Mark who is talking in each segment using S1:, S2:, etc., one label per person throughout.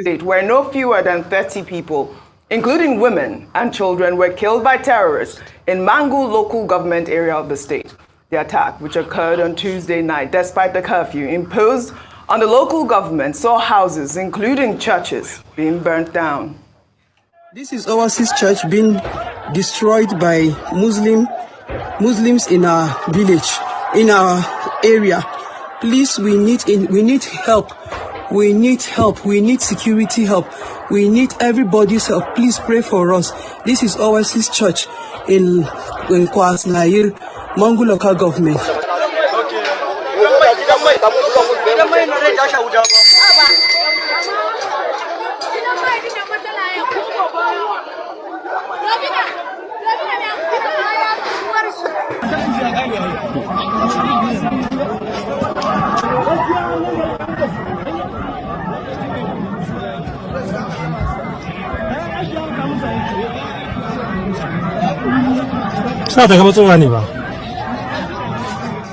S1: state, where no fewer than 30 people, including women and children, were killed by terrorists in Mangu local government area of the state. The attack, which occurred on Tuesday night, despite the curfew imposed on the local government, saw houses, including churches, being burnt down.
S2: This is Oasis Church being destroyed by Muslims in our village, in our area. Please, we need help. We need help. We need security help. We need everybody's help. Please pray for us. This is Oasis Church in Kwasnair, Mangu local government.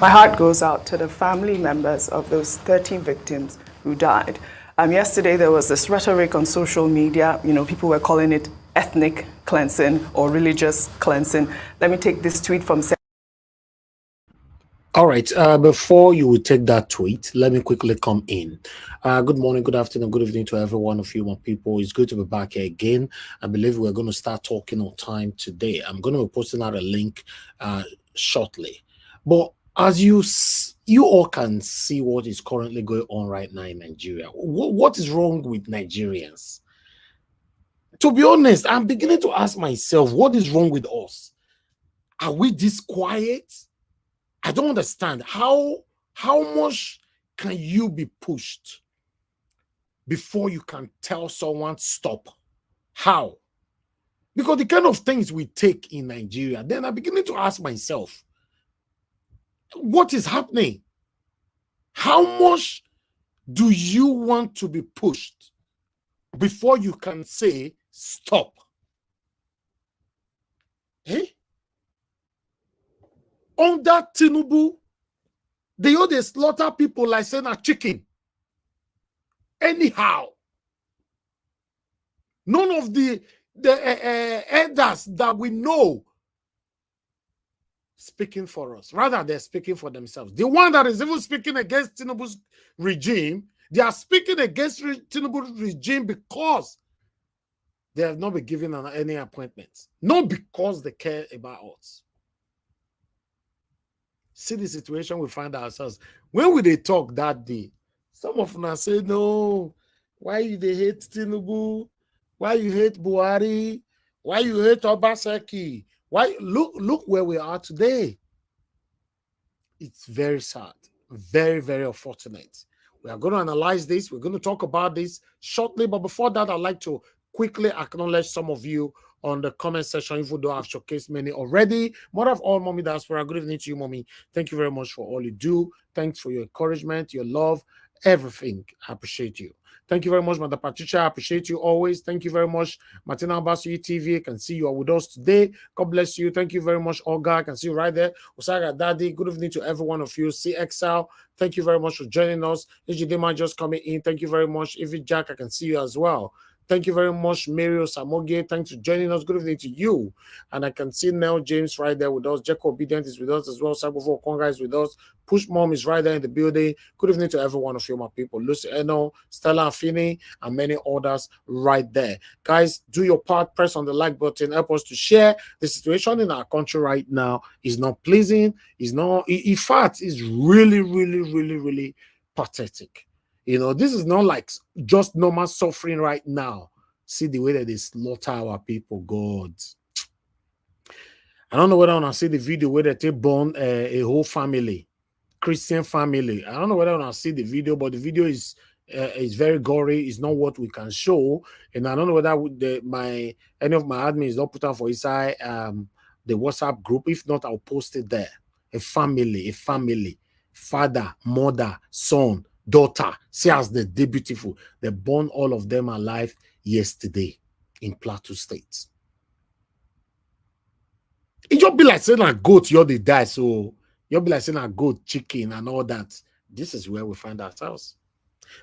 S1: My heart goes out to the family members of those 30 victims who died. Yesterday, there was this rhetoric on social media. People were calling it ethnic cleansing or religious cleansing. Let me take this tweet from...
S3: All right, before you take that tweet, let me quickly come in. Good morning, good afternoon, good evening to every one of you, my people. It's good to be back here again. I believe we're going to start talking on time today. I'm going to be posting out a link shortly. But as you all can see what is currently going on right now in Nigeria, what is wrong with Nigerians? To be honest, I'm beginning to ask myself, what is wrong with us? Are we this quiet? I don't understand. How much can you be pushed before you can tell someone stop? How? Because the kind of things we take in Nigeria, then I'm beginning to ask myself, what is happening? How much do you want to be pushed before you can say stop? Eh? Under Tinubu, they slaughter people like saying a chicken. Anyhow, none of the elders that we know speaking for us. Rather, they're speaking for themselves. The one that is even speaking against Tinubu's regime, they are speaking against Tinubu's regime because they have not been given any appointments. Not because they care about us. See the situation we find ourselves. When we they talk that day, some of them say, no, why you they hate Tinubu? Why you hate Buhari? Why you hate Obaseki? Why look where we are today. It's very sad. Very, very unfortunate. We are going to analyze this. We're going to talk about this shortly. But before that, I'd like to quickly acknowledge some of you on the comment section, even though I've showcased many already. Mother of all, Mommy Diaspora, good evening to you, Mommy. Thank you very much for all you do. Thanks for your encouragement, your love, everything. I appreciate you. Thank you very much, Mother Patricia. I appreciate you always. Thank you very much, Martina Abasu TV. I can see you are with us today. God bless you. Thank you very much, Olga. I can see you right there. Osaga Daddy, good evening to every one of you. CXL, thank you very much for joining us. Ejidema just coming in. Thank you very much. Evie Jack, I can see you as well. Thank you very much, Mario Samoge. Thanks for joining us. Good evening to you. And I can see Nell James right there with us. Jacko Obedient is with us as well. Sagovo Konga is with us. Push Mom is right there in the building. Good evening to every one of you, my people. Lucy Eno, Stella Affini, and many others right there. Guys, do your part. Press on the like button. Help us to share. The situation in our country right now is not pleasing. Is not, in fact, it's really, really, really, really pathetic. You know, this is not like just normal suffering right now. See the way that they slaughter our people, God. I don't know whether I want to see the video where they burn a whole family, Christian family. I don't know whether I want to see the video, but the video is very gory. It's not what we can show. And I don't know whether any of my admins don't put out for inside the WhatsApp group. If not, I'll post it there. A family, father, mother, son, daughter. See as they're beautiful. They born all of them alive yesterday in Plateau State. It just be like saying a goat, you're the die. So you'll be like saying a goat, chicken, and all that. This is where we find ourselves.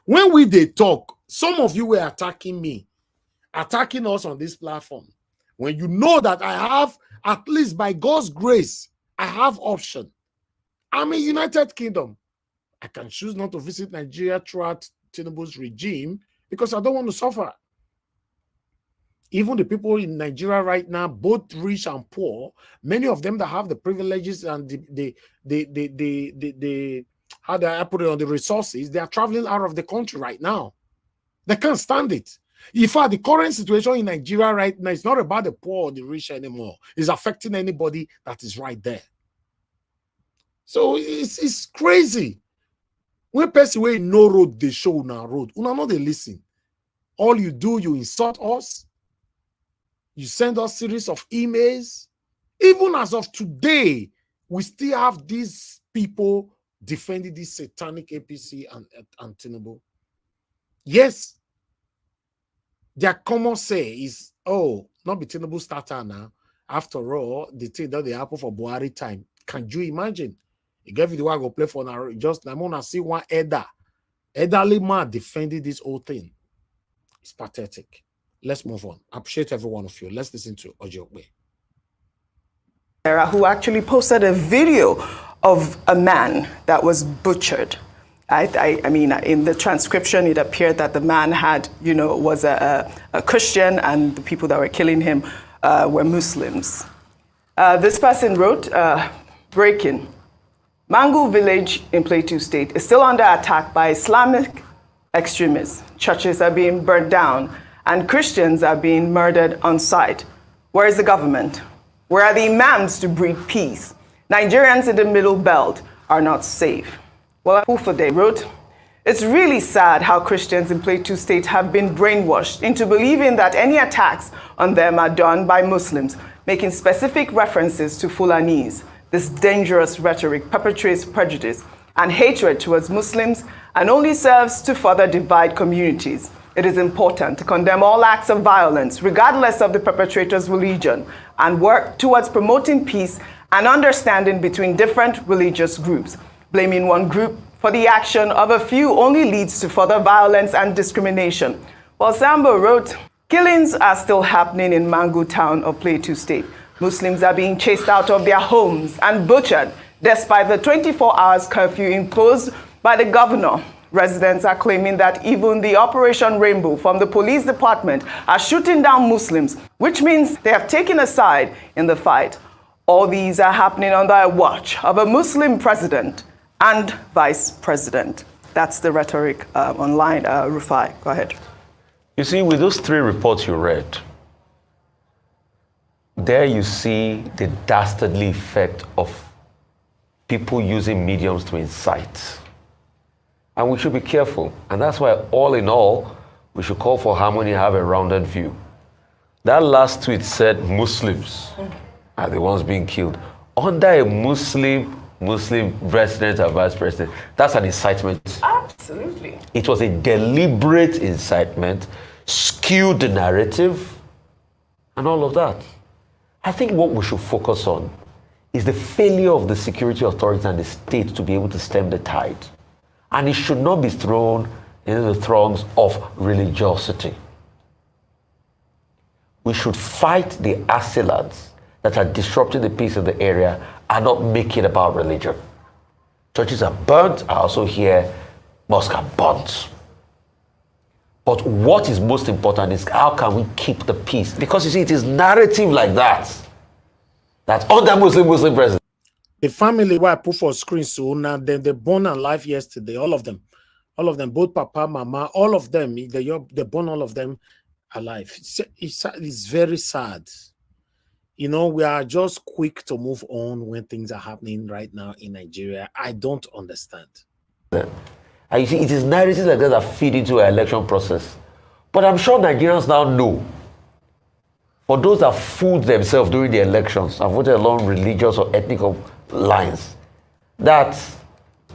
S3: When we they talk, some of you were attacking me, attacking us on this platform. When you know that I have, at least by God's grace, I have option. I'm in United Kingdom. I can choose not to visit Nigeria throughout Tinubu's regime because I don't want to suffer. Even the people in Nigeria right now, both rich and poor, many of them that have the privileges and the how do I put it, on the resources, they are traveling out of the country right now. They can't stand it. In fact, the current situation in Nigeria right now is not about the poor or the rich anymore. It's affecting anybody that is right there. So it's crazy. When person wey no road, they show now road. Una know they listen. All you do, you insult us. You send us series of emails. Even as of today, we still have these people defending this satanic APC and Tinubu. Yes. Their common say is, oh, not be Tinubu starter now. After all, the thing that they happen for Buhari time. Can you imagine? You get video I go play for now. Just I'm gonna see one elderly man defending this whole thing. It's pathetic. Let's move on. I appreciate every one of you. Let's listen to Oshiomhole.
S1: Who actually posted a video of a man that was butchered. I mean, in the transcription, it appeared that the man had, was a Christian, and the people that were killing him were Muslims. This person wrote, breaking. Mangu village in Plateau State is still under attack by Islamic extremists. Churches are being burned down, and Christians are being murdered on sight. Where is the government? Where are the imams to breed peace? Nigerians in the Middle Belt are not safe. Well, Ufode wrote, it's really sad how Christians in Plateau State have been brainwashed into believing that any attacks on them are done by Muslims, making specific references to Fulanese. This dangerous rhetoric perpetuates prejudice and hatred towards Muslims and only serves to further divide communities. It is important to condemn all acts of violence, regardless of the perpetrator's religion, and work towards promoting peace and understanding between different religious groups. Blaming one group for the action of a few only leads to further violence and discrimination. Well, Sanwo wrote, killings are still happening in Mangu town of Plateau State. Muslims are being chased out of their homes and butchered despite the 24 hours curfew imposed by the governor. Residents are claiming that even the Operation Rainbow from the police department are shooting down Muslims, which means they have taken a side in the fight. All these are happening under a watch of a Muslim president and vice president. That's the rhetoric online. Rufai, go ahead.
S4: You see, with those three reports you read, there you see the dastardly effect of people using mediums to incite. And we should be careful. And that's why, all in all, we should call for harmony and have a rounded view. That last tweet said Muslims are the ones being killed. Under a Muslim president or vice president, that's an incitement.
S1: Absolutely.
S4: It was a deliberate incitement, skewed the narrative, and all of that. I think what we should focus on is the failure of the security authorities and the state to be able to stem the tide. And it should not be thrown into the throngs of religiosity. We should fight the assailants that are disrupting the peace of the area and not make it about religion. Churches are burnt. I also hear mosques are burnt. But what is most important is how can we keep the peace? Because you see, it is narrative like that under Muslim president.
S3: The family where I put for screen soon, now they born alive yesterday. All of them, both papa, mama, all of them, they born all of them alive. It's very sad. We are just quick to move on when things are happening right now in Nigeria. I don't understand.
S4: And you see, it is narratives like that that feed into our election process. But I'm sure Nigerians now know, for those that fooled themselves during the elections and voted along religious or ethnic lines, that,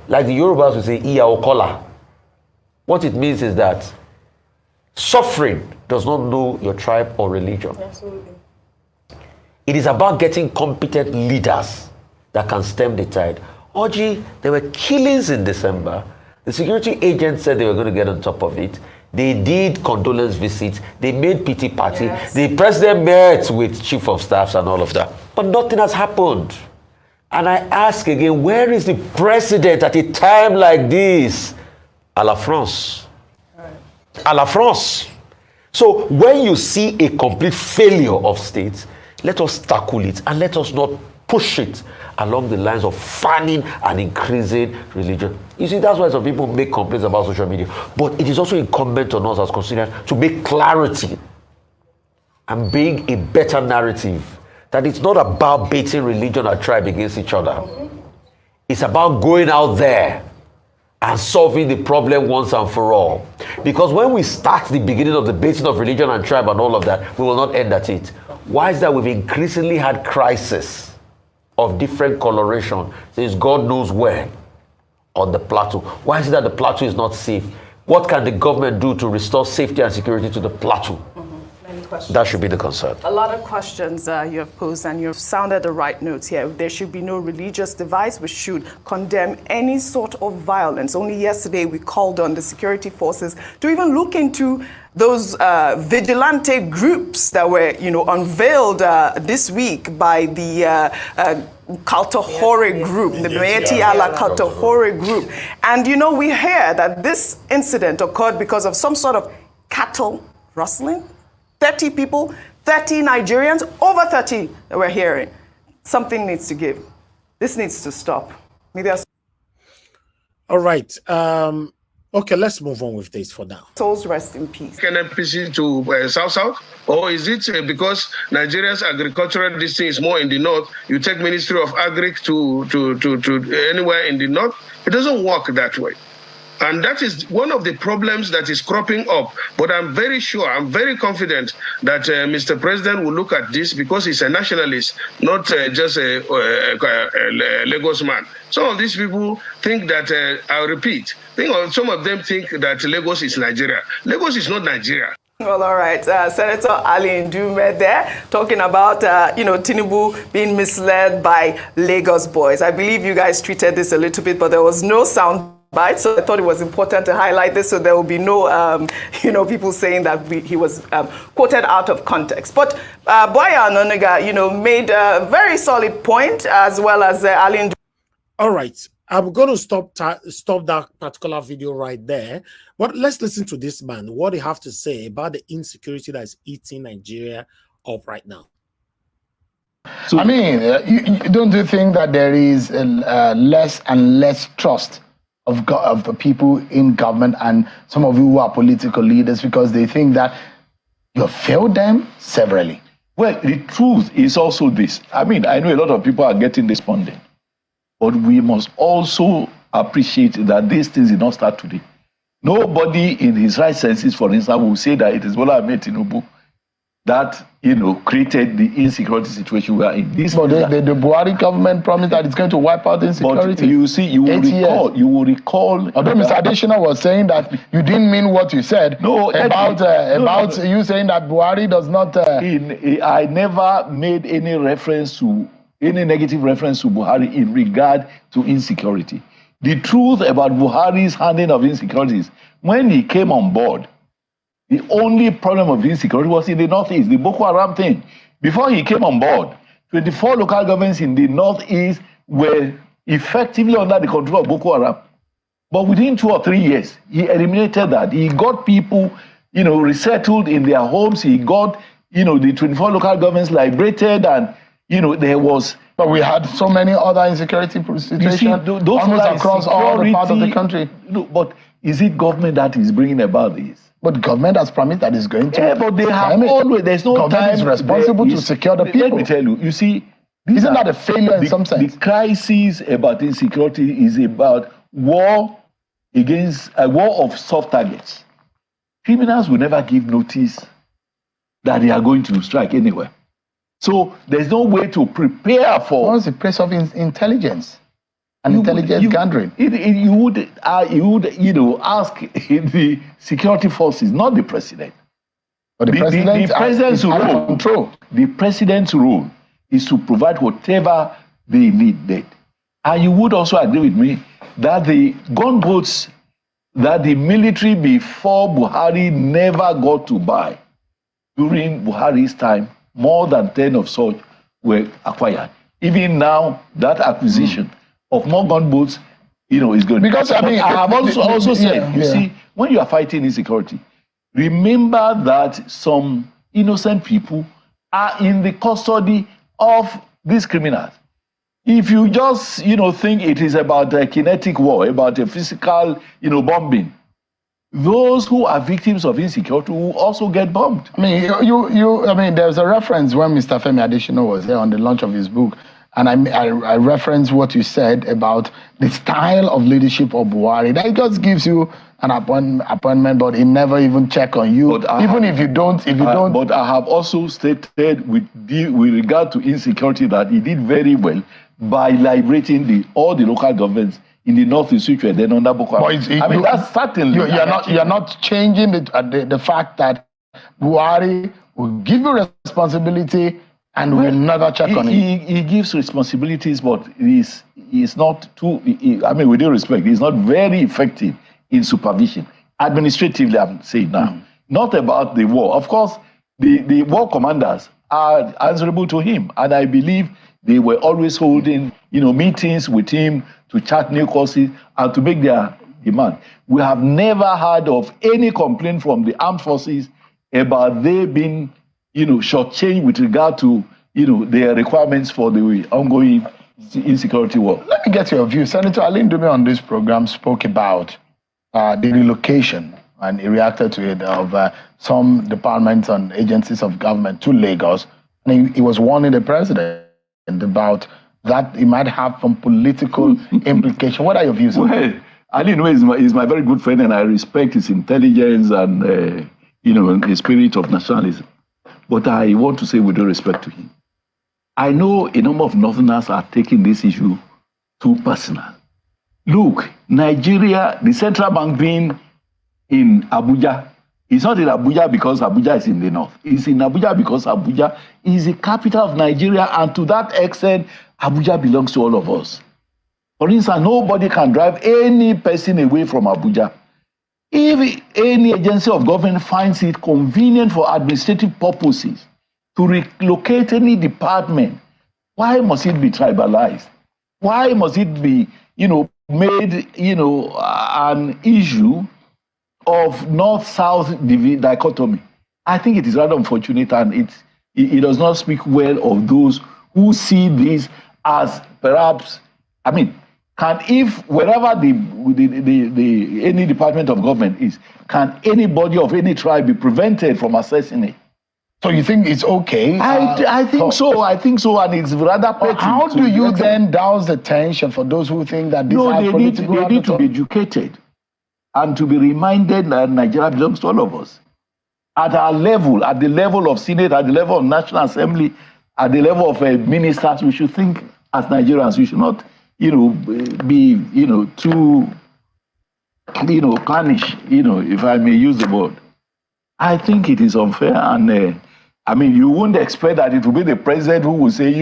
S4: like the Yorubas would say, Iya-Okola. What it means is that suffering does not know your tribe or religion.
S1: Absolutely.
S4: It is about getting competent leaders that can stem the tide. Oji, there were killings in December. The security agents said they were going to get on top of it. They did condolence visits. They made pity party. Yes. The president met with chief of staffs and all of that. But nothing has happened. And I ask again, where is the president at a time like this? À la France. À la France. So when you see a complete failure of states, let us tackle it and let us not push it along the lines of fanning and increasing religion. You see, that's why some people make complaints about social media. But it is also incumbent on us as constituents to make clarity and bring a better narrative that it's not about baiting religion or tribe against each other. It's about going out there and solving the problem once and for all. Because when we start the beginning of the baiting of religion and tribe and all of that, we will not end at it. Why is that we've increasingly had crisis of different coloration since God knows when on the plateau? Why is it that the plateau is not safe? What can the government do to restore safety and security to the plateau? That should be the concern.
S1: A lot of questions you have posed, and you've sounded the right notes here. There should be no religious divide. We should condemn any sort of violence. Only yesterday we called on the security forces to even look into those vigilante groups that were, unveiled this week by the Kaltahore group, the Meeti-Allah Kaltahore group. And, we hear that this incident occurred because of some sort of cattle rustling. 30 people, 30 Nigerians, over 30 that we're hearing. Something needs to give. This needs to stop. Maybe
S3: all right. Okay, let's move on with this for now.
S1: Souls rest in peace.
S5: NPC to South? Or is it because Nigeria's agricultural district is more in the north, you take Ministry of Agric to anywhere in the north? It doesn't work that way. And that is one of the problems that is cropping up. But I'm very sure, I'm very confident that Mr. President will look at this because he's a nationalist, not just a Lagos man. Some of these people think that, I'll repeat, some of them think that Lagos is Nigeria. Lagos is not Nigeria.
S1: Well, all right. Senator Ali Ndume there talking about, Tinubu being misled by Lagos boys. I believe you guys treated this a little bit, but there was no sound. So I thought it was important to highlight this so there will be no, people saying that he was quoted out of context. But Boya Ononega, made a very solid point as well as Ali.
S3: All right. I'm going to stop that particular video right there. But let's listen to this man, what he have to say about the insecurity that is eating Nigeria up right now.
S6: So, don't you think that there is less and less trust of the people in government and some of you who are political leaders because they think that you have failed them severally?
S7: Well, the truth is also this. I know a lot of people are getting despondent, but we must also appreciate that these things did not start today. Nobody in his right senses, for instance, will say that it is Bola Ahmed Tinubu that created the insecurity situation we are in.
S6: The Buhari government promised that it's going to wipe out insecurity.
S7: But you see, you will recall.
S6: Although Mr. Adesina was saying that you didn't mean what you said.
S7: No,
S6: about you saying that Buhari does not.
S7: I never made any negative reference to Buhari in regard to insecurity. The truth about Buhari's handling of insecurities, when he came on board, the only problem of insecurity was in the Northeast, the Boko Haram thing. Before he came on board, 24 local governments in the Northeast were effectively under the control of Boko Haram. But within 2 or 3 years, he eliminated that. He got people, resettled in their homes. He got, the 24 local governments liberated, and, there was.
S6: But we had so many other insecurity situations almost across all the parts of the country.
S7: But is it government that is bringing about this?
S6: But government has promised that it's going to.
S7: Yeah, but they have always. There's no
S6: government
S7: time.
S6: Is responsible to secure the people.
S7: Let me tell you. You see,
S6: isn't that a failure in some sense?
S7: The crisis about insecurity is about war against a war of soft targets. Criminals will never give notice that they are going to strike anywhere. So there's no way to prepare for.
S6: What's the place of intelligence? And intelligence gathering.
S7: You would ask the security forces, not the president.
S6: But the president's
S7: role.
S6: Control.
S7: The president's role is to provide whatever they need. And you would also agree with me that the gunboats that the military before Buhari never got to buy. During Buhari's time, more than 10 of such were acquired. Even now, that acquisition of more gunboats, is good.
S6: Because I mean,
S7: I have also said, you see, when you are fighting insecurity, remember that some innocent people are in the custody of these criminals. If you just, think it is about a kinetic war, about a physical, bombing, those who are victims of insecurity will also get bombed.
S6: I mean, there's a reference when Mr. Femi Adesina was there on the launch of his book, and I referenced what you said about the style of leadership of Buhari. That just gives you an appointment, but he never even check on you, if you don't.
S7: But I have also stated with regard to insecurity that he did very well by liberating all the local governments in the northeast, which were then under Boko Haram. That's certainly
S6: you're not changing the fact that Buhari will give you responsibility and will never check on it.
S7: He gives responsibilities, but he's not too. With due respect, he's not very effective in supervision. Administratively, I'm saying now, not about the war. Of course, the war commanders are answerable to him, and I believe they were always holding, meetings with him to chart new courses and to make their demand. We have never heard of any complaint from the armed forces about they being, shortchanged with regard to, their requirements for the ongoing insecurity war.
S6: Let me get your view. Senator Alin Dume on this program spoke about the relocation, and he reacted to it, of some departments and agencies of government to Lagos. And he was warning the president about that he might have some political implication. What are your views on that?
S7: Well, Ali is my very good friend, and I respect his intelligence and his spirit of nationalism. But I want to say with due respect to him, I know a number of Northerners are taking this issue too personal. Look, Nigeria, the central bank being in Abuja, it's not in Abuja because Abuja is in the north. It's in Abuja because Abuja is the capital of Nigeria, and to that extent, Abuja belongs to all of us. For instance, nobody can drive any person away from Abuja. If any agency of government finds it convenient for administrative purposes to relocate any department, why must it be tribalized? Why must it be, made, an issue of north-south dichotomy? I think it is rather unfortunate, and it does not speak well of those who see this as perhaps, if wherever any department of government is, can anybody of any tribe be prevented from accessing it?
S6: So you think it's okay?
S7: I think so. I think so, and it's rather petty.
S6: How do you then douse the tension for those who think that this
S7: they need to be educated and to be reminded that Nigeria belongs to all of us. At our level, at the level of Senate, at the level of National Assembly, at the level of ministers, we should think as Nigerians. We should not, be, too, clannish, if I may use the word. I think it is unfair, and you wouldn't expect that it will be the president who will say,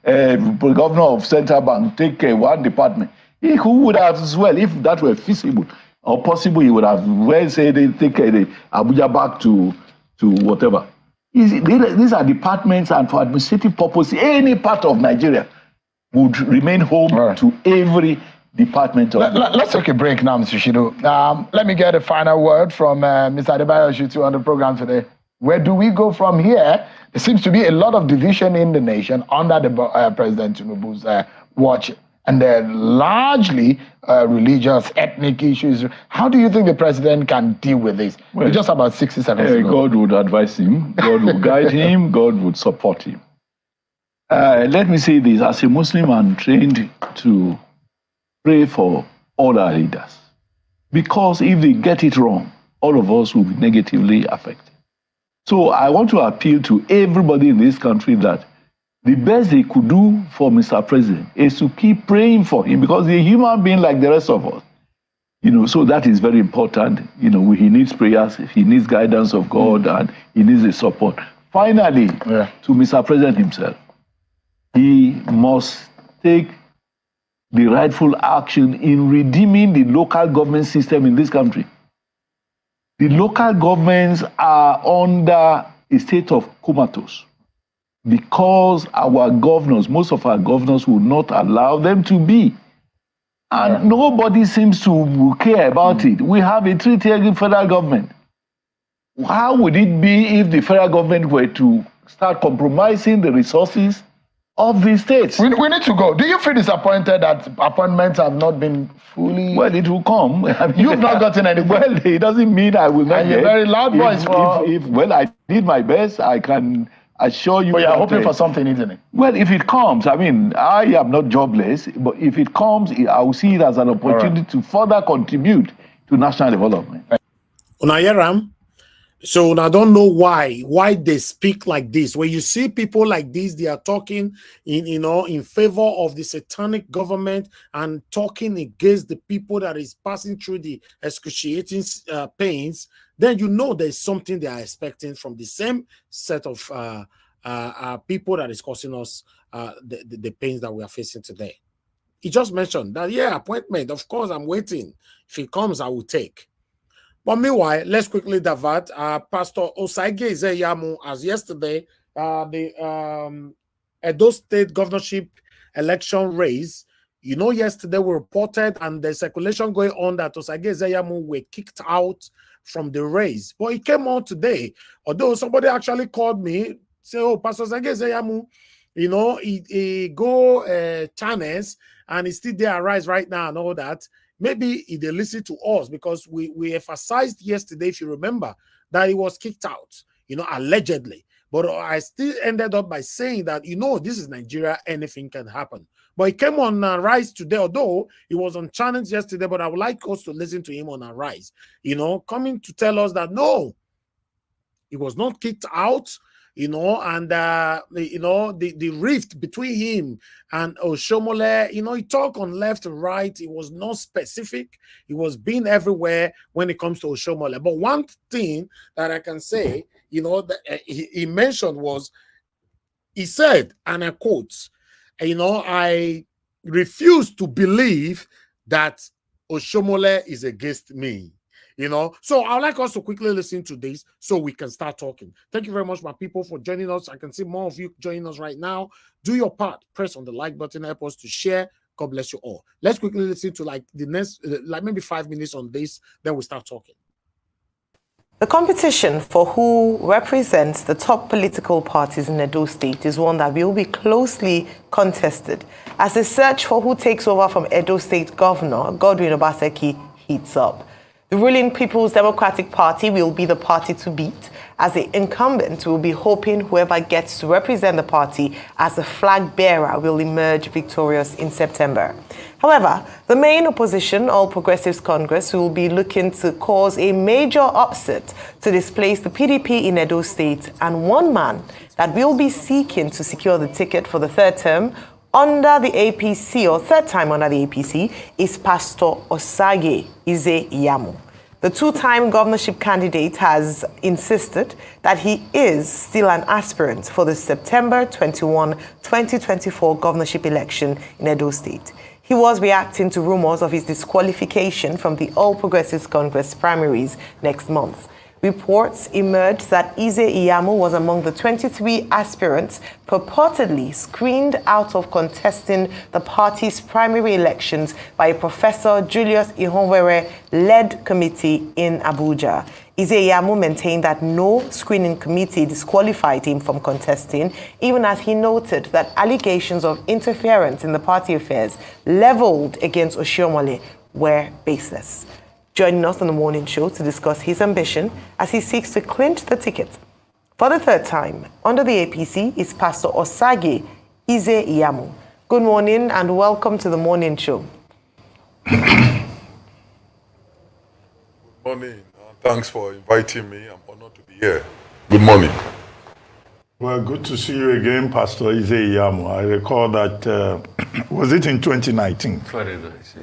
S7: governor of Central Bank, take one department. Who would have as well, if that were feasible or possible, he would have well said, take Abuja back to whatever. These are departments, and for administrative purposes, any part of Nigeria would remain home to every department of
S6: Let's take a break now, Mr. Shido. Let me get a final word from Mr. Adebayo Shitu on the program today. Where do we go from here? There seems to be a lot of division in the nation under the President Tinubu's watch, and they're largely religious, ethnic issues. How do you think the president can deal with this? Well, just about 60 seconds ago.
S7: God would advise him, God would guide him, God would support him. Let me say this, as a Muslim, I'm trained to pray for all our leaders. Because if they get it wrong, all of us will be negatively affected. So I want to appeal to everybody in this country that the best they could do for Mr. President is to keep praying for him, because he's a human being like the rest of us. So that is very important. He needs prayers, he needs guidance of God, and he needs the support. Finally, to Mr. President himself, he must take the rightful action in redeeming the local government system in this country. The local governments are under a state of comatose because our governors, most of our governors, will not allow them to be. And nobody seems to care about it. We have a three-tier federal government. How would it be if the federal government were to start compromising the resources of the states?
S6: We need to go. Do you feel disappointed that appointments have not been fully...
S7: Well, it will come. I mean,
S6: You've not gotten any...
S7: Well, it doesn't mean I will not
S6: And
S7: get.
S6: you're very loud voice.
S7: Well, I did my best. I can assure you.
S6: But you're
S7: that,
S6: hoping for something, isn't it?
S7: Well, if it comes, I mean, I am not jobless, but if it comes, I will see it as an opportunity to further contribute to national development.
S3: Unayeram, so I don't know why they speak like this. When you see people like this, they are talking in favor of the satanic government and talking against the people that is passing through the excruciating pains. Then you know there's something they are expecting from the same set of people that is causing us the pains that we are facing today. He just mentioned that, yeah, appointment. Of course, I'm waiting. If it comes, I will take. But meanwhile, let's quickly divert. Pastor Ize-Iyamu, as yesterday, the Edo State governorship election race, yesterday we reported and the circulation going on that Ize-Iyamu were kicked out from the race. But he came on today, although somebody actually called me, say, oh, Pastor Ize-Iyamu, he go channels and he's still there, arise right now and all that. Maybe they listen to us because we emphasized yesterday, if you remember, that he was kicked out, allegedly. But I still ended up by saying that, this is Nigeria, anything can happen. But he came on Rise today, although he was on challenge yesterday, but I would like us to listen to him on Rise, coming to tell us that, no, he was not kicked out, and the rift between him and Oshiomhole, he talked on left and right. It was not specific. He was being everywhere when it comes to Oshiomhole. But one thing that I can say, that he mentioned was, he said, and I quote, I refuse to believe that Oshiomhole is against me. So I'd like us to quickly listen to this so we can start talking. Thank you very much, my people, for joining us. I can see more of you joining us right now. Do your part. Press on the like button. Help us to share. God bless you all. Let's quickly listen to the next, maybe 5 minutes on this. Then we'll start talking.
S8: The competition for who represents the top political parties in Edo State is one that will be closely contested as the search for who takes over from Edo State Governor Godwin Obaseki heats up. The ruling People's Democratic Party will be the party to beat, as the incumbent will be hoping whoever gets to represent the party as the flag bearer will emerge victorious in September. However, the main opposition, All Progressives Congress, will be looking to cause a major upset to displace the PDP in Edo State, and one man that will be seeking to secure the ticket for the third term under the APC, or third time under the APC, is Pastor Osage Ize-Iyamu. The two-time governorship candidate has insisted that he is still an aspirant for the September 21, 2024 governorship election in Edo State. He was reacting to rumors of his disqualification from the All Progressives Congress primaries next month. Reports emerged that Ize-Iyamu was among the 23 aspirants purportedly screened out of contesting the party's primary elections by a Professor Julius Ihonvere-led committee in Abuja. Ize-Iyamu maintained that no screening committee disqualified him from contesting, even as he noted that allegations of interference in the party affairs leveled against Oshiomhole were baseless. Joining us on the morning show to discuss his ambition as he seeks to clinch the ticket for the third time under the APC is Pastor Osage Ize-Iyamu. Good morning and welcome to the morning show.
S9: Good morning. Thanks for inviting me. I'm honored to be here. Good morning.
S10: Well, good to see you again, Pastor Ize-Iyamu. I recall that, was it in 2019?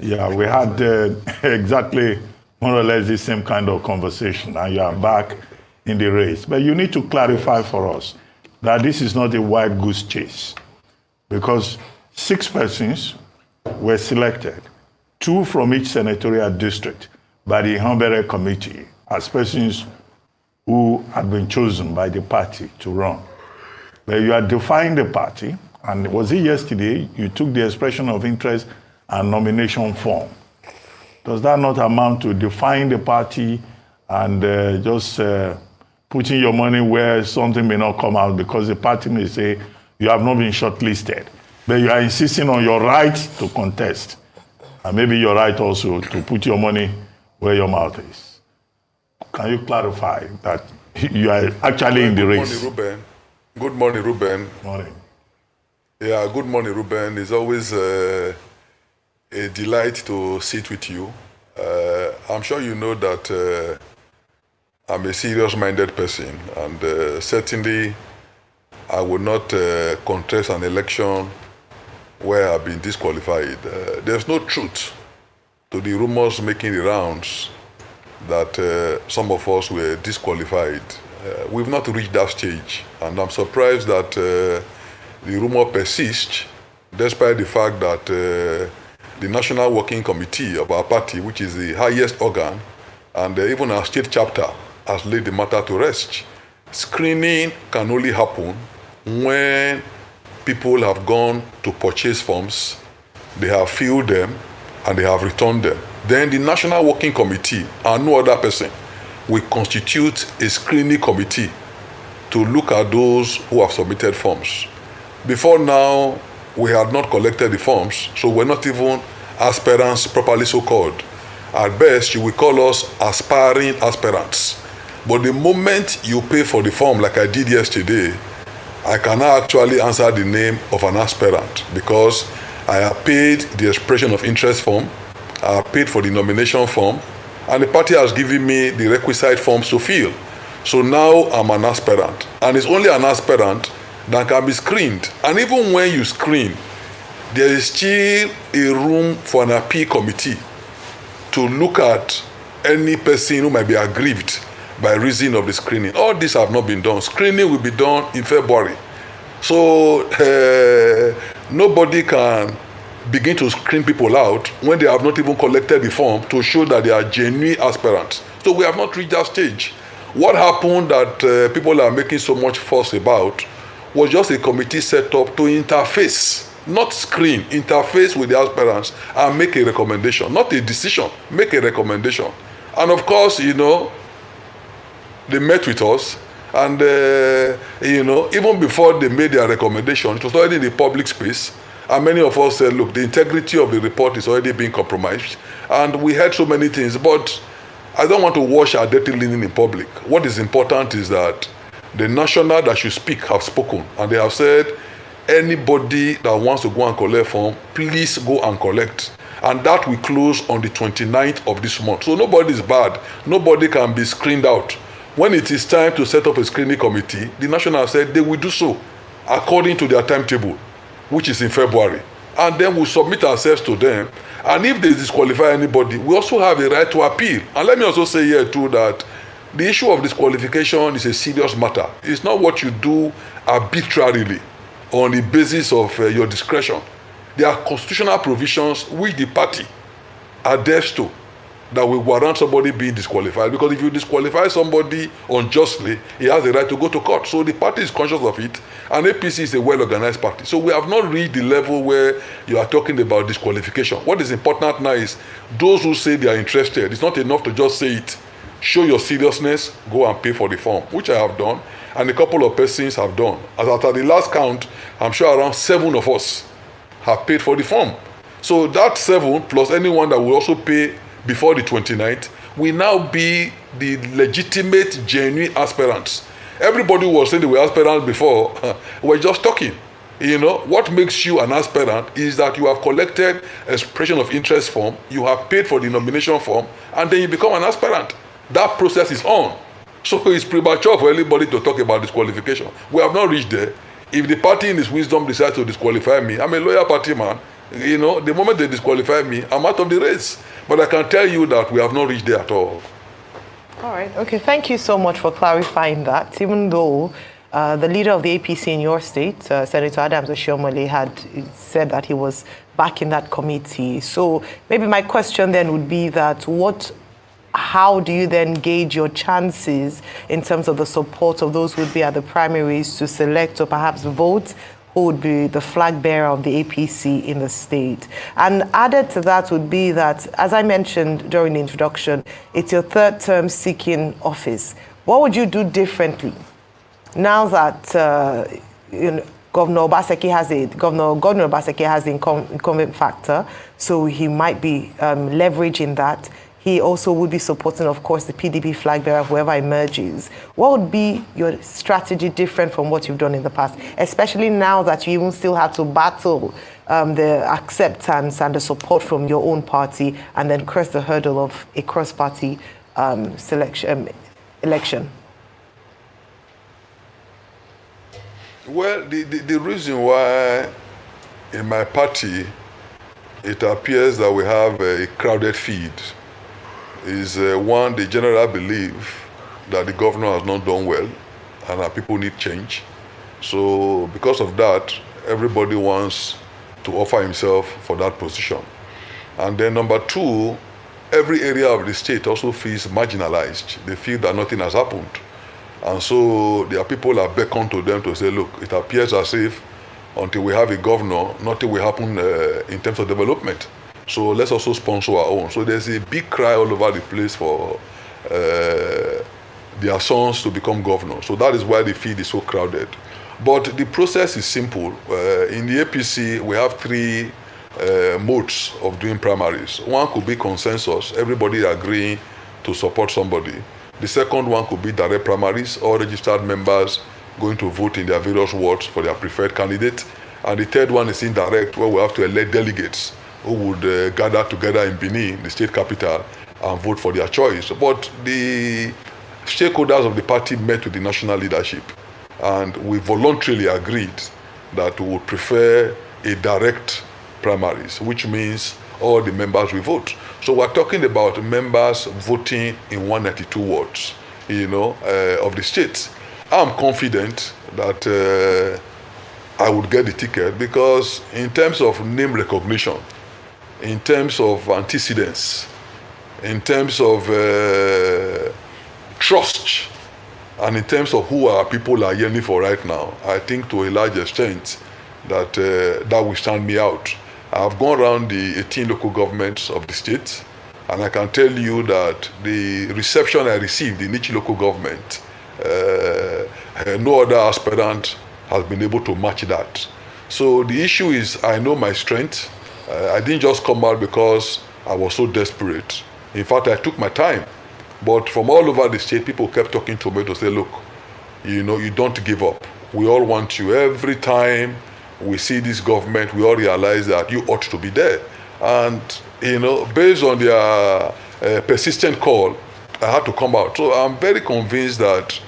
S10: Yeah, we had exactly more or less the same kind of conversation, and you are back in the race. But you need to clarify for us that this is not a wild goose chase, because 6 persons were selected, 2 from each senatorial district by the Aware committee as persons who had been chosen by the party to run. But you are defying the party, and was it yesterday you took the expression of interest and nomination form? Does that not amount to defying the party and just putting your money where something may not come out because the party may say you have not been shortlisted, but you are insisting on your right to contest, and maybe your right also to put your money where your mouth is? Can you clarify that you are actually in the race?
S9: Good morning, Ruben. Good morning, Ruben.
S10: Morning.
S9: Yeah, good morning, Ruben. It's always a delight to sit with you. I'm sure you know that I'm a serious-minded person, and certainly I will not contest an election where I've been disqualified. There's no truth to the rumors making the rounds that some of us were disqualified. We've not reached that stage, and I'm surprised that the rumor persists, despite the fact that the National Working Committee of our party, which is the highest organ, and even our state chapter, has laid the matter to rest. Screening can only happen when people have gone to purchase forms, they have filled them, and they have returned them. Then the National Working Committee and no other person will constitute a screening committee to look at those who have submitted forms. Before now, we had not collected the forms, so we're not even aspirants properly so called. At best, you will call us aspiring aspirants. But the moment you pay for the form, like I did yesterday, I cannot actually answer the name of an aspirant because I have paid the expression of interest form, I have paid for the nomination form, and the party has given me the requisite forms to fill. So now I'm an aspirant, and it's only an aspirant that can be screened. And even when you screen, there is still a room for an appeal committee to look at any person who might be aggrieved by reason of the screening. All this have not been done. Screening will be done in February. So nobody can begin to screen people out when they have not even collected the form to show that they are genuine aspirants. So we have not reached that stage. What happened that people are making so much fuss about was just a committee set up to interface, not screen, interface with the aspirants and make a recommendation, not a decision, make a recommendation. And of course, you know, they met with us, and you know, even before they made their recommendation, it was already in the public space, and many of us said, look, the integrity of the report is already being compromised, and we heard so many things, but I don't want to wash our dirty linen in public. What is important is that the national that should speak have spoken, and they have said, anybody that wants to go and collect form, please go and collect. And that will close on the 29th of this month. So nobody is bad. Nobody can be screened out. When it is time to set up a screening committee, the national said they will do so according to their timetable, which is in February. And then we'll submit ourselves to them. And if they disqualify anybody, we also have a right to appeal. And let me also say here too that the issue of disqualification is a serious matter. It's not what you do arbitrarily on the basis of your discretion. There are constitutional provisions which the party adheres to that will warrant somebody being disqualified, because if you disqualify somebody unjustly, he has the right to go to court. So the party is conscious of it, and APC is a well-organized party. So we have not reached the level where you are talking about disqualification. What is important now is those who say they are interested. It's not enough to just say it. Show your seriousness, go and pay for the form, which I have done, and a couple of persons have done. As at the last count, I'm sure around 7 of us have paid for the form. So that 7 plus anyone that will also pay before the 29th will now be the legitimate, genuine aspirants. Everybody who was saying they were aspirants before, we're just talking. You know, what makes you an aspirant is that you have collected expression of interest form, you have paid for the nomination form, and then you become an aspirant. That process is on. So it's premature for anybody to talk about disqualification. We have not reached there. If the party in its wisdom decides to disqualify me, I'm a loyal party man. You know, the moment they disqualify me, I'm out of the race. But I can tell you that we have not reached there at all.
S8: All right. Okay. Thank you so much for clarifying that. Even though The leader of the APC in your state, Senator Adams Oshiomhole, had said that he was back in that committee. So maybe my question then would be that how do you then gauge your chances in terms of the support of those who would be at the primaries to select or perhaps vote who would be the flag bearer of the APC in the state? And added to that would be that, as I mentioned during the introduction, it's your third term seeking office. What would you do differently now that Governor Obaseki has the incumbent factor, so he might be leveraging that? He also would be supporting, of course, the PDP flag bearer, whoever emerges. What would be your strategy different from what you've done in the past, especially now that you even still have to battle the acceptance and the support from your own party and then cross the hurdle of a cross-party election?
S9: Well, the reason why in my party it appears that we have a crowded feed is one, the general belief that the governor has not done well and that people need change. So because of that, everybody wants to offer himself for that position. And then number two, every area of the state also feels marginalized. They feel that nothing has happened. And so there are people that beckon to them to say, look, it appears as if until we have a governor, nothing will happen in terms of development. So let's also sponsor our own. So there's a big cry all over the place for their sons to become governor. So that is why the field is so crowded. But the process is simple. In the APC, we have three modes of doing primaries. One could be consensus, everybody agreeing to support somebody. The second one could be direct primaries, all registered members going to vote in their various wards for their preferred candidate. And the third one is indirect, where we have to elect delegates who would gather together in Benin, the state capital, and vote for their choice. But the stakeholders of the party met with the national leadership, and we voluntarily agreed that we would prefer a direct primaries, which means all the members will vote. So we're talking about members voting in 192 wards, of the state. I'm confident that I would get the ticket because in terms of name recognition, in terms of antecedents, in terms of trust, and in terms of who our people are yearning for right now, I think to a large extent that that will stand me out. I've gone around the 18 local governments of the state, and I can tell you that the reception I received in each local government, no other aspirant has been able to match that. So the issue is, I know my strength. I didn't just come out because I was so desperate. In fact, I took my time. But from all over the state, people kept talking to me to say, look, you don't give up. We all want you. Every time we see this government, we all realize that you ought to be there. And, based on their persistent call, I had to come out. So I'm very convinced that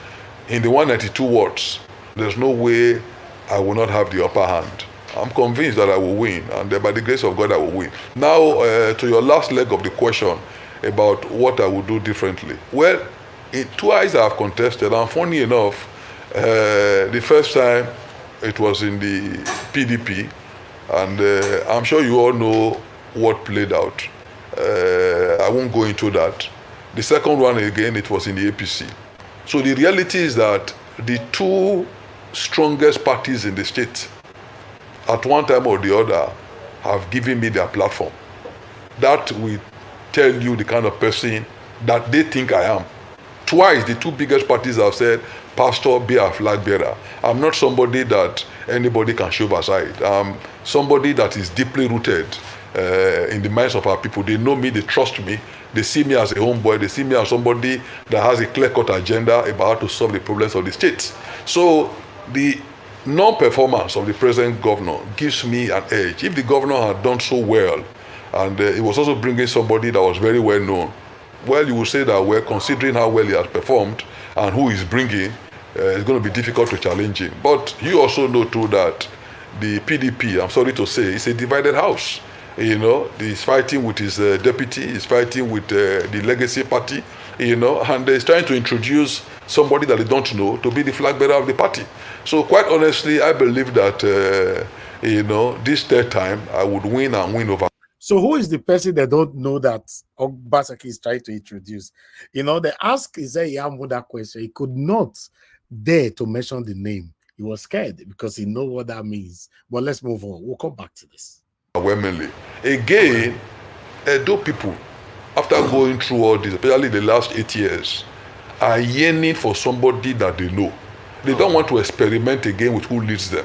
S9: in the 192 wards, there's no way I will not have the upper hand. I'm convinced that I will win, and by the grace of God, I will win. Now, to your last leg of the question about what I would do differently. Well, twice I have contested, and funny enough, the first time it was in the PDP, and I'm sure you all know what played out. I won't go into that. The second one, again, it was in the APC. So the reality is that the two strongest parties in the state, at one time or the other, have given me their platform. That will tell you the kind of person that they think I am. Twice, the two biggest parties have said, Pastor, be a flag bearer. I'm not somebody that anybody can shove aside. I'm somebody that is deeply rooted in the minds of our people. They know me, they trust me. They see me as a homeboy. They see me as somebody that has a clear-cut agenda about how to solve the problems of the state. So the non-performance of the present governor gives me an edge. If the governor had done so well, and he was also bringing somebody that was very well known, well, you will say that we're considering how well he has performed and who he's bringing, it's going to be difficult to challenge him. But you also know too that the PDP, I'm sorry to say, is a divided house. He's fighting with his deputy, he's fighting with the legacy party, and he's trying to introduce somebody that they don't know to be the flag bearer of the party. So quite honestly, I believe that, this third time, I would win and win over.
S3: So who is the person they don't know that Obaseki is trying to introduce? They ask Ize-Iyamu that question. He could not dare to mention the name. He was scared because he knows what that means. But let's move on. We'll come back to this.
S9: Again, Edo people, after going through all this, especially the last 8 years, are yearning for somebody that they know. They don't want to experiment again with who leads them.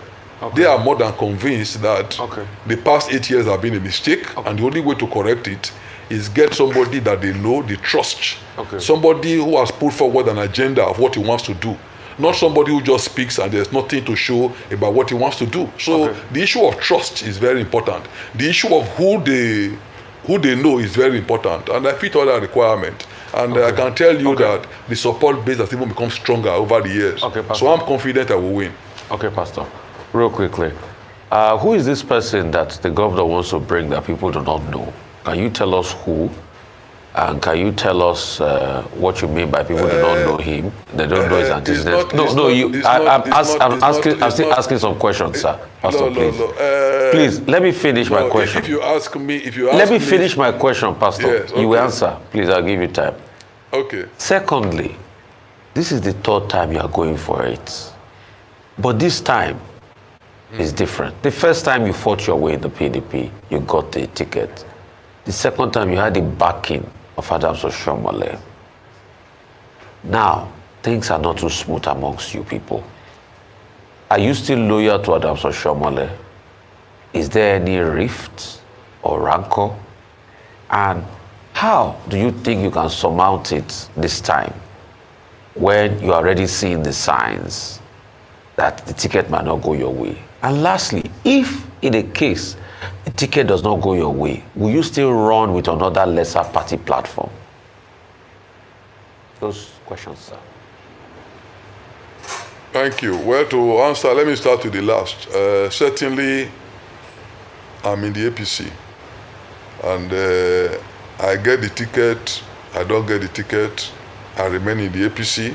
S9: They are more than convinced that the past 8 years have been a mistake, and the only way to correct it is get somebody that they know, they trust. Somebody who has put forward an agenda of what he wants to do. Not somebody who just speaks and there's nothing to show about what he wants to do. So the issue of trust is very important. The issue of who they know is very important, and I fit all that requirement. And I can tell you that the support base has even become stronger over the years. So I'm confident I will win.
S4: Okay, Pastor. Real quickly, who is this person that the governor wants to bring that people do not know? Can you tell us who? And can you tell us what you mean by people do not know him? They don't know his antecedents. I'm still asking some questions, sir. Pastor, please. Please, let me finish my question. Let me finish my question, Pastor. Yes, you will answer. Please, I'll give you time.
S9: Okay.
S4: Secondly, this is the third time you are going for it. But this time is different. The first time you fought your way in the PDP, you got the ticket. The second time you had the backing of Oshiomhole. Now, things are not too smooth amongst you people. Are you still loyal to Oshiomhole? Is there any rift or rancor? And how do you think you can surmount it this time when you are already seeing the signs that the ticket might not go your way? And lastly, if in a case the ticket does not go your way, will you still run with another lesser party platform? Those questions, sir.
S9: Thank you. Well, to answer, let me start with the last. Certainly, I'm in the APC. And I get the ticket, I don't get the ticket, I remain in the APC.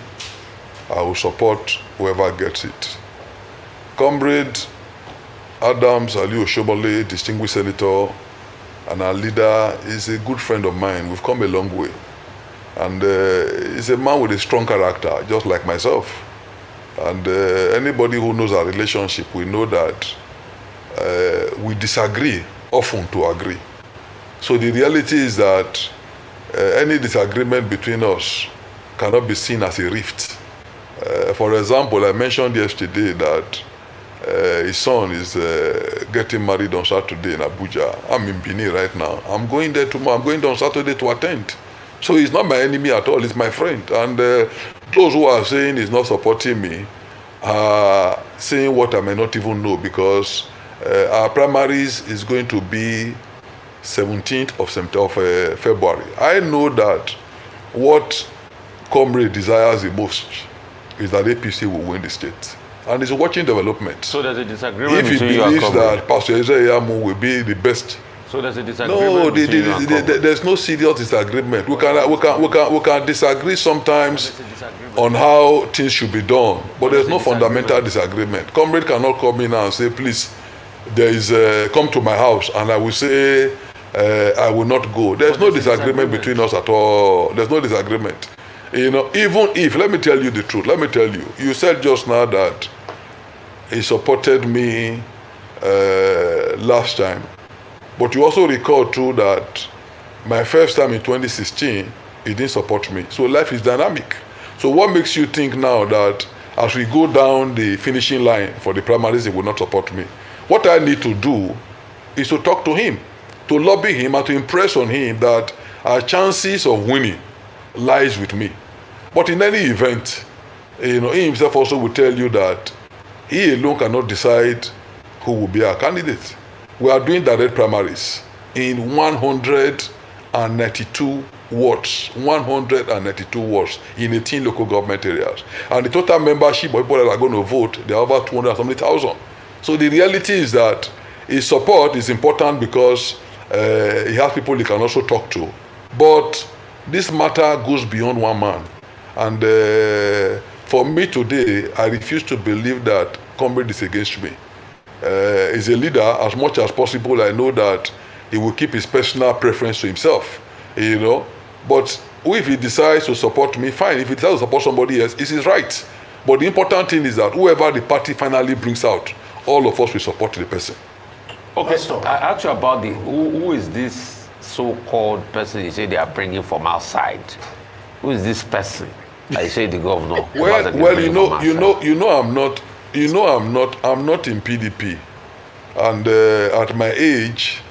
S9: I will support whoever gets it. Comrade Adams Ali Oshiomhole, distinguished senator, and our leader, is a good friend of mine. We've come a long way. And he's a man with a strong character, just like myself. And anybody who knows our relationship will know that we disagree often to agree. So the reality is that any disagreement between us cannot be seen as a rift. For example, I mentioned yesterday that his son is getting married on Saturday in Abuja. I'm in Benin right now. I'm going there tomorrow. I'm going there on Saturday to attend. So he's not my enemy at all. He's my friend. And those who are saying he's not supporting me are saying what I may not even know, because our primaries is going to be 17th of February. I know that what Comrade desires the most is that APC will win the state. And he's watching development.
S4: So there's a disagreement
S9: if
S4: between you and
S9: believes that Pastor Ize-Iyamu will be the best.
S4: So there's a disagreement between you and
S9: there's no serious disagreement. We can disagree sometimes on how things should be done, but there's no fundamental disagreement. Comrade cannot come in and say, please, there is come to my house, and I will say I will not go. There's no disagreement between us at all. There's no disagreement. Even if, let me tell you the truth, you said just now that he supported me last time, but you also recall too that my first time in 2016, he didn't support me. So life is dynamic. So what makes you think now that as we go down the finishing line for the primaries, he will not support me? What I need to do is to talk to him, to lobby him, and to impress on him that our chances of winning lies with me. But in any event, he himself also will tell you that he alone cannot decide who will be our candidate. We are doing direct primaries in 192 wards, 192 wards in 18 local government areas. And the total membership of people that are going to vote, they are over 270,000. So the reality is that his support is important because he has people he can also talk to. But this matter goes beyond one man. And for me today, I refuse to believe that comrade is against me. As a leader, as much as possible, I know that he will keep his personal preference to himself, you know. But if he decides to support me, fine. If he decides to support somebody else, it's his right. But the important thing is that whoever the party finally brings out, all of us will support the person.
S4: Okay, so I asked you about who is this so-called person you say they are bringing from outside? Who is this person? I say the governor.
S9: Well, I'm not in PDP, and at my age,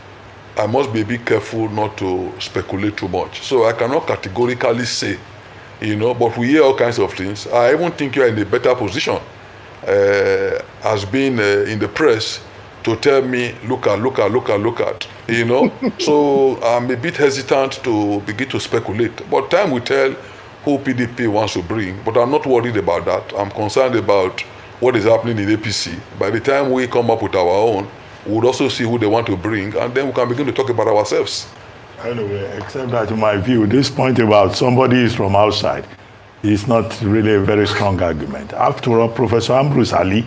S9: I must be a bit careful not to speculate too much. So I cannot categorically say, you know, but we hear all kinds of things. I even think you're in a better position as being in the press to tell me, look at, you know. So I'm a bit hesitant to begin to speculate. But time will tell who PDP wants to bring. But I'm not worried about that. I'm concerned about what is happening in APC. By the time we come up with our own, we'll also see who they want to bring, and then we can begin to talk about ourselves.
S10: Anyway, except that in my view, this point about somebody is from outside is not really a very strong argument. After all, Professor Ambrose Ali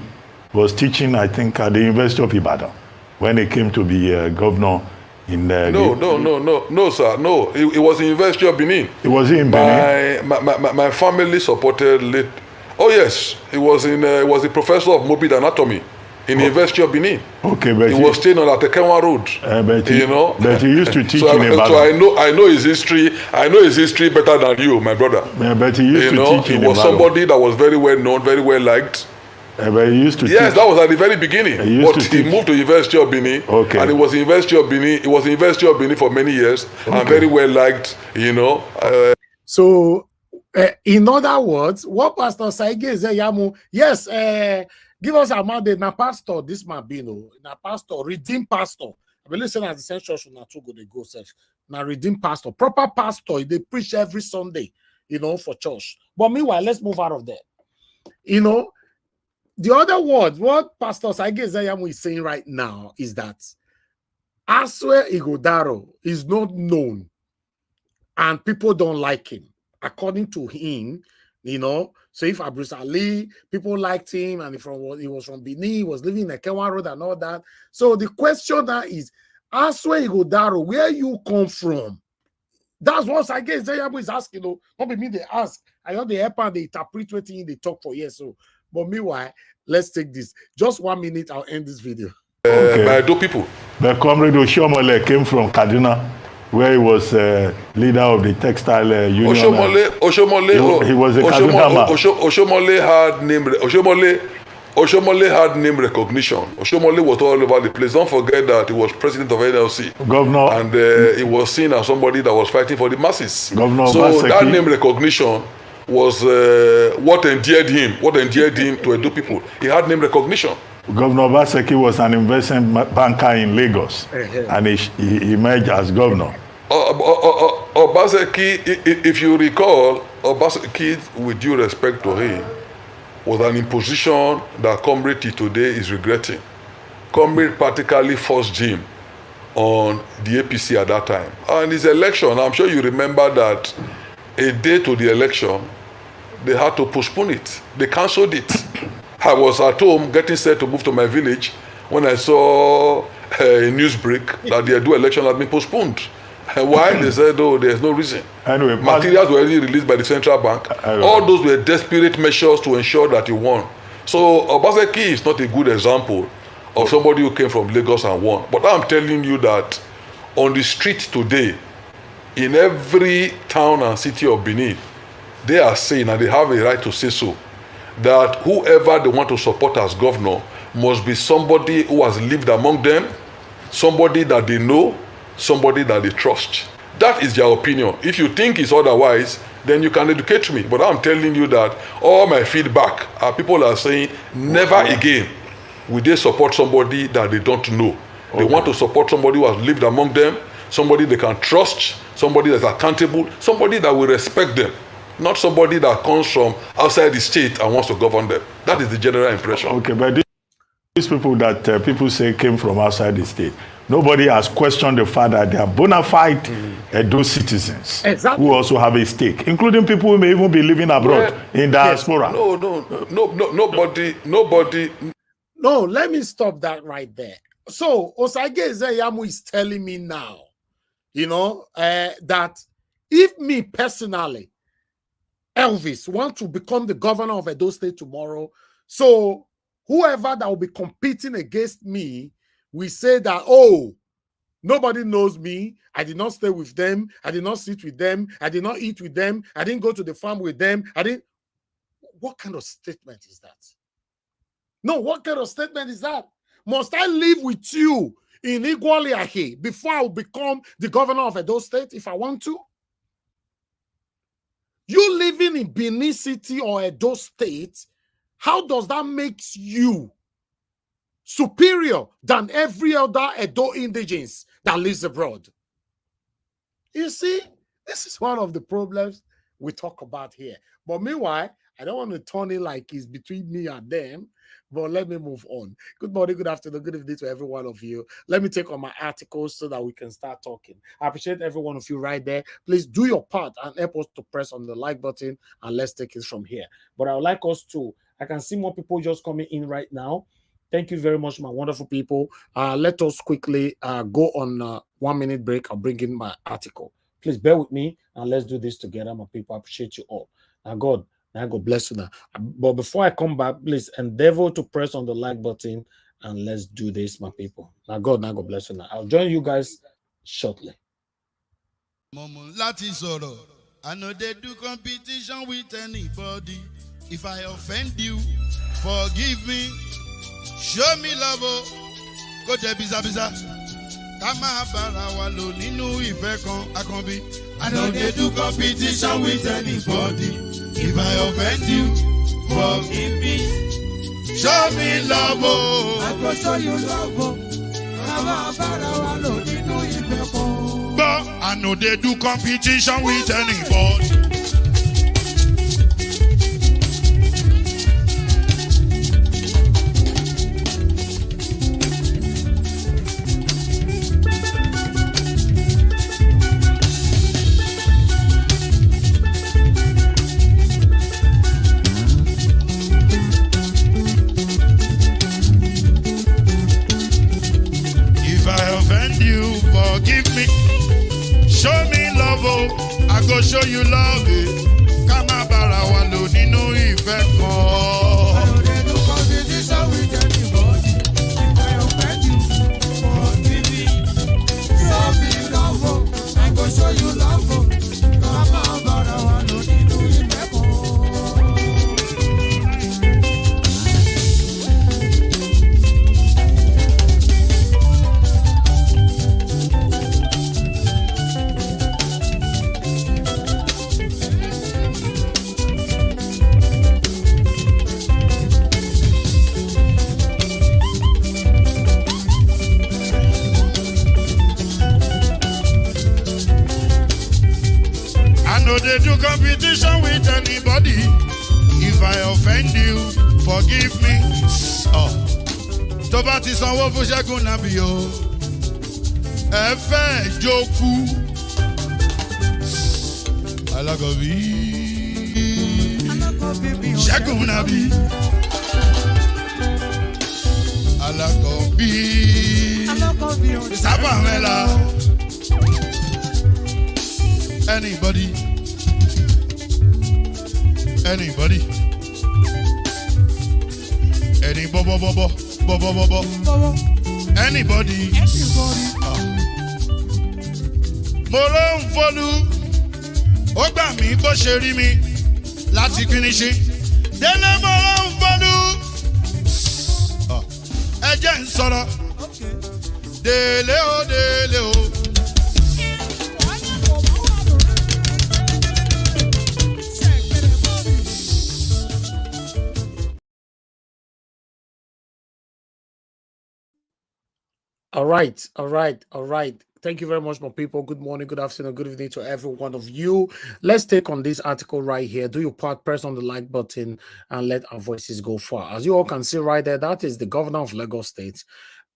S10: was teaching, I think, at the University of Ibadan when he came to be governor in
S9: No, sir. No, it was the University of Benin.
S10: It was in Benin?
S9: My family supported late. Oh, yes. It was the professor of morbid anatomy in the University of Benin.
S10: Okay, but
S9: he was staying on Atekenwa Road.
S10: You know, but he used to teach in Ibadan.
S9: So I know his history. I know his history better than you, my brother.
S10: But he used to teach in Ibadan.
S9: He was somebody that was very well known, very well liked.
S10: But he used to
S9: yes,
S10: teach.
S9: That was at the very beginning. He moved to University of Benin, and it was the University of Benin. It was the University of Benin for many years, and very well liked. You know.
S3: So, in other words, what Pastor Ize-Iyamu, yes, give us a mandate. Now, pastor, this man be no, now pastor, redeemed pastor. I believe saying at the same church now too go they go self. Now redeemed pastor, proper pastor. They preach every Sunday, you know, for church. But meanwhile, let's move out of there. You know. The other word, what Pastor Ize-Iyamu is saying right now is that Aware-APC is not known and people don't like him. According to him, you know, so if Bruce Ali, people liked him and he was from Benin, he was living in Atekenwa Road and all that. So the question now is, Aware-APC, where you come from? That's what Ize-Iyamu is asking. Though. Not be me they ask. I know they help and they interpret what they talk for years. So. But meanwhile, let's take this. Just 1 minute, I'll end this video.
S9: By two people.
S10: The comrade Oshiomhole came from Kaduna, where he was leader of the textile union.
S9: Oshiomhole,
S10: he was a Kaduna man.
S9: Oshiomhole had name recognition. Oshiomhole was all over the place. Don't forget that he was president of NLC.
S10: Governor.
S9: And he was seen as somebody that was fighting for the masses.
S10: Governor
S9: so
S10: Baseki.
S9: That name recognition was what endeared him to Edo people. He had name recognition.
S10: Governor Baseki was an investment banker in Lagos, and he emerged as governor.
S9: Obaseki, if you recall, Obaseki, with due respect to him, was an imposition that Comrade today is regretting. Comrade practically forced him on the APC at that time. And his election, I'm sure you remember that a day to the election, they had to postpone it. They cancelled it. I was at home getting set to move to my village when I saw a news break that the Edo election had been postponed. Why? They said, oh, there's no reason.
S10: Anyway,
S9: materials were already released by the central bank. All those were desperate measures to ensure that he won. So Obaseki is not a good example of somebody who came from Lagos and won. But I'm telling you that on the street today, in every town and city of Benin, they are saying, and they have a right to say so, that whoever they want to support as governor must be somebody who has lived among them, somebody that they know, somebody that they trust. That is their opinion. If you think it's otherwise, then you can educate me. But I'm telling you that all my feedback, people are saying, never again will they support somebody that they don't know. They want to support somebody who has lived among them, somebody they can trust, somebody that's accountable, somebody that will respect them, not somebody that comes from outside the state and wants to govern them. That is the general impression.
S10: Okay, but These people that people say came from outside the state, nobody has questioned the fact that they are bona fide Edo citizens who also have a stake, including people who may even be living abroad in diaspora.
S9: Nobody.
S3: No, let me stop that right there. So Ize-Iyamu is telling me now, that if me personally, Elvis, want to become the governor of Edo State tomorrow, so whoever that will be competing against me, we say that, oh, nobody knows me. I did not stay with them. I did not sit with them. I did not eat with them. I didn't go to the farm with them. What kind of statement is that? No, what kind of statement is that? Must I live with you in Igualiahe before I will become the governor of Edo State if I want to? You living in Benin City or Edo State, how does that make you superior than every other Edo indigents that lives abroad? You see, this is one of the problems we talk about here. But meanwhile, I don't want to turn it like it's between me and them, but let me move on. Good morning, good afternoon, good evening to every one of you. Let me take on my articles so that we can start talking. I appreciate every one of you right there. Please do your part and help us to press on the like button, and let's take it from here. But I would like us to, I can see more people just coming in right now. Thank you very much, my wonderful people. Let us quickly go on 1 minute break. I'll bring in my article. Please bear with me and let's do this together, my people. I appreciate you all. Now, God bless you now. But before I come back, please endeavor to press on the like button and let's do this, my people. Now, God bless you now. I'll join you guys shortly.
S11: I know they do competition with anybody. If I offend you, forgive me. Show me love, go to biza. Kama bara walo ninu ife kan akanbi. I know they do competition with anybody. If I offend you, forgive me. Show me love, I go show you love. Kama bara walo ninu ife kan. But I know they do competition with anybody. Forgive me, show me love, I go show you love. Kama bara walo ninu ife kan. I know they do competition with anybody. If I offend you, forgive me. Show me love, I go show you love. Kama bara walo ninu ife kan. They do competition with anybody. If I offend you, forgive me. Tó bá ti sanwó fún Ṣẹ́gun nàbí o. Ẹ fẹ́ jókù. Alákọ̀bí. Ṣẹ́gun nàbí. Alákọ̀bí. Sábà mẹ́la. Anybody. Anybody? Any bobo? Anybody? Mo ló ń fọlú, ó gbà mí bó ṣe rí mi láti finishi. Délé mo ló ń fọlú, ẹ jẹ́ ń sọ̀rọ̀. Délé o.
S3: All right, all right, all right. Thank you very much, my people. Good morning, good afternoon, good evening to every one of you. Let's take on this article right here. Do your part, press on the like button, and let our voices go far. As you all can see right there, that is the governor of Lagos State,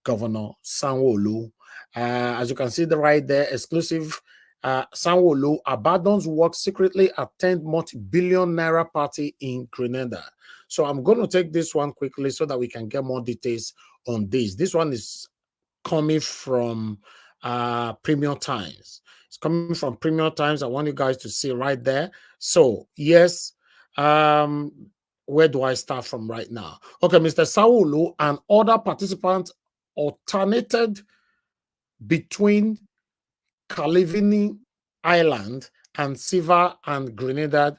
S3: Governor Sanwo. As you can see right there, exclusive. Sanwo abandons work, secretly attend multi-billion Naira party in Grenada. So I'm going to take this one quickly so that we can get more details on this. This one is coming from Premium Times. It's coming from Premium Times. I want you guys to see right there. So yes, where do I start from right now? Okay, Mr. Sanwo and other participants alternated between Calivini Island and Siva and Grenada,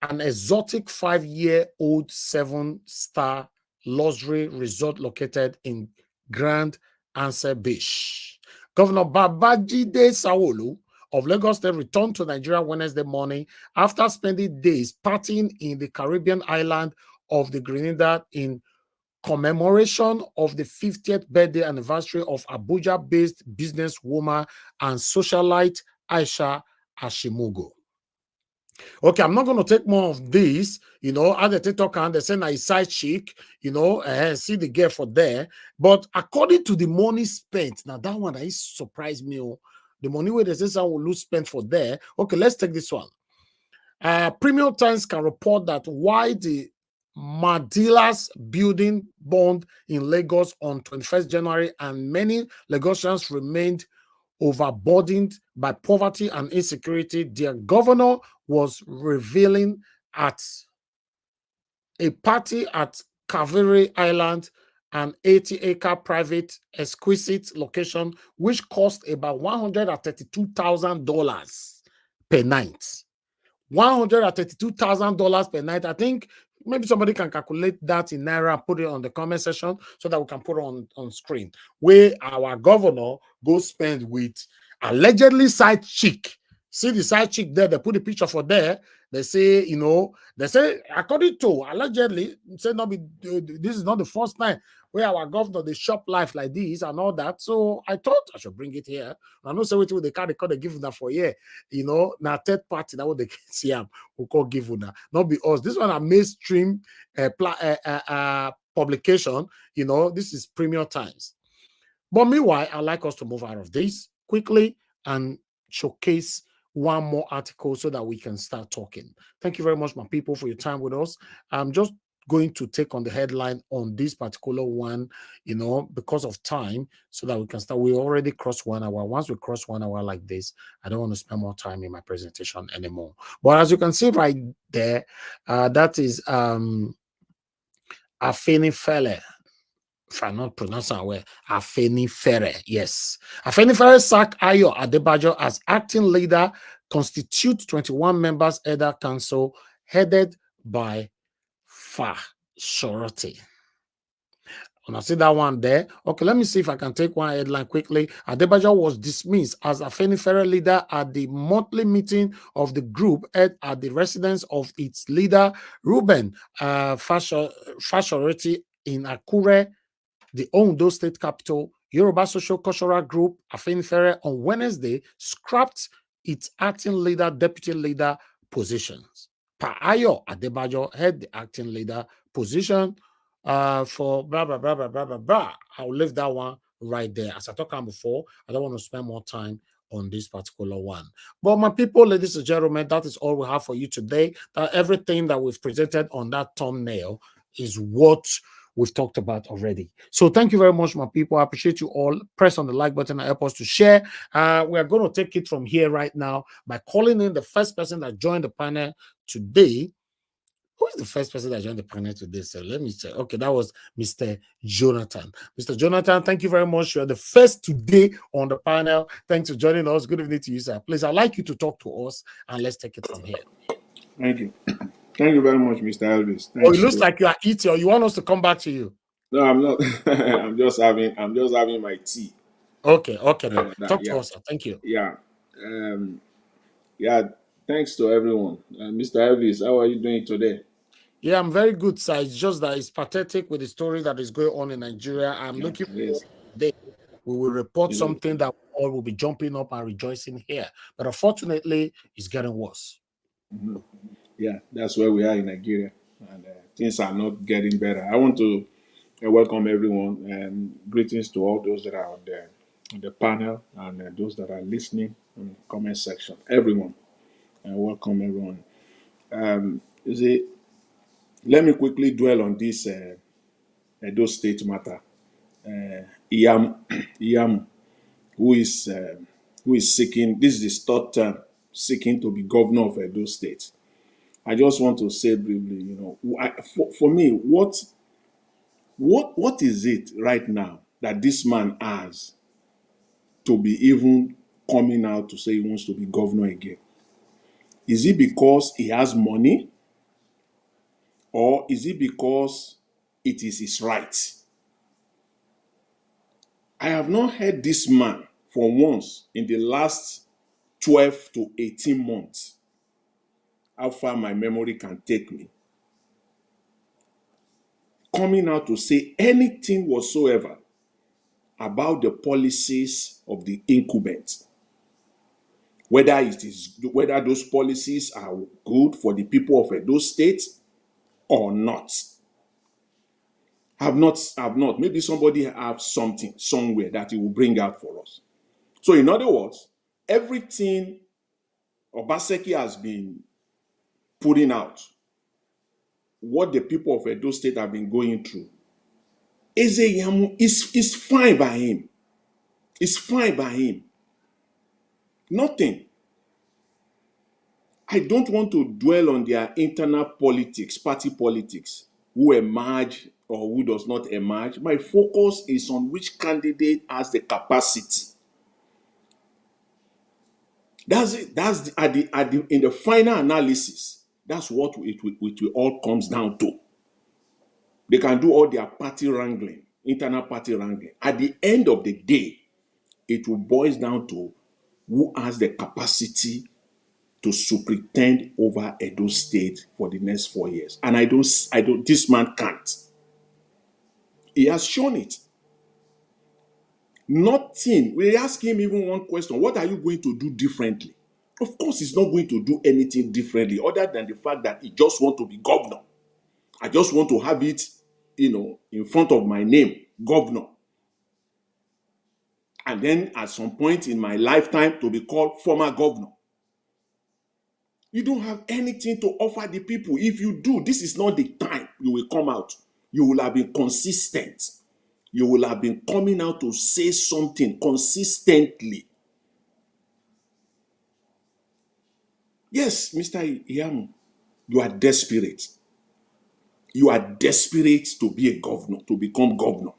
S3: an exotic 5-year-old 7-star luxury resort located in Grand Anse Beach. Governor Babajide Sanwo of Lagos State returned to Nigeria Wednesday morning after spending days partying in the Caribbean island of the Grenada in commemoration of the 50th birthday anniversary of Abuja-based businesswoman and socialite Aisha Ashimogo. Okay, I'm not going to take more of this, as the TikTok and they say na side chic, see the girl for there. But according to the money spent, now that one is surprised me. The money where they say someone will lose spent for there. Okay, let's take this one. Premium Times can report that why the Madilas building burned in Lagos on 21st January and many Lagosians remained overburdened by poverty and insecurity, their governor was revealing at a party at Kaveri Island, an 80-acre private exquisite location, which cost about $132,000 per night. $132,000 per night. I think maybe somebody can calculate that in Naira and put it on the comment section so that we can put it on screen. Where our governor goes spend with allegedly side chick. See the side chick there, they put the picture for there. They say, according to allegedly, say this is not the first time where our governor they shop life like this and all that. So I thought I should bring it here. I know say what they can't record they give that for year. Now third party that what they can see them who call give una. Not be us. This one a mainstream publication. This is Premium Times. But meanwhile, I'd like us to move out of this quickly and showcase one more article so that we can start talking. Thank you very much, my people, for your time with us. I'm just going to take on the headline on this particular one, because of time, so that we can start. We already crossed 1 hour. Once we cross 1 hour like this, I don't want to spend more time in my presentation anymore. But as you can see right there, that is Afenifere. If I'm not pronouncing well, Afenifere. Yes. Afenifere sacked Ayo Adebayo as acting leader, constitute 21 members Elder Council headed by Shorty. When I see that one there, okay, let me see if I can take one headline quickly. Adebayo was dismissed as a Afenifere leader at the monthly meeting of the group at the residence of its leader, Reuben Fashority in Akure, the Ondo State capital. Yoruba Social Cultural Group, Afenifere, on Wednesday scrapped its acting leader, deputy leader positions. Ayo Adebayo had the acting leader position for blah, blah, blah, blah, blah, blah, blah. I'll leave that one right there. As I talked about before, I don't want to spend more time on this particular one. But my people, ladies and gentlemen, that is all we have for you today. Everything that we've presented on that thumbnail is what we've talked about already. So thank you very much, my people. I appreciate you all. Press on the like button and help us to share. We are going to take it from here right now by calling in the first person that joined the panel today. Who is the first person that joined the panel today? So let me check. Okay, that was Mr. Jonathan. Mr. Jonathan, thank you very much. You are the first today on the panel. Thanks for joining us. Good evening to you, sir. Please, I'd like you to talk to us and let's take it from here.
S12: Thank you. Thank you very much, Mr. Elvis.
S3: Oh, it looks like you are eating, or you want us to come back to you?
S12: No, I'm not. I'm just having my tea.
S3: Okay. Talk to us, sir. Thank you.
S12: Yeah. Thanks to everyone. Mr. Elvis, how are you doing today?
S3: Yeah, I'm very good, sir. It's just that it's pathetic with the story that is going on in Nigeria. I'm looking for we will report something that all will be jumping up and rejoicing here. But unfortunately, it's getting worse.
S12: Mm-hmm. Yeah, that's where we are in Nigeria, and things are not getting better. I want to welcome everyone, and greetings to all those that are on the panel and those that are listening in the comment section. Everyone, and welcome everyone. You see, let me quickly dwell on this Edo State matter. Ize-Iyamu, who is seeking, this is his third term, seeking to be governor of Edo State. I just want to say briefly, for me, what is it right now that this man has to be even coming out to say he wants to be governor again? Is it because he has money, or is it because it is his right? I have not heard this man for once in the last 12 to 18 months, how far my memory can take me, coming out to say anything whatsoever about the policies of the incumbent, whether those policies are good for the people of Edo State or not. Have not. Maybe somebody have something somewhere that he will bring out for us. So in other words, everything Obaseki has been putting out, what the people of Edo State have been going through, Ize-Iyamu is fine by him. It's fine by him. Nothing. I don't want to dwell on their internal politics, party politics, who emerge or who does not emerge. My focus is on which candidate has the capacity. That's it. That's in the final analysis. That's what it all comes down to. They can do all their party wrangling, internal party wrangling. At the end of the day, it will boil down to who has the capacity to superintend over Edo State for the next 4 years. And this man can't. He has shown it. Nothing. We ask him even one question: what are you going to do differently? Of course, he's not going to do anything differently other than the fact that he just wants to be governor. I just want to have it, in front of my name, governor. And then at some point in my lifetime to be called former governor. You don't have anything to offer the people. If you do, this is not the time you will come out. You will have been consistent. You will have been coming out to say something consistently. Yes, Mr. Iyamu, you are desperate. You are desperate to be a governor, to become governor.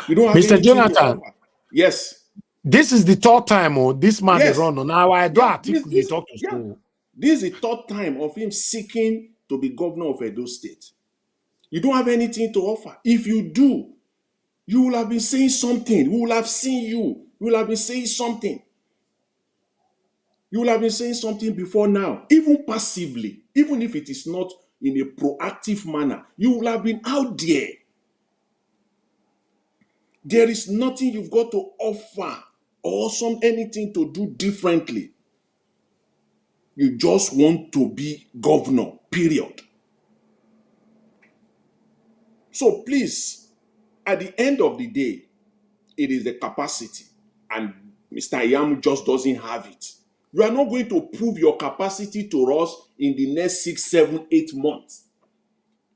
S12: You don't have
S3: Mr. Jonathan.
S12: Yes.
S3: This is the third time this man
S12: yes.
S3: They run. Now I do article they talk to school.
S12: This is the third time of him seeking to be governor of Edo State. You don't have anything to offer. If you do, you will have been saying something. We will have seen you. You will have been saying something. You will have been saying something before now, even passively, even if it is not in a proactive manner. You will have been out there. There is nothing you've got to offer or anything to do differently. You just want to be governor, period. So please, at the end of the day, it is the capacity, and Mr. Iyamu just doesn't have it. You are not going to prove your capacity to us in the next 6, 7, 8 months.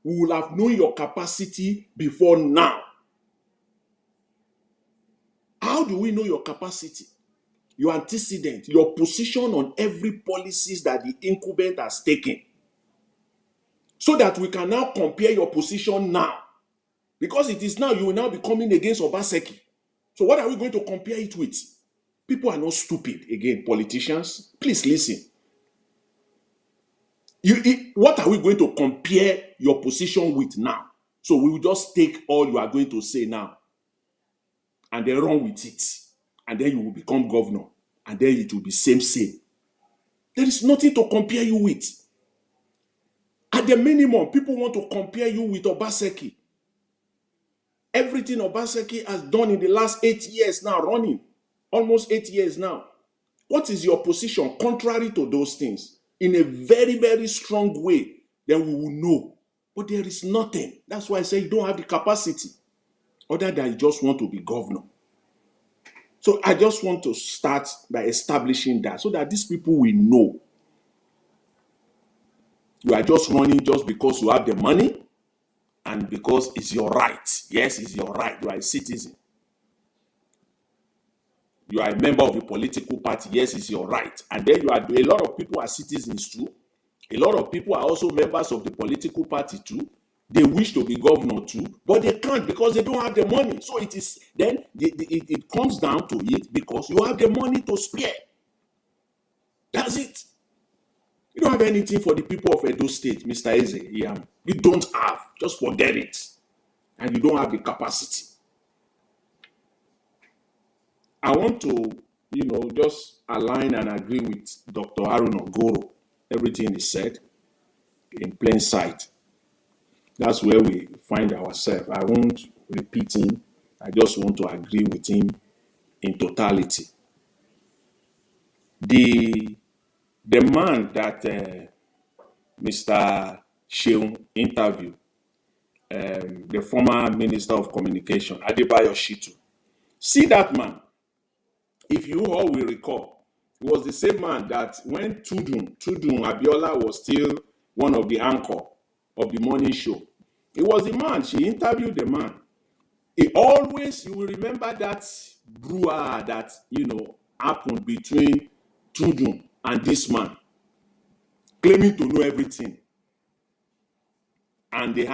S12: We will have known your capacity before now. How do we know your capacity? Your antecedent, your position on every policies that the incumbent has taken. So that we can now compare your position now. Because it is now, you will now be coming against Obaseki. So what are we going to compare it with? People are not stupid. Again, politicians, please listen. What are we going to compare your position with now? So we will just take all you are going to say now and then run with it. And then you will become governor. And then it will be same. There is nothing to compare you with. At the minimum, people want to compare you with Obaseki. Everything Obaseki has done in the last 8 years now, running, almost 8 years now. What is your position contrary to those things? In a very, very strong way, then we will know. But there is nothing. That's why I say you don't have the capacity, other than you just want to be governor. So I just want to start by establishing that so that these people will know. You are just running just because you have the money and because it's your right. Yes, it's your right. You are a citizen. You are a member of a political party. Yes, it's your right. And then a lot of people are citizens too. A lot of people are also members of the political party too. They wish to be governor too, but they can't because they don't have the money. So it is then it comes down to it because you have the money to spare. That's it. You don't have anything for the people of Edo State, Mr. Ize-Iyamu. You don't have. Just forget it. And you don't have the capacity. I want to, just align and agree with Dr. Harun Ogoro. Everything he said in plain sight. That's where we find ourselves. I won't repeat him. I just want to agree with him in totality. The man that Mr. Sheung interviewed, the former Minister of Communication, Adebayo Shitu. See that man. If you all will recall, it was the same man that when Tudun Abiola was still one of the anchor of the morning show. It was the man, she interviewed the man. It always, you will remember that brouhaha that, happened between Tudun and this man, claiming to know everything. And they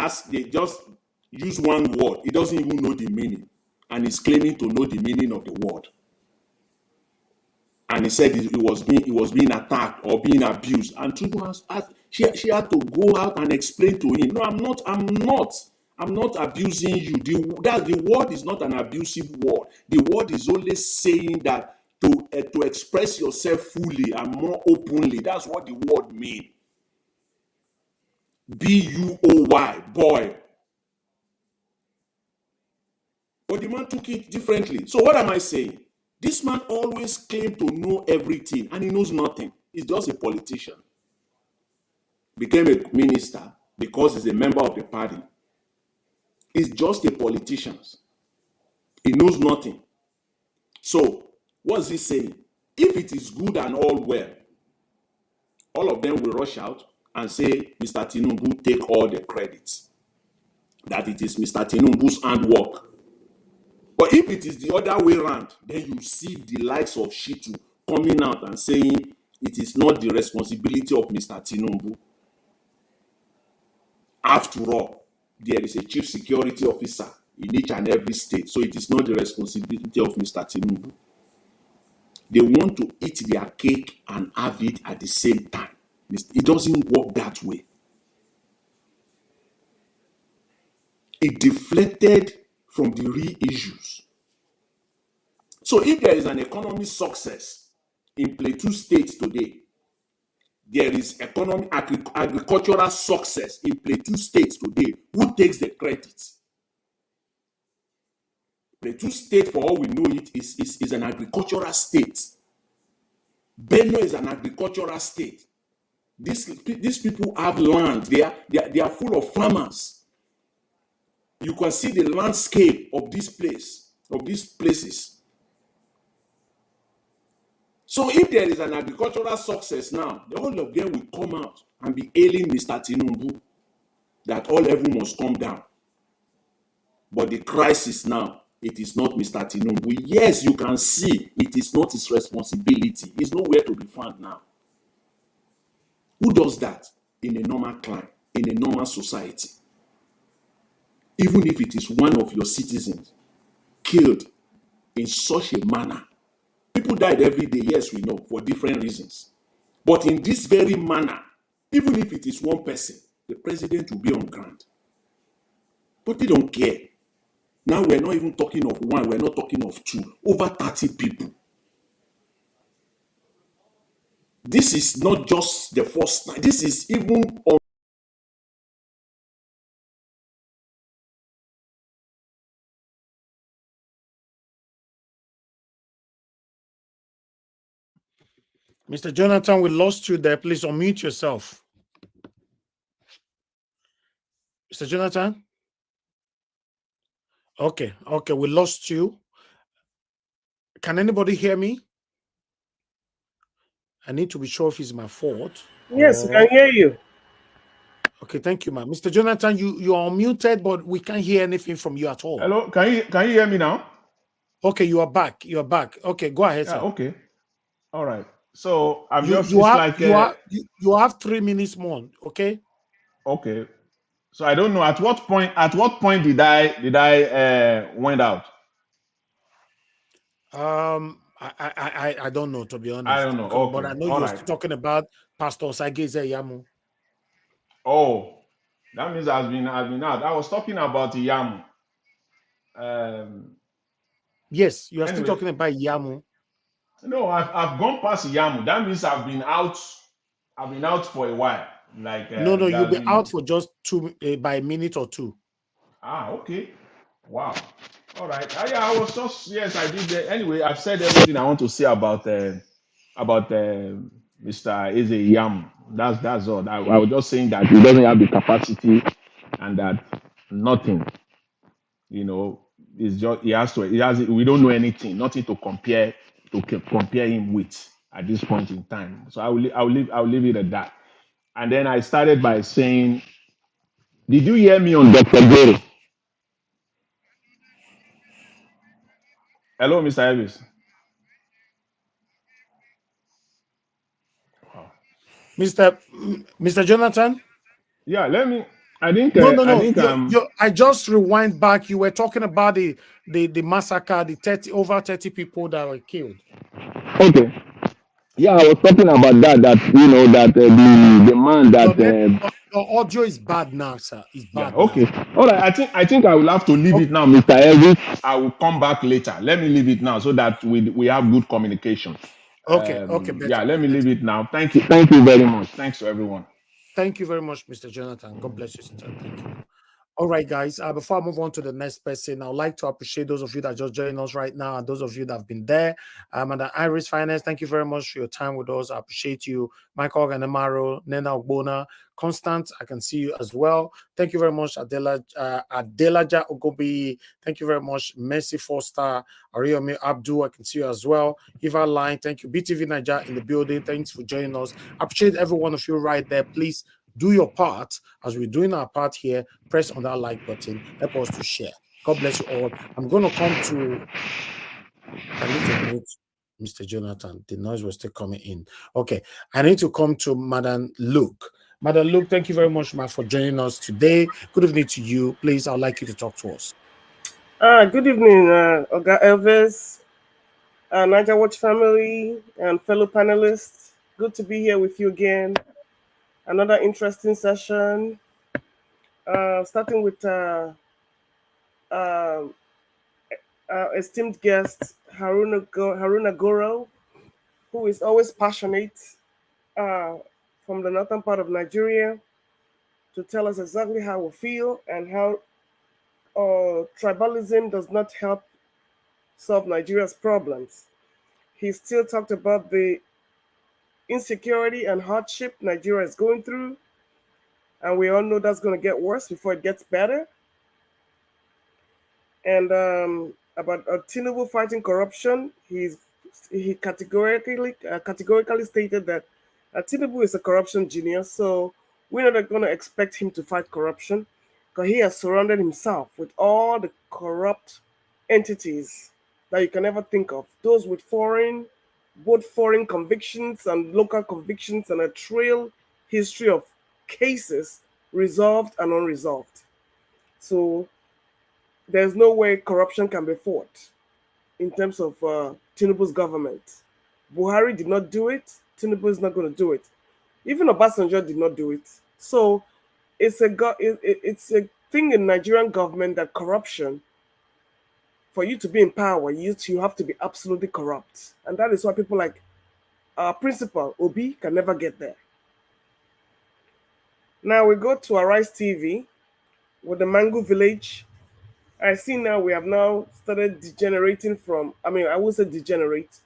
S12: just use one word. He doesn't even know the meaning. And he's claiming to know the meaning of the word. And he said it was being attacked or being abused. And Tudun she had to go out and explain to him, no, I'm not abusing you. The word is not an abusive word. The word is only saying that to express yourself fully and more openly. That's what the word means. B-U-O-Y, boy. But the man took it differently. So what am I saying? This man always claimed to know everything and he knows nothing. He's just a politician. Became a minister because he's a member of the party. He's just a politician. He knows nothing. So, what's he saying? If it is good and all well, all of them will rush out and say, Mr. Tinubu, take all the credits. That it is Mr. Tinubu's handwork. But if it is the other way around, then you see the likes of Shitu coming out and saying it is not the responsibility of Mr. Tinubu. After all, there is a chief security officer in each and every state, so it is not the responsibility of Mr. Tinubu. They want to eat their cake and have it at the same time. It doesn't work that way. It deflected from the real issues. So if there is an economic success in Plateau State today, there is agricultural success in Plateau State today. Who takes the credit? Plateau State, for all we know it, is an agricultural state. Benue is an agricultural state. These people have land. They are full of farmers. You can see the landscape of this place, of these places. So if there is an agricultural success now, all of them will come out and be hailing Mr. Tinubu that all heaven must come down. But the crisis now, it is not Mr. Tinubu. Yes, you can see it is not his responsibility. He's nowhere to be found now. Who does that in a normal climate, in a normal society? Even if it is one of your citizens killed in such a manner. People died every day, yes, we know, for different reasons. But in this very manner, even if it is one person, the president will be on ground. But they don't care. Now we're not even talking of one, we're not talking of two. Over 30 people. This is not just the first time. This is even on
S3: Mr. Jonathan, we lost you there. Please unmute yourself. Mr. Jonathan? Okay, we lost you. Can anybody hear me? I need to be sure if it's my fault.
S13: Yes, we can hear you.
S3: Okay, thank you, ma'am. Mr. Jonathan, you are unmuted, but we can't hear anything from you at all.
S14: Hello, can you hear me now?
S3: Okay, you are back. You are back. Okay, go ahead, sir.
S14: Okay. All right. So I'm
S3: You have 3 minutes more. Okay.
S14: Okay. So I don't know at what point did I went out?
S3: I don't know, to be honest.
S14: I don't know. Okay.
S3: But I know you're still talking about Pastor Ize-Iyamu.
S14: Oh, that means I've been out. I was talking about Iyamu.
S3: Yes, you are still talking about Iyamu.
S14: No, I've gone past Iyamu. That means I've been out for a while. Like
S3: no, you'll be out for just by a minute or two.
S14: Okay. Wow. All right. I was just I did. Anyway, I've said everything I want to say about Mr. Ize-Iyamu. That's all. I was just saying that he doesn't have the capacity, and that nothing. It's just he has. We don't know anything. Nothing to compare him with at this point in time. So I'll leave it at that. And then I started by saying, did you hear me on Dr. Gere? Hello, Mr. Elvis.
S3: Mr. Jonathan?
S14: Yeah, I think
S3: I just rewind back. You were talking about the massacre, the over 30 people that were killed.
S14: Okay. Yeah, I was talking about that the man that
S3: your audio is bad now, sir. It's bad.
S14: Yeah, okay. Now. All right. I think I will have to leave it now, Mr. Elvis. I will come back later. Let me leave it now so that we have good communication.
S3: Okay. Better,
S14: yeah, let me leave it now. Thank you very much. Thanks to everyone.
S3: Thank you very much, Mr. Jonathan. God bless you, sir. Thank you. All right, guys. Before I move on to the next person, I'd like to appreciate those of you that just joined us right now, and those of you that have been there. And the Iris Finance, thank you very much for your time with us. I appreciate you. Michael Ganemaro, Nena Ogbona, Constant, I can see you as well. Thank you very much, Adelaja Ogobi. Thank you very much, Mercy Foster, Ariyomi Abdul, I can see you as well. Eva Line, thank you. BTV Niger in the building. Thanks for joining us. I appreciate every one of you right there. Please do your part as we're doing our part here. Press on that like button. Help us to share. God bless you all. I'm going to come to... I need to mute Mr. Jonathan. The noise was still coming in. Okay. I need to come to Madam Luke. Madam Luke, thank you very much, for joining us today. Good evening to you. Please, I'd like you to talk to us.
S13: Good evening, Oga Elvis, Niger Watch family, and fellow panelists. Good to be here with you again. Another interesting session. Starting with esteemed guest Haruna Goro, who is always passionate from the northern part of Nigeria, to tell us exactly how we feel and how tribalism does not help solve Nigeria's problems. He still talked about the insecurity and hardship Nigeria is going through, and we all know that's going to get worse before it gets better. And about Tinubu fighting corruption, he categorically stated that Tinubu is a corruption genius, so we're not going to expect him to fight corruption because he has surrounded himself with all the corrupt entities that you can ever think of. Those with both foreign convictions and local convictions, and a trail history of cases resolved and unresolved. So there's no way corruption can be fought in terms of Tinubu's government. Buhari did not do it. Tinubu is not going to do it. Even Obasanjo did not do it. So it's a thing in Nigerian government that corruption, for you to be in power, you have to be absolutely corrupt. And that is why people like our principal, Obi, can never get there. Now we go to Arise TV with the Mango Village. I see now we have now started degenerating from, I won't say degenerate.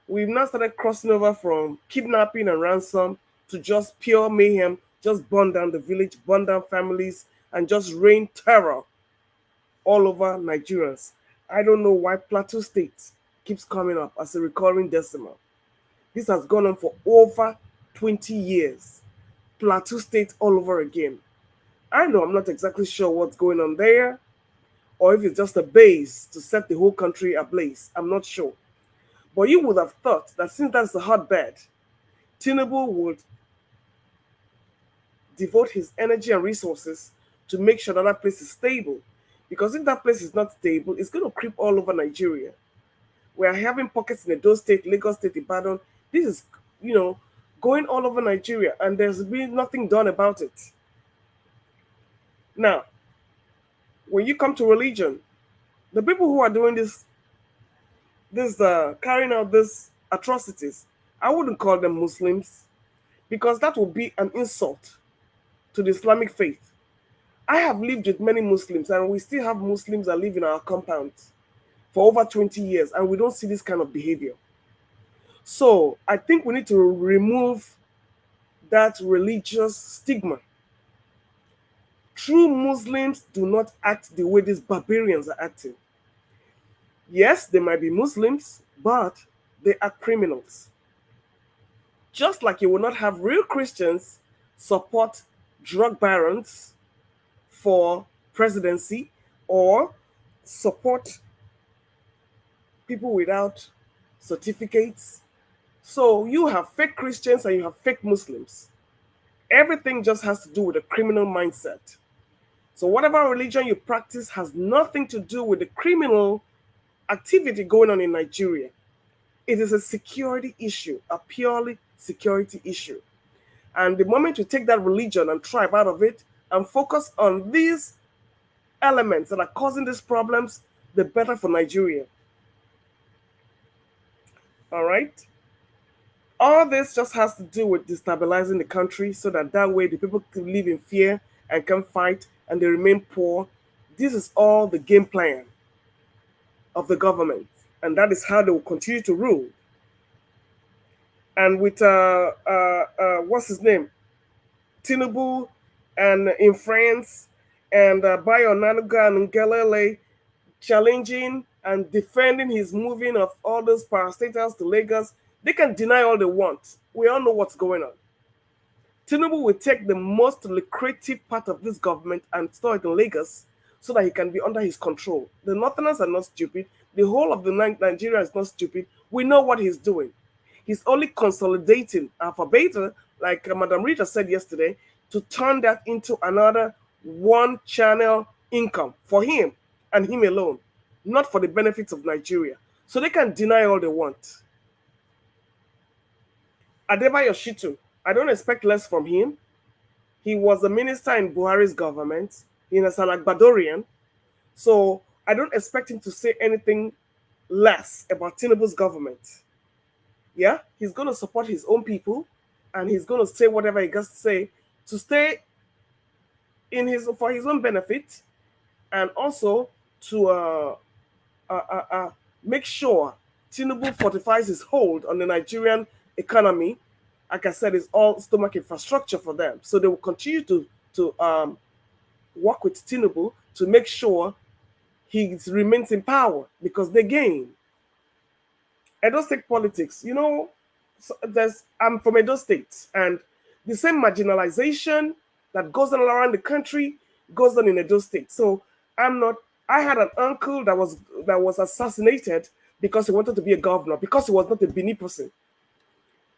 S13: We've now started crossing over from kidnapping and ransom to just pure mayhem, just burn down the village, burn down families, and just rain terror all over Nigerians. I don't know why Plateau State keeps coming up as a recurring decimal. This has gone on for over 20 years. Plateau State all over again. I know I'm not exactly sure what's going on there, or if it's just a base to set the whole country ablaze. I'm not sure. But you would have thought that since that's a hotbed, Tinubu would devote his energy and resources to make sure that that place is stable. Because if that place is not stable, it's going to creep all over Nigeria. We are having pockets in Edo State, Lagos State, Ibadan. This is, going all over Nigeria, and there's been nothing done about it. Now, when you come to religion, the people who are doing carrying out these atrocities, I wouldn't call them Muslims, because that would be an insult to the Islamic faith. I have lived with many Muslims, and we still have Muslims that live in our compounds for over 20 years, and we don't see this kind of behavior. So I think we need to remove that religious stigma. True Muslims do not act the way these barbarians are acting. Yes, they might be Muslims, but they are criminals. Just like you will not have real Christians support drug barons for presidency or support people without certificates. So you have fake Christians and you have fake Muslims. Everything just has to do with a criminal mindset. So whatever religion you practice has nothing to do with the criminal activity going on in Nigeria. It is a security issue, a purely security issue. And the moment you take that religion and tribe out of it and focus on these elements that are causing these problems, the better for Nigeria. All right? All this just has to do with destabilizing the country so that way the people can live in fear and can fight and they remain poor. This is all the game plan of the government, and that is how they will continue to rule. And with what's his name, Tinubu, and in France, and Bayo Nanuga and Ngelele challenging and defending his moving of all those parastatals to Lagos, they can deny all they want. We all know what's going on. Tinubu will take the most lucrative part of this government and store it in Lagos so that he can be under his control. The Northerners are not stupid. The whole of the Nigeria is not stupid. We know what he's doing. He's only consolidating Alpha Beta, like Madam Rita said yesterday, to turn that into another one-channel income for him and him alone, not for the benefits of Nigeria. So they can deny all they want. Adebayo Shitu, I don't expect less from him. He was a minister in Buhari's government. He is an Agbadorian. So I don't expect him to say anything less about Tinubu's government. Yeah, he's going to support his own people, and he's going to say whatever he has to say to stay for his own benefit, and also to make sure Tinubu fortifies his hold on the Nigerian economy. Like I said, it's all stomach infrastructure for them. So they will continue to work with Tinubu to make sure he remains in power because they gain. Edo State politics, I'm from Edo State, and the same marginalization that goes on around the country goes on in Edo State. So I had an uncle that was assassinated because he wanted to be a governor, because he was not a Bini person.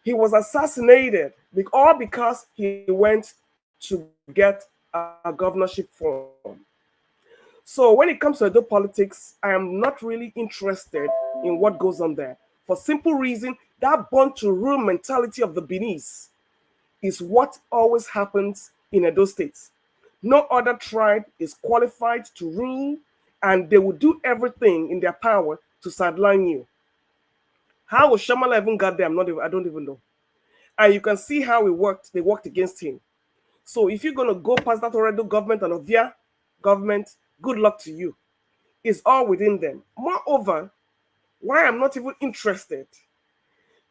S13: He was assassinated all because he went to get a governorship form. So when it comes to Edo politics, I am not really interested in what goes on there. For simple reason, that born to rule mentality of the Benis is what always happens in Edo State. No other tribe is qualified to rule, and they will do everything in their power to sideline you. How Oshiomhole even got there, I don't even know. And you can see how they worked against him. So if you're going to go past that Oredo government and Ovia government, good luck to you. It's all within them. Moreover, why I'm not even interested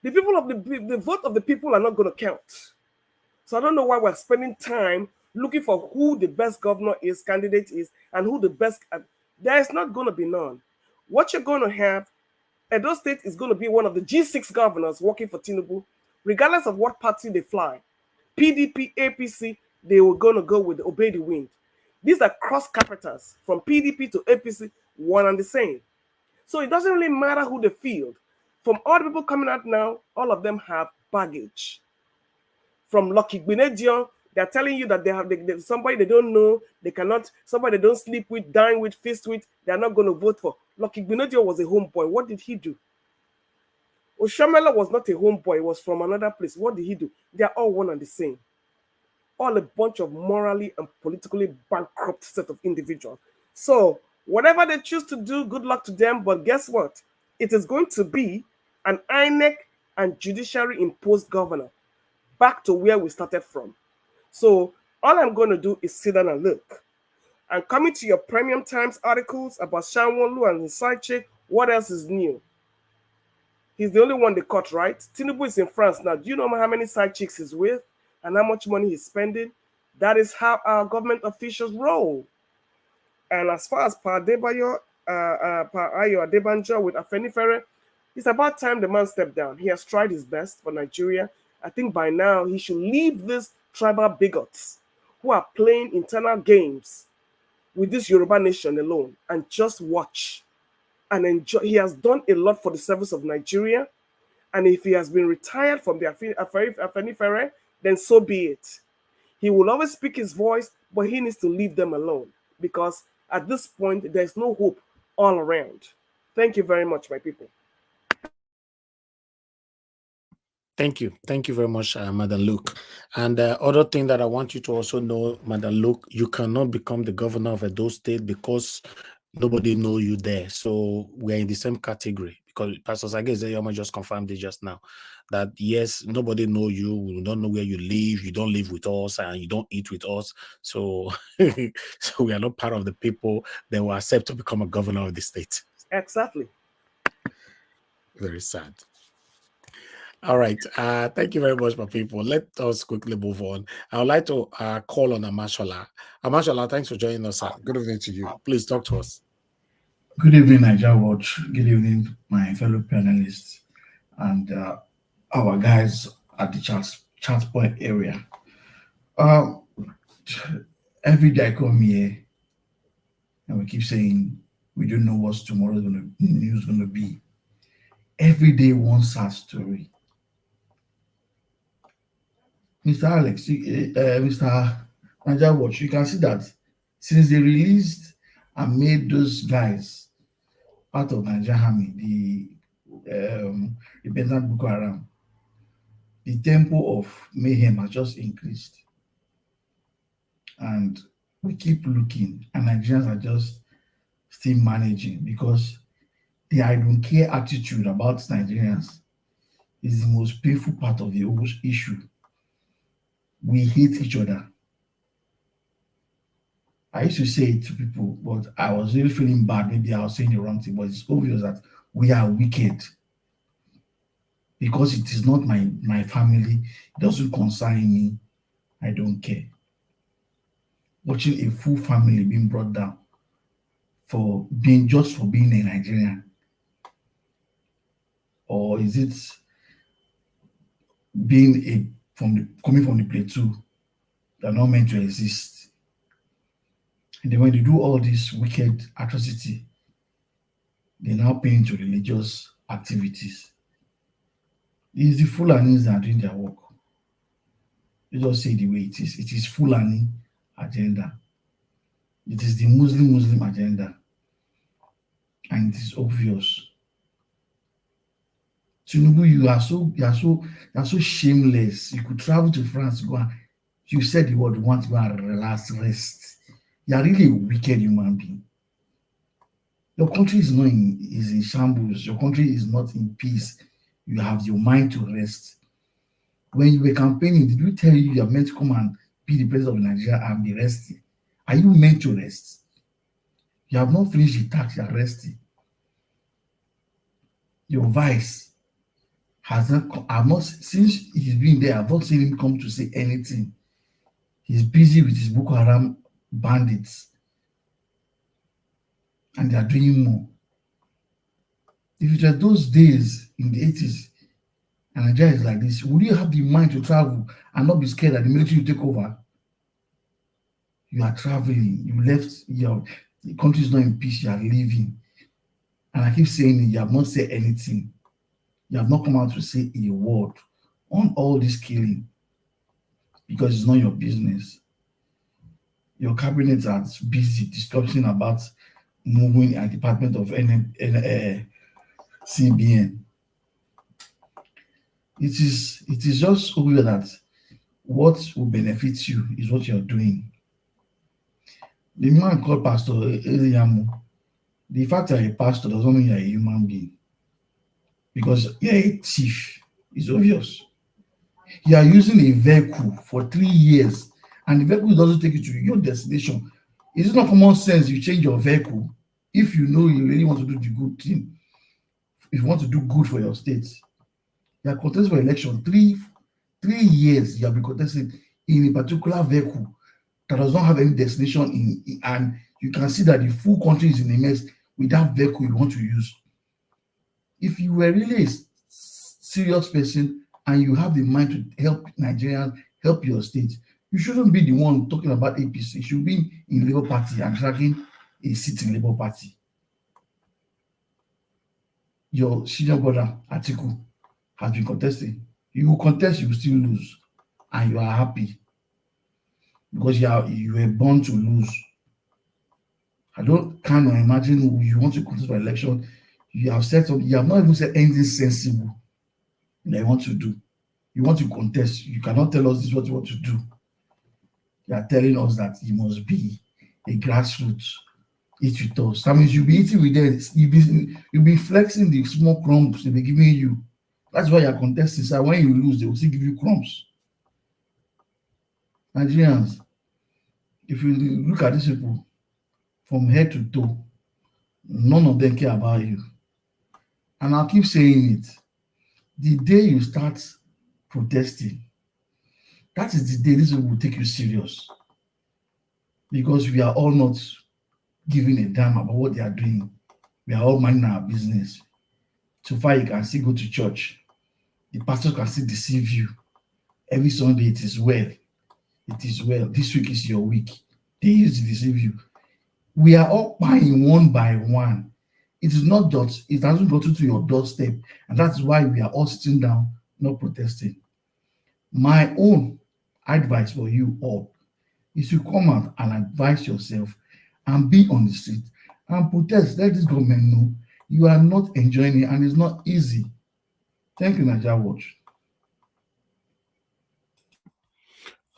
S13: The people of the vote of the people are not going to count. So I don't know why we're spending time looking for who the best governor is, candidate is, and who the best. There is not going to be none. What you're going to have, Edo State is going to be one of the G6 governors working for Tinubu, regardless of what party they fly. PDP, APC, they were going to go with Obey the Wind. These are cross carpeters from PDP to APC, one and the same. So it doesn't really matter who they field. From all the people coming out now, all of them have baggage. From Lucky Grenada, they're telling you that they have somebody they don't know, they cannot, somebody they don't sleep with, dine with, feast with, they're not going to vote for. Lucky Grenada was a homeboy. What did he do? Oshiomhole was not a homeboy, he was from another place. What did he do? They are all one and the same. All a bunch of morally and politically bankrupt set of individuals. So whatever they choose to do, good luck to them. But guess what? It is going to be an INEC and judiciary imposed governor, back to where we started from. So all I'm going to do is sit down and look. And coming to your Premium Times articles about Sanwo and his side chick, what else is new? He's the only one they caught, right? Tinubu is in France now. Do you know how many side chicks he's with and how much money he's spending? That is how our government officials roll. And as far as Pa Ayo Adebanjo with Afenifere, it's about time the man stepped down. He has tried his best for Nigeria. I think by now he should leave these tribal bigots who are playing internal games with this Yoruba nation alone and just watch and enjoy. He has done a lot for the service of Nigeria. And if he has been retired from the Afenifere, then so be it. He will always speak his voice, but he needs to leave them alone because at this point, there's no hope all around. Thank you very much, my people.
S3: Thank you. Thank you very much, Madam Luke. And other thing that I want you to also know, Madam Luke, you cannot become the governor of Edo State because nobody know you there. So we're in the same category because Pastor Ize-Iyamu just confirmed it just now that yes, nobody know you. We don't know where you live. You don't live with us and you don't eat with us. So, so we are not part of the people that will accept to become a governor of the state.
S13: Exactly.
S3: Very sad. All right. Thank you very much, my people. Let us quickly move on. I would like to call on Amashola. Amashola, thanks for joining us. Good evening to you. Please talk to us.
S15: Good evening, Niger Watch. Good evening, my fellow panelists and our guys at the chat point area. Every day I come here and we keep saying we don't know what tomorrow's news gonna be. Every day one sad story. Mr. Alex, Mr. Niger Watch, you can see that since they released and made those guys part of Nigerian Army, the repentant Boko Haram, the tempo of mayhem has just increased. And we keep looking, and Nigerians are just still managing because the I don't care attitude about Nigerians is the most painful part of the whole issue. We hate each other. I used to say it to people, but I was really feeling bad. Maybe I was saying the wrong thing, but it's obvious that we are wicked because it is not my family. It doesn't concern me. I don't care. Watching a full family being brought down for being a Nigerian, or is it being coming from the plateau that are not meant to exist? And then when they do all this wicked atrocity, they now pay into religious activities. It is the Fulanis that are doing their work. They just say the way it is. It is Fulani agenda. It is the Muslim agenda. And it is obvious. Tinubu, you are so shameless. You could travel to France, go and you said the word, you want to go and relax, rest. You are really a wicked human being. Your country is in shambles. Your country is not in peace. You have your mind to rest. When you were campaigning, did we tell you are meant to come and be the president of Nigeria and be resting? Are you meant to rest? You have not finished the tax, you are resting. Your vice has not. I've not since he's been there. I've not seen him come to say anything. He's busy with his Boko Haram bandits, and they are doing more. If it was those days in the 80s, and Nigeria is like this, would you have the mind to travel and not be scared that the military will take over? You are traveling. You left. The country is not in peace. You are leaving. And I keep saying it. You have not said anything. You have not come out to say a word on all this killing because it's not your business. Your cabinet are busy discussing about moving a department of CBN. It is just obvious that what will benefit you is what you're doing. The man called Pastor Ize-Iyamu, the fact that you're a pastor doesn't mean you're a human being. Because you're a thief. It's obvious. You are using a vehicle for 3 years, and the vehicle doesn't take you to your destination. Is it not common sense you change your vehicle if you know you really want to do the good thing? If you want to do good for your state, you are contesting for election 3 years. You have been contesting in a particular vehicle that does not have any destination and you can see that the full country is in a mess with that vehicle you want to use. If you were really a serious person and you have the mind to help Nigerians, help your state, you shouldn't be the one talking about APC. You should be in Labour Party and dragging a seat in Labour Party. Your senior brother, Atiku, has been contesting. You will contest, you will still lose. And you are happy. Because you were born to lose. I don't kind of imagine you want to contest for election. You have said something, you have not even said anything sensible that you want to do. You want to contest. You cannot tell us this is what you want to do. You are telling us that you must be a grassroots. Eat with us. That means you'll be eating with them. You'll be flexing the small crumbs they'll be giving you. That's why you're contesting. So when you lose, they will still give you crumbs. Nigerians, if you look at these people from head to toe, none of them care about you. And I'll keep saying it. The day you start protesting, that is the day this will take you serious. Because we are all not giving a damn about what they are doing. We are all minding our business. So far, you can still go to church. The pastor can still deceive you. Every Sunday, it is well. It is well. This week is your week. They used to deceive you. We are all buying one by one. It is not just, it hasn't gotten to your doorstep. And that's why we are all sitting down, not protesting. My own advice for you all is to come out and advise yourself and be on the street and protest. Let this government know you are not enjoying it and it's not easy. Thank you, Nigeria Watch.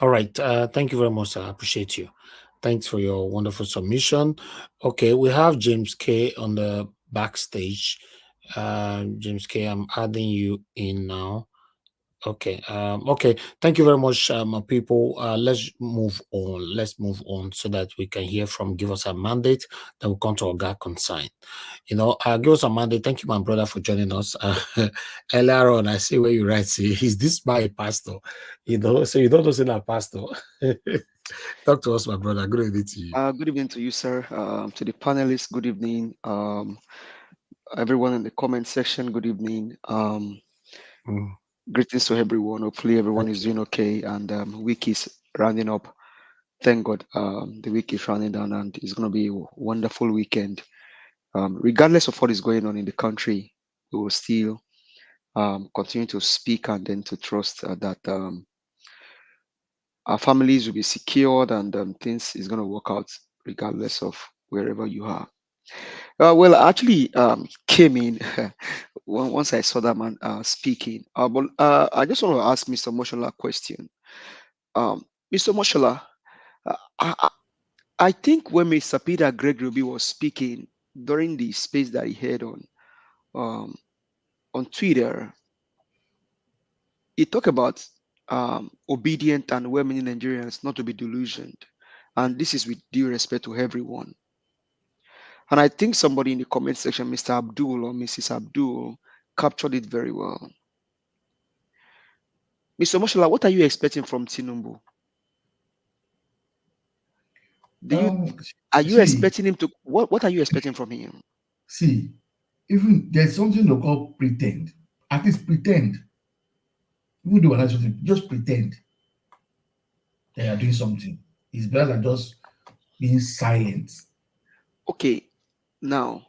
S3: All right. Thank you very much. I appreciate you. Thanks for your wonderful submission. Okay, we have James K on the backstage. James K, I'm adding you in now. Okay. Okay. Thank you very much, my people. Let's move on. Let's move on so that we can hear from Give Us a Mandate. Then we'll come to our God consign. You know, Give Us a Mandate. Thank you, my brother, for joining us. Earlier on, I see where you write, see, is this my pastor? You know, so you don't know say that pastor. Talk to us, my brother. Good evening to you.
S16: Good evening to you, sir. To the panelists, good evening. Everyone in the comment section, good evening. Greetings to everyone. Hopefully everyone is doing okay, and week is rounding up. Thank God, the week is rounding down, and it's going to be a wonderful weekend. Regardless of what is going on in the country, we will still continue to speak and then to trust that our families will be secured and things is going to work out regardless of wherever you are. Well, I actually came in once I saw that man speaking. But I just want to ask Mr. Moshola a question. Mr. Moshola, I think when Mr. Peter Gregory was speaking during the space that he had on Twitter, he talked about obedient and well-meaning Nigerians not to be delusioned. And this is with due respect to everyone. And I think somebody in the comment section, Mr. Abdul or Mrs. Abdul, captured it very well. Mr. Moshola, what are you expecting from Tinubu? Are you
S15: See,
S16: expecting him to what are you expecting from him?
S15: see, even there's something they call pretend. At least pretend. Even though we're not something, just pretend they are doing something. It's better than just being silent.
S16: Okay, now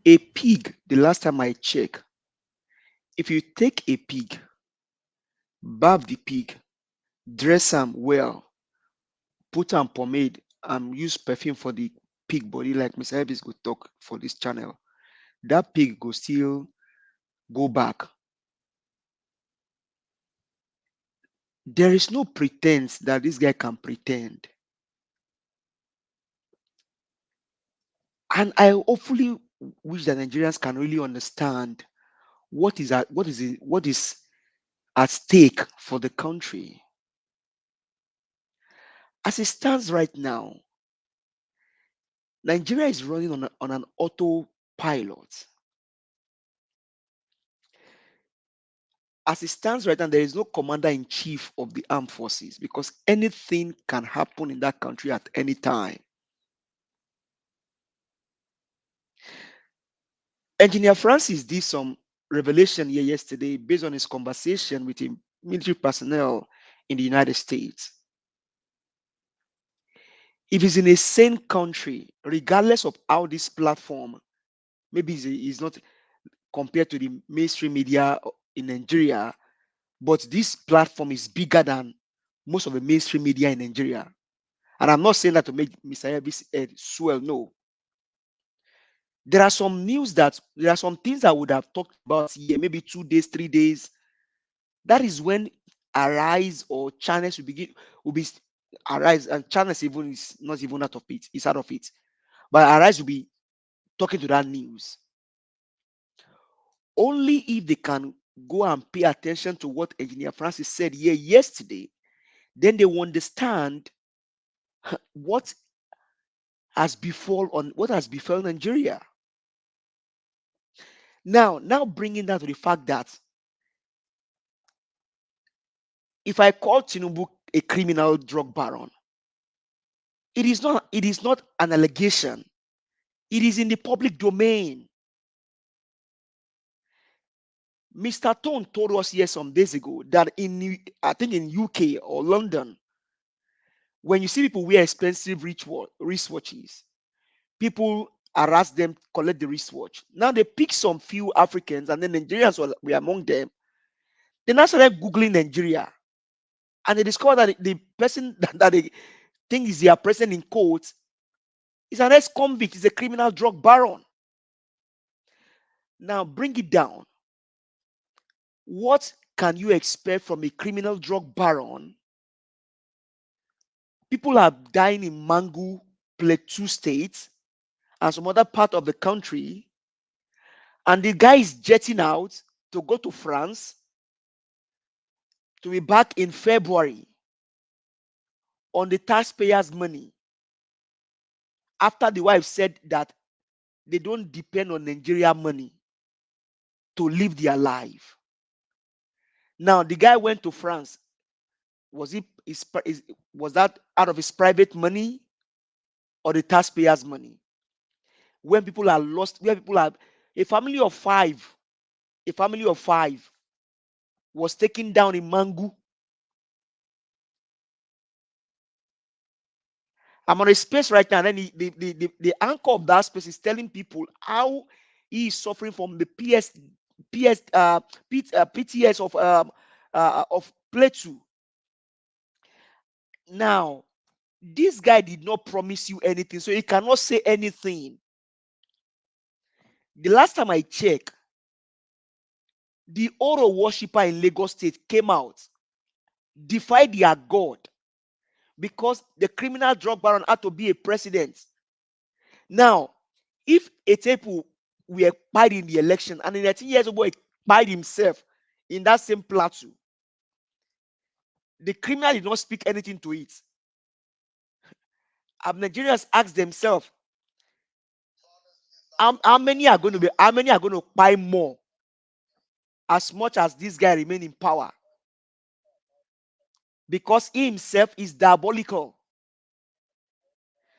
S16: a pig, the last time I checked, if you take a pig, bath the pig, dress am well, put am pomade, and use perfume for the pig body, like Mr. Ebis go talk for this channel, that pig go still go back. There is no pretense that this guy can pretend. And I hopefully wish that Nigerians can really understand what is at stake for the country. As it stands right now, Nigeria is running on an autopilot. As it stands right now, there is no commander in chief of the armed forces because anything can happen in that country at any time. Engineer Francis did some revelation here yesterday based on his conversation with military personnel in the United States. If it's in a sane country, regardless of how this platform maybe is not compared to the mainstream media in Nigeria, but this platform is bigger than most of the mainstream media in Nigeria. And I'm not saying that to make Mr. Ebis swell, no. There are some things that I would have talked about here, maybe 2 days, 3 days. That is when Arise or channels will be Arise, and channels even is not even out of it, it's out of it. But Arise will be talking to that news. Only if they can go and pay attention to what Engineer Francis said here yesterday, then they will understand what has befallen Nigeria. Now bringing that to the fact that if I call Tinubu a criminal drug baron, it is not an allegation. It is in the public domain. Mr. Tone told us here some days ago that I think in UK or London, when you see people wear expensive wristwatches, people harass them, collect the wristwatch. Now they pick some few Africans and then Nigerians were among them. They now started Googling Nigeria and they discovered that the person that they think is their president in quotes is an ex-convict, is a criminal drug baron. Now bring it down. What can you expect from a criminal drug baron? People are dying in Mangu, Plateau State, and some other part of the country. And the guy is jetting out to go to France to be back in February on the taxpayers' money. After the wife said that they don't depend on Nigeria money to live their life. Now the guy went to France. Was that out of his private money or the taxpayers' money? When people are lost, where people are a family of five was taken down in Mangu. I'm on a space right now, and then the anchor of that space is telling people how he is suffering from the PTS of Plateau. Now, this guy did not promise you anything, so he cannot say anything. The last time I checked, the Oro worshipper in Lagos State came out, defied their God, because the criminal drug baron had to be a president. Now, if Etepu were pied in the election and in 13 years ago he pied himself in that same plateau, the criminal did not speak anything to it. Nigerians ask themselves, how many are going to buy more as much as this guy remain in power?
S17: because he himself is diabolical.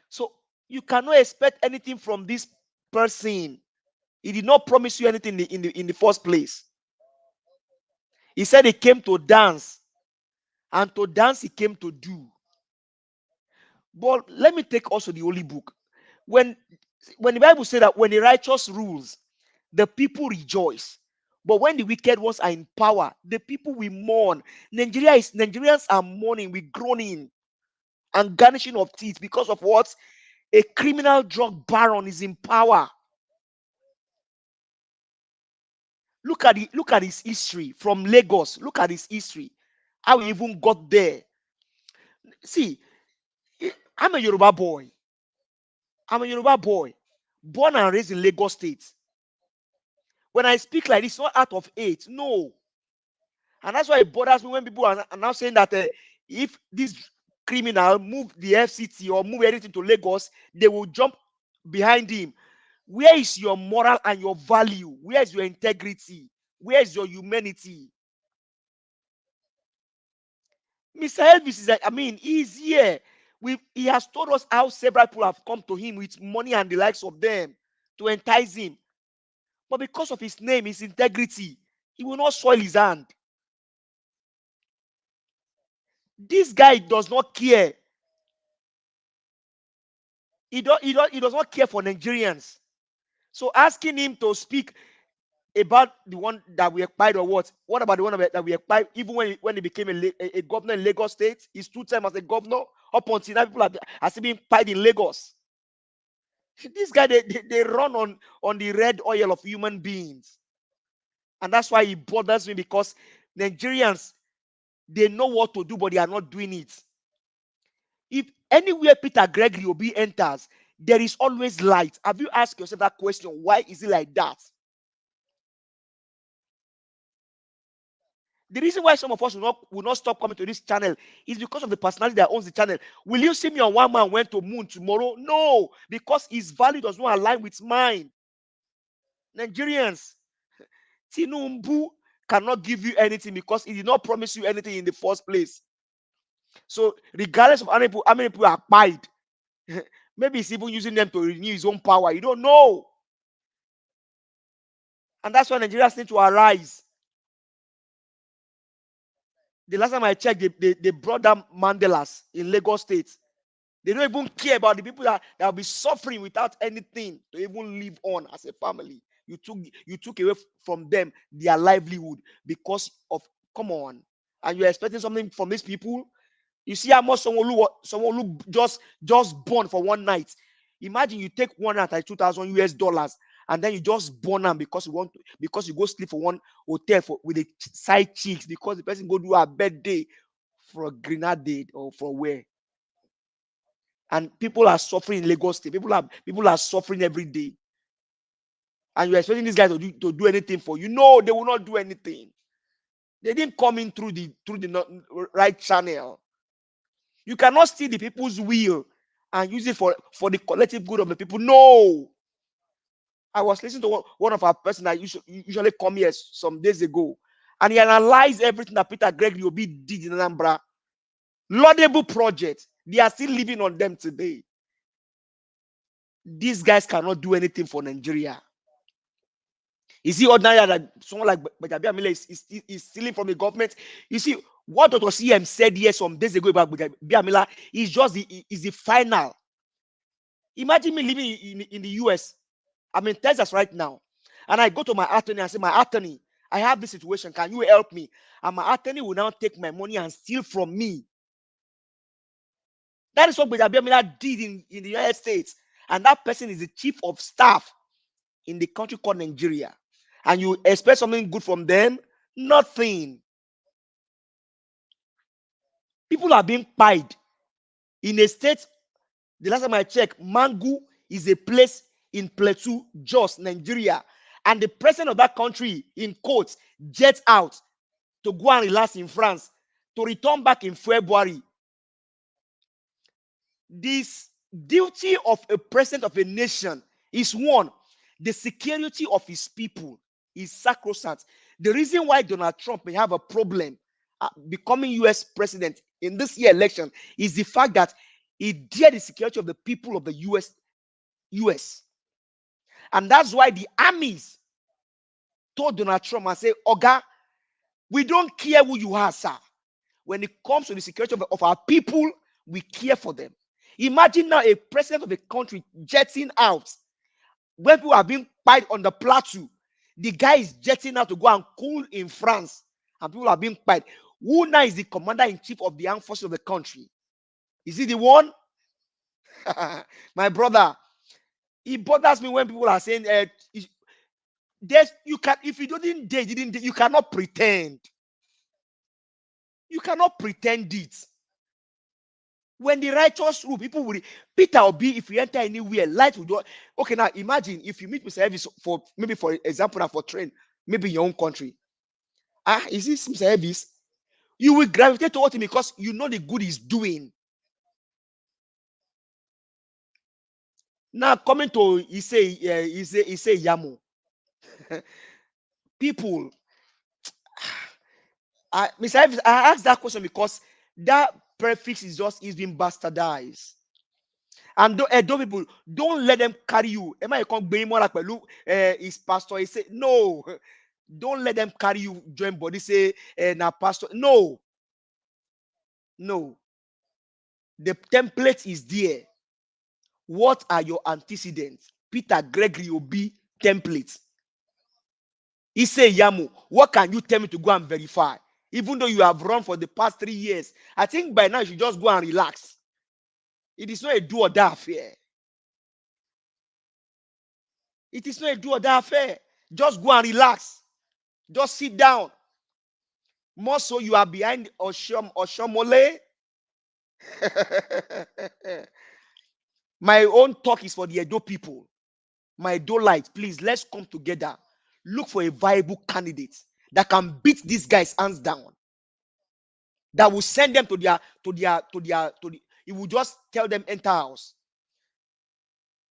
S17: So you cannot expect anything from this person. He did not promise you anything in the first place. He said he came to dance, and to dance he came to do. But let me take also the Holy Book. When the Bible said that when the righteous rules, the people rejoice. But when the wicked ones are in power, the people will mourn. Nigerians are mourning with groaning and garnishing of teeth because of what? A criminal drug baron is in power. Look at his history from Lagos. Look at his history. How he even got there. See, I'm a Yoruba boy. Born and raised in Lagos State. When I speak like this, not out of hate. No. And that's why it bothers me when people are now saying that if this criminal move the FCT or move anything to Lagos, they will jump behind him. Where is your moral and your value? Where is your integrity? Where is your humanity? Mr. Elvis is like, he's here. He has told us how several people have come to him with money and the likes of them to entice him. But because of his name, his integrity, he will not soil his hand. This guy does not care. He does not care for Nigerians. So asking him to speak about the one that we acquired or what? What about the one that we acquired even when he became a governor in Lagos State? His 2 terms as a governor, up until now people are still being pied in Lagos. This guy, they run on the red oil of human beings. And that's why he bothers me, because Nigerians, they know what to do, but they are not doing it. If anywhere Peter Gregory Obi enters, there is always light. Have you asked yourself that question? Why is it like that? The reason why some of us will not stop coming to this channel is because of the personality that owns the channel. Will you see me on One Man Went to Moon tomorrow? No, because his value does not align with mine. Nigerians, Tinubu cannot give you anything because he did not promise you anything in the first place. So regardless of how many people are pied, maybe he's even using them to renew his own power. You don't know. And that's why Nigerians need to arise. The last time I checked, they brought down Mandelas in Lagos State. They don't even care about the people that will be suffering without anything to even live on as a family. You took away from them their livelihood because of, come on. And you're expecting something from these people? You see how much someone just born for one night. Imagine you take $132,000 and then you just burn them because you go sleep for one hotel with a side chicks because the person go do a birthday for a Grenada or for where. And people are suffering in Lagos State. People are suffering every day. And you're expecting these guys to do anything for you. No, they will not do anything. They didn't come in through the right channel. You cannot steal the people's will and use it for the collective good of the people. No. I was listening to one of our persons that usually come here some days ago, and he analyzed everything that Peter Gregory Obi did in Anambra. Laudable project. They are still living on them today. These guys cannot do anything for Nigeria. Is it ordinary that someone like Ize-Iyamu is stealing from the government? You see, what Dr. CM said here some days ago about Ize-Iyamu is just the final. Imagine me living in the US. I'm in Texas right now. And I go to my attorney and say, my attorney, I have this situation. Can you help me? And my attorney will now take my money and steal from me. That is what Ize-Iyamu did in the United States. And that person is the chief of staff in the country called Nigeria. And you expect something good from them? Nothing. People are being pied. In a state, the last time I checked, Mangu is a place in Plateau, Jos, Nigeria. And the president of that country, in quotes, jets out to go and relax in France, to return back in February. This duty of a president of a nation is one, the security of his people is sacrosanct. The reason why Donald Trump may have a problem becoming US president in this year election is the fact that he dared the security of the people of the US. And that's why the armies told Donald Trump and say, Oga, we don't care who you are, sir. When it comes to the security of our people, we care for them. Imagine now a president of a country jetting out when people are being fired on the plateau. The guy is jetting out to go and cool in France, and people are being fired. Who now is the commander-in-chief of the armed forces of the country? Is he the one? My brother, it bothers me when people are saying, you can, if you didn't, you cannot pretend. You cannot pretend it. When the righteous rule, people will. Peter will be, if you enter anywhere, light will do. Okay, now imagine if you meet Mr. Elvis for maybe, for example, now for train, maybe in your own country. Is this Mr. Elvis? You will gravitate towards him because you know the good he's doing. Now coming to Ize-Iyamu, people. Mr. Elvis, I asked that question because that prefix is being bastardized. And those people, don't let them carry you. Am I can't be more like his pastor? He say no. Don't let them carry you. Join body say now pastor. No. The template is there. What are your antecedents? Peter Gregory Obi template. Ize-Iyamu, what can you tell me to go and verify? Even though you have run for the past 3 years, I think by now you should just go and relax. It is not a do or die affair. It is not a do or die affair. Just go and relax. Just sit down. More so, you are behind Oshiomhole. My own talk is for the Edo people. My Edo light, please, let's come together. Look for a viable candidate that can beat these guys hands down. That will send them to it will just tell them enter house.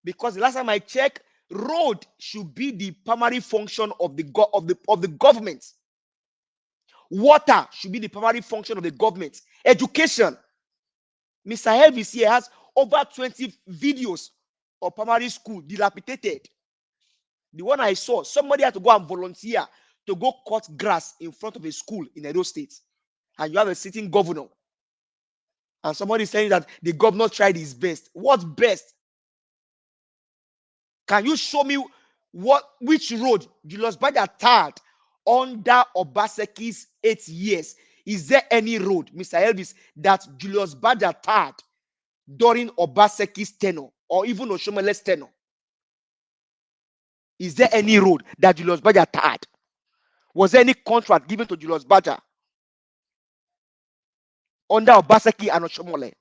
S17: Because the last time I checked, road should be the primary function of the government. Water should be the primary function of the government. Education. Mr. Elvis here has over 20 videos of primary school dilapidated. The one I saw, somebody had to go and volunteer to go cut grass in front of a school in Edo State. And you have a sitting governor. And somebody is saying that the governor tried his best. What's best? Can you show me which road Julius Baja tarred under Obaseki's 8 years? Is there any road, Mr. Elvis, that Julius Baja tarred during Obaseki's tenure or even Oshiomhole's tenure? Is there any road that Julius Baja tarred? Was there any contract given to Julius Baja under Obaseki and Oshiomhole?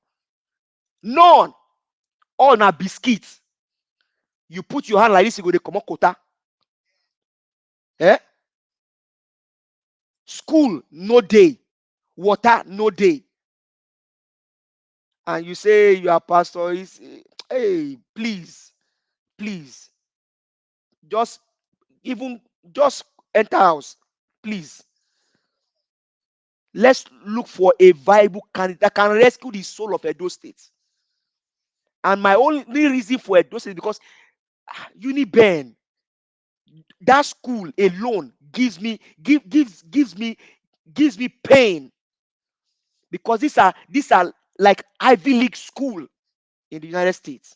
S17: None. All na biscuits. You put your hand like this, you go to come quota. School, no day. Water, no day. And you say you are pastor. Hey, please. Just enter house. Please. Let's look for a viable candidate that can rescue the soul of Edo State. And my only reason for Edo State is because Uniben, that school alone gives me pain, because these are like Ivy League school in the United States.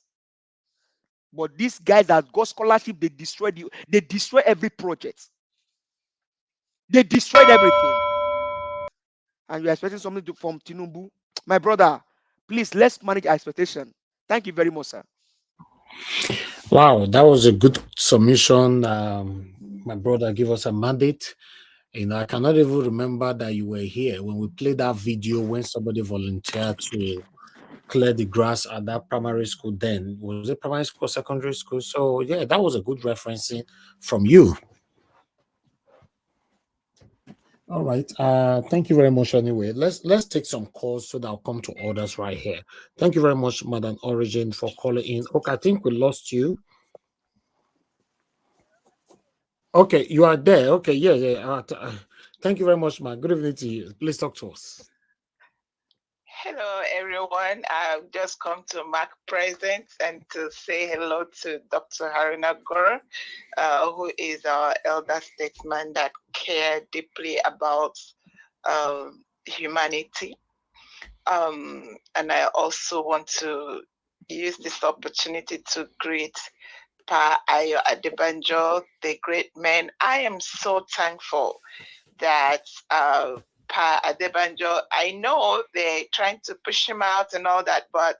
S17: But these guys that got scholarship, they destroy every project. They destroyed everything. And you're expecting something from Tinubu. My brother, please, let's manage our expectation. Thank you very much, sir.
S3: Wow, that was a good submission. My brother gave us a mandate. I cannot even remember that you were here when we played that video when somebody volunteered to clear the grass at that primary school. Then was it primary school, secondary school? So yeah, that was a good referencing from you. All right. Thank you very much. Anyway, let's take some calls so that I'll come to orders right here. Thank you very much, Madam Origin, for calling in. Okay, I think we lost you. Okay, you are there. Okay, yeah. Thank you very much, man. Good evening to you. Please talk to us.
S18: Hello, everyone. I've just come to mark presence and to say hello to Dr. Haruna Gora, who is our elder statesman that cares deeply about humanity. And I also want to use this opportunity to greet Pa Ayo Adebanjo, the great man. I am so thankful that Pa Adebanjo, I know they're trying to push him out and all that, but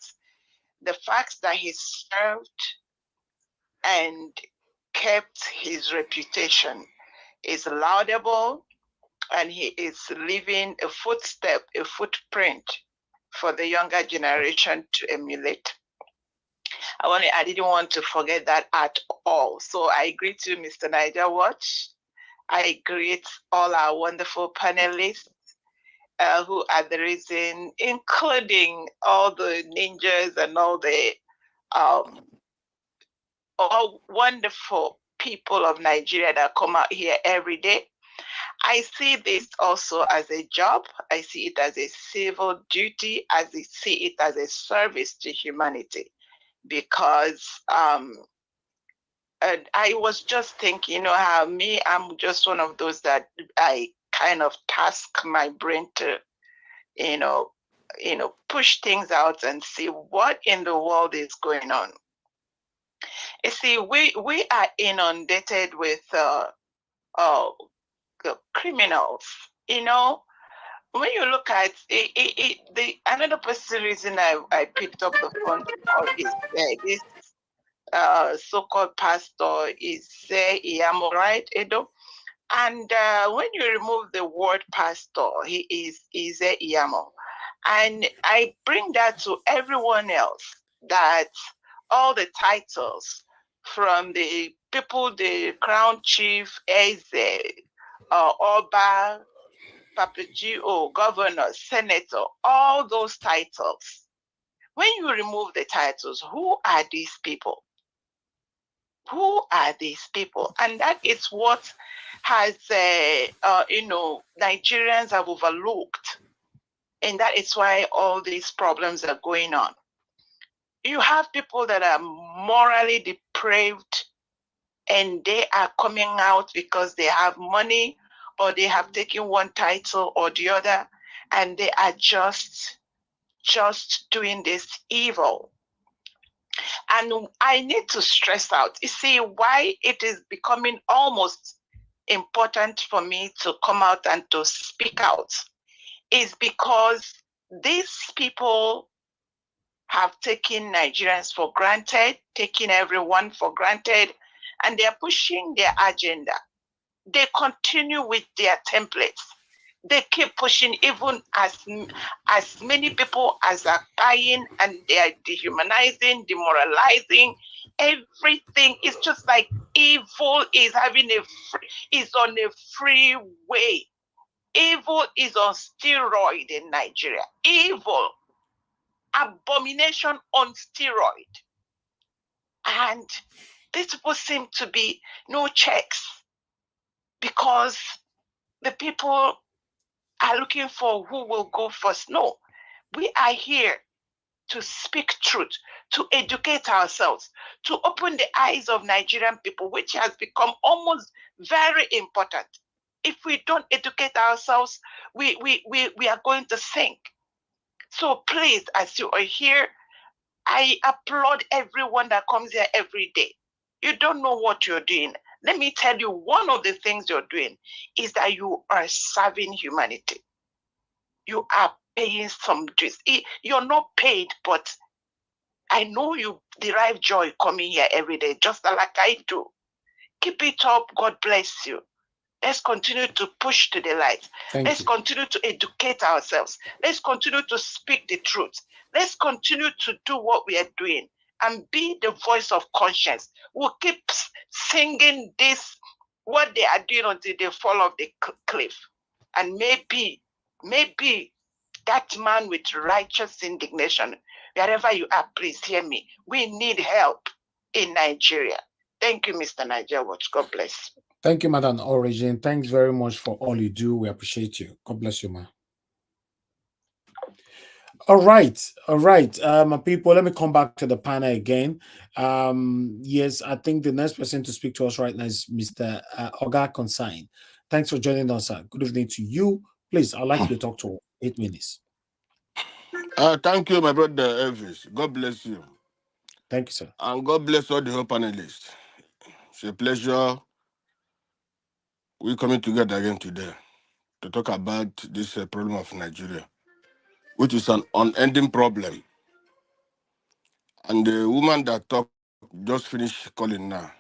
S18: the fact that he served and kept his reputation is laudable, and he is leaving a footstep, a footprint for the younger generation to emulate. I didn't want to forget that at all. So I greet you, Mr. Niger Watch. I greet all our wonderful panelists who are the reason, including all the ninjas and all wonderful people of Nigeria that come out here every day. I see this also as a job. I see it as a civil duty. I see it as a service to humanity, because and I was just thinking, how I'm just one of those that I kind of task my brain to, push things out and see what in the world is going on. You see, we are inundated with criminals. When you look at it, another reason I picked up the phone is this so-called pastor Ize-Iyamu, right, Edo? And when you remove the word pastor, he is Ize-Iyamu. And I bring that to everyone else, that all the titles from the people, the crown chief, Eze, Oba, Papagio, governor, senator, all those titles. When you remove the titles, who are these people? Who are these people? And that is what has, Nigerians have overlooked. And that is why all these problems are going on. You have people that are morally depraved, and they are coming out because they have money, or they have taken one title or the other, and they are just doing this evil. And I need to stress out, you see, why it is becoming almost important for me to come out and to speak out is because these people have taken Nigerians for granted, taking everyone for granted, and they're pushing their agenda. They continue with their templates. They keep pushing, even as many people as are dying, and they are dehumanizing, demoralizing. Everything is just like evil is on a free way. Evil is on steroid in Nigeria. Evil, abomination on steroid. And these people seem to be no checks, because the people are looking for who will go first. No, we are here to speak truth, to educate ourselves, to open the eyes of Nigerian people, which has become almost very important. If we don't educate ourselves, we are going to sink. So please, as you are here, I applaud everyone that comes here every day. You don't know what you're doing. Let me tell you, one of the things you're doing is that you are serving humanity. You are paying some dues. You're not paid, but I know you derive joy coming here every day, just like I do. Keep it up. God bless you. Let's continue to push to the light. Let's continue to educate ourselves. Let's continue to speak the truth. Let's continue to do what we are doing and be the voice of conscience. We'll keep singing this, what they are doing until they fall off the cliff. And maybe that man with righteous indignation, wherever you are, please hear me. We need help in Nigeria. Thank you, Mr. Niger Watch. God bless.
S3: Thank you, Madam Origin. Thanks very much for all you do. We appreciate you. God bless you, ma. All right, all right. My people, let me come back to the panel again. Yes, I think the next person to speak to us right now is Mr. Oga Consign. Thanks for joining us, sir. Good evening to you. Please, I'd like you to talk to 8 minutes.
S19: Thank you, my brother Elvis. God bless you.
S3: Thank you, sir.
S19: And God bless all the whole panelists. It's a pleasure we coming together again today to talk about this problem of Nigeria, which is an unending problem. And the woman that talked just finished calling now.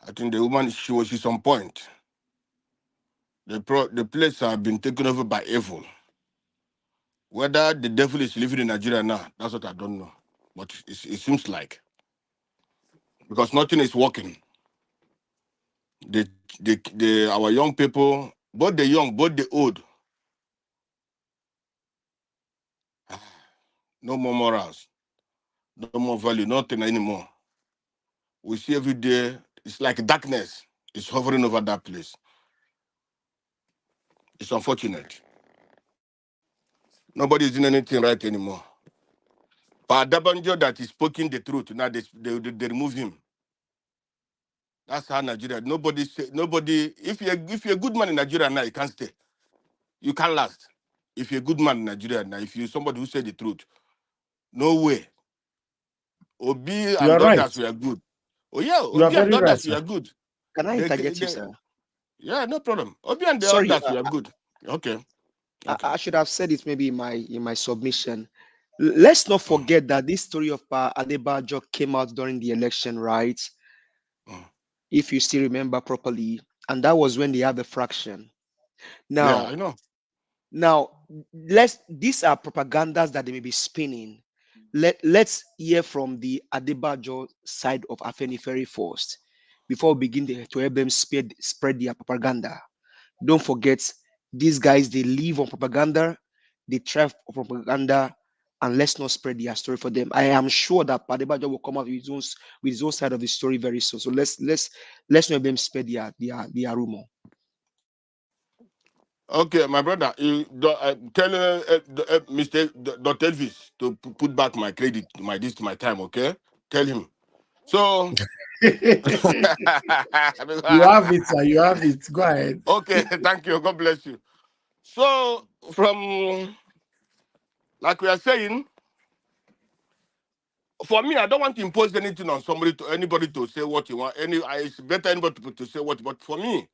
S19: I think the woman, she's on point. The place has been taken over by evil. Whether the devil is living in Nigeria now, that's what I don't know. But it seems like. Because nothing is working. Our young people, both the young, both the old, no more morals, no more value, nothing anymore. We see every day, it's like darkness is hovering over that place. It's unfortunate. Nobody is doing anything right anymore. But Dabanjo that is speaking the truth, now they remove him. That's how Nigeria, nobody, if you're a good man in Nigeria now, you can't stay. You can't last. If you're a good man in Nigeria now, if you're somebody who said the truth, no way. Obi
S3: You
S19: and
S3: are right.
S19: others were good. Oh yeah,
S3: You are
S19: Obi and
S3: very right,
S19: others
S3: sir.
S19: were good.
S17: Can I interject you, sir?
S19: Yeah, no problem. Obi and the
S17: Sorry,
S19: others were good. Okay.
S17: I should have said it maybe in my submission. Let's not forget that this story of Adebayo came out during the election, right? If you still remember properly, and that was when they had the fraction.
S19: Yeah,
S17: Now,
S19: I know.
S17: these are propagandas that they may be spinning. Let's hear from the Adebayo side of Afenifere first before we begin to help them spread their propaganda. Don't forget, these guys, they live on propaganda, they thrive on propaganda, and let's not spread their story for them. I am sure that Adebayo will come out with his own side of the story very soon. So let's not let them spread their rumor.
S19: Okay, my brother, you tell Mr. Dr. Elvis to put back my credit, my time, okay? Tell him. So
S3: You have it, sir. You have it. Go ahead.
S19: okay, thank you. God bless you. So from like we are saying, for me, I don't want to impose anything on anybody to say what you want. It's better anybody to say what. But for me,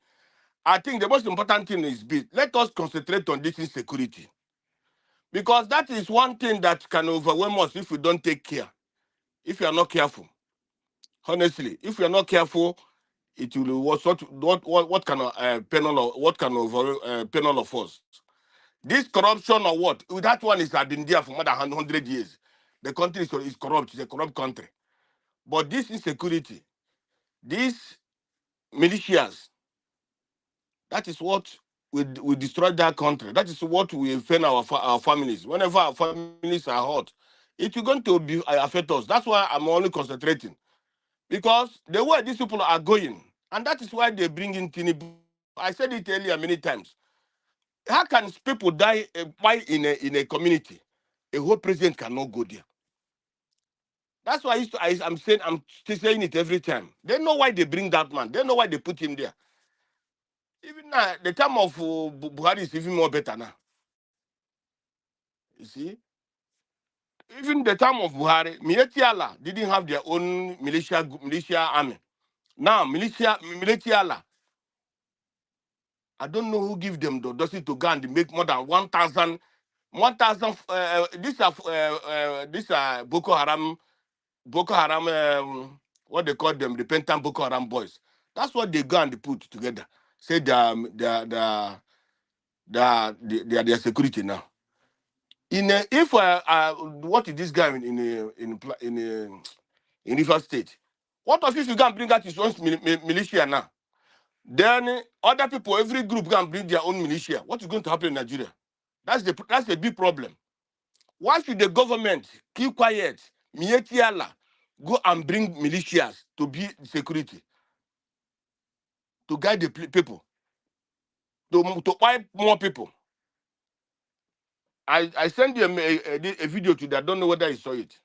S19: I think the most important thing is let us concentrate on this insecurity, because that is one thing that can overwhelm us if we don't take care. If you are not careful, honestly, if you are not careful, it will what kind of penal or what kind of penal of us. This corruption or what? That one has been there for more than 100 years. The country is corrupt. It's a corrupt country. But this insecurity, these militias, that is what we destroy that country. That is what we offend our families. Whenever our families are hot, it is going to affect us. That's why I'm only concentrating. Because the way these people are going, and that is why they bring in Tinubu. I said it earlier many times. How can people die in a community? A whole president cannot go there. That's why I'm still saying it every time. They know why they bring that man. They know why they put him there. Even now, the time of Buhari is even more better now. You see? Even the time of Buhari, Militiala didn't have their own militia army. Now, Militiala, I don't know who give them the audacity to go and make more than 1,000. These are Boko Haram, what they call them, repentant Boko Haram boys. That's what they go and they put together. Say they are their security now. What is this guy in River State? What if you go and bring out his own militia now? Then other people, every group can bring their own militia. What is going to happen in Nigeria? That's a big problem. Why should the government keep quiet? Mietiala, go and bring militias to be security, to guide the people, to wipe more people. I sent you a video today. I don't know whether you saw it,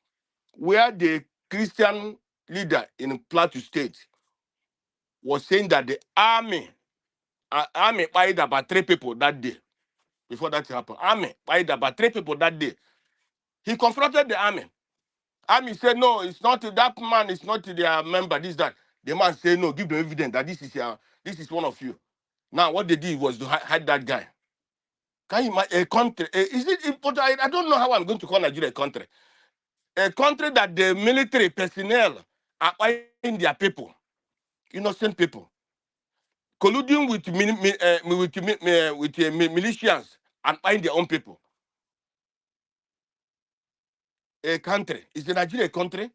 S19: where the Christian leader in Plateau State was saying that the army fired about 3 people that day. Before that happened, army fired about 3 people that day. He confronted the army. Army said, no, it's not that man. Is not their member. This that. The man said, no, give them evidence that this is one of you. Now what they did was to hide that guy. Can you imagine a country? Is it important? I don't know how I'm going to call Nigeria a country. A country that the military personnel are fighting their people, innocent people, colluding with militias and fighting their own people. A country. Is the Nigeria a country?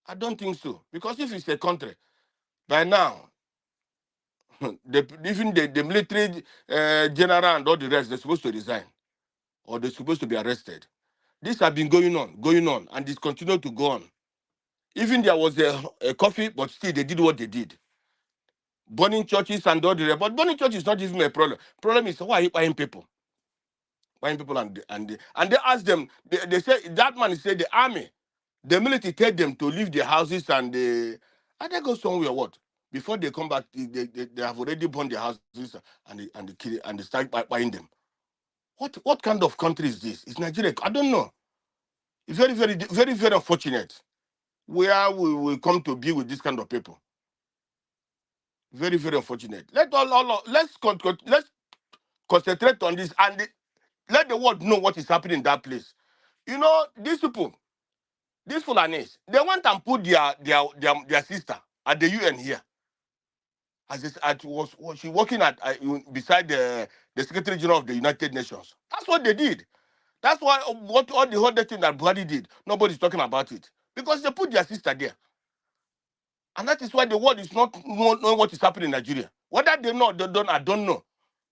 S19: I don't think so. Because if it's a country, by now, even the military general and all the rest, they're supposed to resign. Or they're supposed to be arrested. This has been going on, and it continued to go on. Even there was a coffee, but still they did what they did. Burning churches and all the rest. But burning churches is not even a problem. Problem is, why are you buying people? Buying people and they asked them, they said, that man said the army, the military told them to leave their houses and they go somewhere, what? Before they come back, they have already burned their houses and they start buying them. What kind of country is this? It's Nigeria. I don't know. It's very, very, very, very unfortunate where we will come to be with this kind of people. Very, very unfortunate. Let's concentrate on this and let the world know what is happening in that place. You know, these people, these Fulanis, they went and put their sister at the UN here. Was she working at beside the Secretary General of the United Nations? That's what they did. That's why all the other thing that Buhari did, nobody's talking about it. Because they put their sister there. And that is why the world is not knowing what is happening in Nigeria. Whether they know or they don't, I don't know.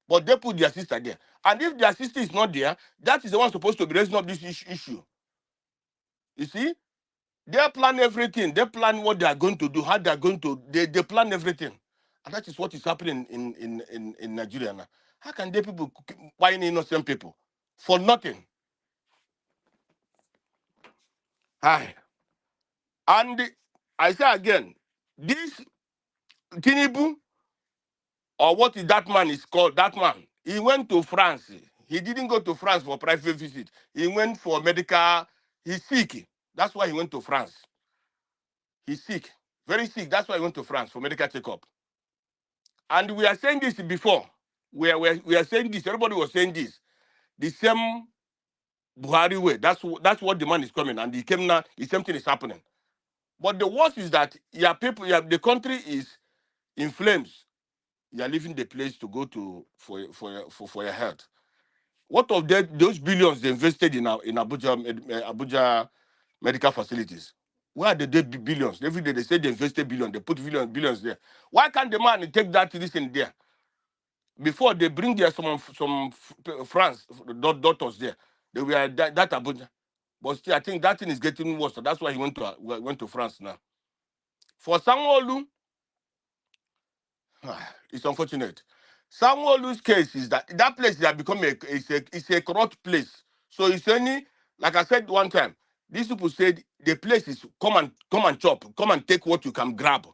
S19: But they put their sister there. And if their sister is not there, that is the one supposed to be raising up this issue. You see? They plan everything. They plan what they are going to do, how they are going to, they plan everything. And that is what is happening in Nigeria now. How can they people buying innocent people for nothing? Hi. And I say again, this Tinubu, or what is that man is called, that man, he went to France. He didn't go to France for private visit. He went for medical, he's sick. That's why he went to France. He's sick, very sick. That's why he went to France for medical checkup. And we are saying this before. We are saying this, everybody was saying this. The same Buhari way, that's what the man is coming. And he came now, the same thing is happening. But the worst is that the country is in flames. You are leaving the place to go to for your health. What of those billions they invested in Abuja medical facilities? Where are the billions? Every day they say they invested billions, they put billions there. Why can't the man take that in there? Before they bring there some France doctors there, they were that Abuja. But still, I think that thing is getting worse. So that's why he went to France now. For Sanwo, it's unfortunate. Sanwo-Olu's case is that place has become a corrupt place. So it's only, like I said one time, these people said the place is come and chop, come and take what you can grab.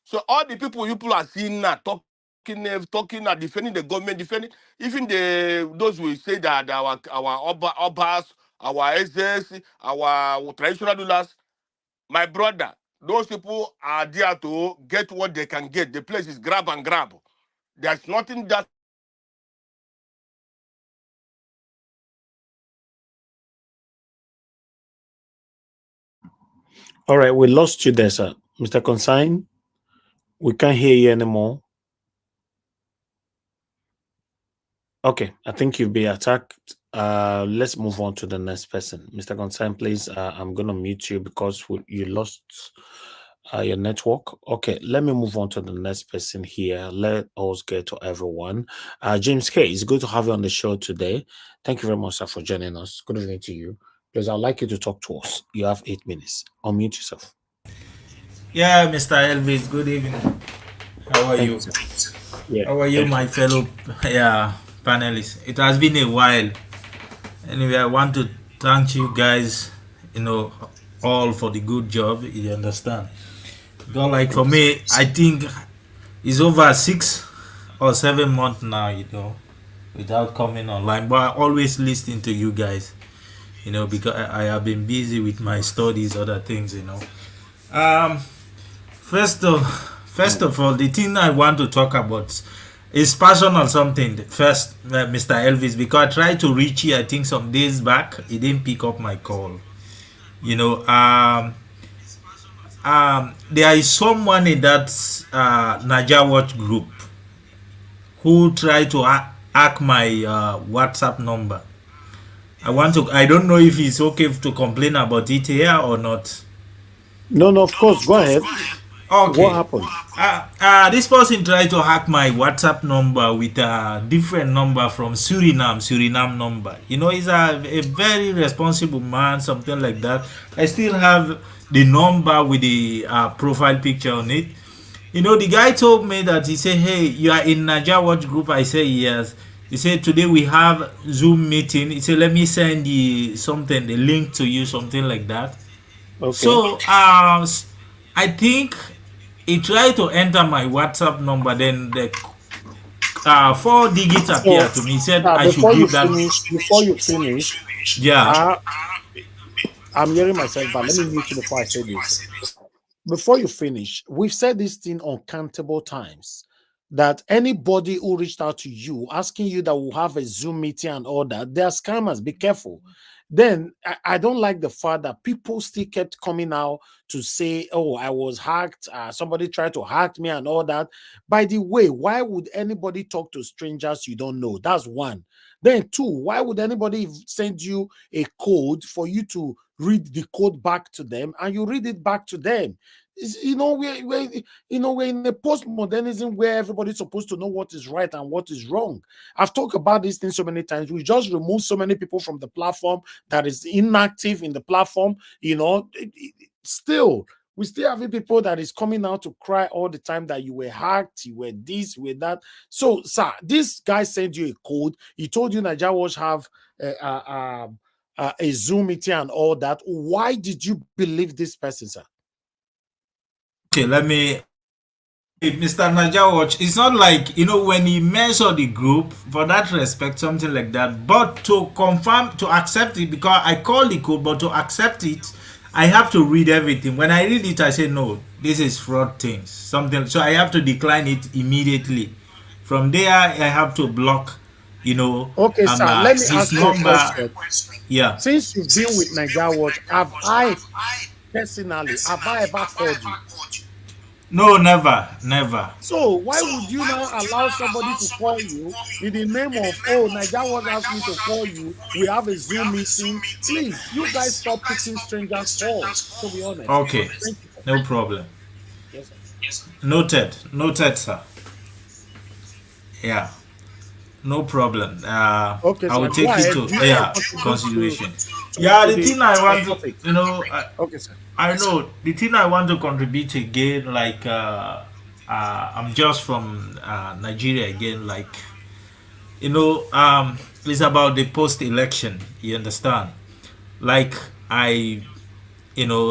S19: So all the people you people are seeing now talking now, defending the government, defending even those who say that our Obas, our SS, our traditional rulers, my brother, those people are there to get what they can get. The place is grab and grab. There's nothing that.
S3: All right, we lost you there, sir. Mr. Consign, we can't hear you anymore. Okay, I think you've been attacked. Let's move on to the next person. Mr. Consign, please, I'm going to mute you because you lost your network. Okay, let me move on to the next person here. Let us get to everyone. James K, it's good to have you on the show today. Thank you very much, sir, for joining us. Good evening to you. Please, I'd like you to talk to us. You have 8 minutes. Unmute yourself.
S20: Yeah, Mr. Elvis, good evening. How are you?
S3: Yeah,
S20: how are you, my fellow panelists? It has been a while. Anyway, I want to thank you guys, all for the good job. You understand? Because, like, for me, I think it's over 6 or 7 months now, without coming online. But I always listen to you guys, because I have been busy with my studies, other things. Um, first of all, the thing I want to talk about is personal something. First, Mr. Elvis, because I tried to reach you, I think some days back, he didn't pick up my call. You know, there is someone in that Naija Watch group who tried to hack my WhatsApp number. I don't know if it's okay to complain about it here or not.
S3: No, of course. Go ahead.
S20: Okay.
S3: What happened?
S20: This person tried to hack my WhatsApp number with a different number from Suriname number. He's a very responsible man, something like that. I still have the number with the profile picture on it. The guy told me that he said, "Hey, you are in Naija Watch group." I say yes. He said, "Today we have Zoom meeting." He said, "Let me send you something, the link to you," something like that.
S3: Okay.
S20: So I think he tried to enter my WhatsApp number. Then the 4 digits appeared to me. He said I should give that.
S3: Before you finish,
S20: yeah.
S3: I'm hearing myself, but let me mute you before I say this. Before you finish, we've said this thing uncountable times that anybody who reached out to you asking you that we'll have a Zoom meeting and all that, they are scammers. Be careful. Then I don't like the fact that people still kept coming out to say, "Oh, I was hacked. Somebody tried to hack me and all that." By the way, why would anybody talk to strangers you don't know? That's one. Then two, why would anybody send you a code for you to read the code back to them and you read it back to them? We're in a postmodernism where everybody's supposed to know what is right and what is wrong. I've talked about this thing so many times. We just remove so many people from the platform that is inactive in the platform. Still, we still having people that is coming out to cry all the time that you were hacked, you were this, you were that. So, sir, this guy sent you a code. He told you Naija Watch have a Zoom meeting and all that. Why did you believe this person, sir?
S20: Okay, let me. Mr. Naija Watch, it's not like, when he mentioned the group, for that respect, something like that. But to confirm, to accept it, because I call the code, but to accept it, I have to read everything. When I read it, I say, no, this is fraud things, something. So I have to decline it immediately. From there, I have to block,
S3: Okay, sir, let me ask you a question.
S20: Yeah.
S3: Since you've been with Naija Watch, have I personally, have I ever called you?
S20: No, never.
S3: So why would you now allow somebody to call you in the name of, "Oh, Naija Watch asked me to call you, we have a Zoom meeting"? Please, you guys stop picking strangers' calls, to be honest.
S20: Okay, no problem.
S3: Yes, sir.
S20: Noted, sir. Yeah, no problem.
S3: Okay,
S20: I will
S3: take
S20: it to consideration. The thing I want to,
S3: okay, sir.
S20: I know the thing I want to contribute again, like I'm just from Nigeria again, like it's about the post-election. You understand? Like I,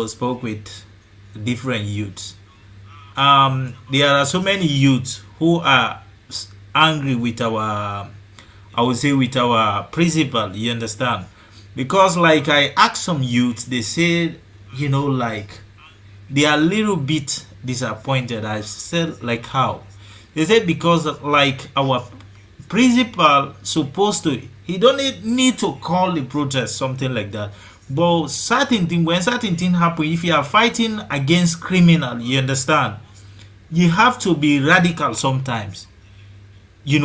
S20: spoke with different youths. There are so many youths who are angry with I would say with our principal. You understand? Because like I asked some youths, they said, like they are a little bit disappointed. I said, like, how? They said because like our principal supposed to, he don't need to call the protest, something like that. But when certain thing happen, if you are fighting against criminal, you understand, you have to be radical sometimes. You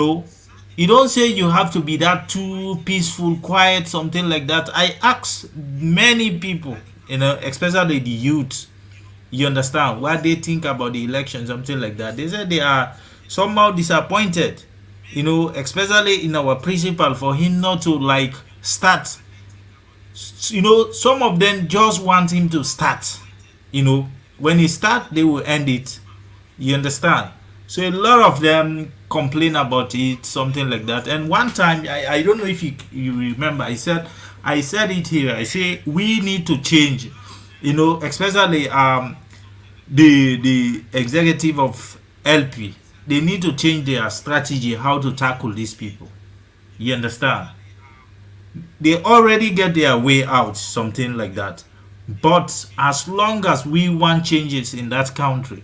S20: don't say you have to be that too peaceful, quiet, something like that. I ask many people, especially the youth, you understand, what they think about the election, something like that. They say they are somehow disappointed, especially in our principal, for him not to like start. Some of them just want him to start. When he start, they will end it. You understand? So a lot of them complain about it, something like that. And one time, I don't know if you remember, I said it here. I say we need to change, especially the executive of LP. They need to change their strategy how to tackle these people. You understand? They already get their way out, something like that. But as long as we want changes in that country,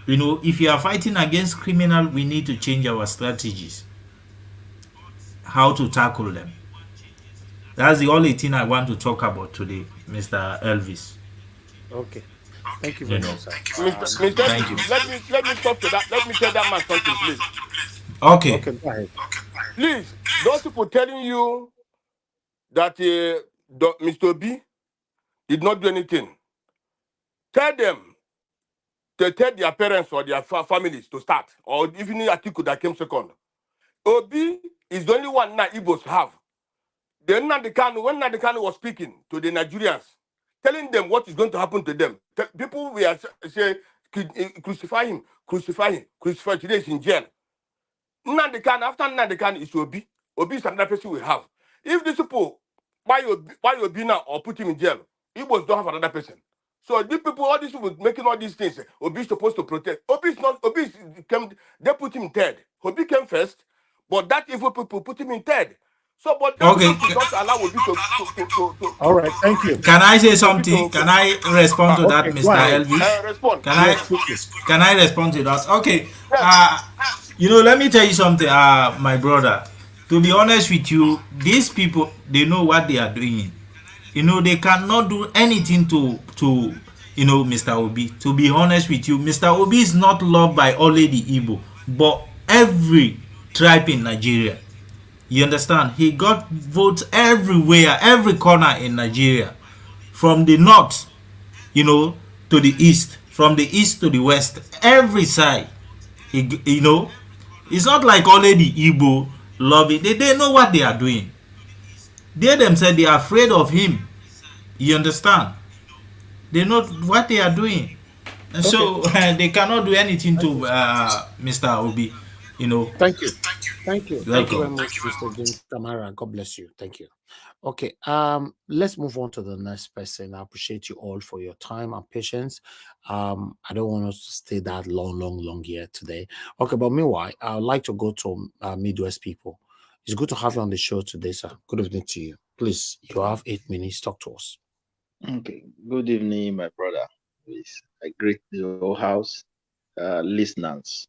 S20: if you are fighting against criminal, we need to change our strategies, how to tackle them. That's the only thing I want to talk about today, Mr. Elvis.
S3: Okay. Thank you
S20: You
S3: very
S20: know.
S3: much, sir.
S19: Mr.
S20: Thank you.
S19: Elvis, let me stop to that. Let me tell that man something, please.
S20: Okay.
S3: Okay, go ahead.
S19: Please, those people telling you that Mr. B did not do anything, tell them to tell their parents or their families to start, or even Atiku that came second. Obi is the only one now Igbos have. Then when Nadekanu was speaking to the Nigerians, telling them what is going to happen to them, people will say, crucify him, crucify him, crucify him. Today is in jail. After Nadekanu is Obi. Obi is another person we have. If these people buy Obi now or put him in jail, Igbos don't have another person. So these people, all these people making all these things, Obi is supposed to protect. They put him third. Obi came first, but that evil people put him in third. So, but those
S20: Okay.
S19: people should not allow Obi to
S3: All right, thank you.
S20: Can I say
S19: Obi
S20: something? Can I respond to that,
S3: Okay, go
S20: Mr.
S3: ahead.
S20: Elvis?
S19: respond.
S20: Can I
S3: Yes, quickly.
S20: can I respond to that? Okay.
S19: Yes.
S20: Let me tell you something, my brother. To be honest with you, these people, they know what they are doing. They cannot do anything to Mr. Obi. To be honest with you, Mr. Obi is not loved by only the Igbo, but every tribe in Nigeria. You understand? He got votes everywhere, every corner in Nigeria, from the north, to the east, from the east to the west, every side. It's not like only the Igbo love it. They know what they are doing. They themselves, they are afraid of him. You understand? They know what they are doing. And
S3: Okay.
S20: so they cannot do anything to Mr. Obi.
S3: Thank you. Thank you. Thank you very
S20: Welcome.
S3: much, Mr. James Kamara. God bless you. Thank you. Okay. Let's move on to the next person. I appreciate you all for your time and patience. I don't want us to stay that long here today. Okay, but meanwhile, I would like to go to Midwest people. It's good to have you on the show today, sir. Good evening to you. Please, you have 8 minutes. Talk to us.
S21: Okay. Good evening, my brother. Please, I greet the whole house, listeners,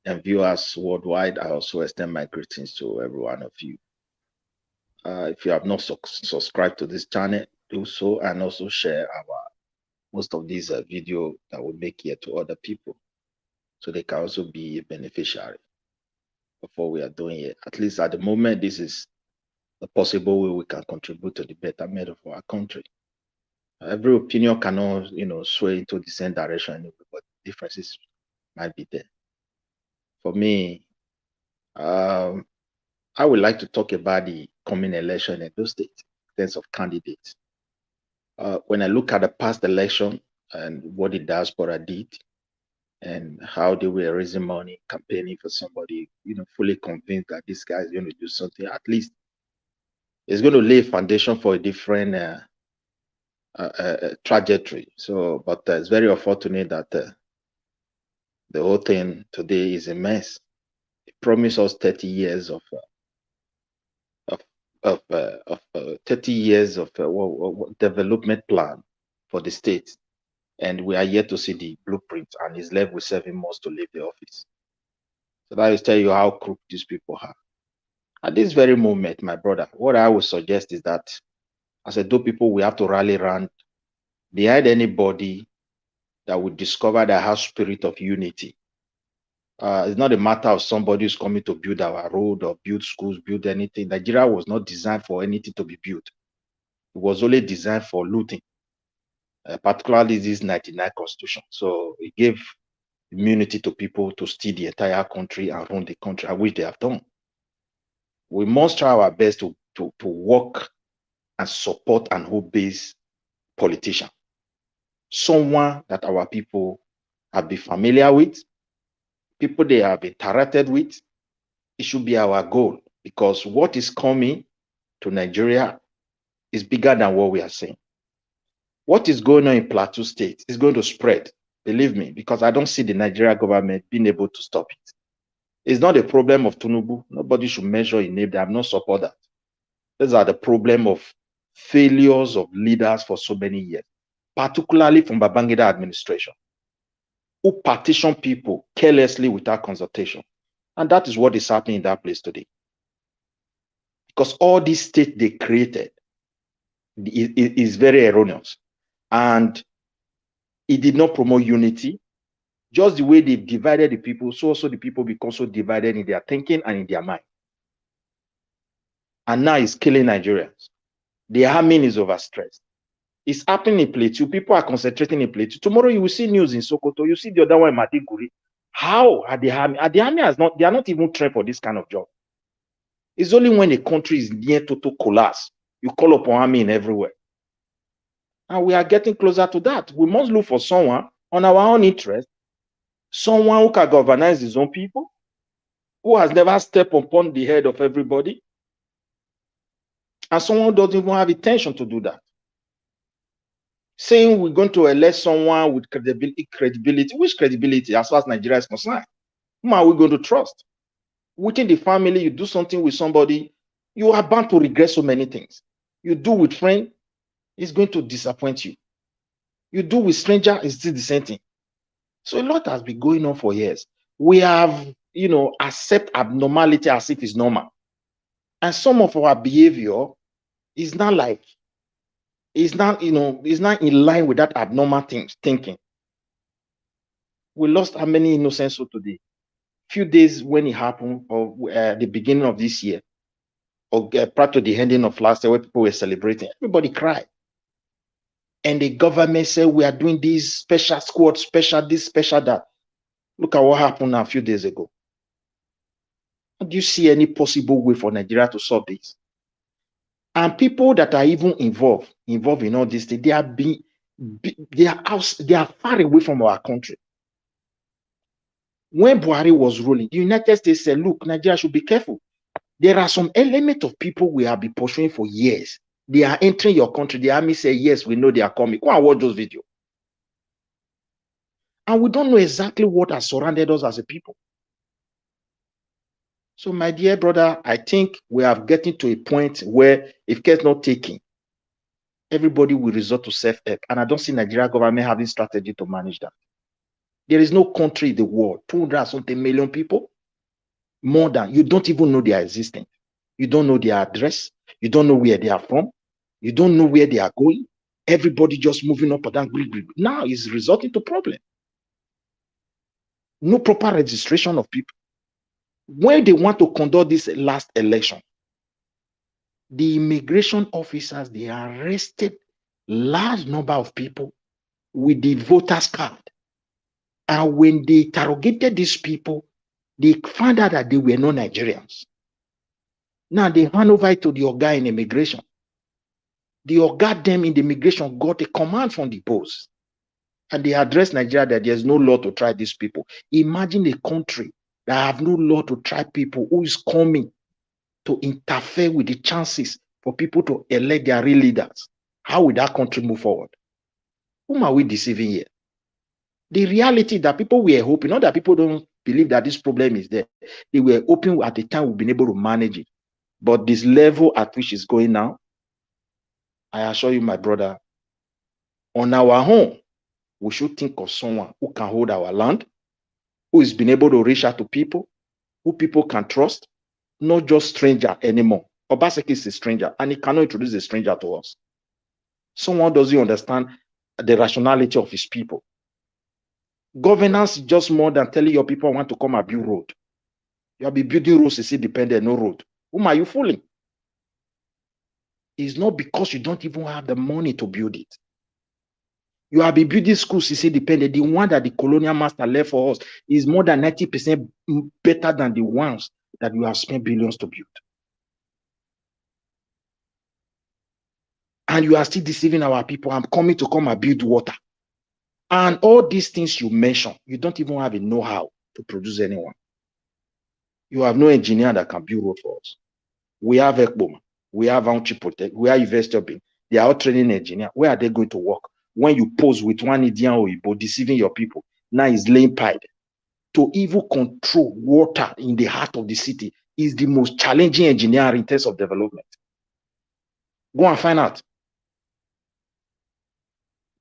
S21: and viewers worldwide. I also extend my greetings to every one of you. If you have not subscribed to this channel, do so, and also share most of these video that will make here to other people, so they can also be a beneficiary of what we are doing here. At least at the moment, this is a possible way we can contribute to the betterment of our country. Every opinion cannot, sway into the same direction, but differences might be there. For me, I would like to talk about the coming election in those states in terms of candidates. When I look at the past election and what the diaspora did and how they were raising money, campaigning for somebody, fully convinced that this guy is going to do something, at least it's going to lay a foundation for a different trajectory. So, but it's very unfortunate that the whole thing today is a mess. It promised us 30 years of 30 years of development plan for the state, and we are yet to see the blueprint, and he's left with 7 months to leave the office. So that is tell you how crooked these people are. At this very moment, my brother, what I would suggest is that as a do people, we have to rally around behind anybody that would discover that has spirit of unity. It's not a matter of somebody who's coming to build our road or build schools, build anything. Nigeria was not designed for anything to be built. It was only designed for looting, particularly this 99 constitution. So it gave immunity to people to steal the entire country and run the country, which they have done. We must try our best to work and support and obey politician, someone that our people have been familiar with, people they have interacted with. It should be our goal, because what is coming to Nigeria is bigger than what we are saying. What is going on in Plateau State is going to spread, believe me, because I don't see the Nigeria government being able to stop it. It's not a problem of Tinubu. Nobody should measure in name. I have no support that. These are the problem of failures of leaders for so many years, particularly from Babangida administration, who partition people carelessly without consultation. And that is what is happening in that place today. Because all this state they created is very erroneous. And it did not promote unity. Just the way they divided the people, so also the people become so divided in their thinking and in their mind. And now it's killing Nigerians. The army is overstressed. It's happening in Plateau. People are concentrating in Plateau. Tomorrow you will see news in Sokoto. You see the other one in Matiguri. How are the army? The army has not, they are not even trained for this kind of job. It's only when a country is near total collapse, you call upon army in everywhere. And we are getting closer to that. We must look for someone on our own interest, someone who can governize his own people, who has never stepped upon the head of everybody, and someone who doesn't even have intention to do that. Saying we're going to elect someone with credibility. Which credibility as far as Nigeria is concerned? Whom are we going to trust? Within the family, you do something with somebody, you are bound to regret so many things. You do with friend, it's going to disappoint you. You do with stranger, it's still the same thing. So a lot has been going on for years. We have, accept abnormality as if it's normal. And some of our behavior is not like, it's not in line with that abnormal thinking. We lost how many innocents today? Few days when it happened, or the beginning of this year, or prior to the ending of last year, where people were celebrating, everybody cried. And the government said, we are doing this special squad, special this, special that. Look at what happened now a few days ago. Do you see any possible way for Nigeria to solve this? And people that are even involved in all this, they are far away from our country. When Buhari was ruling, the United States said, look, Nigeria should be careful. There are some element of people we have been pursuing for years. They are entering your country. The army say, yes, we know they are coming. Go and watch those videos. And we don't know exactly what has surrounded us as a people. So, my dear brother, I think we are getting to a point where if care is not taken, everybody will resort to self-help. And I don't see Nigeria government having strategy to manage that. There is no country in the world, 200 million people, more than, you don't even know they are existing. You don't know their address. You don't know where they are from. You don't know where they are going. Everybody just moving up and down. Now it's resulting to problem. No proper registration of people. When they want to conduct this last election, the immigration officers, they arrested large number of people with the voters card. And when they interrogated these people, they found out that they were not Nigerians. Now they hand over it to the Oga in immigration. The Oga them in the immigration got a command from the boss. And they addressed Nigeria that there's no law to try these people. Imagine a country that have no law to try people who is coming to interfere with the chances for people to elect their real leaders. How will that country move forward? Whom are we deceiving here? The reality that people were hoping, not that people don't believe that this problem is there. They were hoping at the time we've been able to manage it. But this level at which it's going now, I assure you, my brother, on our own, we should think of someone who can hold our land, who has been able to reach out to people, who people can trust, not just stranger anymore. Obaseki is a stranger, and he cannot introduce a stranger to us. Someone doesn't understand the rationality of his people. Governance is just more than telling your people want to come and build road. You'll be building roads, is independent, no road. Whom are you fooling? It's not because you don't even have the money to build it. You have been building schools, is independent. The one that the colonial master left for us is more than 90% better than the ones that you have spent billions to build. And you are still deceiving our people. I'm coming to come and build water. And all these things you mentioned, you don't even have a know-how. to produce anyone. You have no engineer that can build road for us. We have ECBOM, we have Anchiprotect, we have Investor Bin. They are all training engineer. Where are they going to work? When you pose with one Indian Oyibo deceiving your people, now he's laying pipe. To even control water in the heart of the city is the most challenging engineer in terms of development. Go and find out.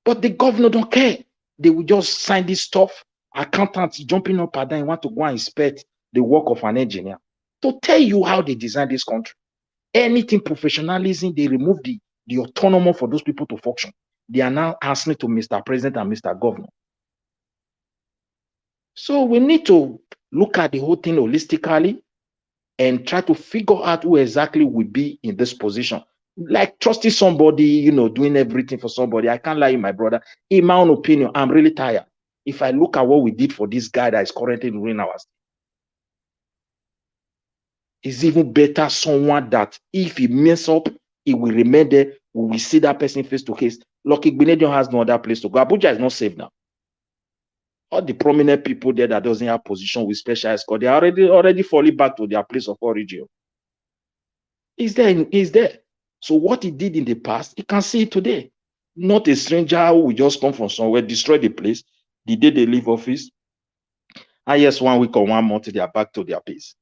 S21: But the governor don't care. They will just sign this stuff. Accountants jumping up and down want to go and inspect the work of an engineer. To tell you how they design this country. Anything professionalism, they remove the autonomy for those people to function. They are now asking to Mr. President and Mr. Governor. So we need to look at the whole thing holistically and try to figure out who exactly will be in this position. Like trusting somebody, doing everything for somebody. I can't lie you, my brother. In my own opinion, I'm really tired. If I look at what we did for this guy that is currently ruling our state, it's even better someone that if he mess up, he will remain there. We will see that person face to face. Lucky Grenada has no other place to go. Abuja is not safe now. All the prominent people there that doesn't have position with special escort, they are already falling back to their place of origin. He's there. So what he did in the past, he can see it today. Not a stranger who will just come from somewhere, destroy the place, the day they leave office, and yes, 1 week or 1 month, they are back to their place.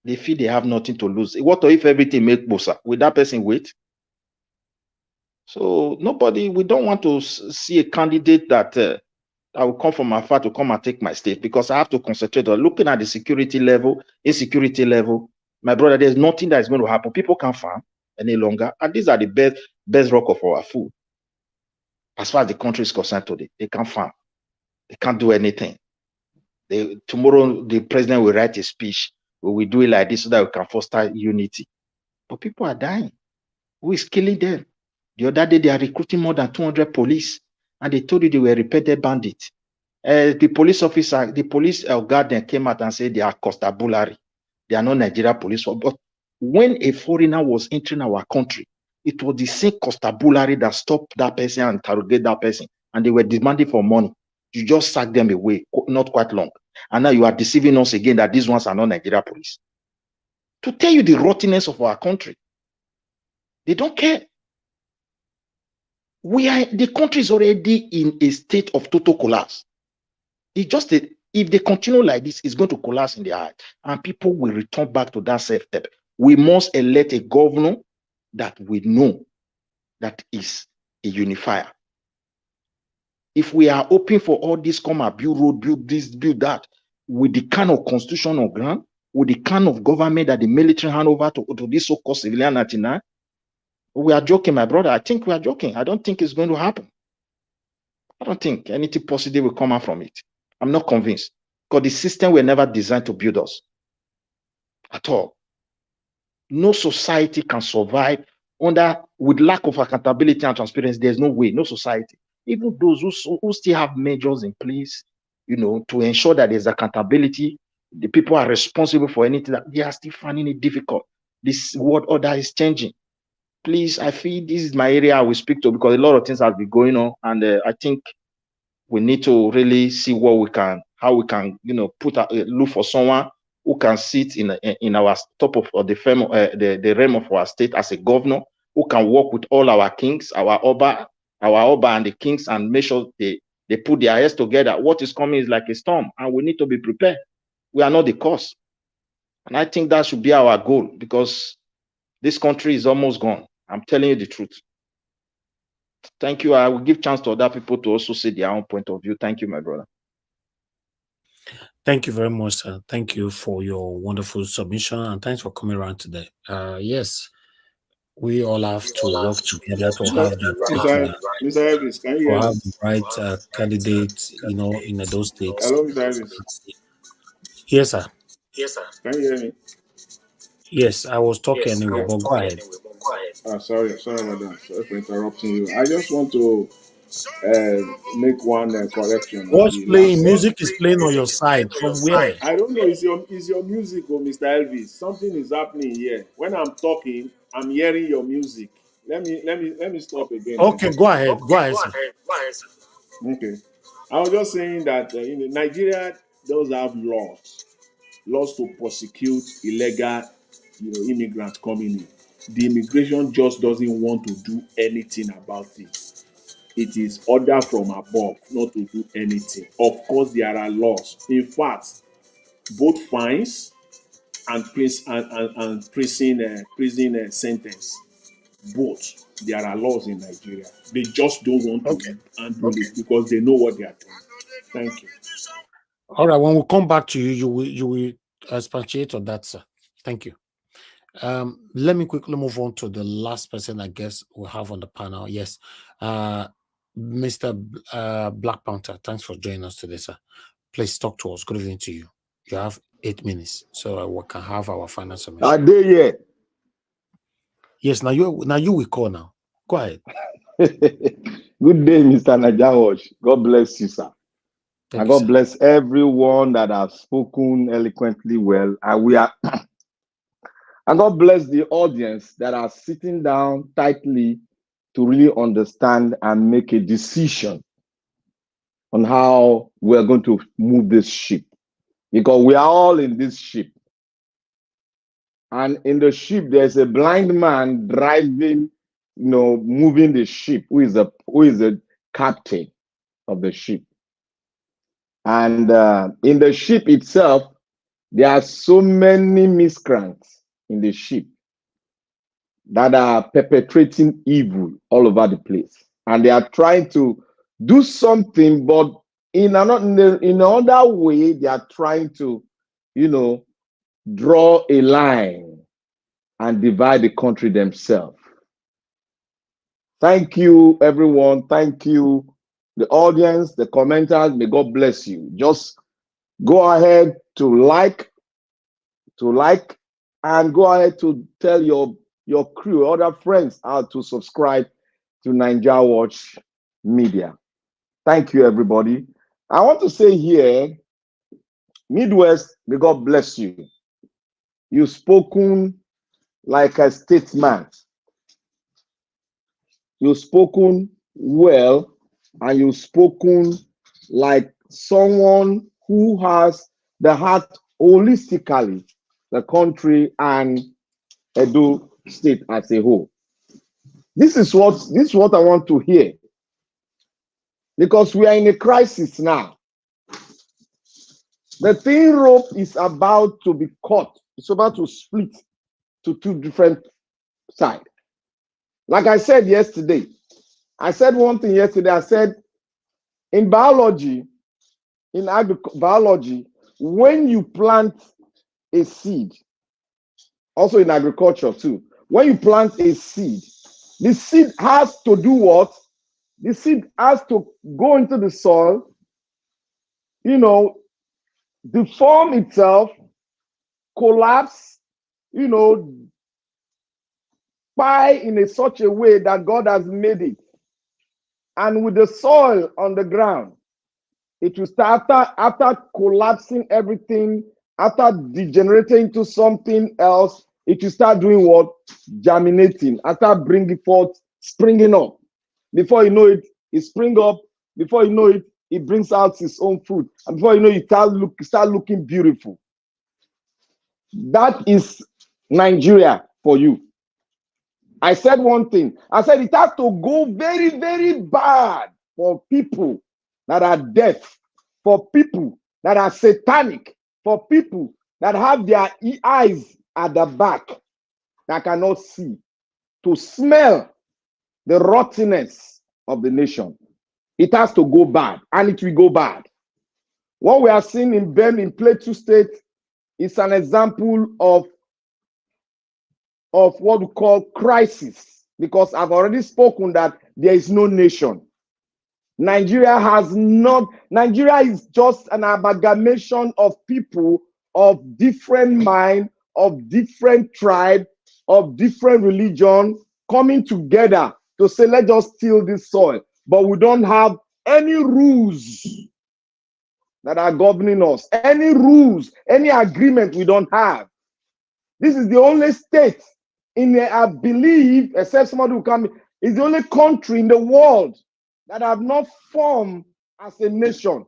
S21: They feel they have nothing to lose. What if everything make bosa? Will that person wait? So we don't want to see a candidate that will come from afar to come and take my state, because I have to concentrate on looking at the security level, insecurity level. My brother, there's nothing that is going to happen. People can't farm any longer, and these are the best rock of our food. As far as the country is concerned today, they can't farm. They can't do anything. Tomorrow, the president will write a speech. We will do it like this so that we can foster unity. But people are dying. Who is killing them? The other day, they are recruiting more than 200 police, and they told you they were repented bandits. The police officer, the police guard came out and said they are constabulary. They are not Nigeria police. But when a foreigner was entering our country, it was the same constabulary that stopped that person and interrogate that person, and they were demanding for money. You just sack them away, not quite long. And now you are deceiving us again that these ones are not Nigeria police. To tell you the rottenness of our country. They don't care. The country is already in a state of total collapse. It's just that if they continue like this, it's going to collapse in their eyes, and people will return back to that self-help. We must elect a governor that we know that is a unifier. If we are open for all this, come and build road, build this, build that, with the kind of constitution on ground, with the kind of government that the military hand over to this so-called civilian 99, we are joking, my brother. I think we are joking. I don't think it's going to happen. I don't think anything positive will come out from it. I'm not convinced, because the system were never designed to build us at all. No society can survive with lack of accountability and transparency. There's no way, no society. Even those who still have measures in place, to ensure that there's accountability, the people are responsible for anything, that they are still finding it difficult. This world order is changing. Please, I feel this is my area I will speak to, because a lot of things have been going on, and I think we need to really see how we can, look for someone who can sit in our top of the realm of our state as a governor, who can work with all our kings, our Oba and the kings, and make sure they put their heads together. What is coming is like a storm, and we need to be prepared. We are not the cause. And I think that should be our goal, because this country is almost gone. I'm telling you the truth. Thank you. I will give chance to other people to also say their own point of view. Thank you, my brother.
S3: Thank you very much, sir. Thank you for your wonderful submission, and thanks for coming around today. Yes, we all have to work together to have the right candidate, in those states.
S12: Hello, Mr. Elvis.
S3: Yes, sir.
S12: Yes, sir. Can you hear me?
S3: Yes, I was talking anyway, but go ahead.
S12: Sorry about that. Sorry for interrupting you. I just want to make one correction.
S3: What's playing? Music is playing on your side. From where?
S12: I don't know. It's your music, Mr. Elvis. Something is happening here. When I'm talking, I'm hearing your music. Let me stop again.
S3: Okay, go ahead. Go ahead, sir.
S12: Okay. I was just saying that Nigeria those have laws to prosecute illegal, immigrants coming in. The immigration just doesn't want to do anything about it. It is order from above not to do anything. Of course, there are laws. In fact, both fines and prison sentence, both, there are laws in Nigeria. They just don't want to handle it because they know what they are doing. Thank you.
S3: All right, when we come back to you, you will expatiate on that, sir. Thank you. Let me quickly move on to the last person I guess we have on the panel. Yes, Mr. Black Panther, thanks for joining us today, sir. Please talk to us. Good evening to you. You have 8 minutes, so we can have our final submission.
S7: Are they here?
S3: Yes, now you will call now. Go ahead.
S7: Good day, Mr. Najawosh. God bless you, sir.
S3: Thank
S7: and
S3: you,
S7: God
S3: sir.
S7: bless everyone that have spoken eloquently well. And we are and God bless the audience that are sitting down tightly to really understand and make a decision on how we're going to move this ship. Because we are all in this ship. And in the ship, there's a blind man driving, moving the ship, who is the captain of the ship. And in the ship itself, there are so many miscreants in the ship that are perpetrating evil all over the place. And they are trying to do something, but in another way, they are trying to, draw a line and divide the country themselves. Thank you, everyone. Thank you, the audience, the commenters. May God bless you. Just go ahead to like, and go ahead to tell your crew, other friends, how to subscribe to Naija Watch Media. Thank you, everybody. I want to say here, Midwest, may God bless you. You've spoken like a statesman. You've spoken well, and you've spoken like someone who has the heart holistically, the country and Edo State as a whole. This is what I want to hear. Because we are in a crisis now. The thin rope is about to be cut. It's about to split to two different sides. Like I said yesterday, I said one thing yesterday. I said in biology, biology, when you plant a seed, also in agriculture too, when you plant a seed, the seed has to do what? The seed has to go into the soil, deform itself, collapse, pie in such a way that God has made it. And with the soil on the ground, it will start after collapsing everything, after degenerating into something else, it will start doing what? Germinating. After bringing forth, springing up. Before you know it, it springs up. Before you know it, it brings out its own fruit. And before you know it, it start looking beautiful. That is Nigeria for you. I said one thing. I said it has to go very, very bad for people that are deaf, for people that are satanic, for people that have their eyes at the back that cannot see, to smell the rottenness of the nation. It has to go bad, and it will go bad. What we are seeing in Plateau State is an example of what we call crisis, because I've already spoken that there is no nation. Nigeria is just an amalgamation of people of different mind, of different tribe, of different religion, coming together to say, let's just steal this soil. But we don't have any rules that are governing us, any rules, any agreement we don't have. This is the only state I believe, except somebody who come, is the only country in the world that have not formed as a nation.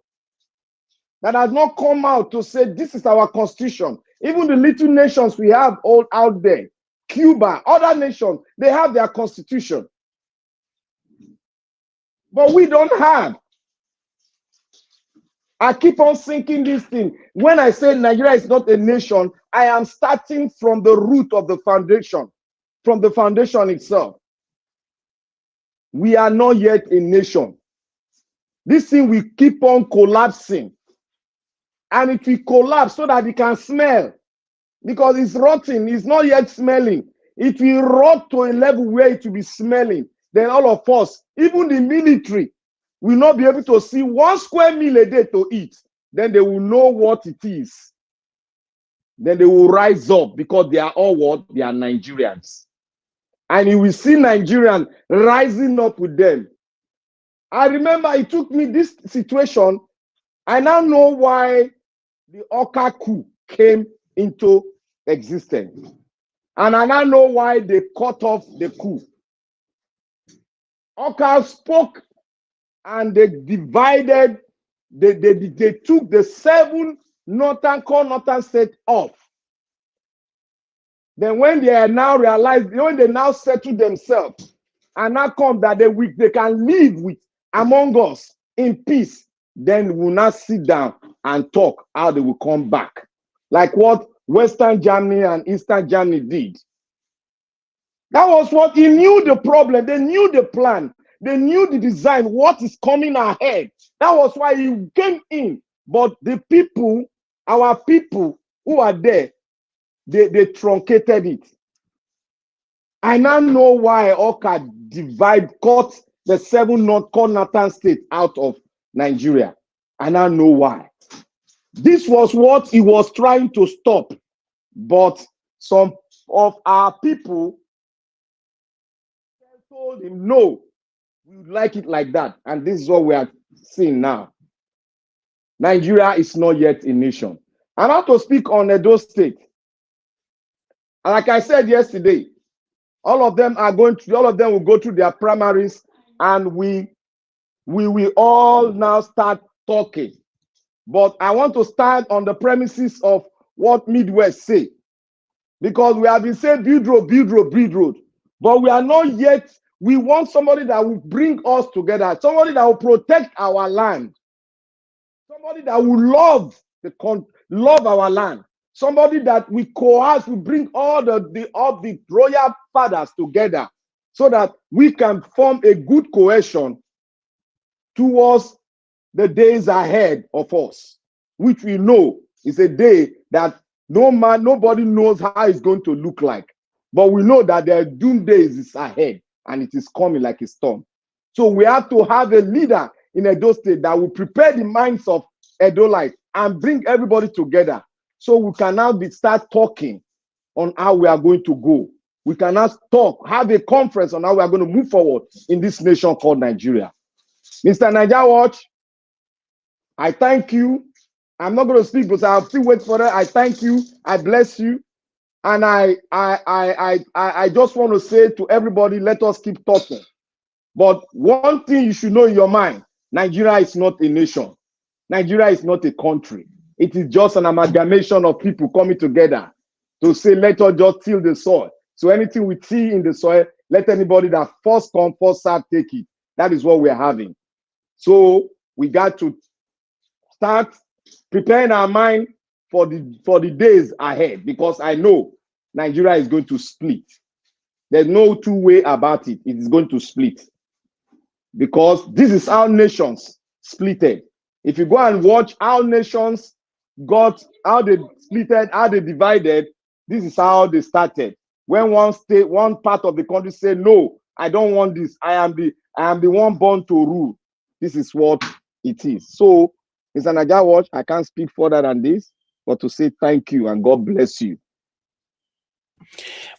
S2: that has not come out to say this is our constitution. Even the little nations we have all out there, Cuba, other nations, they have their constitution. But we don't have. I keep on thinking this thing. When I say Nigeria is not a nation, I am starting from the root of the foundation, from the foundation itself. We are not yet a nation. This thing will keep on collapsing. And it will collapse so that it can smell. Because it's rotting, it's not yet smelling. It will rot to a level where it will be smelling. Then all of us, even the military, will not be able to see 1 square meal a day to eat. Then they will know what it is. Then they will rise up because they are all what? They are Nigerians. And you will see Nigerians rising up with them. I remember it took me this situation. I now know why the Oka coup came into existence. And I now know why they cut off the coup. Oka spoke and they divided, they took the 7 core northern states off. Then when they are now realized, when they now settle themselves, and now come that they can live with among us in peace, then we'll now sit down and talk how they will come back. Like what Western Germany and Eastern Germany did. That was what he knew the problem, they knew the plan, they knew the design, what is coming ahead. That was why he came in. But the people, our people who are there, they truncated it. I now know why Oka cut the 7 core northern states out of Nigeria. I now know why. This was what he was trying to stop. But some of our people told him, no, we would like it like that. And this is what we are seeing now. Nigeria is not yet a nation. And I have to speak on Edo State. And like I said yesterday, all of them will go through their primaries, and we will all now start talking. But I want to start on the premises of what Midwest say. Because we have been saying build road, build road, build road. But we are not yet, we want somebody that will bring us together, somebody that will protect our land, somebody that will love our land, somebody that we coerce, we bring all the royal fathers together so that we can form a good cohesion towards the days ahead of us, which we know is a day that nobody knows how it's going to look like. But we know that the doom days is ahead and it is coming like a storm. So we have to have a leader in Edo State that will prepare the minds of Edolites and bring everybody together so we can now start talking on how we are going to go. We can now talk, have a conference on how we are going to move forward in this nation called Nigeria. Mr. Niger Watch, I thank you. I'm not going to speak, but I'll still wait for that. I thank you. I bless you. And I just want to say to everybody, let us keep talking. But one thing you should know in your mind, Nigeria is not a nation. Nigeria is not a country. It is just an amalgamation of people coming together to say, let us just till the soil. So anything we see in the soil, let anybody that first come, first serve, take it. That is what we're having. So we got to start preparing our mind for the days ahead, because I know Nigeria is going to split. There's no two way about it. It is going to split. Because this is how nations splitted. If you go and watch how nations got, how they splitted, how they divided, this is how they started. When one state, one part of the country said, no, I don't want this. I am the one born to rule. This is what it is. So, Mr. Naija Watch, I can't speak further than this, but to say thank you and God bless you.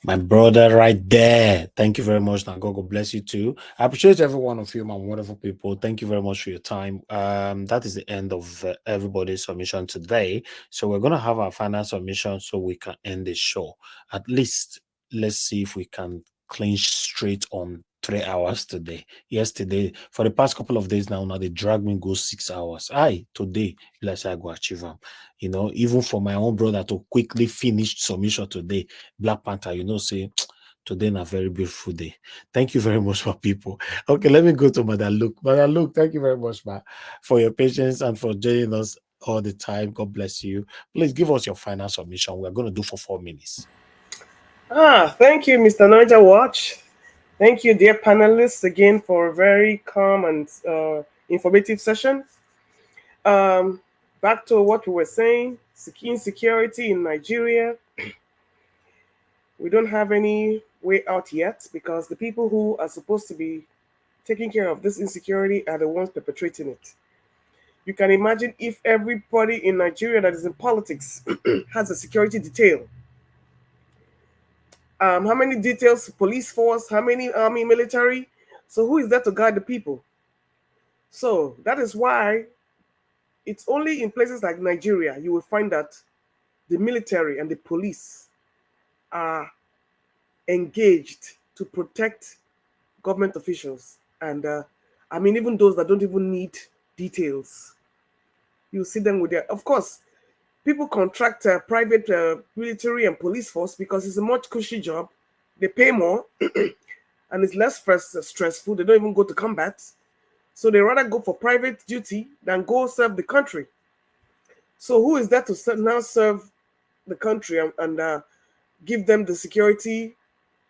S3: My brother right there. Thank you very much. And God bless you too. I appreciate every one of you, my wonderful people. Thank you very much for your time. That is the end of everybody's submission today. So we're going to have our final submission so we can end the show. At least let's see if we can clinch straight on 3 hours today. Yesterday, for the past couple of days now they drag me go 6 hours. Today, let's say I go achieve them. You know, even for my own brother to quickly finish submission today, Black Panther, you know, say today is a very beautiful day. Thank you very much for people. Okay, let me go to Madam Luke. Madam Luke, thank you very much, ma, for your patience and for joining us all the time. God bless you. Please give us your final submission. We're going to do for 4 minutes.
S13: Thank you, Mr. Niger Watch. Thank you, dear panelists, again for a very calm and informative session. Back to what we were saying, insecurity in Nigeria. We don't have any way out yet because the people who are supposed to be taking care of this insecurity are the ones perpetrating it. You can imagine if everybody in Nigeria that is in politics has a security detail. How many details? Police force, how many army, military? So who is there to guide the people? So that is why it's only in places like Nigeria you will find that the military and the police are engaged to protect government officials. And I mean, even those that don't even need details. You see them with their, of course, people contract private military and police force because it's a much cushy job. They pay more and it's less stressful. They don't even go to combat. So they rather go for private duty than go serve the country. So who is there to now serve the country and give them the security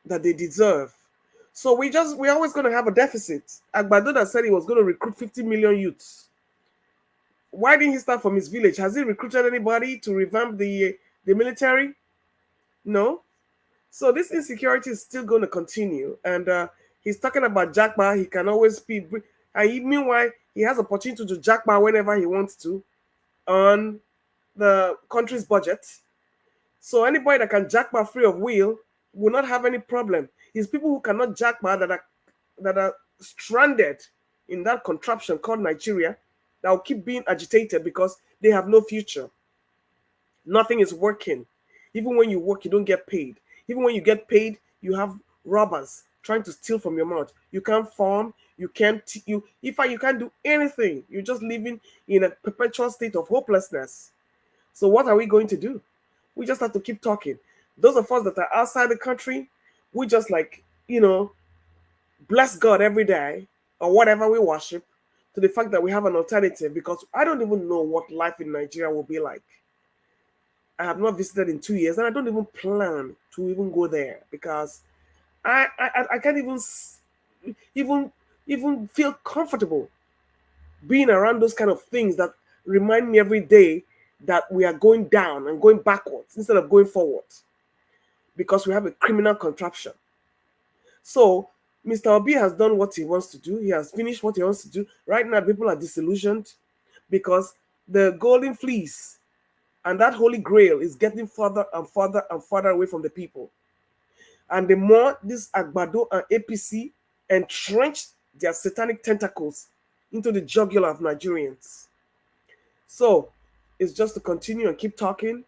S13: that they deserve? So we're always going to have a deficit. Agbadoda said he was going to recruit 50 million youths. Why didn't he start from his village? Has he recruited anybody to revamp the military? No. So this insecurity is still going to continue. And he's talking about jackpot. He can always be. And meanwhile, he has opportunity to jackpot whenever he wants to on the country's budget. So anybody that can jackpot free of will will not have any problem. It's people who cannot jackpot that are stranded in that contraption called Nigeria that will keep being agitated because they have no future. Nothing is working. Even when you work, you don't get paid. Even when you get paid, you have robbers trying to steal from your mouth. You can't farm. You can't. You can't do anything. You're just living in a perpetual state of hopelessness. So what are we going to do? We just have to keep talking. Those of us that are outside the country, we just bless God every day or whatever we worship to the fact that we have an alternative, because I don't even know what life in Nigeria will be like. I have not visited in 2 years and I don't even plan to even go there because I can't even feel comfortable being around those kind of things that remind me every day that we are going down and going backwards instead of going forward because we have a criminal contraption. So Mr. Obi has done what he wants to do. He has finished what he wants to do. Right now, people are disillusioned because the golden fleece and that holy grail is getting further and further and further away from the people. And the more this Agbado and APC entrench their satanic tentacles into the jugular of Nigerians. So it's just to continue and keep talking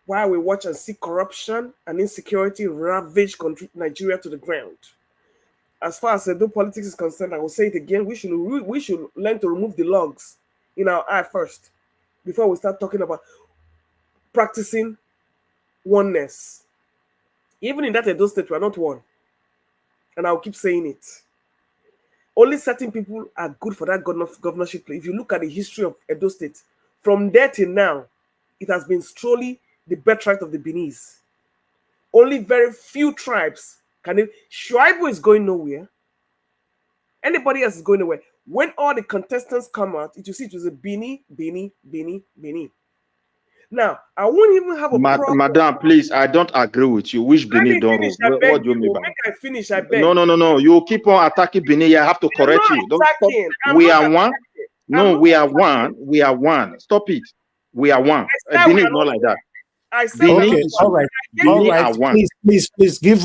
S13: while we watch and see corruption and insecurity ravage Nigeria to the ground. As far as the politics is concerned, I will say it again, we should learn to remove the logs in our eye first before we start talking about practicing oneness. Even in that Edo state, we are not one. And I'll keep saying it. Only certain people are good for that governorship. If you look at the history of Edo State, from there till now, it has been strongly the birthright of the Benin. Only very few tribes can. Shuaibu is going nowhere. Anybody else is going nowhere. When all the contestants come out, you see it was a Bini. Now, I won't even have a problem.
S2: Madam, please, I don't agree with you. Which Bini don't
S13: finish,
S2: rule? What do you mean by
S13: that? I finish, I beg.
S2: No. You keep on attacking Bini. I have to correct you. Don't stop. We are one. No, we are one. We are one. Stop it. We are one. Bini is not like that.
S13: I said
S3: okay, all right. Please give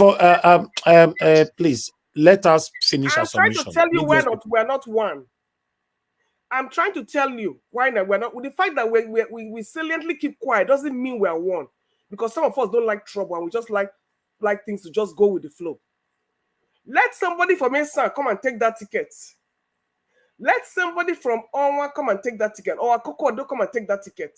S3: please let us finish our submission.
S13: I'm trying to tell you we're not one. I'm trying to tell you why not we're not. With the fact that we saliently keep quiet doesn't mean we're one, because some of us don't like trouble and we just like things to just go with the flow. Let somebody from Esan come and take that ticket. Let somebody from Onwa come and take that ticket, or Akoko come and take that ticket.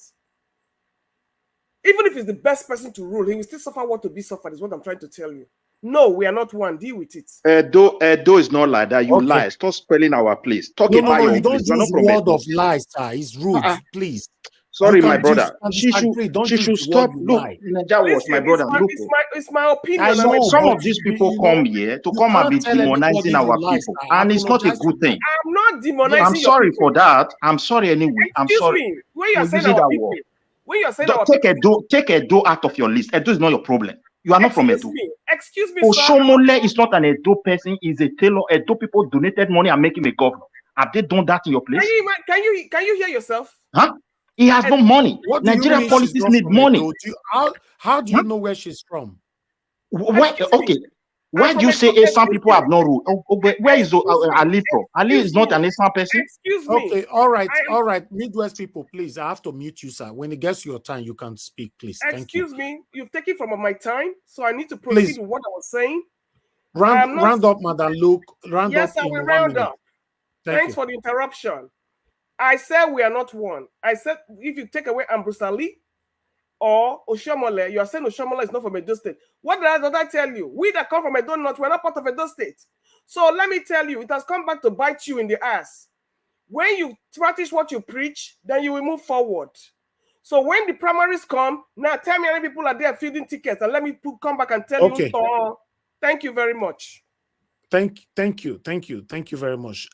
S13: Even if he's the best person to rule, he will still suffer what to be suffered, is what I'm trying to tell you. No, we are not one. Deal with it.
S5: Edo is not like that. You lie. Stop spelling our place. Talk about your
S3: you don't
S5: place. We're not
S3: use
S5: from
S3: word
S5: Edo.
S3: of lies, sir. It's rude, please.
S5: Sorry,
S3: You
S5: my
S3: can
S5: brother.
S3: disagree. Don't
S5: She
S3: use
S5: should
S3: the
S5: stop.
S3: word you
S5: Look,
S3: lie.
S5: Naija was my brother. Look,
S13: It's my opinion.
S3: I know,
S5: some
S3: but
S5: of these
S3: you
S5: people
S3: know,
S5: come here to
S3: you
S5: come and
S3: can't
S5: be
S3: tell anybody
S5: demonizing
S3: you
S5: our
S3: lie,
S5: people,
S3: sir. I
S5: and it's not a
S3: apologize
S5: good
S3: for that.
S5: thing.
S13: I'm not demonizing
S5: I'm
S13: your
S5: sorry
S13: people.
S5: for that. I'm sorry anyway. I'm
S13: Excuse
S5: sorry
S13: me. When you are
S5: for
S13: saying
S5: using
S13: our
S5: that
S13: people,
S5: word.
S13: when you are saying
S5: Don't
S13: our
S5: take
S13: people,
S5: Edo out of your list. Edo is not your problem. You are not from Edo.
S13: Excuse me, sir.
S5: Oshiomhole is not an Edo person. He's a tailor. Edo people donated money and make him a governor. Have they done that in your place?
S13: Can you hear yourself?
S5: Huh? He has no money.
S3: What do you
S5: Nigerian
S3: mean she's
S5: politics
S3: not
S5: need
S3: from
S5: money.
S3: Edo? How do you know where she's from?
S5: Okay. Why do you say Esan people have no rule? Where is Ali from? Ali is not an Esan person.
S13: Excuse me.
S3: Okay, all right. Midwest people, please. I have to mute you, sir. When it gets your time, you can speak, please. Thank you.
S13: Excuse me. You've taken from my time, so I need to proceed with what I was saying.
S3: Round up, Madam Luke. Round
S13: yes,
S3: up
S13: I
S3: in
S13: will
S3: 1
S13: round
S3: minute.
S13: up.
S3: Thank
S13: Thanks
S3: you.
S13: for the interruption. I said we are not one. I said if you take away Ambrosali or Oshiomhole, you are saying Oshiomhole is not from Edo State. What did I tell you? We that come from Edo North, we're not part of Edo State. So let me tell you, it has come back to bite you in the ass. When you practice what you preach, then you will move forward. So when the primaries come, now tell me how many people are there feeding tickets, and let me come back and tell you. Thank you very much.
S3: Thank you very much.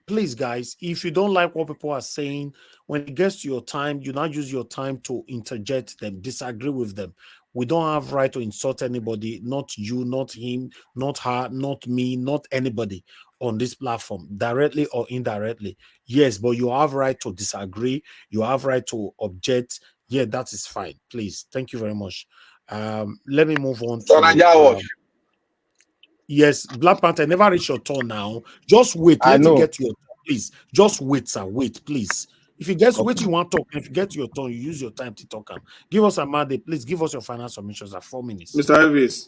S3: Please, guys, if you don't like what people are saying, when it gets to your time, you now use your time to interject them, disagree with them. We don't have right to insult anybody, not you, not him, not her, not me, not anybody on this platform, directly or indirectly. Yes, but you have right to disagree. You have right to object. Yeah, that is fine. Please, thank you very much. Let me move on to. Yes, Black Panther, never reach your turn now. Just wait. Let it get to your turn, please. Just wait, sir. Wait, please. If you get what you want to talk, if you get to your turn, you use your time to talk. Give us a mandate. Please give us your final submissions at 4 minutes.
S12: Mr. Elvis,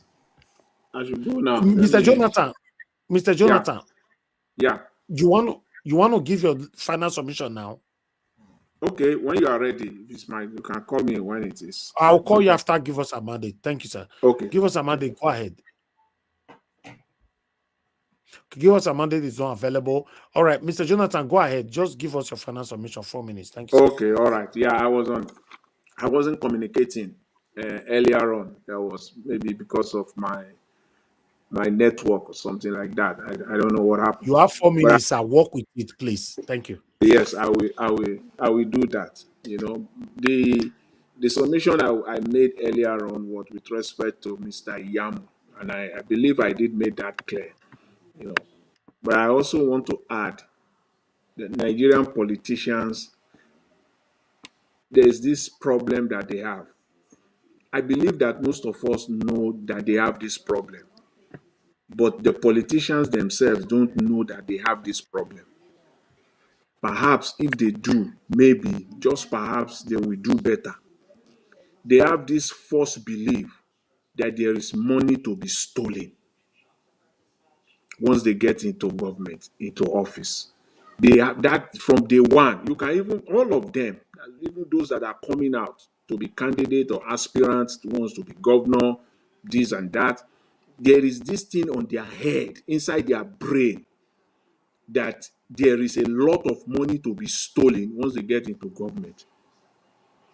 S12: I should go now.
S3: Mr. Jonathan.
S12: Yeah.
S3: You want to give your final submission now?
S12: Okay, when you are ready, you can call me when it is.
S3: I'll call you after. Give us a mandate. Thank you, sir.
S12: Okay.
S3: Give us a mandate. Go ahead. Give us a mandate is not available. All right, Mr. Jonathan, go ahead. Just give us your final submission. 4 minutes. Thank you, sir.
S12: Okay, all right. Yeah, I wasn't communicating earlier on. That was maybe because of my network or something like that. I don't know what happened.
S3: You have 4 minutes, sir. Work with it, please. Thank you.
S12: Yes, I will do that. You know, the submission I made earlier on was with respect to Mr. Ize-Iyamu, and I believe I did make that clear. You know, but I also want to add that Nigerian politicians, there's this problem that they have. I believe that most of us know that they have this problem, but the politicians themselves don't know that they have this problem. Perhaps if they do, maybe, just perhaps, they will do better. They have this false belief that there is money to be stolen once they get into government, into office. They have that from day one. You can even, all of them, even those that are coming out to be candidate or aspirants, the ones to be governor, this and that, there is this thing on their head, inside their brain, that there is a lot of money to be stolen once they get into government.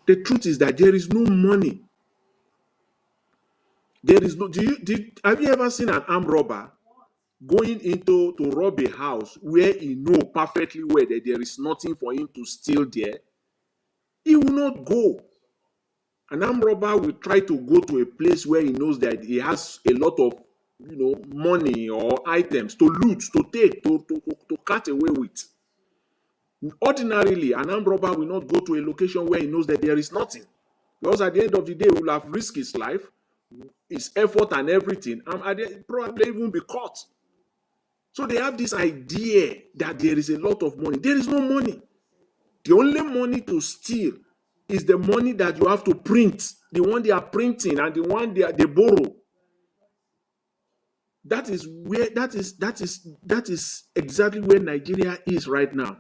S12: The truth is that there is no money. There is no. Have you ever seen an armed robber going into to rob a house where he know perfectly well that there is nothing for him to steal there? He will not go. An armed robber will try to go to a place where he knows that he has a lot of, money or items to loot, to take, to cut away with. Ordinarily, an armed robber will not go to a location where he knows that there is nothing, because at the end of the day, he will have risked his life, his effort, and everything, and probably even be caught. So they have this idea that there is a lot of money. There is no money. The only money to steal is the money that you have to print, the one they are printing and the one they borrow. That is exactly where Nigeria is right now.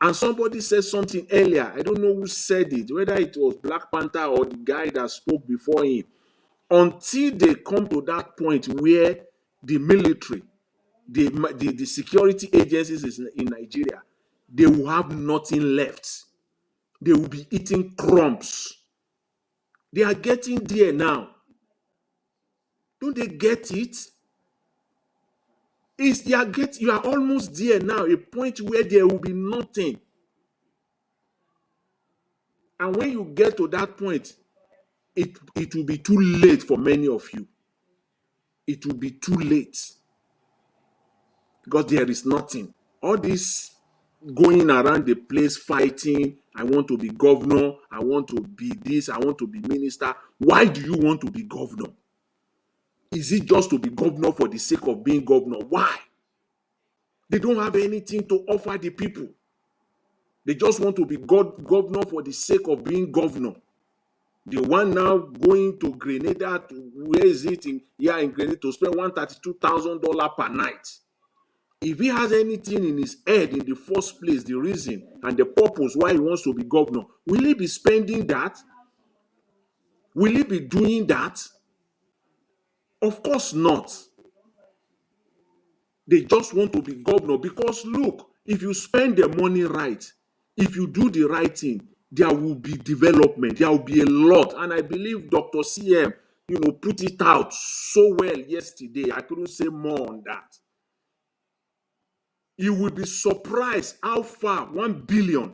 S12: And somebody said something earlier. I don't know who said it, whether it was Black Panther or the guy that spoke before him. Until they come to that point where the military, the security agencies in Nigeria, they will have nothing left. They will be eating crumbs. They are getting there now. Don't they get it? You are almost there now, a point where there will be nothing. And when you get to that point, it will be too late for many of you. It will be too late. Because there is nothing. All this going around the place fighting, I want to be governor, I want to be this, I want to be minister. Why do you want to be governor? Is it just to be governor for the sake of being governor? Why? They don't have anything to offer the people. They just want to be governor for the sake of being governor. The one now going to Grenada, where is it? In Grenada to spend $132,000 per night. If he has anything in his head in the first place, the reason and the purpose why he wants to be governor, will he be spending that? Will he be doing that? Of course not. They just want to be governor because look, if you spend the money right, if you do the right thing, there will be development. There will be a lot. And I believe Dr. CM, put it out so well yesterday. I couldn't say more on that. You will be surprised how far 1 billion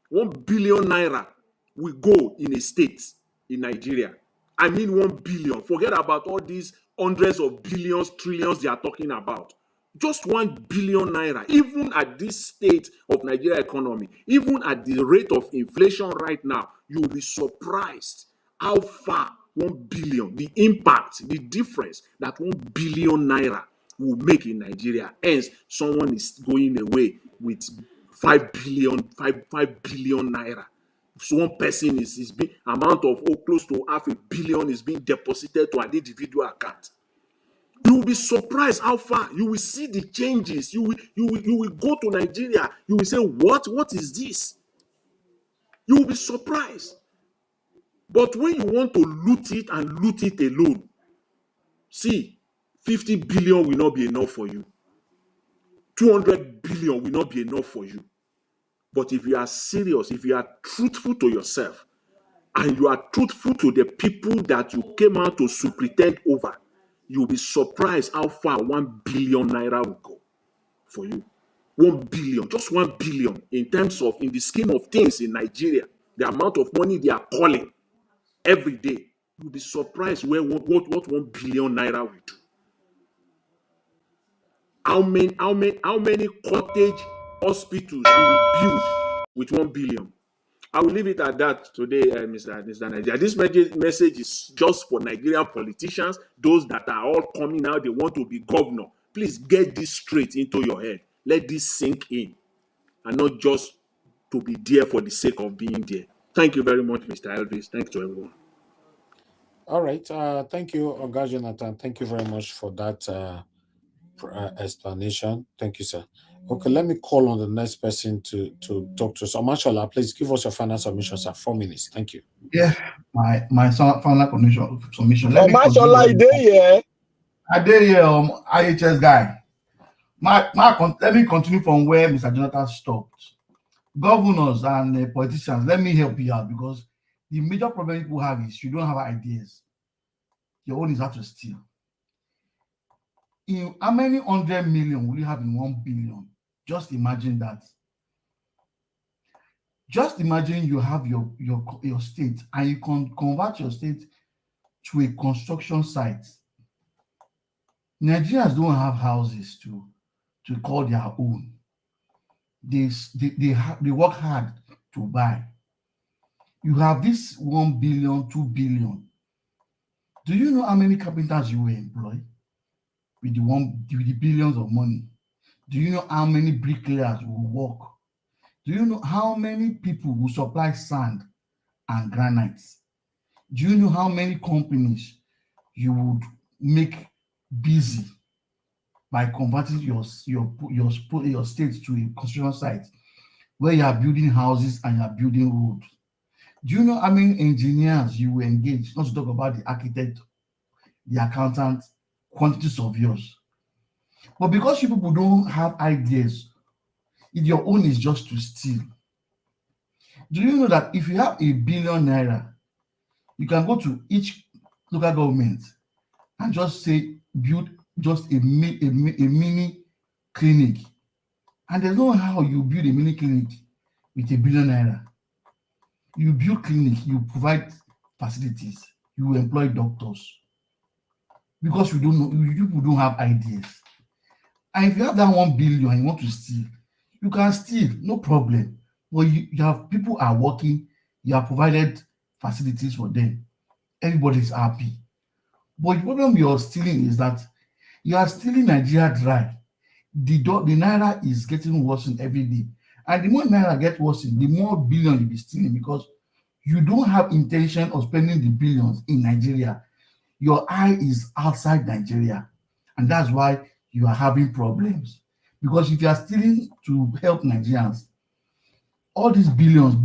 S12: naira will go in a state in Nigeria. I mean 1 billion. Forget about all these hundreds of billions, trillions they are talking about. Just 1 billion naira, even at this state of Nigeria economy, even at the rate of inflation right now, you will be surprised how far 1 billion, the impact, the difference that 1 billion naira will make in Nigeria. Hence, someone is going away with 5 billion naira. So one person is being amount of close to $500 million is being deposited to an individual account. You will be surprised how far you will see the changes. You will go to Nigeria. You will say, what is this? You will be surprised. But when you want to loot it and loot it alone, see, 50 billion will not be enough for you. 200 billion will not be enough for you. But if you are serious, if you are truthful to yourself, and you are truthful to the people that you came out to superintend over, you'll be surprised how far 1 billion naira will go for you. 1 billion, just 1 billion in the scheme of things in Nigeria, the amount of money they are calling every day, you'll be surprised what 1 billion naira will do. How many cottage hospitals you will build with 1 billion? I will leave it at that today, Mr. Nigeria. This message is just for Nigerian politicians, those that are all coming out, they want to be governor. Please get this straight into your head. Let this sink in, and not just to be there for the sake of being there. Thank you very much, Mr. Elvis. Thanks to everyone.
S3: All right. Thank you, Oga Jonathan. Thank you very much for that explanation. Thank you, sir. Okay, let me call on the next person to talk to us. Mashallah, please give us your final submission, sir. 4 minutes. Thank you.
S15: Yeah, my final submission.
S2: Mashallah, I did
S15: IHS guy. Let me continue from where Mr. Jonathan stopped. Governors and politicians, let me help you out, because the major problem people have is you don't have ideas. Your own is how to steal. How many 100 million will you have in 1 billion? Just imagine that. Just imagine you have your state and you can convert your state to a construction site. Nigerians don't have houses to call their own. They work hard to buy. You have this 1 billion, 2 billion. Do you know how many carpenters you will employ with the billions of money? Do you know how many bricklayers will work? Do you know how many people will supply sand and granite? Do you know how many companies you would make busy by converting your state to a construction site where you are building houses and you are building roads. Do you know how many engineers you will engage? Not to talk about the architect, the accountant, quantities of yours. But because you people don't have ideas, if your own is just to steal. Do you know that if you have ₦1 billion Naira, you can go to each local government and just say, build just a mini clinic. And there's no how you build a mini clinic with ₦1 billion Naira. You build clinic, you provide facilities, you employ doctors. Because you don't know, you people don't have ideas. And if you have that 1 billion and you want to steal, you can steal, no problem. But you have people are working, you have provided facilities for them. Everybody's happy. But the problem you're stealing is that you are stealing Nigeria dry. The Naira is getting worse every day. And the more Naira gets worse, the more billion you'll be stealing because you don't have intention of spending the billions in Nigeria. Your eye is outside Nigeria. And that's why you are having problems. Because if you are stealing to help Nigerians, all these billions,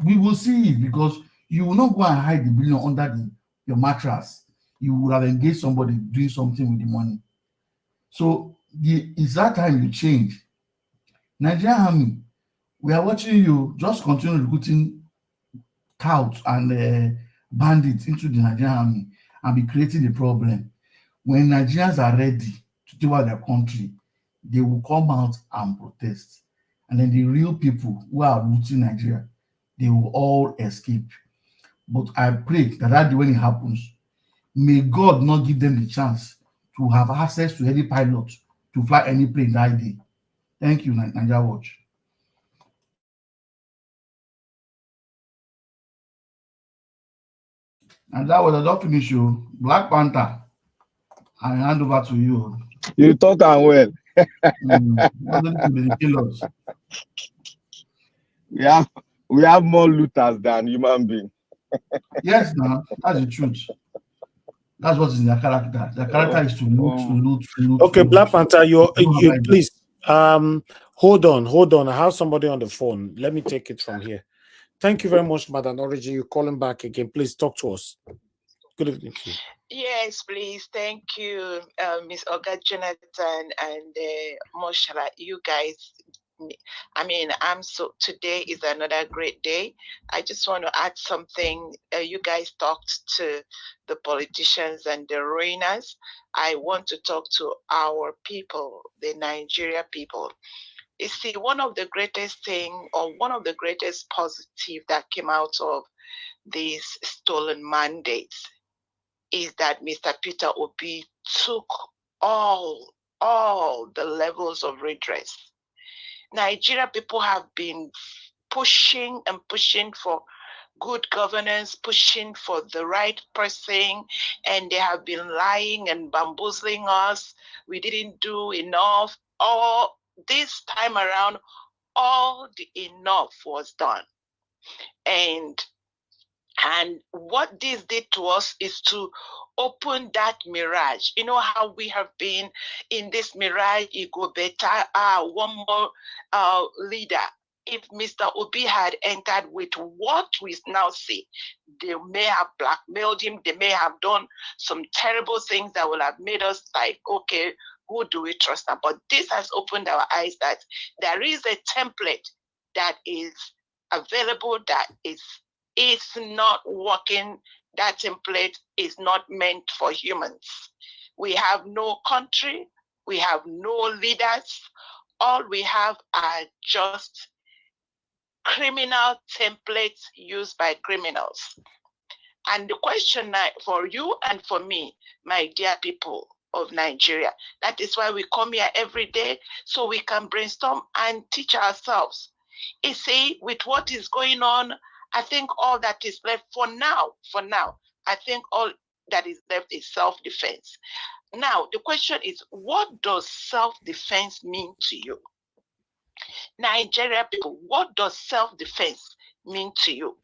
S15: we will see it because you will not go and hide the billion under your mattress. You would have engaged somebody doing something with the money. So it's that time you change. Nigerian Army, we are watching you just continue recruiting touts and bandits into the Nigerian Army and be creating the problem. When Nigerians are ready to take over their country, they will come out and protest. And then the real people who are rooting Nigeria, they will all escape. But I pray that when it happens, may God not give them the chance to have access to any pilot to fly any plane that day. Thank you, Nigeria Watch. And that was, I don't finish you. Black Panther, I hand over to you.
S2: You talk and well. We have more looters than human beings.
S15: Yes, now that's the truth. That's what is in their character. Their character is to loot.
S3: Okay, Black Panther, you please hold on. I have somebody on the phone. Let me take it from here. Thank you very much, Madam Origin. You're calling back again. Please talk to us. Good evening to you.
S18: Yes, please. Thank you, Ms. Oga Jonathan and Moshala. You guys, I mean, today is another great day. I just want to add something. You guys talked to the politicians and the ruiners. I want to talk to our people, the Nigeria people. You see, one of the greatest positive that came out of these stolen mandates is that Mr. Peter Obi took all the levels of redress. Nigeria people have been pushing for good governance, pushing for the right person, and they have been lying and bamboozling us. We didn't do enough. All this time around, all the enough was done. And what this did to us is to open that mirage. You know how we have been in this mirage, it go better, one more leader. If Mr. Obi had entered with what we now see, they may have blackmailed him, they may have done some terrible things that will have made us like, okay, who do we trust now? But this has opened our eyes that there is a template that is available that is not working. That template is not meant for humans. We have no country, we have no leaders. All we have are just criminal templates used by criminals. And the question for you and for me, my dear people of Nigeria, that is why we come here every day, so we can brainstorm and teach ourselves. You see, with what is going on, I think all that is left for now, I think all that is left is self-defense. Now, the question is, what does self-defense mean to you? Nigeria people, what does self-defense mean to you?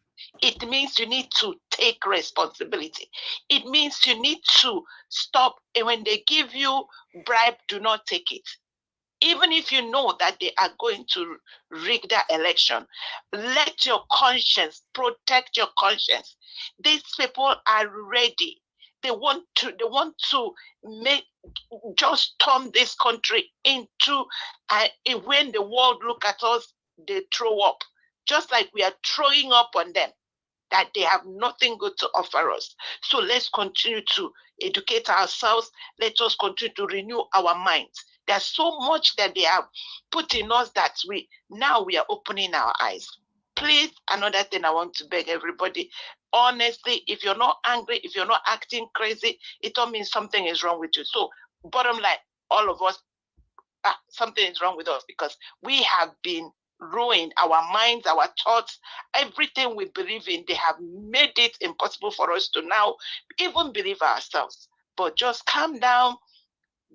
S18: It means you need to take responsibility. It means you need to stop, and when they give you bribe, do not take it. Even if you know that they are going to rig that election, let your conscience, protect your conscience. These people are ready. They want to make, just turn this country into, when the world look at us, they throw up. Just like we are throwing up on them, that they have nothing good to offer us. So let's continue to educate ourselves. Let us continue to renew our minds. There's so much that they have put in us that now we are opening our eyes. Please, another thing I want to beg everybody, honestly, if you're not angry, if you're not acting crazy, it all means something is wrong with you. So bottom line, all of us, something is wrong with us, because we have been ruined. Our minds, our thoughts, everything we believe in, they have made it impossible for us to now even believe ourselves. But just calm down.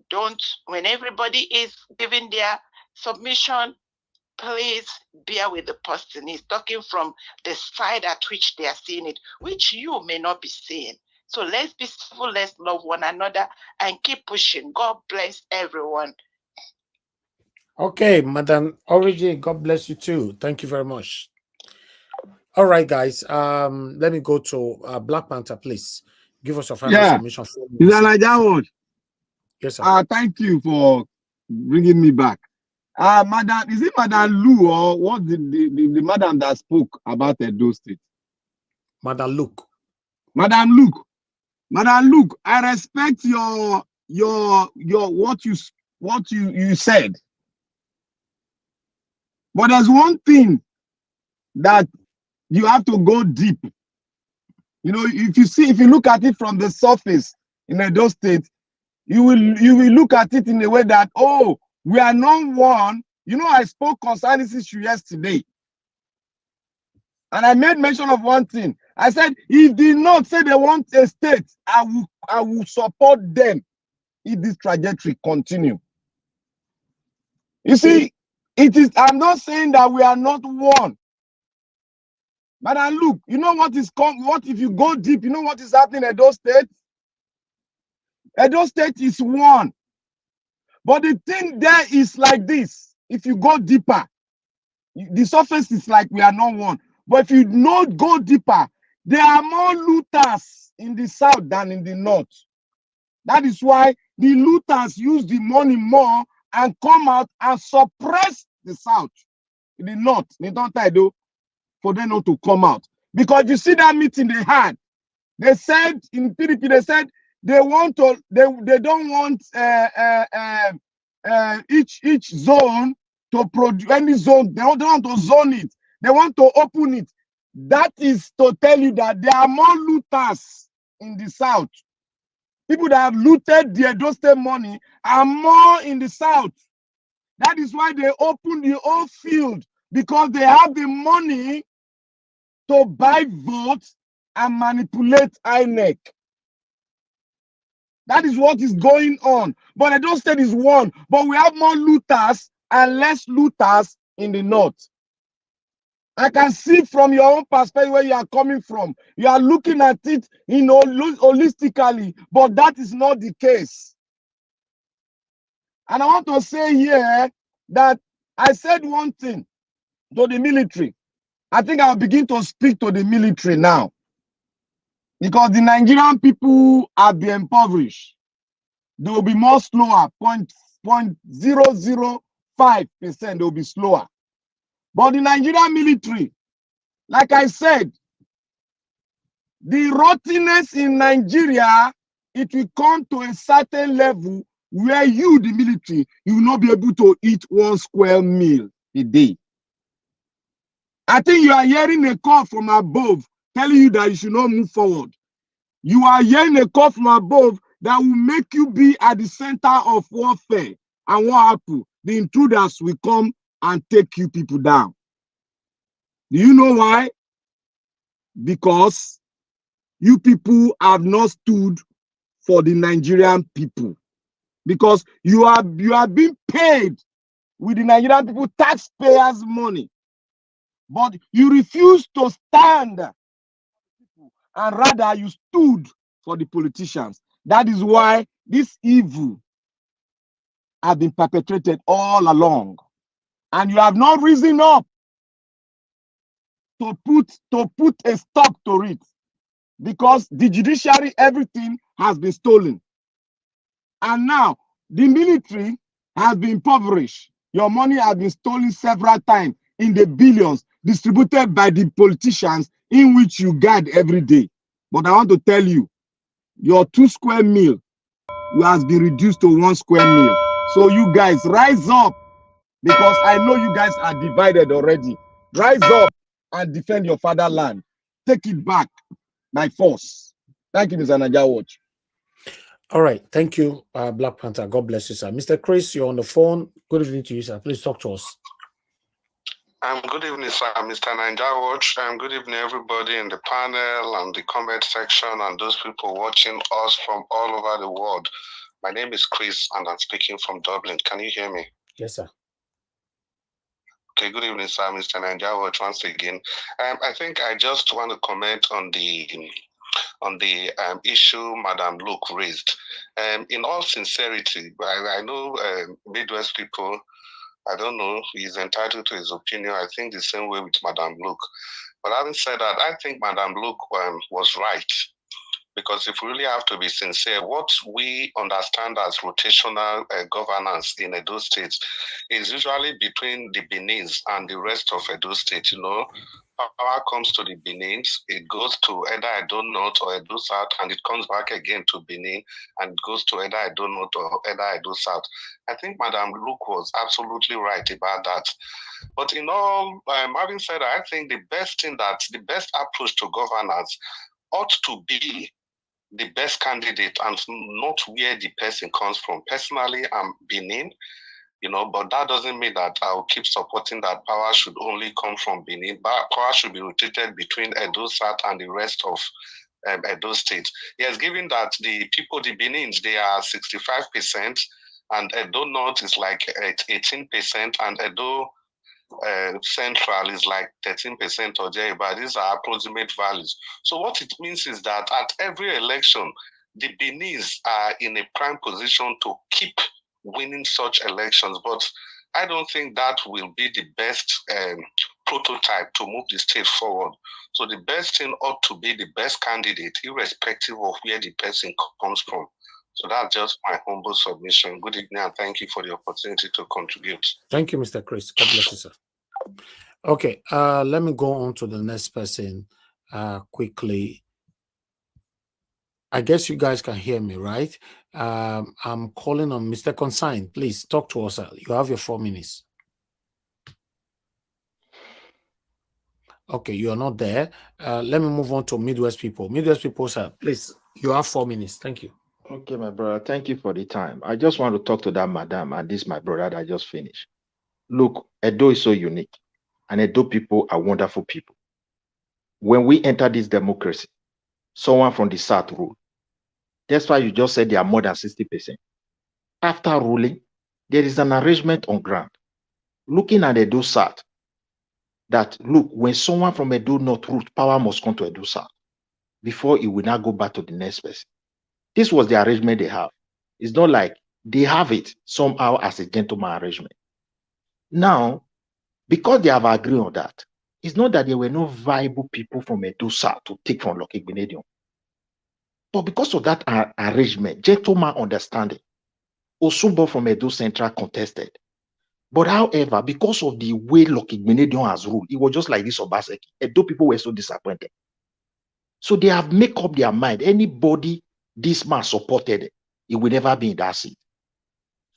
S18: Don't, when everybody is giving their submission, please bear with the person. He's talking from the side at which they are seeing it, which you may not be seeing. So let's be civil, let's love one another, and keep pushing. God bless everyone.
S3: Okay, Madam Origin, God bless you too. Thank you very much. All right, guys. Let me go to Black Panther, please. Give us a final submission. Yes, sir.
S2: Thank you for bringing me back. Madam, is it Madam Lu or what the madam that spoke about Edo State?
S3: Madam Luke.
S2: Madam Luke. Madam Luke, I respect your what you said. But there's one thing that you have to go deep. You know, if you look at it from the surface in Edo State, you will look at it in a way that, oh, we are not one. You know, I spoke concerning this issue yesterday, and I made mention of one thing. I said, if they not say they want a state, I will support them if this trajectory continue. You see, I'm not saying that we are not one. But look, you know what if you go deep, you know what is happening in Edo State? Edo State is one. But the thing there is like this. If you go deeper, the surface is like we are not one. But if you not go deeper, there are more looters in the south than in the north. That is why the looters use the money more and come out and suppress the south. In the north, they don't do for them not to come out. Because you see that meeting they had, they said in PDP, they said they want to, they don't want each zone to produce any zone. They don't want to zone it. They want to open it. That is to tell you that there are more looters in the south. People that have looted the Edo State money are more in the south. That is why they open the whole field, because they have the money to buy votes and manipulate INEC. That is what is going on. But Edo State is one. But we have more looters and less looters in the north. I can see from your own perspective where you are coming from. You are looking at it, you know, holistically, but that is not the case. And I want to say here that I said one thing to the military. I think I'll begin to speak to the military now. Because the Nigerian people are being impoverished. They will be more slower, 0.005%, they will be slower. But the Nigerian military, like I said, the rottenness in Nigeria, it will come to a certain level where you, the military, you will not be able to eat 1 square meal a day. I think you are hearing a call from above telling you that you should not move forward. You are hearing a call from above that will make you be at the center of warfare. And what happens? The intruders will come and take you people down. Do you know why? Because you people have not stood for the Nigerian people. Because you are being paid with the Nigerian people taxpayers' money. But you refuse to stand and rather you stood for the politicians. That is why this evil has been perpetrated all along. And you have not risen up to put a stop to it, because the judiciary, everything has been stolen. And now the military has been impoverished. Your money has been stolen several times in the billions, distributed by the politicians in which you guard every day. But I want to tell you, your 2 square meal has been reduced to 1 square meal. So you guys rise up, because I know you guys are divided already. Rise up and defend your fatherland. Take it back by force. Thank you, Mr. Naija Watch.
S3: All right. Thank you, Black Panther. God bless you, sir. Mr. Chris, you're on the phone. Good evening to you, sir. Please talk to us.
S1: Good evening, sir. Mr. Naija Watch. Good evening, everybody in the panel and the comment section and those people watching us from all over the world. My name is Chris and I'm speaking from Dublin. Can you hear me?
S3: Yes, sir.
S1: Okay, good evening, sir. Mr. Naija Watch once again. I think I just want to comment on the issue Madam Luke raised. In all sincerity, I know Midwest people, I don't know, he's entitled to his opinion. I think the same way with Madam Luke. But having said that, I think Madam Luke was right. Because if we really have to be sincere, what we understand as rotational governance in Edo State is usually between the Benins and the rest of Edo State. You know, power comes to the Benins, it goes to either Edo North or Edo South, and it comes back again to Benin, and it goes to either Edo North or either Edo South. I think Madam Luke was absolutely right about that. But in all, having said that, I think the best approach to governance ought to be the best candidate and not where the person comes from. Personally, I'm Benin, you know, but that doesn't mean that I'll keep supporting that power should only come from Benin. But power should be rotated between Edo South and the rest of Edo State. Yes, given that the people, the Benins, they are 65%, and Edo North is like 18%, and Edo Central is like 13% or there, but these are approximate values. So what it means is that at every election, the Benis are in a prime position to keep winning such elections. But I don't think that will be the best prototype to move the state forward. So the best thing ought to be the best candidate, irrespective of where the person comes from. So that's just my humble submission. Good evening, and thank you for the opportunity to contribute.
S3: Thank you, Mr. Chris. God bless you, sir. Okay, let me go on to the next person quickly. I guess you guys can hear me, right? I'm calling on Mr. Consign. Please talk to us, sir. You have your 4 minutes. Okay, you are not there. Let me move on to Midwest people. Midwest people, sir, please, you have 4 minutes. Thank you.
S21: Okay, my brother, thank you for the time. I just want to talk to that madam and this my brother that just finished. Look, Edo is so unique, and Edo people are wonderful people. When we enter this democracy, someone from the South ruled. That's why you just said they are more than 60%. After ruling, there is an arrangement on ground. Looking at Edo South, that look, when someone from Edo North ruled, power must come to Edo South before it will not go back to the next person. This was the arrangement they have. It's not like they have it somehow as a gentleman arrangement. Now, because they have agreed on that, it's not that there were no viable people from Edo South to take from Lucky Grenada. But because of that arrangement, gentleman understanding, Osumbo from Edo Central contested. But however, because of the way Lucky Grenada has ruled, it was just like this Obaseki. Edo people were so disappointed. So they have made up their mind. Anybody this man supported, it will never be in that seat.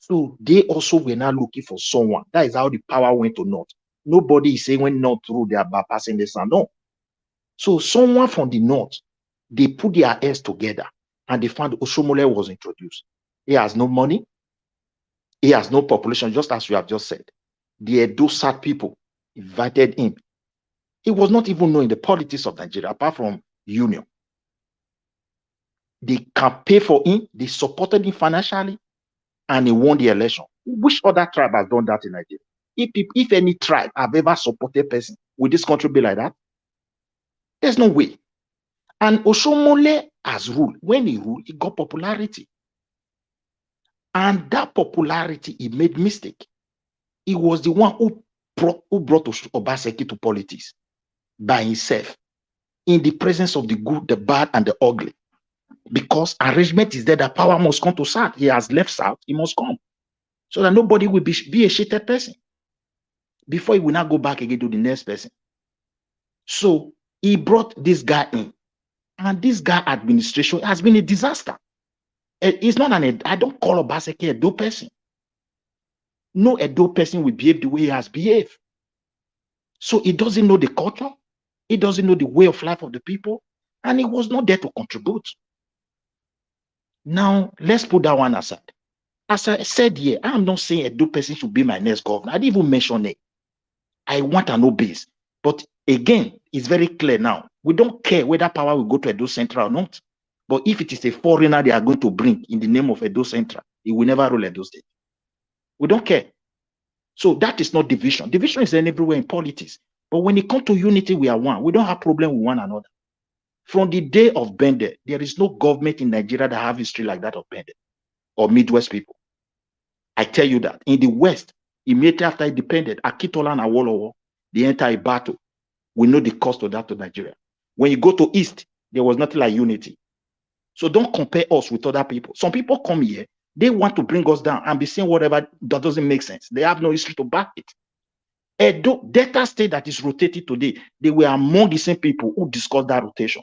S21: So they also were now looking for someone. That is how the power went to North. Nobody is saying when North ruled, they are bypassing the sun. No. So someone from the North, they put their heads together and they found Oshiomhole was introduced. He has no money. He has no population, just as you have just said. The Edo South people invited him. He was not even knowing the politics of Nigeria, apart from union. They can pay for him, they supported him financially, and he won the election. Which other tribe has done that in Nigeria? If any tribe have ever supported a person, would this country be like that? There's no way.
S5: And Oshiomhole has ruled. When he ruled, he got popularity. And that popularity, he made mistake. He was the one who brought Obaseki to politics by himself, in the presence of the good, the bad, and the ugly. Because arrangement is there that power must come to South. He has left South, he must come. So that nobody will be a shitted person. Before he will not go back again to the next person. So he brought this guy in. And this guy administration has been a disaster. It's not I don't call Obaseki a Edo person. No Edo person will behave the way he has behaved. So he doesn't know the culture. He doesn't know the way of life of the people. And he was not there to contribute. Now, let's put that one aside. As I said here, I'm not saying Edo person should be my next governor. I didn't even mention it. I want an base. But again, it's very clear now. We don't care whether power will go to Edo Central or not. But if it is a foreigner they are going to bring in the name of Edo Central, it will never rule Edo State. We don't care. So that is not division. Division is everywhere in politics. But when it comes to unity, we are one. We don't have problem with one another. From the day of Bende, there is no government in Nigeria that have history like that of Bende or Midwest people. I tell you that. In the West, immediately after independence, Akitola and Awolowo, the entire battle, we know the cost of that to Nigeria. When you go to East, there was nothing like unity. So don't compare us with other people. Some people come here, they want to bring us down and be saying whatever that doesn't make sense. They have no history to back it. Edo, Delta State that is rotated today, they were among the same people who discussed that rotation.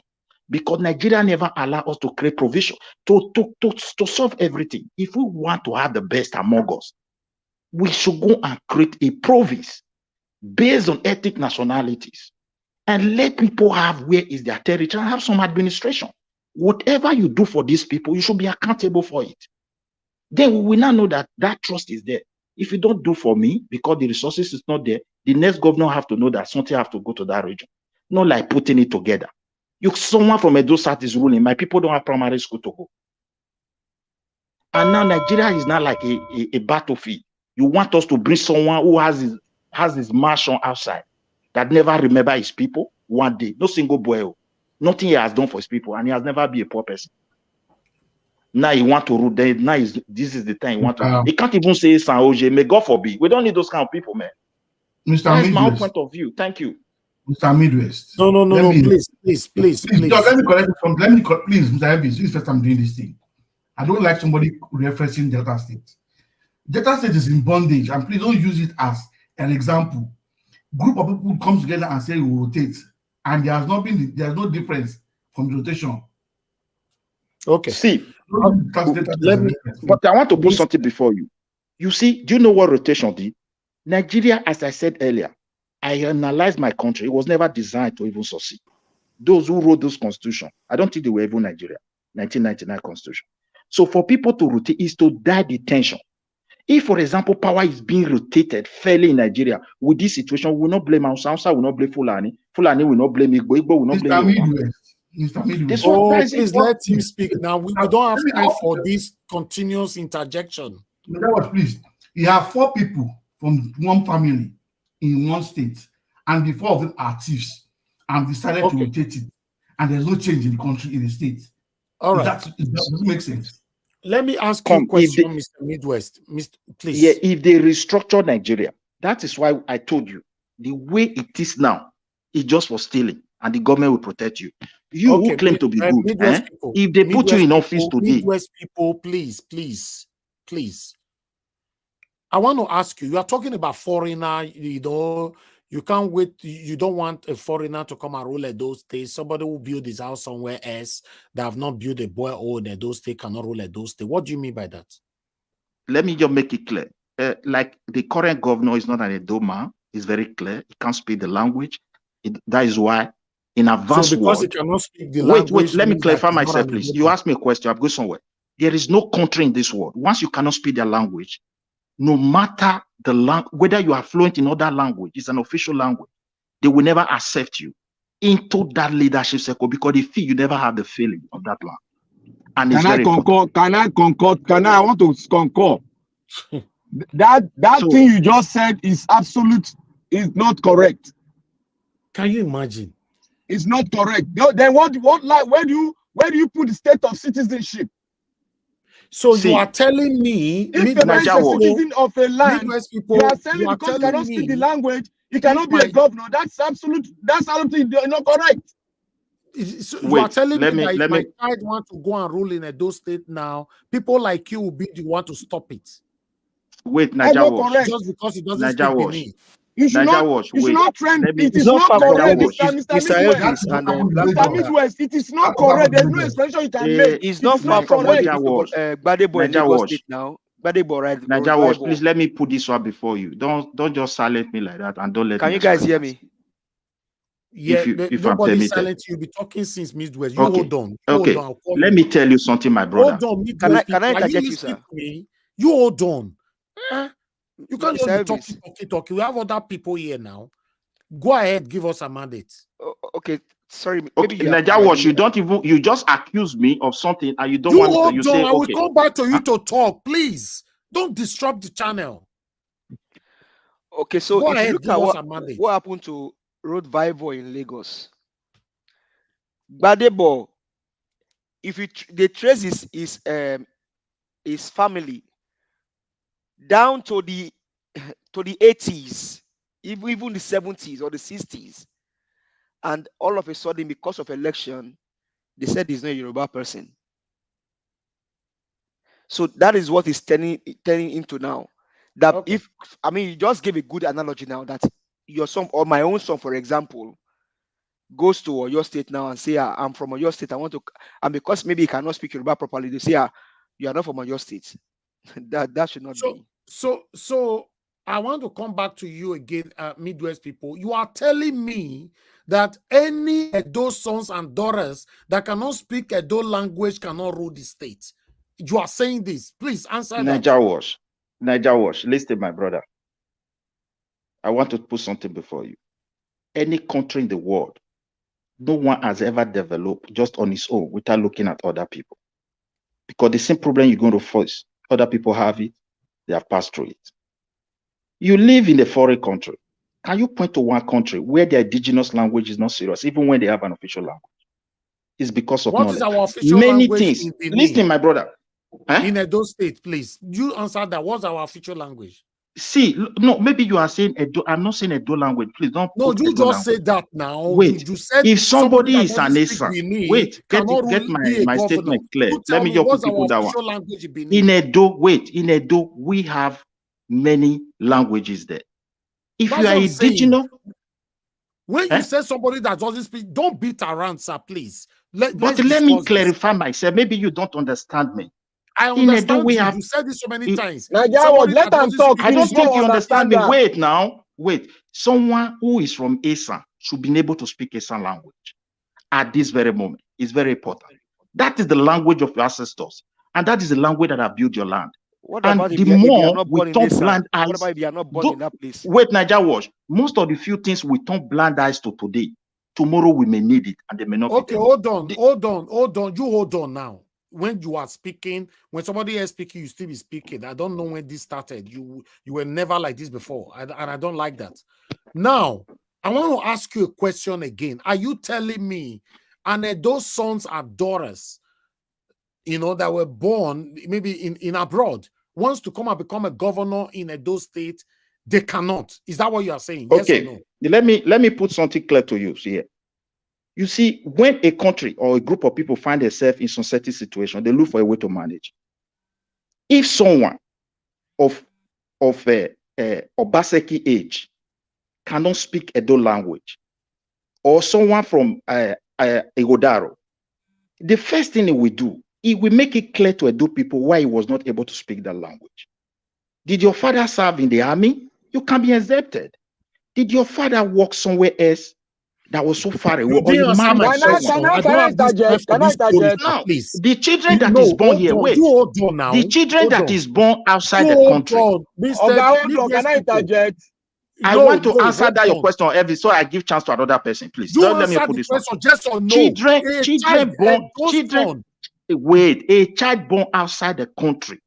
S5: Because Nigeria never allowed us to create provision to solve everything. If we want to have the best among us, we should go and create a province based on ethnic nationalities and let people have where is their territory and have some administration. Whatever you do for these people, you should be accountable for it. Then we will now know that that trust is there. If you don't do for me, because the resources is not there, the next governor have to know that something have to go to that region. Not like putting it together. Someone from Edo South is ruling. My people don't have primary school to go. And now Nigeria is not like a battlefield. You want us to bring someone who has his marshal outside that never remember his people one day. No single boy. Nothing he has done for his people, and he has never been a poor person. Now he want to rule. Now this is the time he want to. He can't even say Sanwo. May God forbid. We don't need those kind of people, man.
S15: Mr.
S5: That's
S15: Midwest.
S5: my own point of view. Thank you.
S15: Mr. Midwest.
S3: No, please.
S15: Please, let me correct it from. Please, Mr. Evans. This is the first time doing this thing. I don't like somebody referencing Delta State. Delta State is in bondage, and please don't use it as an example. Group of people come together and say we will rotate, and there's no difference from the rotation.
S5: Okay. See, but I want to put something before you. You see, do you know what rotation did? Nigeria, as I said earlier, I analyzed my country. It was never designed to even succeed. Those who wrote those constitution, I don't think they were even Nigeria, 1999 constitution. So for people to rotate is to die the tension. If, for example, power is being rotated fairly in Nigeria, with this situation, we will not blame Hausa, Hausa will not blame Fulani, Fulani will not blame Igbo, Igbo will not blame
S3: Mr. Midwest. Oh, please let him speak now. We don't have time for this continuous interjection.
S15: Please. You have 4 people from one family in one state, and the 4 of them are thieves, and decided to rotate it, and there's no change in the country, in the state.
S3: All right.
S15: That doesn't make sense.
S3: Let me ask you a question, Mr. Midwest. Please.
S5: Yeah, if they restructure Nigeria, that is why I told you, the way it is now, it's just for stealing, and the government will protect you. You who claim to be good, people, if they put you in office today.
S3: Midwest people, please. I want to ask you, you are talking about foreigner, you can't wait, you don't want a foreigner to come and rule at those states. Somebody will build his house somewhere else that have not built a boyhood at those states cannot rule at those states. What do you mean by that?
S5: Let me just make it clear. Like the current governor is not an Edo man, it's very clear. He can't speak the language. That is why in advanced
S3: so because
S5: world,
S3: he cannot speak the language.
S5: Wait, let me clarify myself, please. You asked me a question, I'll go somewhere. There is no country in this world. Once you cannot speak their language, no matter the language, whether you are fluent in other language, it's an official language, they will never accept you into that leadership circle because they feel you never have the feeling of that land. And
S2: Can I concur? I want to concur. That thing you just said is absolute, is not correct.
S3: Can you imagine?
S2: It's not correct. Then where do you put the state of citizenship?
S3: So you are telling me,
S2: if a man is a citizen of a land, you are saying because he cannot speak the language, he cannot be a governor. That's absolutely not correct.
S3: So you are telling me that if my child want to go and rule in Edo State now, people like you will be the one to stop it.
S5: Wait, Naija Wash.
S3: Just because it doesn't speak Benin.
S2: You should not trend. It is not correct, Mr. Midwest. It is not correct. There's no explanation you can make.
S17: It's not far from what Gbadebo in Lagos State now. Gbadebo, right?
S5: Naija Wash, please let me put this one before you. Don't just silence me like that and don't let me.
S17: Can you guys hear me?
S3: Yeah, if nobody silent, you'll be talking since Midwest. You hold on. Hold on.
S5: Let me tell you something, my brother.
S3: Hold on, Midwest. Can I interject you, sir? You hold on. You can't just be talking. We have other people here now. Go ahead, give us a mandate.
S17: Okay, sorry.
S5: Okay, Naija Wash, you just accuse me of something and you don't want to say,
S3: I will come back to you to talk, please. Don't disrupt the channel.
S17: Okay, so if you look at what happened to Road Vivo in Lagos, Gbadebo, if they trace his family down to the 80s, even the 70s or the 60s, and all of a sudden, because of election, they said he's not a Yoruba person. So that is what is turning into now. That you just gave a good analogy now that your son or my own son, for example, goes to Oyo State now and say, I'm from Oyo State, I want to, and because maybe he cannot speak Yoruba properly, they say, you are not from Oyo State. that should not be.
S3: So I want to come back to you again, Midwest people. You are telling me that any Edo sons and daughters that cannot speak Edo language cannot rule the state. You are saying this. Please answer that.
S5: Naija Wash, listen, my brother. I want to put something before you. Any country in the world, no one has ever developed just on its own without looking at other people. Because the same problem you're going to face, other people have it, they have passed through it. You live in a foreign country. Can you point to one country where their indigenous language is not serious, even when they have an official language? It's because of knowledge.
S3: What is our official
S5: Many
S3: language
S5: things.
S3: in Benin?
S5: Listen, my brother.
S3: In Edo State, please. You answer that. What's our official language?
S5: See, no, maybe you are saying Edo. I'm not saying Edo language. Please don't.
S3: No, you just say that now.
S5: Wait.
S3: You said
S5: if somebody is an Esa, wait, get my statement clear. Let me just put people that one. In Edo, we have many languages there. If you are indigenous,
S3: when you say somebody that doesn't speak, don't beat around, sir, please.
S5: Let me clarify myself. Maybe you don't understand me.
S3: I understand you said this so many times.
S2: Let them talk.
S5: I don't think you understand me. Wait. Someone who is from Esan should be able to speak Esan language at this very moment. It's very important. That is the language of your ancestors, and that is the language that have built your land.
S17: What about if you are not born in blind eyes? What about if you are not born in that place?
S5: Wait, Naija Wash. Most of the few things we turn blind eyes to today, tomorrow we may need it, and they may not.
S3: Okay, hold on. You hold on now. When you are speaking, when somebody else speaking, you still be speaking. I don't know when this started. You were never like this before, and I don't like that. Now, I want to ask you a question again. Are you telling me, and those sons are daughters, that were born maybe in abroad, wants to come and become a governor in Edo State, they cannot? Is that what you are saying?
S5: Okay.
S3: Yes or no?
S5: Let me put something clear to you here. You see, when a country or a group of people find themselves in some certain situation, they look for a way to manage. If someone of Obaseki age cannot speak Edo language, or someone from Igodaro, the first thing he will do, he will make it clear to Edo people why he was not able to speak that language. Did your father serve in the army? You can be exempted. Did your father work somewhere else that was so far away?
S2: Can I interject?
S5: Now, the children that is born here, wait. The children that is born outside the country.
S2: Can I interject?
S5: I want to answer that your question, Evie, so I give chance to another person, please. Don't let me put this
S3: question. Yes or no?
S5: Children, wait, a child born outside the country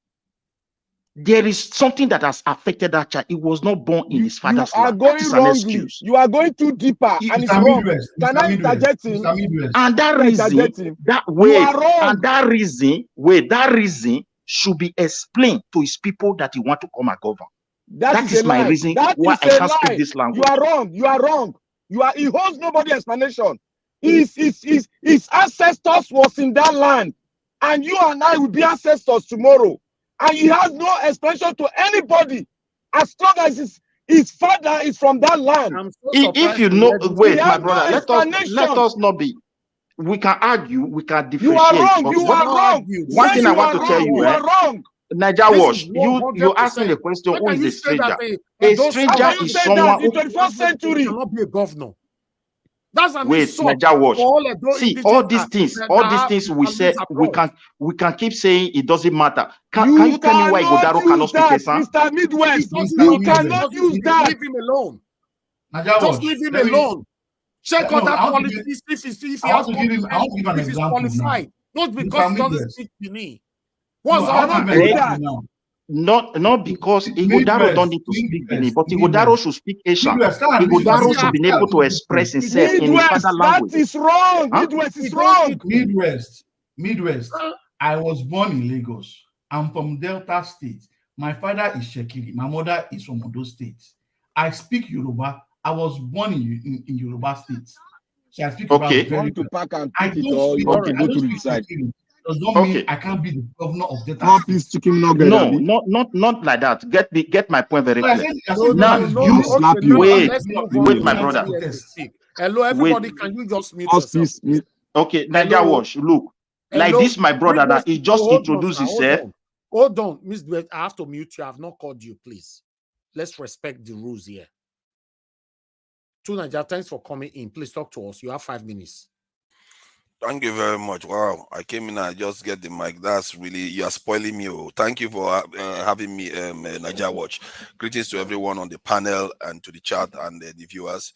S5: there is something that has affected that child. He was not born in his father's
S2: You are
S5: land. That
S2: going
S5: is an
S2: wrongly.
S5: excuse.
S2: You are going too deeper, and it's
S15: Mr.
S2: wrong.
S15: Midwest,
S2: Can
S15: Mr.
S2: I
S15: Midwest,
S2: interject him?
S15: Mr. Midwest.
S5: And that
S2: Can I
S5: reason,
S2: interject him?
S5: that
S2: You are wrong.
S5: and that reason should be explained to his people that he want to come and govern. That is my
S2: lie.
S5: reason
S2: That
S5: why
S2: is
S5: I
S2: a
S5: can't speak
S2: lie.
S5: this
S2: You
S5: language.
S2: are wrong. You are wrong. He holds nobody explanation. His ancestors was in that land, and you and I will be ancestors tomorrow. And he has no explanation to anybody, as long as his father is from that land.
S3: I'm so
S5: If
S3: surprised
S5: you
S3: to
S5: know,
S3: hear this.
S5: wait,
S2: He
S5: my
S2: has
S5: brother, let us not be. We can argue, we can
S2: You are
S5: differentiate.
S2: wrong.
S5: But
S2: You are wrong.
S5: one thing I want to tell you,
S2: you are wrong.
S5: Niger
S3: This
S5: Wash,
S3: is
S5: you asked me the
S3: 100%.
S5: question,
S3: How
S5: who
S3: can
S5: is
S3: you
S5: a
S3: say that
S5: stranger?
S3: a
S5: A stranger
S2: you
S5: is
S2: say
S5: someone
S2: that in
S5: who
S2: 21st century
S3: cannot be a governor? That's an
S5: wait,
S3: insult
S5: Niger Wash.
S3: for all of those
S5: See,
S3: indigenous
S5: all these things,
S3: that
S5: we say
S3: lives abroad.
S5: we can keep saying it doesn't matter. Can you tell me why Godaro cannot speak a son?
S2: Mr. Midwest.
S3: Because
S2: You cannot use that.
S3: Leave him alone.
S15: Niger
S3: Just
S15: Watch,
S3: leave him
S15: let me-
S3: alone. Check
S15: No,
S3: other
S15: I want to give-
S3: qualities if he
S15: I want
S3: has
S15: to give him- I want to give an
S3: if he's
S15: example
S3: qualified.
S15: now.
S3: Not because he
S15: Mr.
S3: doesn't
S15: Midwest.
S3: speak Benin.
S15: No,
S3: What's
S15: I want to
S3: wrong
S15: give an
S3: with
S15: example
S3: that?
S15: now.
S5: Not because Igodaro don't need to speak Benin, but Igodaro should speak Asian.
S15: Midwest,
S5: Igodaro should be able to express himself in his father language.
S2: That is wrong.
S5: Huh?
S2: Midwest is wrong.
S15: Midwest. I was born in Lagos. I'm from Delta State. My father is Shekiri. My mother is from Ondo State. I speak Yoruba. I was born in Yoruba State. So I speak
S5: Okay.
S15: Yoruba very well.
S2: Pack and
S15: I
S2: pick it,
S15: don't
S2: or
S15: speak,
S2: you want to
S15: I
S2: go
S15: don't
S2: to the
S15: speak
S2: side.
S15: Shekiri. Does not mean I can't be the governor of Delta
S2: One
S15: State.
S2: piece chicken nugget.
S5: No,
S2: Abi.
S5: not like that. Get my point very
S15: No, I
S5: clear.
S15: said- I said
S5: Now
S15: no,
S5: you
S2: slap
S3: Okay,
S2: you.
S5: wait,
S3: let's move on to
S5: my
S3: let
S5: brother.
S3: somebody else speak. Hello, everybody.
S5: Wait.
S3: Can you just mute
S2: Us
S3: yourself?
S2: piece.
S5: Okay, Niger
S3: Hello?
S5: Wash, look. Like
S3: Hello?
S5: this, my brother, that he just
S3: Hold on,
S5: introduced
S3: sir.
S5: himself.
S3: Hold on, Miss Beth. I have to mute you. I have not called you, please. Let's respect the rules here. Tunaja, thanks for coming in. Please talk to us. You have 5 minutes.
S6: Thank you very much. Wow, I came in and I just get the mic. That's really, you are spoiling me. Oh, thank you for having me, Niger Watch. Greetings to everyone on the panel and to the chat and the viewers.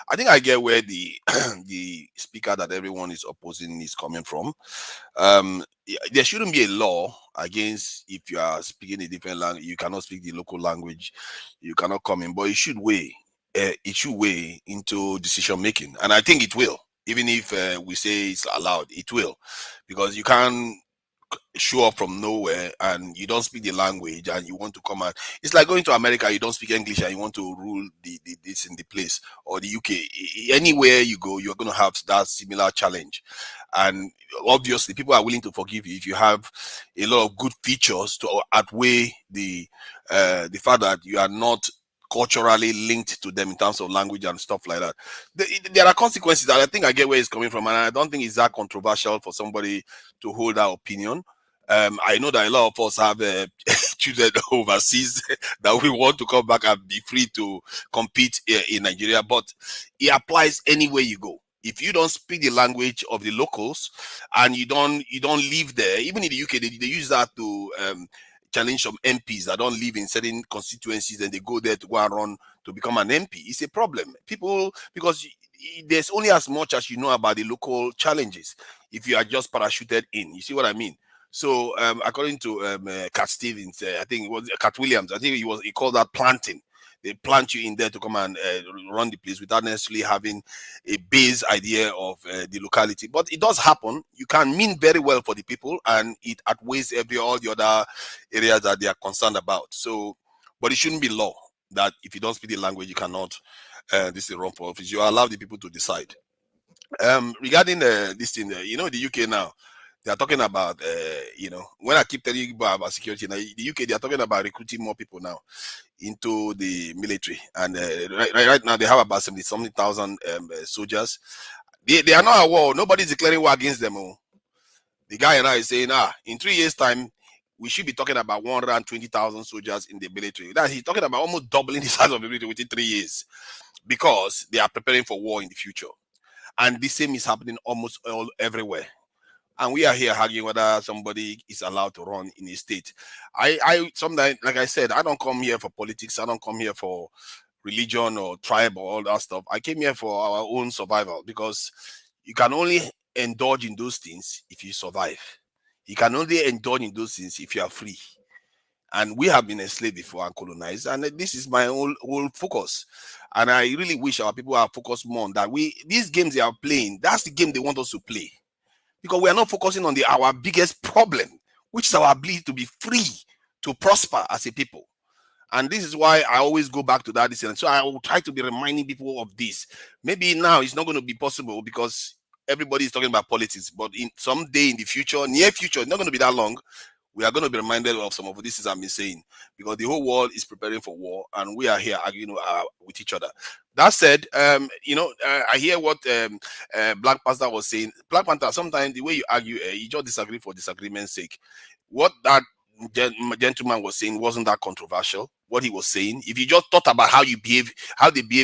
S6: I think I get where the the speaker that everyone is opposing is coming from. There shouldn't be a law against if you are speaking a different language, you cannot speak the local language, you cannot come in, but it should weigh into decision making, and I think it will. Even if we say it's allowed, it will, because you can't show up from nowhere and you don't speak the language and you want to come out. It's like going to America, you don't speak English and you want to rule this in the place, or the UK. Anywhere you go, you're going to have that similar challenge. And obviously, people are willing to forgive you if you have a lot of good features to outweigh the fact that you are not culturally linked to them in terms of language and stuff like that. There are consequences that I think I get where it's coming from, and I don't think it's that controversial for somebody to hold that opinion. I know that a lot of us have children overseas that we want to come back and be free to compete in Nigeria, but it applies anywhere you go. If you don't speak the language of the locals and you don't live there, even in the UK, they use that to challenge some MPs that don't live in certain constituencies and they go there to go and run to become an MP. It's a problem. People, because there's only as much as you know about the local challenges if you are just parachuted in. You see what I mean? So according to Cat Stevens, I think it was Cat Williams, I think he called that planting. They plant you in there to come and run the place without necessarily having a base idea of the locality. But it does happen. You can mean very well for the people, and it outweighs all the other areas that they are concerned about. So, but it shouldn't be law that if you don't speak the language, you cannot. This is wrong for office. You allow the people to decide. Regarding this thing, the UK now, they are talking about, when I keep telling you about security, now, the UK, they are talking about recruiting more people now into the military, and right now they have about 70,000 soldiers. They are not at war. Nobody's declaring war against them. Oh. The guy and I is saying, in 3 years' time, we should be talking about 120,000 soldiers in the military. That he's talking about almost doubling the size of the military within 3 years, because they are preparing for war in the future. And the same is happening almost everywhere. And we are here arguing whether somebody is allowed to run in a state. I sometimes, like I said, I don't come here for politics. I don't come here for religion or tribe or all that stuff. I came here for our own survival, because you can only indulge in those things if you survive. You can only indulge in those things if you are free. And we have been enslaved before and colonized. And this is my whole focus. And I really wish our people are focused more on that. These games they are playing, that's the game they want us to play. Because we are not focusing on our biggest problem, which is our ability to be free, to prosper as a people. And this is why I always go back to that. So I will try to be reminding people of this. Maybe now it's not going to be possible because everybody is talking about politics, but in some day in the future, near future, it's not going to be that long, we are going to be reminded of some of this I've been saying, because the whole world is preparing for war and we are here arguing with each other. That said, I hear what Black Panther was saying. Black Panther, sometimes the way you argue, you just disagree for disagreement's sake. What that gentleman was saying wasn't that controversial. What he was saying, if you just thought about how they behave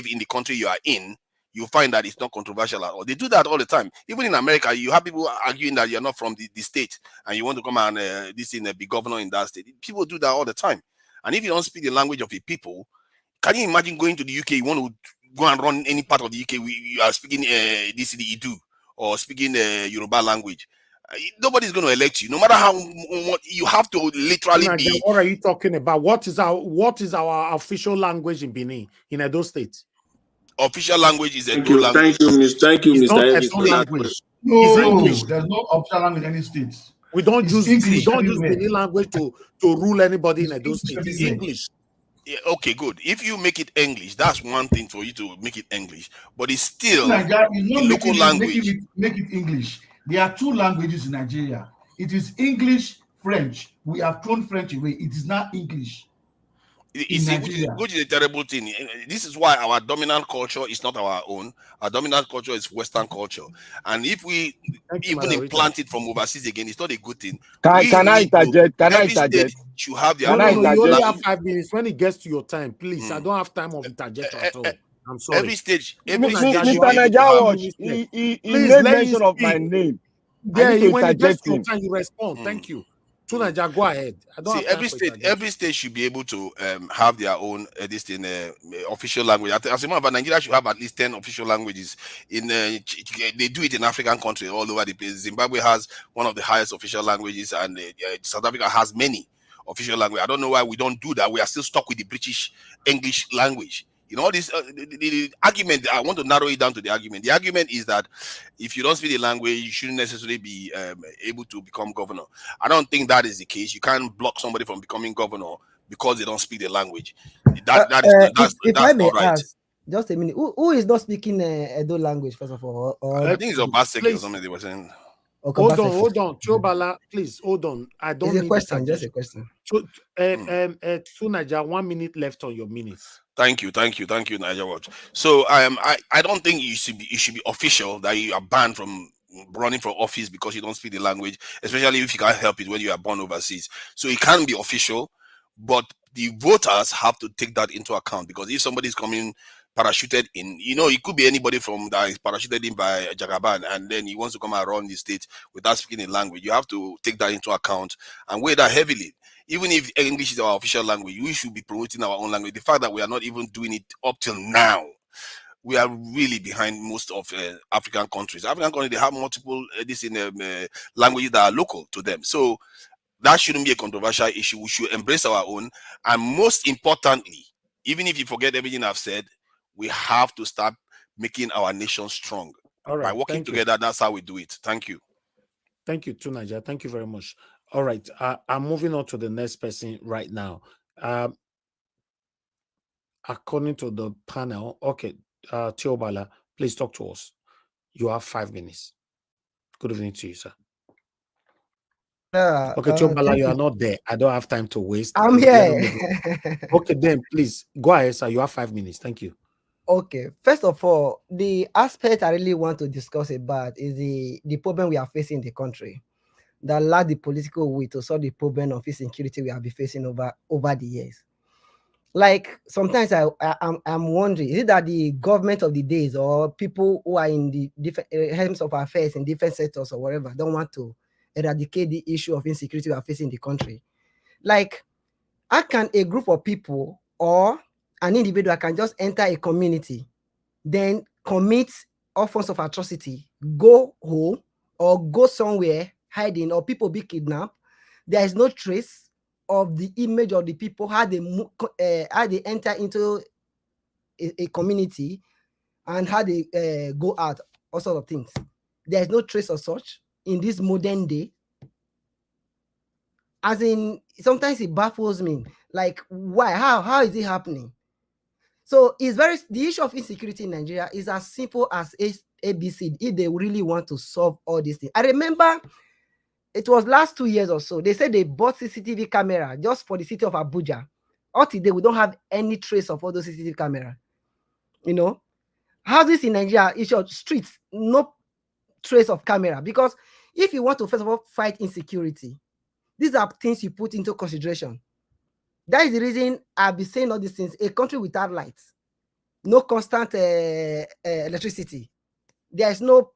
S6: in the country you are in, you find that it's not controversial at all. They do that all the time. Even in America, you have people arguing that you're not from the state and you want to come and be governor in that state. People do that all the time. And if you don't speak the language of the people, can you imagine going to the UK? You want to go and run any part of the UK, you are speaking this in the Idu or speaking Yoruba language. Nobody's going to elect you, no matter how you have to literally be.
S3: What are you talking about? What is our official language in Benin, in Edo State?
S6: Official language is
S12: Edo language. Thank you, Mr.
S3: Edo language.
S15: No, there's no official language in any state.
S3: We don't use
S15: English.
S3: We don't use Benin language to rule anybody in Edo State. It's English.
S6: Yeah, okay, good. If you make it English, that's one thing for you to make it English, but it's still
S15: Nigeria is not
S6: local language.
S15: Make it English. There are two languages in Nigeria. It is English, French. We have thrown French away. It is not English.
S6: Which is a terrible thing. This is why our dominant culture is not our own. Our dominant culture is Western culture. And if we even implant it from overseas again, it's not a good thing.
S2: Can I interject?
S6: You have their
S3: you only have 5 minutes. When it gets to your time, please. I don't have time of interjection at all. I'm sorry.
S6: Every stage.
S2: Mr. Naija, he made mention of my name.
S3: Yeah, when it gets to your time, you respond. Thank you. Tunaja, go ahead. I don't
S6: every state should be able to have their own official language. As a matter of fact, Nigeria should have at least 10 official languages. They do it in African countries all over the place. Zimbabwe has one of the highest official languages, and South Africa has many official languages. I don't know why we don't do that. We are still stuck with the British English language. You know, this the argument, I want to narrow it down to the argument. The argument is that if you don't speak the language, you shouldn't necessarily be able to become governor. I don't think that is the case. You can't block somebody from becoming governor because they don't speak the language. That's
S8: I may
S6: not right.
S8: ask, just a minute, who is not speaking Edo language, first of all?
S6: I think it's Obaseki or something they were saying.
S3: Okay, hold on. Chobala, please, hold on. I don't need
S8: just a question.
S3: Tunaja, 1 minute left on your minutes.
S6: Thank you, Niger Watch. So I don't think it should be official that you are banned from running for office because you don't speak the language, especially if you can't help it when you are born overseas. So it can be official, but the voters have to take that into account, because if somebody is coming parachuted in, it could be anybody from that is parachuted in by Jagaban, and then he wants to come around the state without speaking the language. You have to take that into account and weigh that heavily. Even if English is our official language, we should be promoting our own language. The fact that we are not even doing it up till now, we are really behind most of African countries. African countries, they have multiple languages that are local to them. So that shouldn't be a controversial issue. We should embrace our own. And most importantly, even if you forget everything I've said, we have to start making our nation strong.
S3: All right,
S6: by working together, that's how we do it. Thank you.
S3: Thank you, Tunaja. Thank you very much. All right, I'm moving on to the next person right now. According to the panel, okay, Teobala, please talk to us. You have 5 minutes. Good evening to you, sir. Okay, Teobala, you are not there. I don't have time to waste.
S8: I'm here.
S3: Okay, then please go ahead, sir. You have 5 minutes. Thank you.
S8: Okay, first of all, the aspect I really want to discuss about is the problem we are facing in the country that lack the political will to solve the problem of insecurity we have been facing over the years. Like, sometimes I'm wondering, is it that the government of the days or people who are in the different helms of affairs in different sectors or whatever don't want to eradicate the issue of insecurity we are facing in the country? Like, how can a group of people or an individual can just enter a community, then commit all forms of atrocity, go home or go somewhere hiding, or people be kidnapped? There is no trace. of the image of the people, how they enter into a community and how they go out, all sorts of things. There's no trace of such in this modern day. As in, sometimes it baffles me. Like, why? How is it happening? So the issue of insecurity in Nigeria is as simple as ABC if they really want to solve all these things. I remember it was last 2 years or so. They said they bought CCTV camera just for the city of Abuja. Up today, we don't have any trace of all those CCTV camera. You know, houses in Nigeria, it's your streets, no trace of camera. Because if you want to first of all fight insecurity, these are things you put into consideration. That is the reason I've been saying all these things. A country without lights, no constant electricity, there's no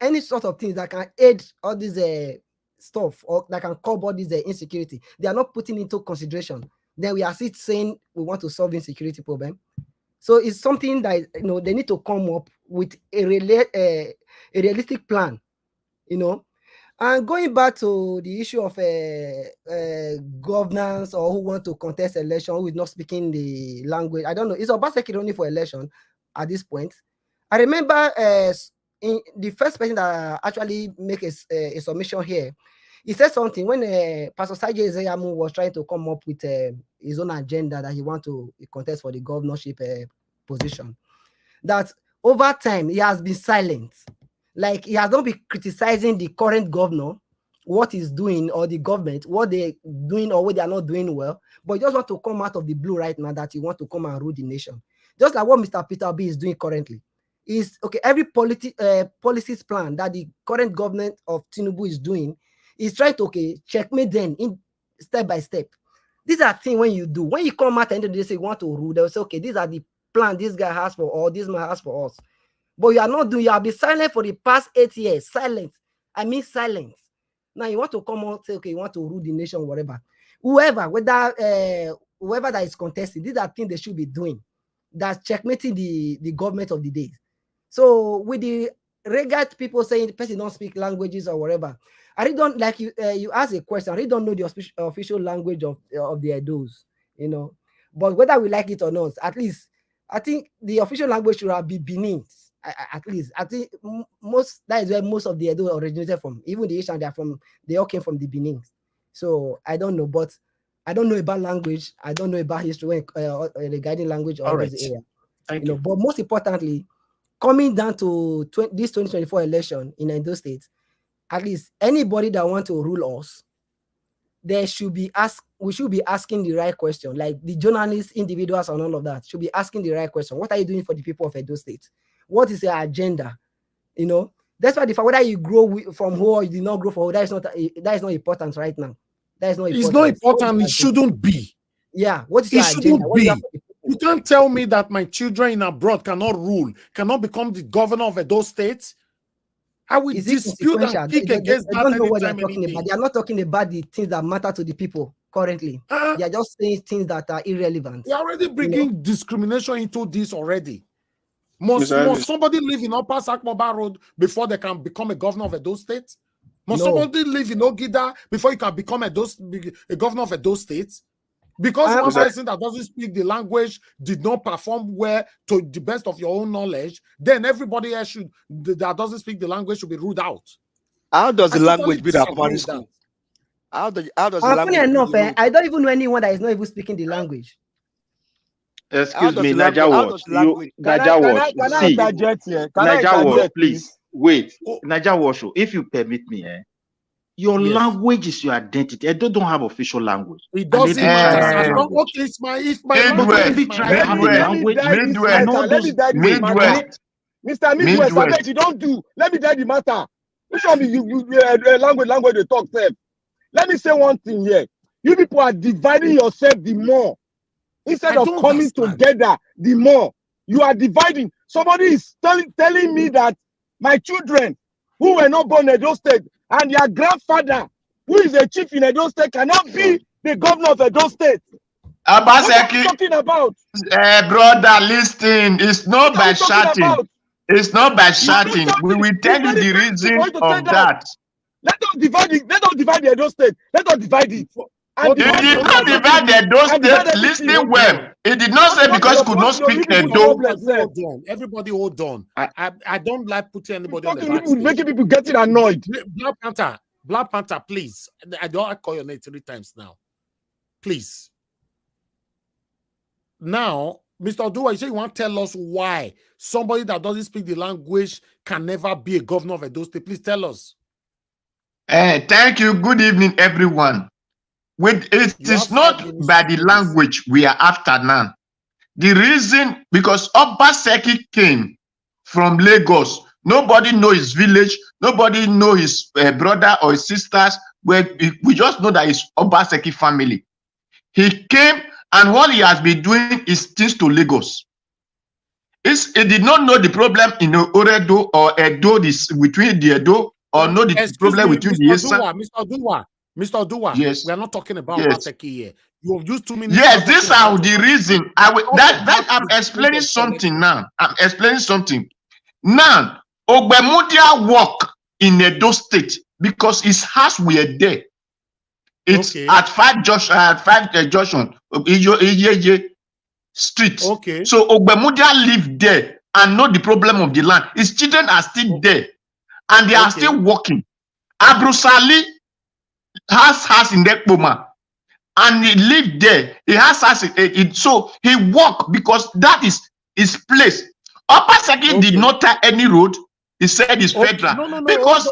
S8: any sort of things that can aid all this stuff or that can curb all this insecurity. They are not putting into consideration. Then we are still saying we want to solve insecurity problem. So it's something that they need to come up with a realistic plan, And going back to the issue of governance or who want to contest election, who is not speaking the language, I don't know. It's Obaseki only for election at this point. I remember in the first person that actually make a submission here, he said something when Pastor Ize-Iyamu was trying to come up with his own agenda that he want to contest for the governorship position. That over time he has been silent. Like, he has not been criticizing the current governor, what he's doing, or the government, what they're doing or what they are not doing well, but he just want to come out of the blue right now that he want to come and rule the nation. Just like what Mr. Peter B is doing currently. Is okay, every policies plan that the current government of Tinubu is doing is trying to checkmate them in step by step. These are things when you do. When you come out at the end of the day, say you want to rule, they'll say, okay, these are the plan this guy has for all, this man has for us. But you are not doing, you have been silent for the past 8 years. Silent. I mean silent. Now you want to come out, say, okay, you want to rule the nation, whatever. Whoever that is contesting, these are things they should be doing. That's checkmating the government of the day. So with the regard people saying the person don't speak languages or whatever, I really don't, like you ask a question, I really don't know the official language of the Edos, But whether we like it or not, at least I think the official language should be Benin. At least I think that is where most of the Edo originated from. Even the Asian, they all came from the Benin. So I don't know, but I don't know about language. I don't know about history regarding language or this area. Thank you. But most importantly, coming down to this 2024 election in Edo State, at least anybody that want to rule us, we should be asking the right question. Like the journalists, individuals, and all of that should be asking the right question. What are you doing for the people of Edo State? What is your agenda? That's why whether you grow from who or you did not grow from who, that is not important right now. That is not important.
S3: It's not important. It shouldn't be.
S8: Yeah. What is your agenda?
S3: You can't tell me that my children in abroad cannot rule, cannot become the governor of Edo State. I will dispute and kick against that.
S8: I don't know what they're talking about. They are not talking about the things that matter to the people currently. They are just saying things that are irrelevant.
S3: They are already bringing discrimination into this already. Must somebody live in Upper Sakmoba Road before they can become a governor of Edo State? Must somebody live in Ogida before you can become a governor of Edo State? Because one person that doesn't speak the language did not perform well to the best of your own knowledge, then everybody else that doesn't speak the language should be ruled out.
S17: How does the language build our primary school? How does the language?
S8: Funny enough, I don't even know anyone that is not even speaking the language.
S21: Excuse me, Naija Watch. Naija Watch, please. Wait, Naija Watch. If you permit me, your language is your identity. I don't have official language.
S3: It doesn't matter. Okay, if my language.
S2: Mr. Midwest, you don't do. Let me tell you the matter. Which one you language they talk self. Let me say one thing here. You people are dividing yourself the more. Instead of coming together, the more you are dividing. Somebody is telling me that my children who were not born in Edo State and their grandfather, who is a chief in Edo State, cannot be the governor of Edo State. What are you talking about?
S21: Brother, listen. It's not by shouting. It's not by shouting. We will tell you the reason of that.
S2: Let us divide it. Let us divide the Edo State. Let us divide it. And
S4: He did not divide the Edo State. Listening well. He did not say because he could not speak Edo.
S3: Everybody hold on. I don't like putting anybody on the back
S2: stage. Making people getting annoyed.
S3: Black Panther, please. I don't call your name 3 times now. Please. Now, Mr. Odua, you say you want to tell us why somebody that doesn't speak the language can never be a governor of Edo State. Please tell us.
S4: Thank you. Good evening, everyone. It is not by the language we are after now. The reason, because Obaseki came from Lagos. Nobody knows his village. Nobody knows his brother or his sisters. We just know that it's Obaseki family. He came, and what he has been doing is things to Lagos. He did not know the problem in Oredo or Edo, between the Edo, or know the problem between the Esa.
S3: Mr. Odua,
S4: yes.
S3: We are not talking about
S4: yes.
S3: Obaseki here. You have used 2 minutes.
S4: Yes, these are the reason. I'm explaining something now. I'm explaining something. Now, Ogbemudia work in Edo State because his house were there. It's at 5 Junction, Iye Street.
S3: Okay.
S4: So Ogbemudia lived there and know the problem of the land. His children are still there, and they are still working. Abrusali has house in Dekpoma, and he lived there. He has house so he worked because that is his place. Obaseki did not tie any road. He said it's federal.
S3: No,
S4: because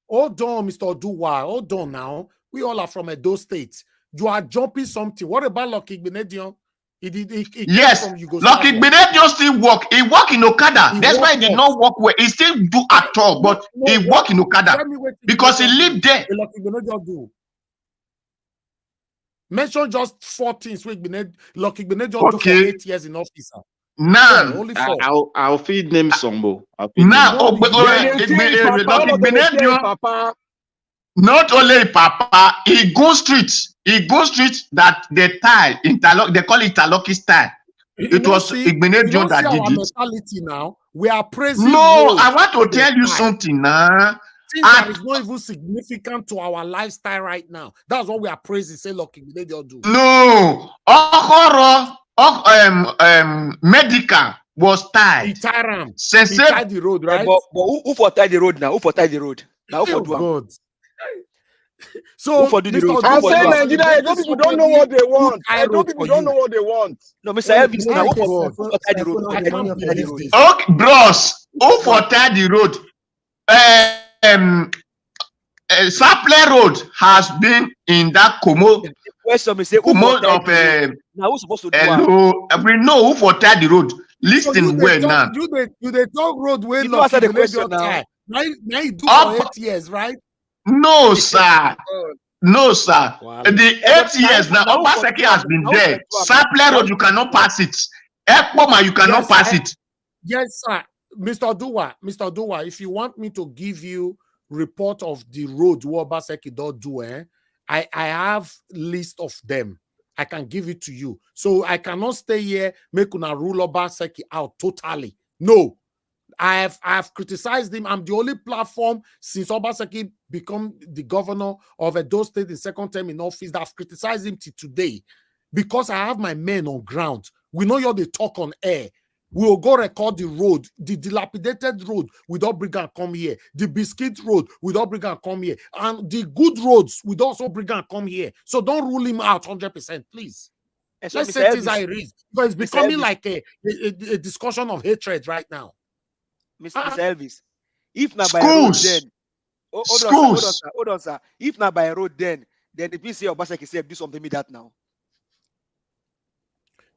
S3: hold on, Mr. Odua. Hold on now. We all are from Edo State. You are jumping something. What about Lucky Benedion?
S4: Yes, Lucky Benedion still work. He work in Okada. That's why he did not work well. He still do at all, but he work in Okada because he lived there.
S3: Lucky Benedion do. Mention just 4 things Lucky Benedion do for 8 years in office.
S4: Now,
S3: only 4.
S5: I'll feed them Sambo.
S4: Now, not only Papa, he go street that they tie interlock. They call it interlocking style. It was Igbenedion that did it.
S3: Now we are praising.
S4: No, I want to tell you something now.
S3: That is not even significant to our lifestyle right now. That's what we are praising. Say, look, they don't do.
S4: No, medical was tied.
S3: He tied the road, right?
S17: But who for tie the road now? Who for tie the road? Now who for do
S3: good. So
S17: who for do the road?
S2: I'm saying Nigeria, those people don't know what they want. Those people don't know what they want.
S17: No, Mr. Elvis, now who for tie the road?
S4: Okay, bros, who for tie the road? Saple Road has been in that Como.
S17: The question is, who now who's supposed to do
S4: it? We know who for tie the road. Listen well now.
S3: You they talk road way
S17: you answer the question now.
S3: Now you do for 8 years, right?
S4: No, sir. No, sir. Wow. The 8 years now, Obaseki has been there. Saple Road, you cannot pass it. Ekpoma, you cannot pass it.
S3: Yes, sir. Mr. Odua, if you want me to give you report of the road where Obaseki don't do, I have list of them. I can give it to you. So I cannot stay here, make una rule Obaseki out totally. No. I have criticized him. I'm the only platform since Obaseki become the governor of Edo State in 2nd term in office that I've criticized him till today because I have my men on ground. We know you're the talk on air. We will go record the road, the dilapidated road without bring and come here. The biscuit road without bring and come here. And the good roads would also bring and come here. So don't rule him out 100%, please.
S17: So
S3: let's say things I read. Because it's becoming like a discussion of hatred right now.
S17: Mr. Elvis, if not by road then, hold on, sir. If not by road then if you say Obaseki say do something with that now.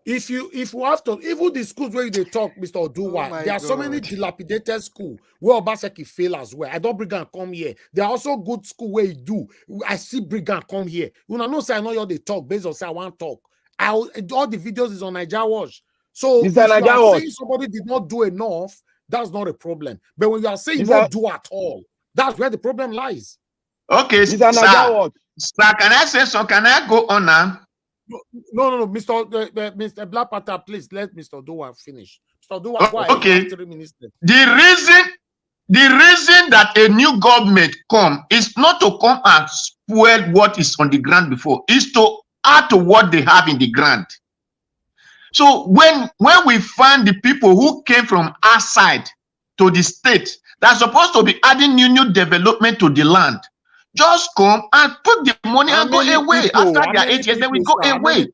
S3: If you have to, even the schools where they talk, Mr. Odua, there are so many dilapidated schools where Obaseki fail as well. I don't bring and come here. There are also good school where you do. I see bring and come here. You know say I know you they talk based on say I want to talk. All the videos is on Naija Watch. So if you are saying somebody did not do enough, that's not a problem. But when you are saying not do at all, that's where the problem lies.
S4: Okay, sir, can I say so? Can I go on now?
S3: No, Mr. Black Panther, please let Mr. Odua finish. Mr. Odua,
S4: okay.
S3: 3 minutes left.
S4: The reason the reason that a new government come is not to come and spoil what is on the ground before, is to add to what they have in the ground. So when we find the people who came from outside to the state that's supposed to be adding new development to the land, just come and put the money and go away. After their 8 years, then we go away.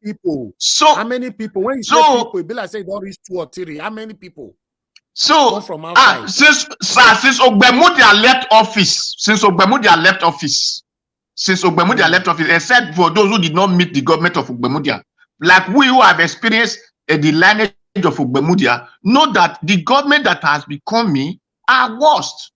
S4: So
S3: how many people? When you say people, it be like say don't reach 2 or 3. How many people?
S4: So
S3: from outside?
S4: Since Ogbemudia left office, except for those who did not meet the government of Ogbemudia, like we who have experienced the lineage of Ogbemudia, know that the government that has become me are worst.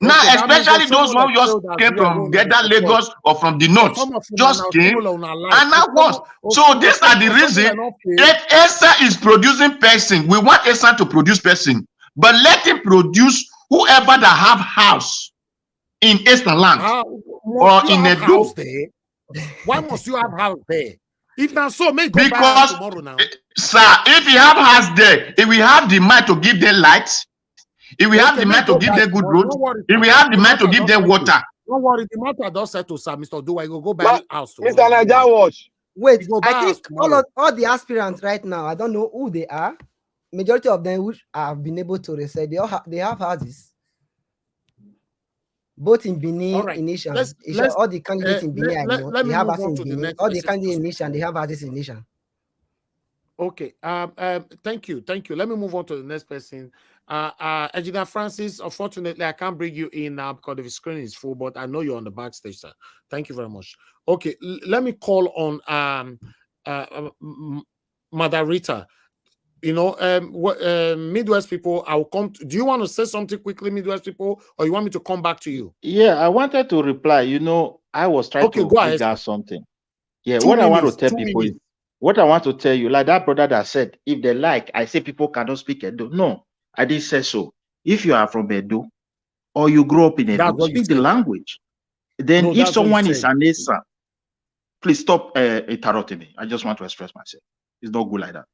S4: Now, especially those who just came from Grenada, Lagos, or from the north, just came and now worst. So these are the reasons. If ESA is producing person, we want ESA to produce person, but let him produce whoever that have house in Eastern land or in a
S3: house there. Why must you have house there? If not so, make go
S4: because
S3: tomorrow now.
S4: Sir, if you have house there, if we have the mind to give them lights, if we have the mind to give them good roads, if we have the mind to give them water.
S3: Don't worry, the matter does settle, sir. Mr. Do I go buy house tomorrow?
S2: Mr. Naija Watch.
S8: Wait, I think all the aspirants right now, I don't know who they are. Majority of them which have been able to resell, they have houses. Both in Benin, in Nation. All the candidates in Benin, they have houses in Benin. All the candidates in Nation, they have houses in Nation.
S3: Okay. Thank you. Let me move on to the next person. Engineer Francis, unfortunately, I can't bring you in now because the screen is full, but I know you're on the backstage, sir. Thank you very much. Okay, let me call on Mother Rita. You know, Midwest people, I will come to, do you want to say something quickly, Midwest people, or you want me to come back to you?
S5: Yeah, I wanted to reply. You know, I was trying to figure out something. Yeah, what I want to tell people is, what I want to tell you, like that brother that said, if they like, I say people cannot speak Edo. No, I didn't say so. If you are from Edo or you grow up in Edo, speak the language. Then if someone is an Esa, please stop interrupting me. I just want to express myself. It's not good like that.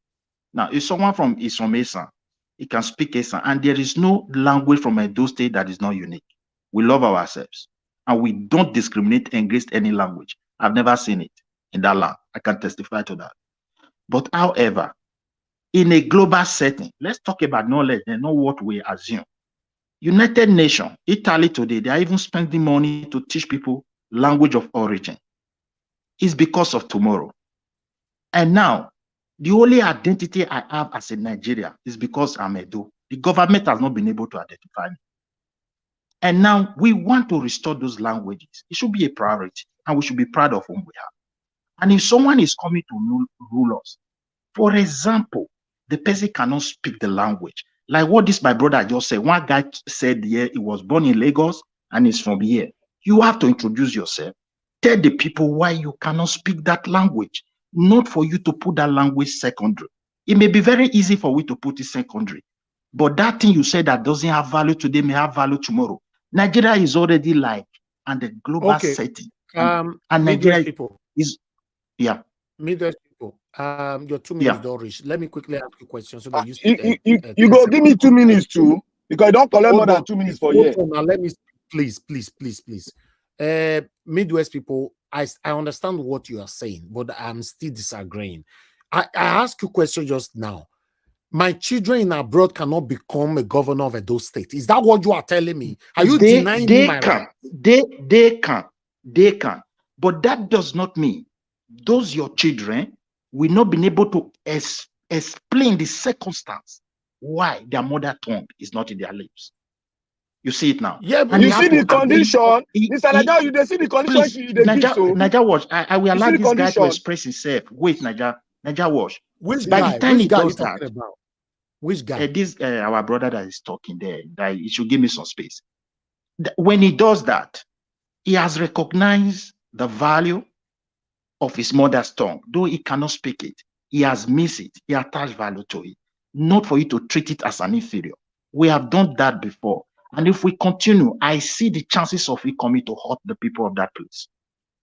S5: Now, if someone is from Esa, he can speak Esa, and there is no language from Edo State that is not unique. We love ourselves, and we don't discriminate against any language. I've never seen it in that land. I can testify to that. But however, in a global setting, let's talk about knowledge and not what we assume. United Nations, Italy today, they are even spending money to teach people language of origin. It's because of tomorrow. And now, the only identity I have as a Nigerian is because I'm Edo. The government has not been able to identify me. And now we want to restore those languages. It should be a priority, and we should be proud of whom we are. And if someone is coming to rule us, for example, the person cannot speak the language. Like what this my brother just said. One guy said here he was born in Lagos and is from here. You have to introduce yourself. Tell the people why you cannot speak that language. Not for you to put that language secondary. It may be very easy for you to put it secondary. But that thing you said that doesn't have value today may have value tomorrow. Nigeria is already like and the global setting. And Nigeria
S3: people
S5: is
S3: Midwest people. Your 2 minutes don't reach. Let me quickly ask you a question so that
S2: you go give me 2 minutes too, because I don't collect more than 2 minutes for you.
S3: Now let me please. Midwest people, I understand what you are saying, but I'm still disagreeing. I asked you a question just now. My children in abroad cannot become a governor of Edo State. Is that what you are telling me? Are you denying me my right?
S5: They can. But that does not mean those your children will not be able to explain the circumstance why their mother tongue is not in their lips. You see it now.
S2: Yeah, but you see the condition. Mr. Naija, you see the condition.
S5: Naija Watch, I will allow this guy to express himself. Wait, Naija Watch.
S3: Which
S5: By
S3: guy?
S5: the time
S3: Which
S5: he
S3: guy
S5: does
S3: you talking
S5: that,
S3: about? Which guy?
S5: This our brother that is talking there, that he should give me some space. When he does that, he has recognized the value of his mother's tongue, though he cannot speak it. He has missed it. He attached value to it, not for you to treat it as an inferior. We have done that before, and if we continue, I see the chances of it coming to hurt the people of that place.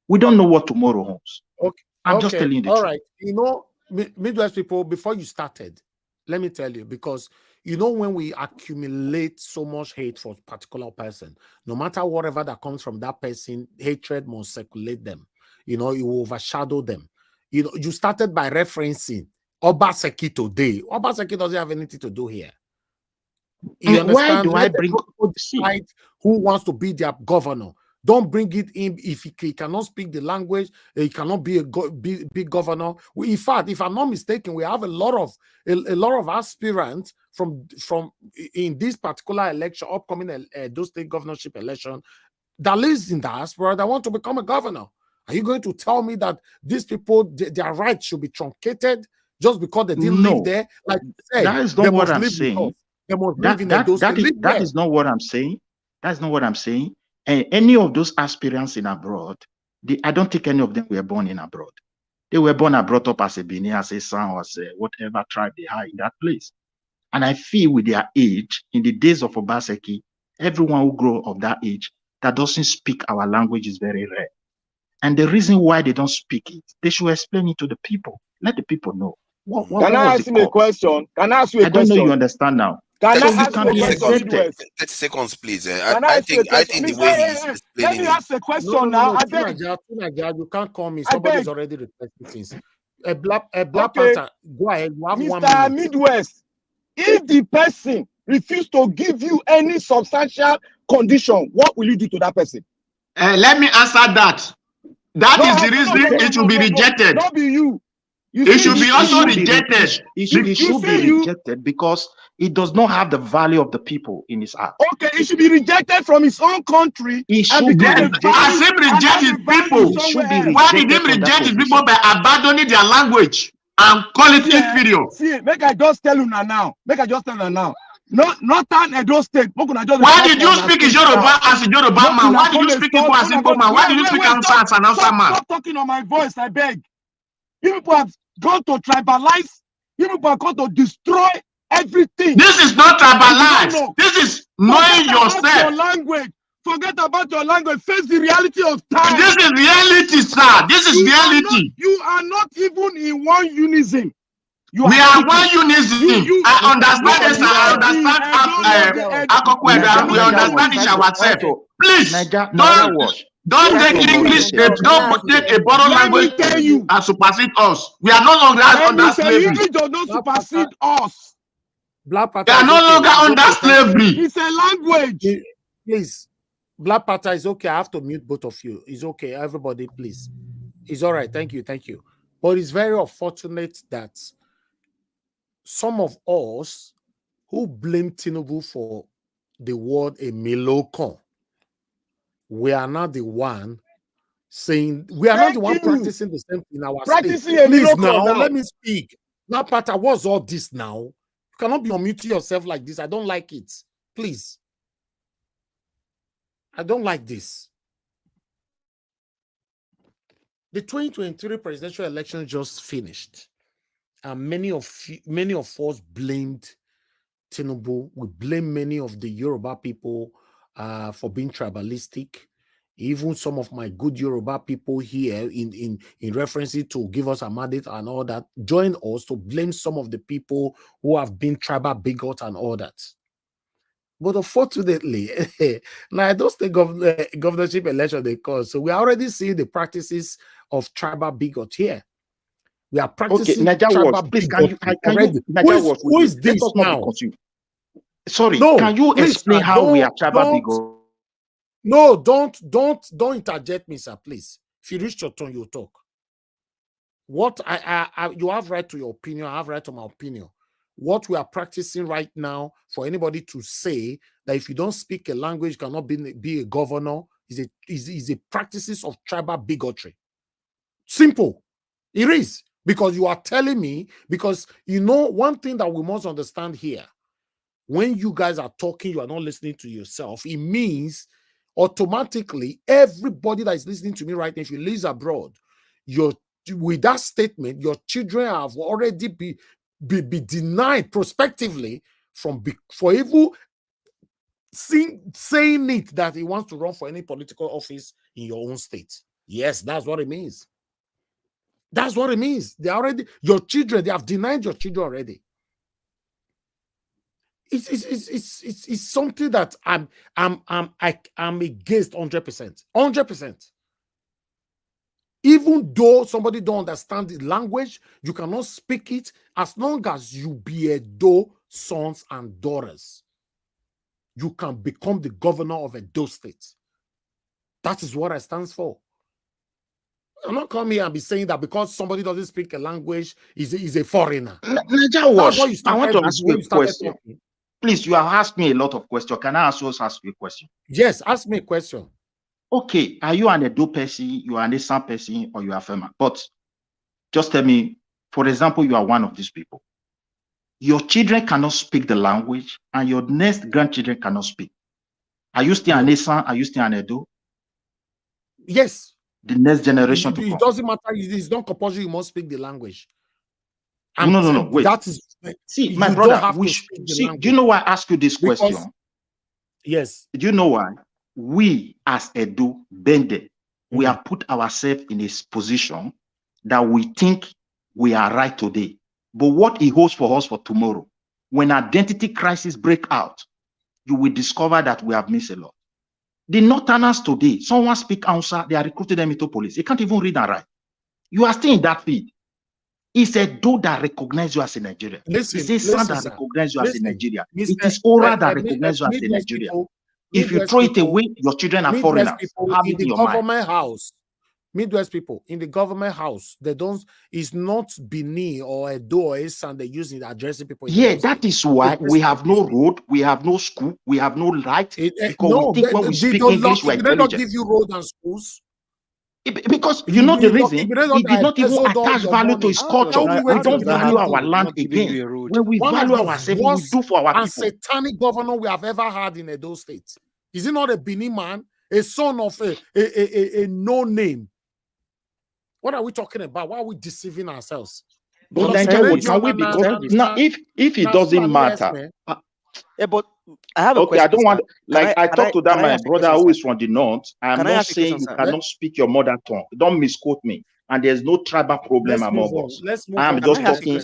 S5: We don't know what tomorrow holds.
S3: Okay,
S5: I'm just telling you the
S3: truth.
S5: truth.
S3: All right, you know, Midwest people, before you started, let me tell you, because you know, when we accumulate so much hate for a particular person, no matter whatever that comes from that person, hatred must circulate them. You know, it will overshadow them. You know, you started by referencing Obaseki today. Obaseki doesn't have anything to do here. You understand?
S5: Why do I bring
S3: decide who wants to be their governor? Don't bring it in if he cannot speak the language. He cannot be a big governor. In fact, if I'm not mistaken, we have a lot of aspirants from in this particular election, upcoming those state governorship election, that lives in diaspora that want to become a governor. Are you going to tell me that these people, their rights should be truncated just because they didn't live there? Like you said,
S5: that is not what I'm saying. That is not what I'm saying. That's not what I'm saying. And any of those aspirants in abroad, I don't think any of them were born in abroad. They were born and brought up as a Benin, as a Sanwo, as a whatever tribe they are in that place. And I feel with their age, in the days of Obaseki, everyone who grew of that age that doesn't speak our language is very rare. And the reason why they don't speak it, they should explain it to the people. Let the people know.
S2: Can I ask him a question? Can I ask you a question?
S5: I don't know you understand now.
S2: Can I
S5: So you
S2: ask
S5: can
S2: you a
S5: be
S2: question?
S5: exempted.
S6: 30 seconds, please.
S2: I
S6: think the way he's explaining
S2: let me ask a question now. I beg.
S3: You can't call me.
S2: I
S3: Somebody's
S2: beg.
S3: already requesting things. A black
S2: Okay.
S3: Panther, go ahead. You have 1
S2: Mr.
S3: minute.
S2: Midwest, if the person refuse to give you any substantial condition, what will you do to that person?
S4: Let me answer that. That is the reason it should be rejected.
S2: Not be you.
S4: It should be also rejected.
S5: It should be rejected because it does not have the value of the people in his heart.
S2: Okay, it should be rejected from his own country.
S5: It should be rejected.
S4: As him reject his people, why did him reject his people by abandoning their language and call it inferior?
S2: See, make I just tell you now. Northern Edo State.
S4: Why did you speak Yoruba as a Yoruba man? Why did you speak Igbo as Igbo man? Why did you speak Hausa as an Hausa man?
S2: Stop talking on my voice, I beg. You people have gone to tribalize. You people have gone to destroy everything.
S4: This is not tribalize. This is knowing yourself.
S2: Your language. Forget about your language. Face the reality of time.
S4: This is reality, sir. This is reality.
S2: You are not even in one unison.
S4: We are one unison. I understand this. I understand Akokwe. We understand each ourselves. Please don't take English. Don't take a borrowed language and supersede us. We are no longer under slavery.
S2: English does not supersede us.
S4: We are no longer under slavery.
S2: It's a language.
S3: Please, Black Panther is okay. I have to mute both of you. It's okay. Everybody, please. It's all right. Thank you. Thank you. But it's very unfortunate that some of us who blame Tinubu for the word a melocon, we are not the one saying, we are not the one practicing the same thing in our state. Please now, let me speak. Now, Pata, what's all this now? You cannot be unmuting yourself like this. I don't like it. Please. I don't like this. The 2023 presidential election just finished. And many of us blamed Tinubu. We blame many of the Yoruba people for being tribalistic. Even some of my good Yoruba people here in reference to give us a mandate and all that, join us to blame some of the people who have been tribal bigots and all that. But unfortunately, now I don't think governorship election they call. So we are already seeing the practices of tribal bigot here. We are practicing tribal bigot. Who is this now?
S5: Sorry, no, can you explain how we are tribal bigot?
S3: No, don't interject me, sir, please. If you reach your turn, you talk. What you have right to your opinion, I have right to my opinion. What we are practicing right now, for anybody to say that if you don't speak a language, you cannot be a governor, is a practices of tribal bigotry. Simple. It is. Because you are telling me, because you know one thing that we must understand here, when you guys are talking, you are not listening to yourself. It means automatically everybody that is listening to me right now, if you live abroad, with that statement, your children have already be denied prospectively for even saying it that he wants to run for any political office in your own state. Yes, that's what it means. That's what it means. They have denied your children already. it's something that I'm against 100%. 100%. Even though somebody don't understand the language, you cannot speak it as long as you be Edo sons and daughters. You can become the governor of Edo State. That is what I stand for. I'm not coming here and be saying that because somebody doesn't speak a language, is a foreigner.
S5: Najawash, I want to ask you a question. Please, you have asked me a lot of questions. Can I also ask you a question?
S3: Yes, ask me a question.
S5: Okay, are you an Edo person, you are an Esan person, or you are Fema? But just tell me, for example, you are one of these people. Your children cannot speak the language, and your next grandchildren cannot speak. Are you still an Esan? Are you still an Edo?
S3: Yes.
S5: The next generation to
S3: It
S5: come.
S3: doesn't matter. It's not compulsory. You must speak the language.
S5: No. Wait.
S3: That is.
S5: See, my brother. Do you know why I ask you this question?
S3: Yes.
S5: Do you know why? We as Edo Bende, we have put ourselves in a position that we think we are right today. But what it holds for us for tomorrow, when identity crisis break out, you will discover that we have missed a lot. The Northerners today, someone speak Hausa, they are recruiting them into police. They can't even read and write. You are still in that field. It's Edo that recognizes you as a Nigerian. It's a son that recognizes you as a Nigerian. It is Ora that recognizes you as a Nigerian. If you throw it away, your children are foreigners. Have it in your mind.
S3: Midwest people in the government house, they don't. It's not Benin or Edo or Esan they use it addressing people.
S5: Yeah, that is why we have no road, we have no school, we have no light. Because we think when we speak English, we're intelligent.
S3: They don't give you road and schools.
S5: Because you know the reason, he did not even attach value to his culture. We don't value our land again. When we value ourselves, we do for our people.
S3: Satanic governor we have ever had in Edo State. Is he not a Benin man, a son of a no name? What are we talking about? Why are we deceiving ourselves?
S5: But can we become now? If it doesn't matter.
S17: Yeah, but I have a question.
S5: I don't want, like I talked to that my brother who is from the north. I'm not saying you cannot speak your mother tongue. Don't misquote me. And there's no tribal problem among us.
S3: Let's move
S5: I'm
S3: on.
S5: just talking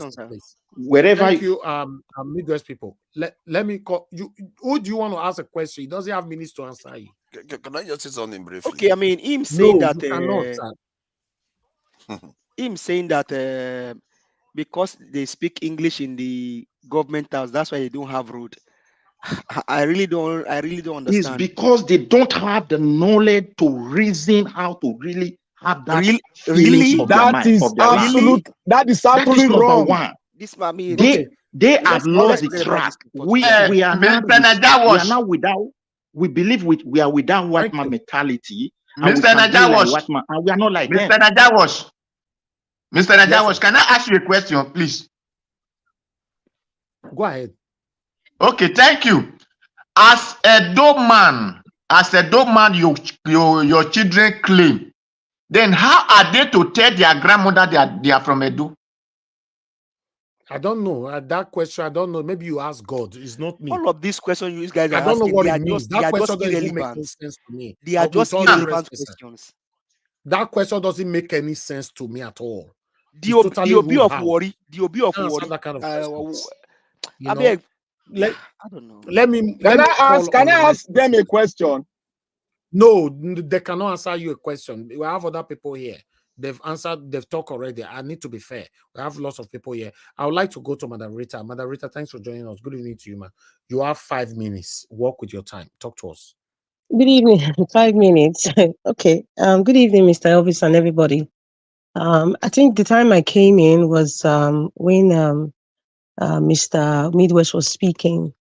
S5: wherever.
S3: Thank you, Midwest people. Let me call you. Who do you want to ask a question? He doesn't have minutes to answer you.
S6: Can I just say something briefly?
S17: Okay, I mean him saying that him saying that because they speak English in the government house, that's why they don't have road. I really don't understand.
S5: It's because they don't have the knowledge to reason how to really have that
S17: really
S5: of their mind, of their
S2: absolute. That is absolutely wrong.
S5: One.
S17: This I mean,
S5: they have lost the track. We are now without. We believe we are without white man mentality.
S4: Mr. Najawash,
S5: and we are not like
S4: Mr.
S5: them.
S4: Mr. Najawash, can I ask you a question, please?
S3: Go ahead.
S4: Okay, thank you. As a dog man, your children claim. Then how are they to tell their grandmother they are from Edo?
S3: I don't know. That question, I don't know. Maybe you ask God. It's not me.
S17: All of these questions you guys are
S3: I don't
S17: asking,
S3: know what
S17: they
S3: it
S17: are
S3: means.
S17: just,
S3: That
S17: they are
S3: question
S17: just
S3: doesn't make
S17: irrelevant.
S3: any sense to me.
S17: They are just irrelevant questions.
S3: That question doesn't make any sense to me at all.
S17: The OB of worry. The OB of worry.
S3: That kind of
S17: I mean,
S3: I don't know. Let me.
S2: Can I ask them a question?
S3: No, they cannot answer you a question. We have other people here. They've answered, they've talked already. I need to be fair. We have lots of people here. I would like to go to Madam Rita. Madam Rita, thanks for joining us. Good evening to you, man. You have 5 minutes. Work with your time. Talk to us.
S10: Good evening. 5 minutes. Okay. Good evening, Mr. Elvis and everybody. I think the time I came in was when Mr. Midwest was speaking.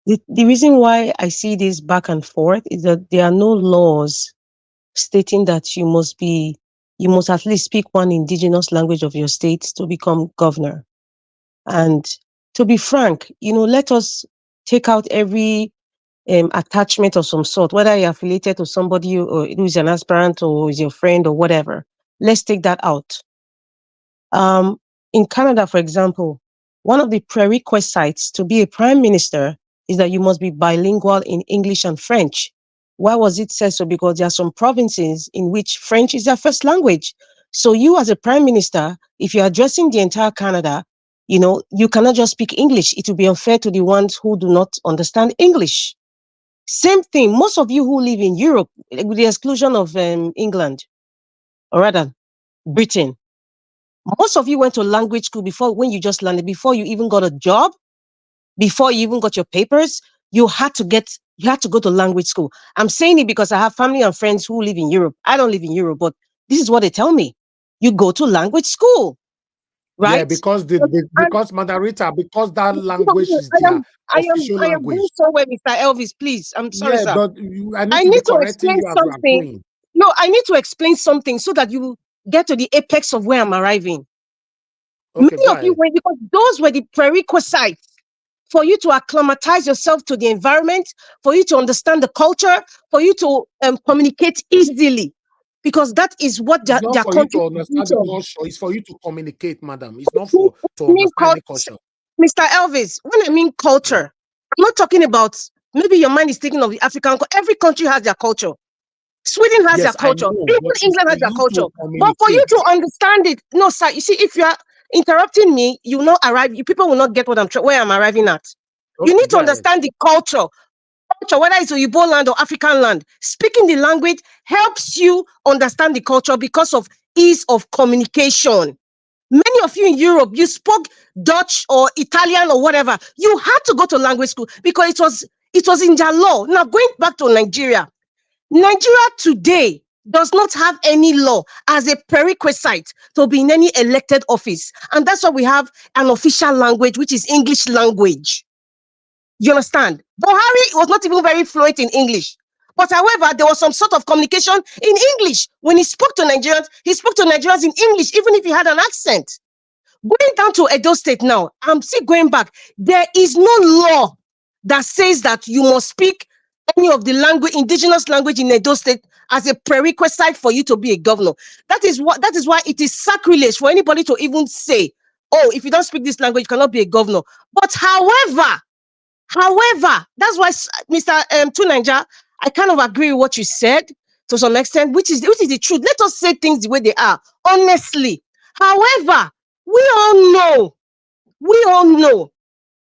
S10: The reason why I see this back and forth is that there are no laws stating that you must at least speak one indigenous language of your state to become governor. And to be frank, let us take out every attachment of some sort, whether you're affiliated to somebody who is an aspirant or is your friend or whatever. Let's take that out. In Canada, for example, one of the prerequisites to be a prime minister is that you must be bilingual in English and French. Why was it said so? Because there are some provinces in which French is their first language. So you as a prime minister, if you're addressing the entire Canada, You know, you cannot just speak English. It will be unfair to the ones who do not understand English. Same thing. Most of you who live in Europe, with the exclusion of England, or rather Britain, most of you went to language school before, when you just landed, before you even got a job, before you even got your papers, you had to go to language school. I'm saying it because I have family and friends who live in Europe. I don't live in Europe, but this is what they tell me. You go to language school, right?
S3: Yeah, because because Madarita, because that language is their official
S10: I am
S3: language.
S10: going somewhere, Mr. Elvis, please. I'm sorry,
S3: Yeah,
S10: sir.
S3: but I
S10: I
S3: need
S10: need
S3: to
S10: to
S3: be correcting
S10: explain
S3: you as you are
S10: something.
S3: going.
S10: No, I need to explain something so that you get to the apex of where I'm arriving.
S3: Okay,
S10: Many
S3: go
S10: of you
S3: ahead.
S10: went, because those were the prerequisites for you to acclimatize yourself to the environment, for you to understand the culture, for you to communicate easily, because that is what
S3: It's not
S10: their
S3: for you
S10: country
S3: to
S10: is
S3: understand
S10: built
S3: the
S10: on.
S3: culture. It's for you to communicate, madam. It's not for to understand any culture.
S10: Mr. Elvis, when I mean culture, I'm not talking about, maybe your mind is thinking of the African. Every country has their culture. Sweden has their
S3: Yes, I
S10: culture.
S3: know,
S10: Even
S3: but it's
S10: England
S3: for
S10: has their
S3: you
S10: culture.
S3: to
S10: But for you
S3: communicate.
S10: to understand it, no, sir. You see, if you are interrupting me, you will not arrive. People will not get what where I'm arriving at.
S3: Okay,
S10: You need to
S3: go ahead.
S10: understand the culture, whether it's Oyibo land or African land. Speaking the language helps you understand the culture because of ease of communication. Many of you in Europe, you spoke Dutch or Italian or whatever. You had to go to language school because it was in their law. Now, going back to Nigeria today does not have any law as a prerequisite to be in any elected office. And that's why we have an official language, which is English language. You understand? Buhari was not even very fluent in English. But however, there was some sort of communication in English. When he spoke to Nigerians in English, even if he had an accent. Going down to Edo State now, I'm still going back. There is no law that says that you must speak any of the indigenous language in Edo State as a prerequisite for you to be a governor. That is why it is sacrilege for anybody to even say, oh, if you don't speak this language, you cannot be a governor. But however, that's why, Mr. 2Naija, I kind of agree with what you said to some extent, which is the truth. Let us say things the way they are, honestly. However, we all know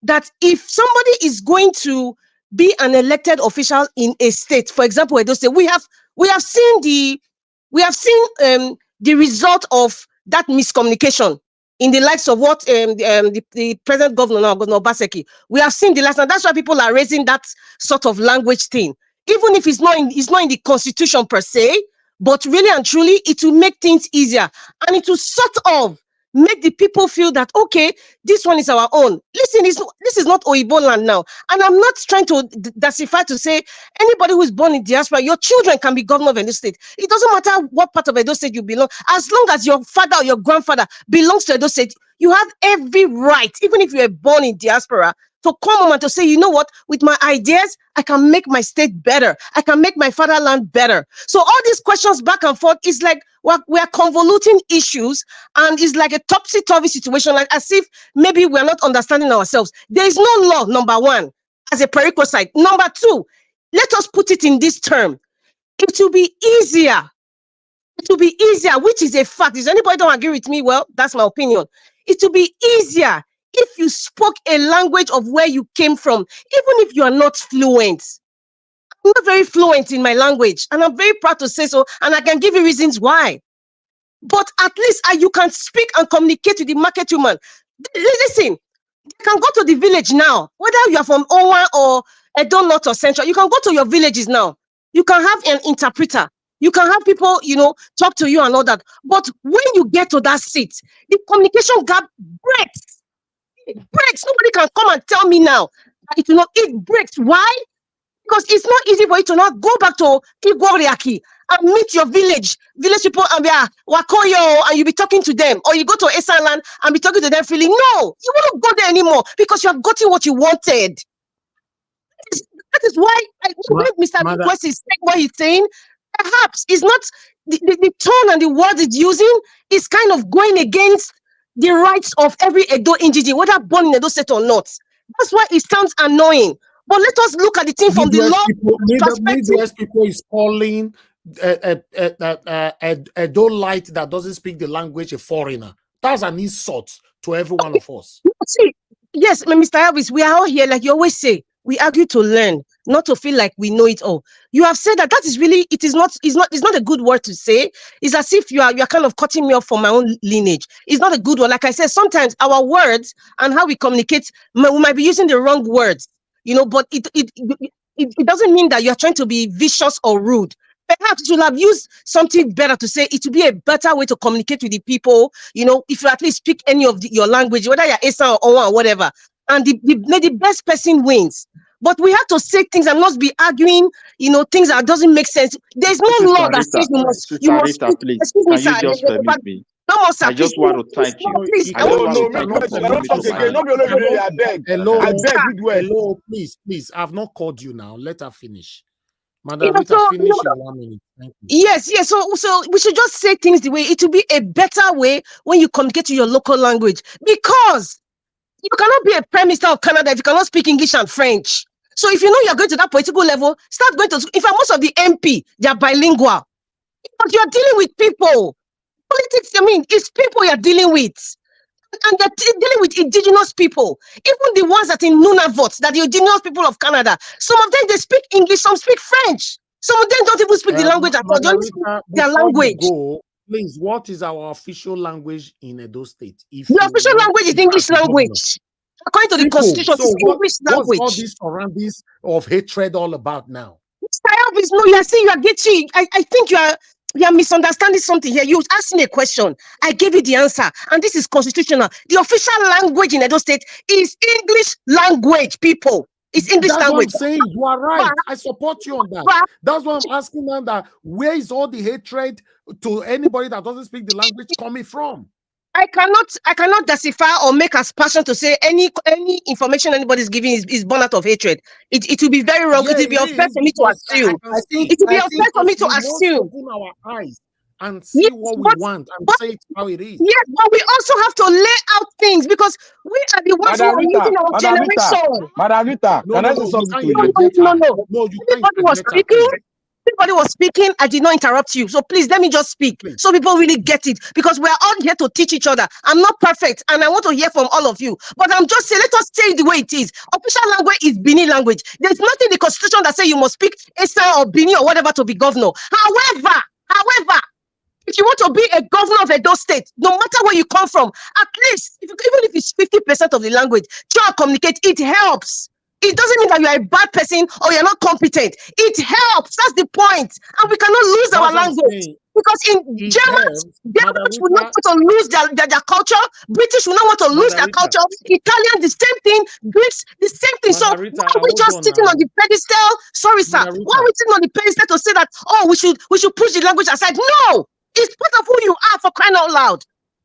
S10: that if somebody is going to be an elected official in a state, for example, Edo State, we have seen the result of that miscommunication in the likes of what the present governor now, Governor Obaseki. We have seen the last, and that's why people are raising that sort of language thing. Even if it's not in the constitution per se, but really and truly, it will make things easier, and it will sort of make the people feel that, okay, this one is our own. Listen, this is not Oyibo land now. And I'm not trying to dacify to say anybody who is born in diaspora, your children can be governor of Edo State. It doesn't matter what part of Edo State you belong. As long as your father or your grandfather belongs to Edo State, you have every right, even if you are born in diaspora, to come home and to say, you know what, with my ideas, I can make my state better. I can make my fatherland better. So all these questions back and forth is like, we are convoluting issues, and it's like a topsy-turvy situation, like as if maybe we're not understanding ourselves. There is no law, number one, as a prerequisite. Number two, let us put it in this term. It will be easier. It will be easier, which is a fact. If anybody don't agree with me, well, that's my opinion. It will be easier if you spoke a language of where you came from, even if you are not fluent. I'm not very fluent in my language, and I'm very proud to say so, and I can give you reasons why. But at least you can speak and communicate with the market woman. Listen, you can go to the village now, whether you are from Owa or Edo North or Central, you can go to your villages now. You can have an interpreter. You can have people, talk to you and all that. But when you get to that seat, the communication gap breaks. It breaks. Nobody can come and tell me now that it breaks. Why? Because it's not easy for you to not go back to Igworiaki and meet your village people and be Wakoyo, and you be talking to them, or you go to Esaland and be talking to them feeling, no, you won't go there anymore because you have gotten what you wanted. That is why Mr. West is saying what he's saying. Perhaps it's not the tone and the words it's using is kind of going against the rights of every Edo indigenous, whether born in Edo State or not. That's why it sounds annoying. But let us look at the thing from the law perspective.
S3: Midwest people is calling Edo light that doesn't speak the language a foreigner. That's an insult to every one of us.
S10: See, yes, Mr. Elvis, we are all here, like you always say, we argue to learn, not to feel like we know it all. You have said that is really, it's not a good word to say. It's as if you are kind of cutting me off from my own lineage. It's not a good one. Like I said, sometimes our words and how we communicate, we might be using the wrong words, but it doesn't mean that you're trying to be vicious or rude. Perhaps you should have used something better to say. It would be a better way to communicate with the people. If you at least speak any of your language, whether you're Esa or Owa or whatever, and the best person wins. But we have to say things and not be arguing, things that doesn't make sense. There's no law that says you must.
S21: Please,
S10: excuse me,
S21: can you
S10: sir.
S21: just permit me?
S10: No more, sir.
S21: I just want to thank you.
S10: Please,
S3: Hello, please. I've not called you now. Let her finish. Madam Rita, finish in 1 minute. Thank you.
S10: Yes. So we should just say things the way it will be a better way when you communicate to your local language, because you cannot be a prime minister of Canada if you cannot speak English and French. So if you know you're going to that political level, start going to. In fact, most of the MP, they are bilingual. But you're dealing with people. Politics, it's people you're dealing with. And they're dealing with indigenous people. Even the ones that in Nunavut, that the indigenous people of Canada. Some of them, they speak English, some speak French. Some of them don't even speak the language at all. They only speak their language.
S3: Please, what is our official language in Edo State?
S10: The official language is English language. According to the Constitution, it's English language.
S3: What's all this surroundings of hatred all about now?
S10: Mr. Elvis, no, you are saying you are getting. I think you are misunderstanding something here. You asked me a question. I gave you the answer. And this is constitutional. The official language in Edo State is English language, people. It's English language.
S3: That's what I'm saying. You are right. I support you on that. That's why I'm asking now that where is all the hatred to anybody that doesn't speak the language coming from?
S10: I cannot justify or make aspersion to say any information anybody is giving is born out of hatred. It will be very wrong. It will be unfair for me to assume. It will be unfair for me to assume.
S3: Open our eyes and see what we want and say it how it is.
S10: Yes, but we also have to lay out things because we are the ones who are leading our generation.
S2: Madam Rita, can I say something to you?
S10: No. Everybody was speaking. I did not interrupt you. So please, let me just speak so people really get it, because we're all here to teach each other. I'm not perfect and I want to hear from all of you. But I'm just saying, let us say it the way it is. Official language is Bini language. There's nothing in the constitution that says you must speak Esa or Bini or whatever to be governor. However, if you want to be a governor of Edo State, no matter where you come from, at least, even if it's 50% of the language, try to communicate. It helps. It doesn't mean that you are a bad person or you're not competent. It helps. That's the point. And we cannot lose our language. Because in Germans would not want to lose their culture. British would not want to lose their culture. Italian, the same thing. Greeks, the same thing. So why are we just sitting on the pedestal? Sorry, sir. Why are we sitting on the pedestal to say that, we should push the language aside? No! It's part of who you are, for crying out loud.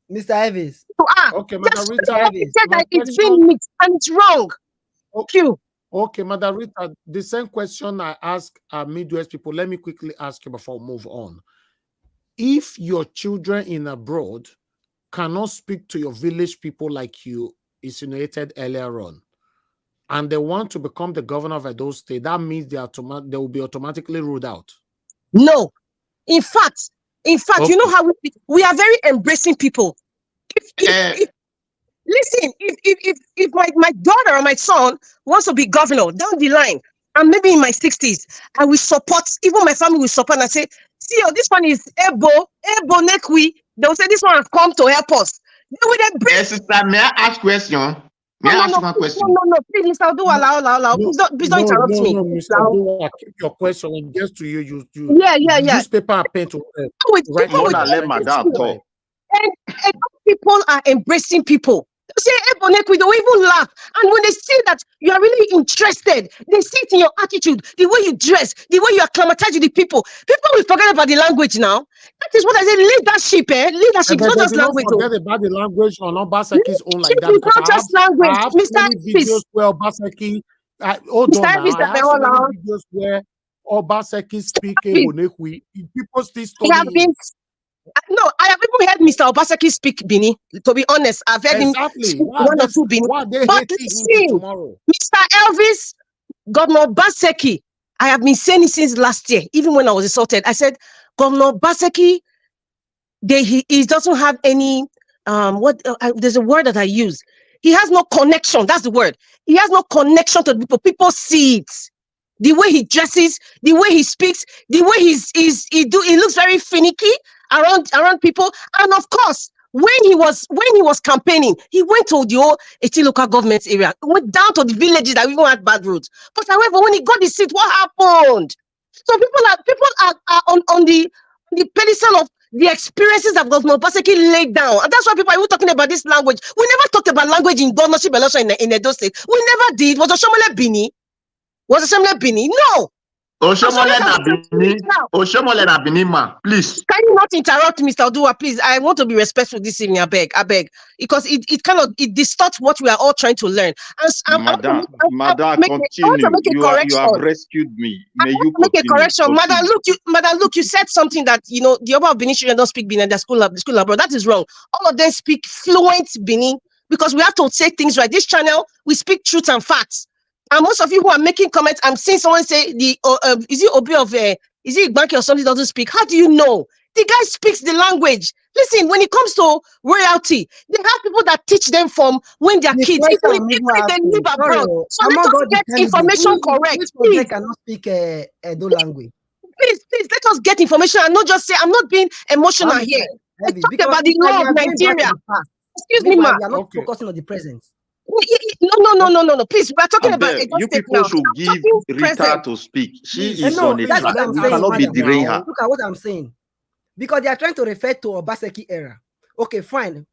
S8: Mr. Elvis.
S10: You are.
S3: Okay, Madam Rita.
S10: Said that it's been mixed and it's wrong. Thank you.
S3: Okay, Madam Rita, the same question I ask Midwest people, let me quickly ask you before we move on. If your children in abroad cannot speak to your village people like you insinuated earlier on, and they want to become the governor of Edo State, that means they will be automatically ruled out?
S10: No. In fact, okay. You know how we are very embracing people. Listen, if my daughter or my son wants to be governor down the line, and maybe in my 60s, I will support, even my family will support and say, see, this one is Ebo Nekwi. They'll say this one has come to help us. They will embrace.
S4: Yes, sister, may I ask question? May I ask one question?
S10: No, please, Mr. Odu, allow. Please don't interrupt me.
S3: No, Mr. Odu, keep your question. When it gets to you,
S10: yeah.
S3: Use paper and pen to write.
S21: Let Madam talk.
S10: And people are embracing people. Say, we don't even laugh. And when they see that you are really interested, they see it in your attitude, the way you dress, the way you acclimatize with the people. People will forget about the language now. That is what I say, leadership. Leadership is not just language.
S3: Forget about the language on Obaseki's own like that.
S10: It's not just language.
S3: I have many videos where Obaseki, hold on now. I have so many videos where Obaseki speak Ebonekwi. People still studying.
S10: No, I have even heard Mr. Obaseki speak Bini. To be honest, I've heard him speak one or two Bini. But listen, Mr. Elvis, Governor Obaseki, I have been saying it since last year, even when I was assaulted. I said, Governor Obaseki, he doesn't have any there's a word that I use. He has no connection. That's the word. He has no connection to people. People see it. The way he dresses, the way he speaks, the way he looks very finicky around people. And of course, when he was campaigning, he went to the whole 18 local government area, went down to the villages that even had bad roads. But however, when he got the seat, what happened? So people are on the pedestal of the experiences that Governor Obaseki laid down. And that's why people are even talking about this language. We never talked about language in governorship election in Edo State. We never did. Was Oshiomhole Bini? Was Oshiomhole Bini? No.
S4: Oshiomhole na Bini. Oshiomhole na Bini, ma. Please.
S10: Can you not interrupt, Mr. Odua, please? I want to be respectful this evening, I beg. Because it distorts what we are all trying to learn. And
S21: Madam, continue. You have rescued me. May you
S10: make a correction.
S21: Continue.
S10: Madam, look, you said something that, the Oba of Benin children don't speak Benin, the school abroad. That is wrong. All of them speak fluent Benin because we have to say things right. This channel, we speak truth and facts. And most of you who are making comments, I'm seeing someone say is it Obi of is it Banky or something doesn't speak? How do you know? The guy speaks the language. Listen, when it comes to royalty, they have people that teach them from when they are kids. Even if they live abroad. So let us get information correct.
S8: Please. They cannot speak Edo language.
S10: Please, let us get information and not just say, I'm not being emotional here. Let's talk about the law of Nigeria. Excuse me, ma.
S8: We are not focusing on the present.
S10: No. Please, we are talking about
S21: you people should give Rita to speak. She is on a track. You cannot be delaying her.
S8: Look at what I'm saying. Because they are trying to refer to Obaseki era. Okay, fine.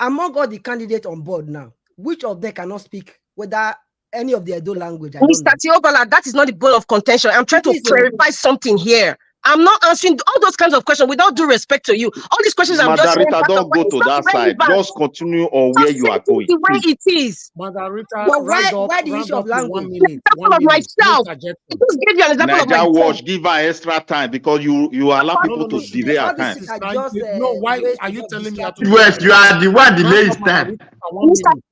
S8: Among all the candidates on board now, which of them cannot speak whether any of the Edo language?
S10: Mr. Tiobala, that is not the bone of contention. I'm trying to clarify something here. I'm not answering all those kinds of questions without due respect to you. All these questions I'm just
S21: Rita, don't go to that side. Just continue on where you are going.
S10: The way it is.
S3: Rita,
S8: but why the issue of language?
S10: Example of myself. I just gave you an example of myself.
S21: Watch, give her extra time because you allow people to delay her time.
S3: Why are you telling me?
S4: Yes, you are the one delaying time.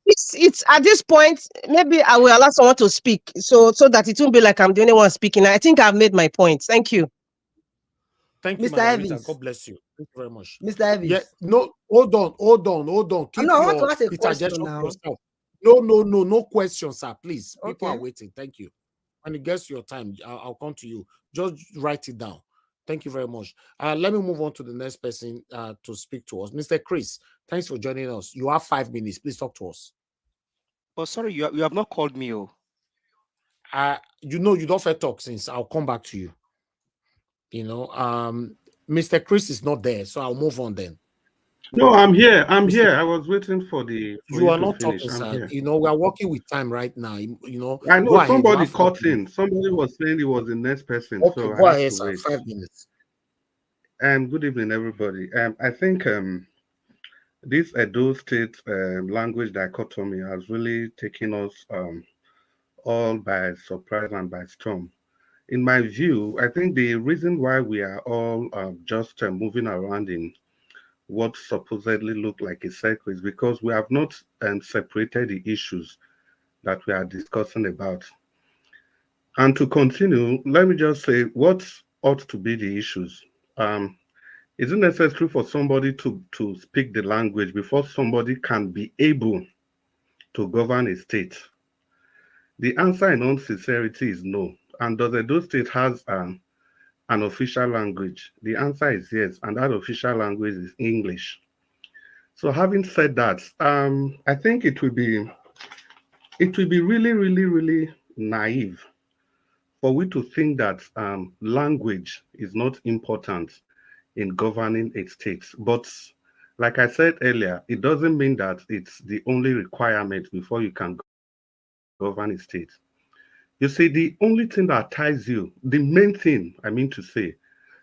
S10: It's at this point, maybe I will allow someone to speak so that it won't be like I'm the only one speaking. I think I've made my point. Thank you.
S3: Thank you,
S8: Mr. Evans.
S3: God bless you. Thank you very much.
S8: Mr. Evans.
S3: Yeah, no, hold on. Keep
S8: I want to ask a question now.
S3: Yourself. No questions, sir. Please.
S8: Okay.
S3: People are waiting. Thank you. When it gets your time, I'll come to you. Just write it down. Thank you very much. Let me move on to the next person to speak to us. Mr. Chris, thanks for joining us. You have 5 minutes. Please talk to us.
S16: Oh, sorry, you have not called me.
S3: You don't fair talk since I'll come back to you. Mr. Chris is not there, so I'll move on then.
S9: No, I'm here. I was waiting for the.
S3: You are not talking, sir. We are working with time right now.
S9: I know somebody cut in. Somebody was saying he was the next person.
S3: Okay,
S9: so
S3: go ahead, sir. 5 minutes.
S9: Good evening, everybody. I think this Edo State language dichotomy has really taken us all by surprise and by storm. In my view, I think the reason why we are all just moving around in what supposedly look like a circle is because we have not separated the issues that we are discussing about. And to continue, let me just say what ought to be the issues. Is it necessary for somebody to speak the language before somebody can be able to govern a state? The answer in all sincerity is no. And does Edo State has an official language? The answer is yes, and that official language is English. So having said that, I think it will be really, really, really naive for we to think that language is not important in governing a state. But like I said earlier, it doesn't mean that it's the only requirement before you can govern a state. You see, the only thing that ties you, the main thing, I mean to say,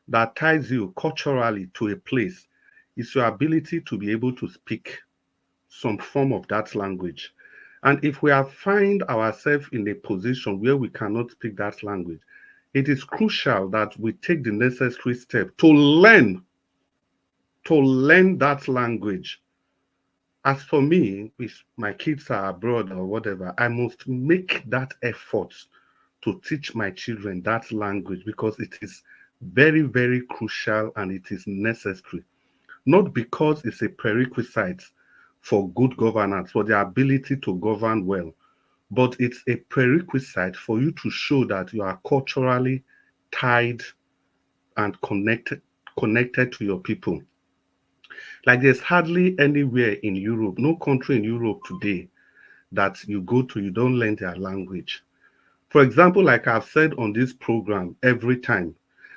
S9: that ties you culturally to a place is your ability to be able to speak some form of that language. And if we find ourselves in a position where we cannot speak that language, it is crucial that we take the necessary step to learn that language. As for me, if my kids are abroad or whatever, I must make that effort to teach my children that language because it is very, very crucial and it is necessary. not because it's a prerequisite for good governance, for the ability to govern well, but it's a prerequisite for you to show that you are culturally tied and connected to your people. Like there's hardly anywhere in Europe, no country in Europe today that you go to, you don't learn their language. For example, like I've said on this program every time,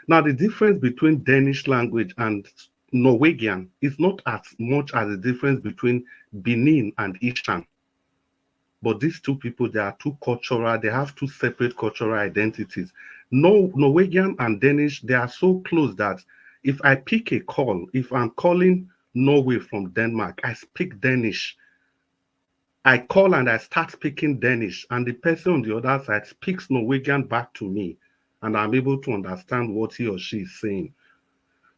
S9: now the difference between Danish language and Norwegian is not as much as the difference between Benin and Ishan. But these two people, they are two cultural, they have two separate cultural identities. No, Norwegian and Danish, they are so close that if I pick a call, if I'm calling Norway from Denmark, I speak Danish. I call and I start speaking Danish, and the person on the other side speaks Norwegian back to me, and I'm able to understand what he or she is saying.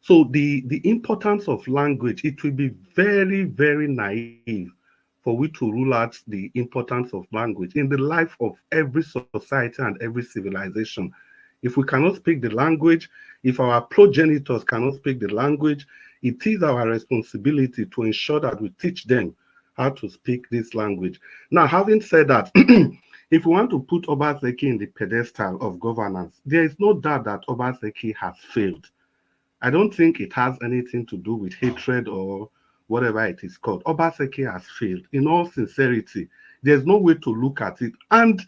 S9: So the importance of language, it will be very, very naive for we to rule out the importance of language in the life of every society and every civilization. If we cannot speak the language, if our progenitors cannot speak the language, it is our responsibility to ensure that we teach them how to speak this language. Now, having said that, if we want to put Obaseki in the pedestal of governance, there is no doubt that Obaseki has failed. I don't think it has anything to do with hatred or whatever it is called. Obaseki has failed. In all sincerity, there's no way to look at it. And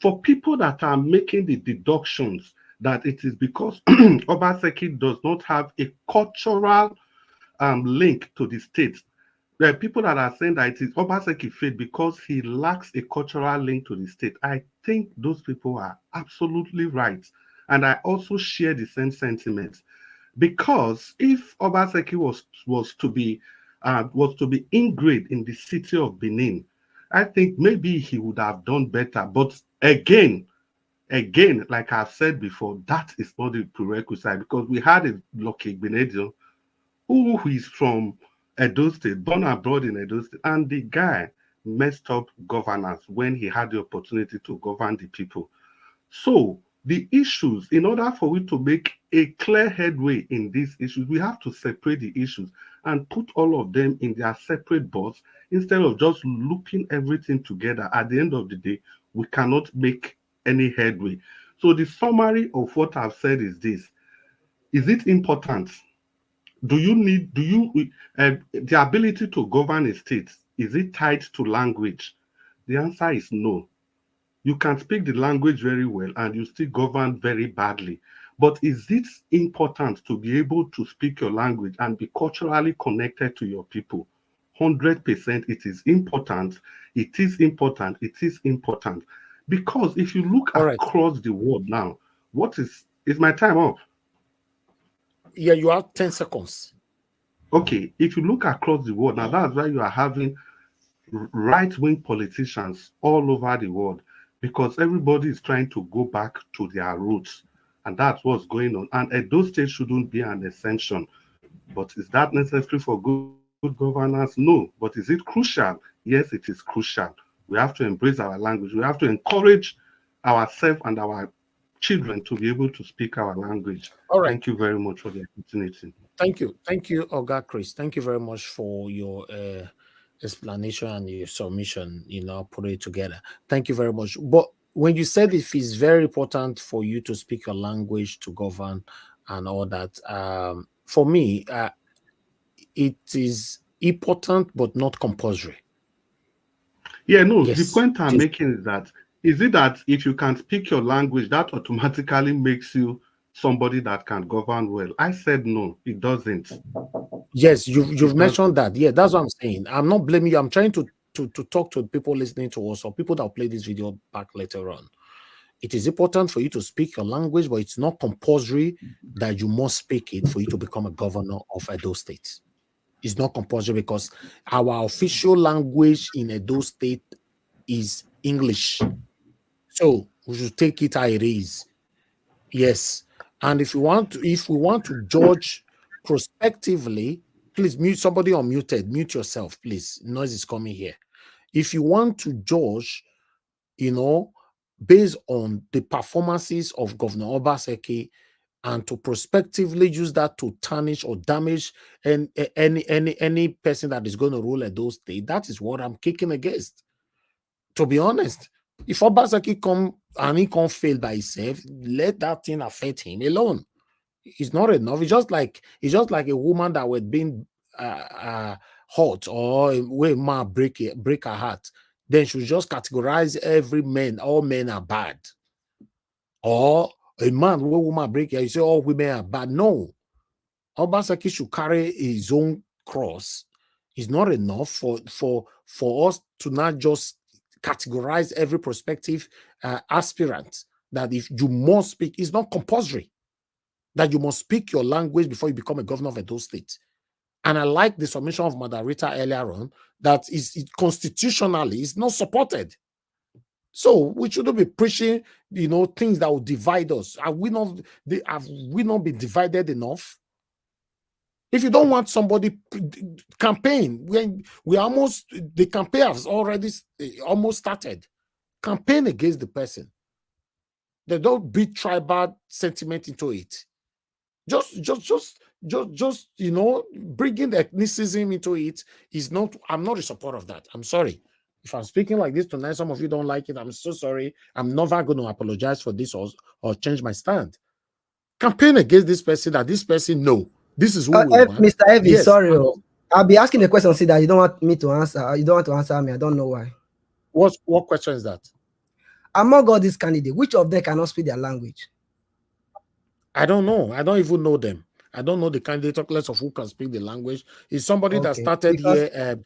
S9: for people that are making the deductions that it is because Obaseki does not have a cultural link to the state, there are people that are saying that it is Obaseki failed because he lacks a cultural link to the state. I think those people are absolutely right. And I also share the same sentiments. Because if Obaseki was to be ingrained in the city of Benin, I think maybe he would have done better. But again, like I've said before, that is not the prerequisite, because we had a Lucky Grenada who is from Edo State, born abroad in Edo State, and the guy messed up governance when he had the opportunity to govern the people. So the issues, in order for we to make a clear headway in these issues, we have to separate the issues and put all of them in their separate box instead of just looping everything together. At the end of the day, we cannot make any headway. So the summary of what I've said is this: is it important? The ability to govern a state, is it tied to language? The answer is no. You can speak the language very well and you still govern very badly. But is it important to be able to speak your language and be culturally connected to your people? 100% it is important. It is important. It is important. Because if you look across the world now, is my time up?
S3: Yeah, you have 10 seconds.
S9: Okay, if you look across the world, now that's why you are having right-wing politicians all over the world, because everybody is trying to go back to their roots, and that's what's going on. And Edo State shouldn't be an exception. But is that necessary for good governance? No. But is it crucial? Yes, it is crucial. We have to embrace our language. We have to encourage ourselves and our children to be able to speak our language.
S3: All right.
S9: Thank you very much for the opportunity.
S3: Thank you, Oga Chris. Thank you very much for your explanation and your submission. Put it together. Thank you very much. But when you said if it's very important for you to speak your language to govern and all that, for me, it is important but not compulsory.
S9: Yeah, no, yes. The point I'm making is that, is it that if you can speak your language, that automatically makes you somebody that can govern well? I said no, it doesn't.
S3: Yes, you've mentioned that. Yeah, that's what I'm saying. I'm not blaming you. I'm trying to talk to people listening to us or people that will play this video back later on. It is important for you to speak your language, but it's not compulsory that you must speak it for you to become a governor of Edo State. It's not compulsory because our official language in Edo State is English. So we should take it how it is. Yes. And if we want to judge prospectively, please mute somebody unmuted. Mute yourself, please. Noise is coming here. If you want to judge, based on the performances of Governor Obaseki and to prospectively use that to tarnish or damage any person that is going to rule at those states, that is what I'm kicking against. To be honest, if Obaseki come and he can't fail by himself, let that thing affect him alone. It's not enough. It's just like a woman that was being hurt, or where man break her heart. Then she just categorize all men are bad. Or a man where woman break her, you say all women are bad. No. Obaseki should carry his own cross. It's not enough for us to not just categorize every prospective aspirant that if you must speak, it's not compulsory that you must speak your language before you become a governor of Edo State. And I like the submission of Madam Rita earlier on that constitutionally is not supported. So we shouldn't be preaching, things that will divide us. Have we not been divided enough? If you don't want somebody, campaign. When the campaign has already almost started. Campaign against the person. They don't beat tribal sentiment into it. Just bringing ethnicism into it is not. I'm not a supporter of that. I'm sorry. If I'm speaking like this tonight, some of you don't like it. I'm so sorry. I'm never going to apologize for this or change my stand. Campaign against this person, that this person know this is who we want.
S8: Mr. Evie,
S3: yes,
S8: sorry. I'll be asking a question. See that you don't want me to answer. You don't want to answer me. I don't know why.
S3: What question is that?
S8: Among all these candidates, which of them cannot speak their language?
S3: I don't know. I don't even know them. I don't know the candidate, talk less of who can speak the language. It's somebody that started here,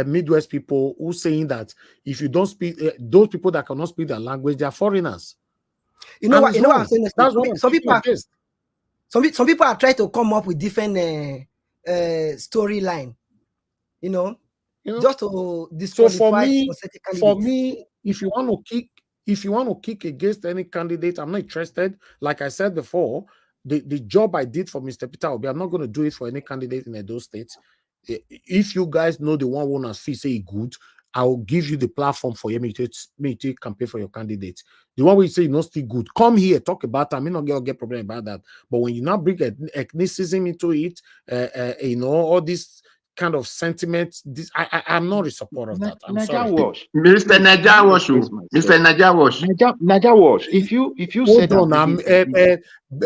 S3: Midwest people who saying that if you don't speak, those people that cannot speak their language, they are foreigners.
S8: You know what? You know what I'm saying? Some people are trying to come up with different storyline. Just to disqualify.
S3: So for me, if you want to kick against any candidate, I'm not interested. Like I said before, the job I did for Mr. Peter Obi, I'm not going to do it for any candidate in those states. If you guys know the one who has feel say good, I will give you the platform for me to campaign for your candidate. The one where you say you're not still good, come here, talk about it. I may not get problem about that. But when you now bring ethnicism into it, all this kind of sentiment, I'm not a supporter of that. I'm sorry.
S4: Mr. Najawash, if you
S3: hold on,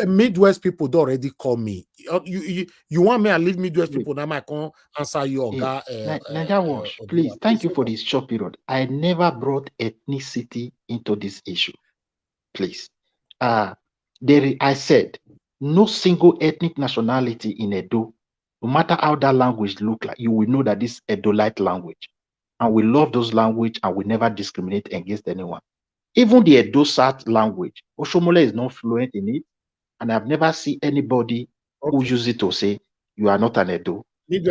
S3: Midwest people don't already call me. You want me to leave Midwest people? Now I can't answer you.
S5: Najawash, please, thank you for this short period. I never brought ethnicity into this issue. Please, I said no single ethnic nationality in Edo. No matter how that language look like, you will know that this Edo-like language. And we love those language and we never discriminate against anyone. Even the Edo-Sat language, Oshiomhole is not fluent in it. And I've never seen anybody who use it to say, you are not an Edo.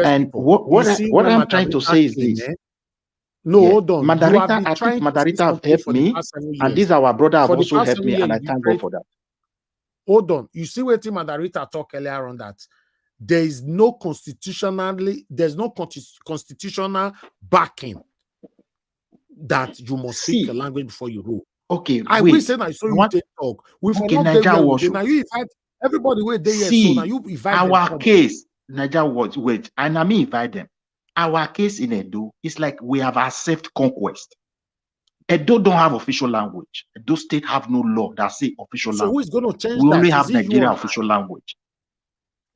S5: And what I'm trying to say is this.
S3: No, hold on.
S5: Madarita, I think Madarita have helped me. And this our brother have also helped me. And I thank God for that.
S3: Hold on. You see what Madarita talked earlier on that there's no constitutional backing that you must speak a language before you rule.
S5: Okay,
S3: I will say I saw you talk. We've not now you invite everybody where they
S5: see,
S3: so now you invite
S5: our
S3: them
S5: case, Naija wait, and I mean invite them. Our case in Edo is like we have accepted conquest. Edo don't have official language. Edo state have no law that say official language.
S3: So who is going to change
S5: we
S3: that?
S5: Only have Nigeria official language.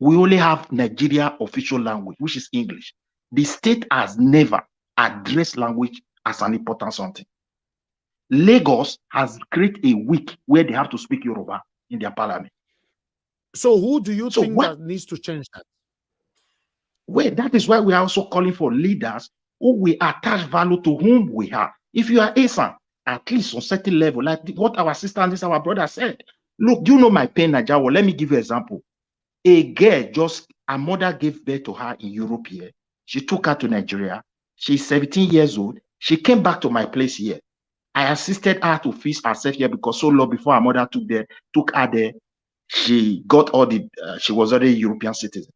S5: We only have Nigeria official language, which is English. The state has never addressed language as an important something. Lagos has created a week where they have to speak Yoruba in their parliament.
S3: So who do you think that needs to change that?
S5: Well, that is why we are also calling for leaders who will attach value to whom we are. If you are ASAN, at least on certain level, like what our sister and our brother said. Look, do you know my pain, Najawo? Let me give you an example. A girl her mother gave birth to her in Europe here. She took her to Nigeria. She's 17 years old. She came back to my place here. I assisted her to fix herself here because so long before her mother took her there, she got all she was already a European citizen.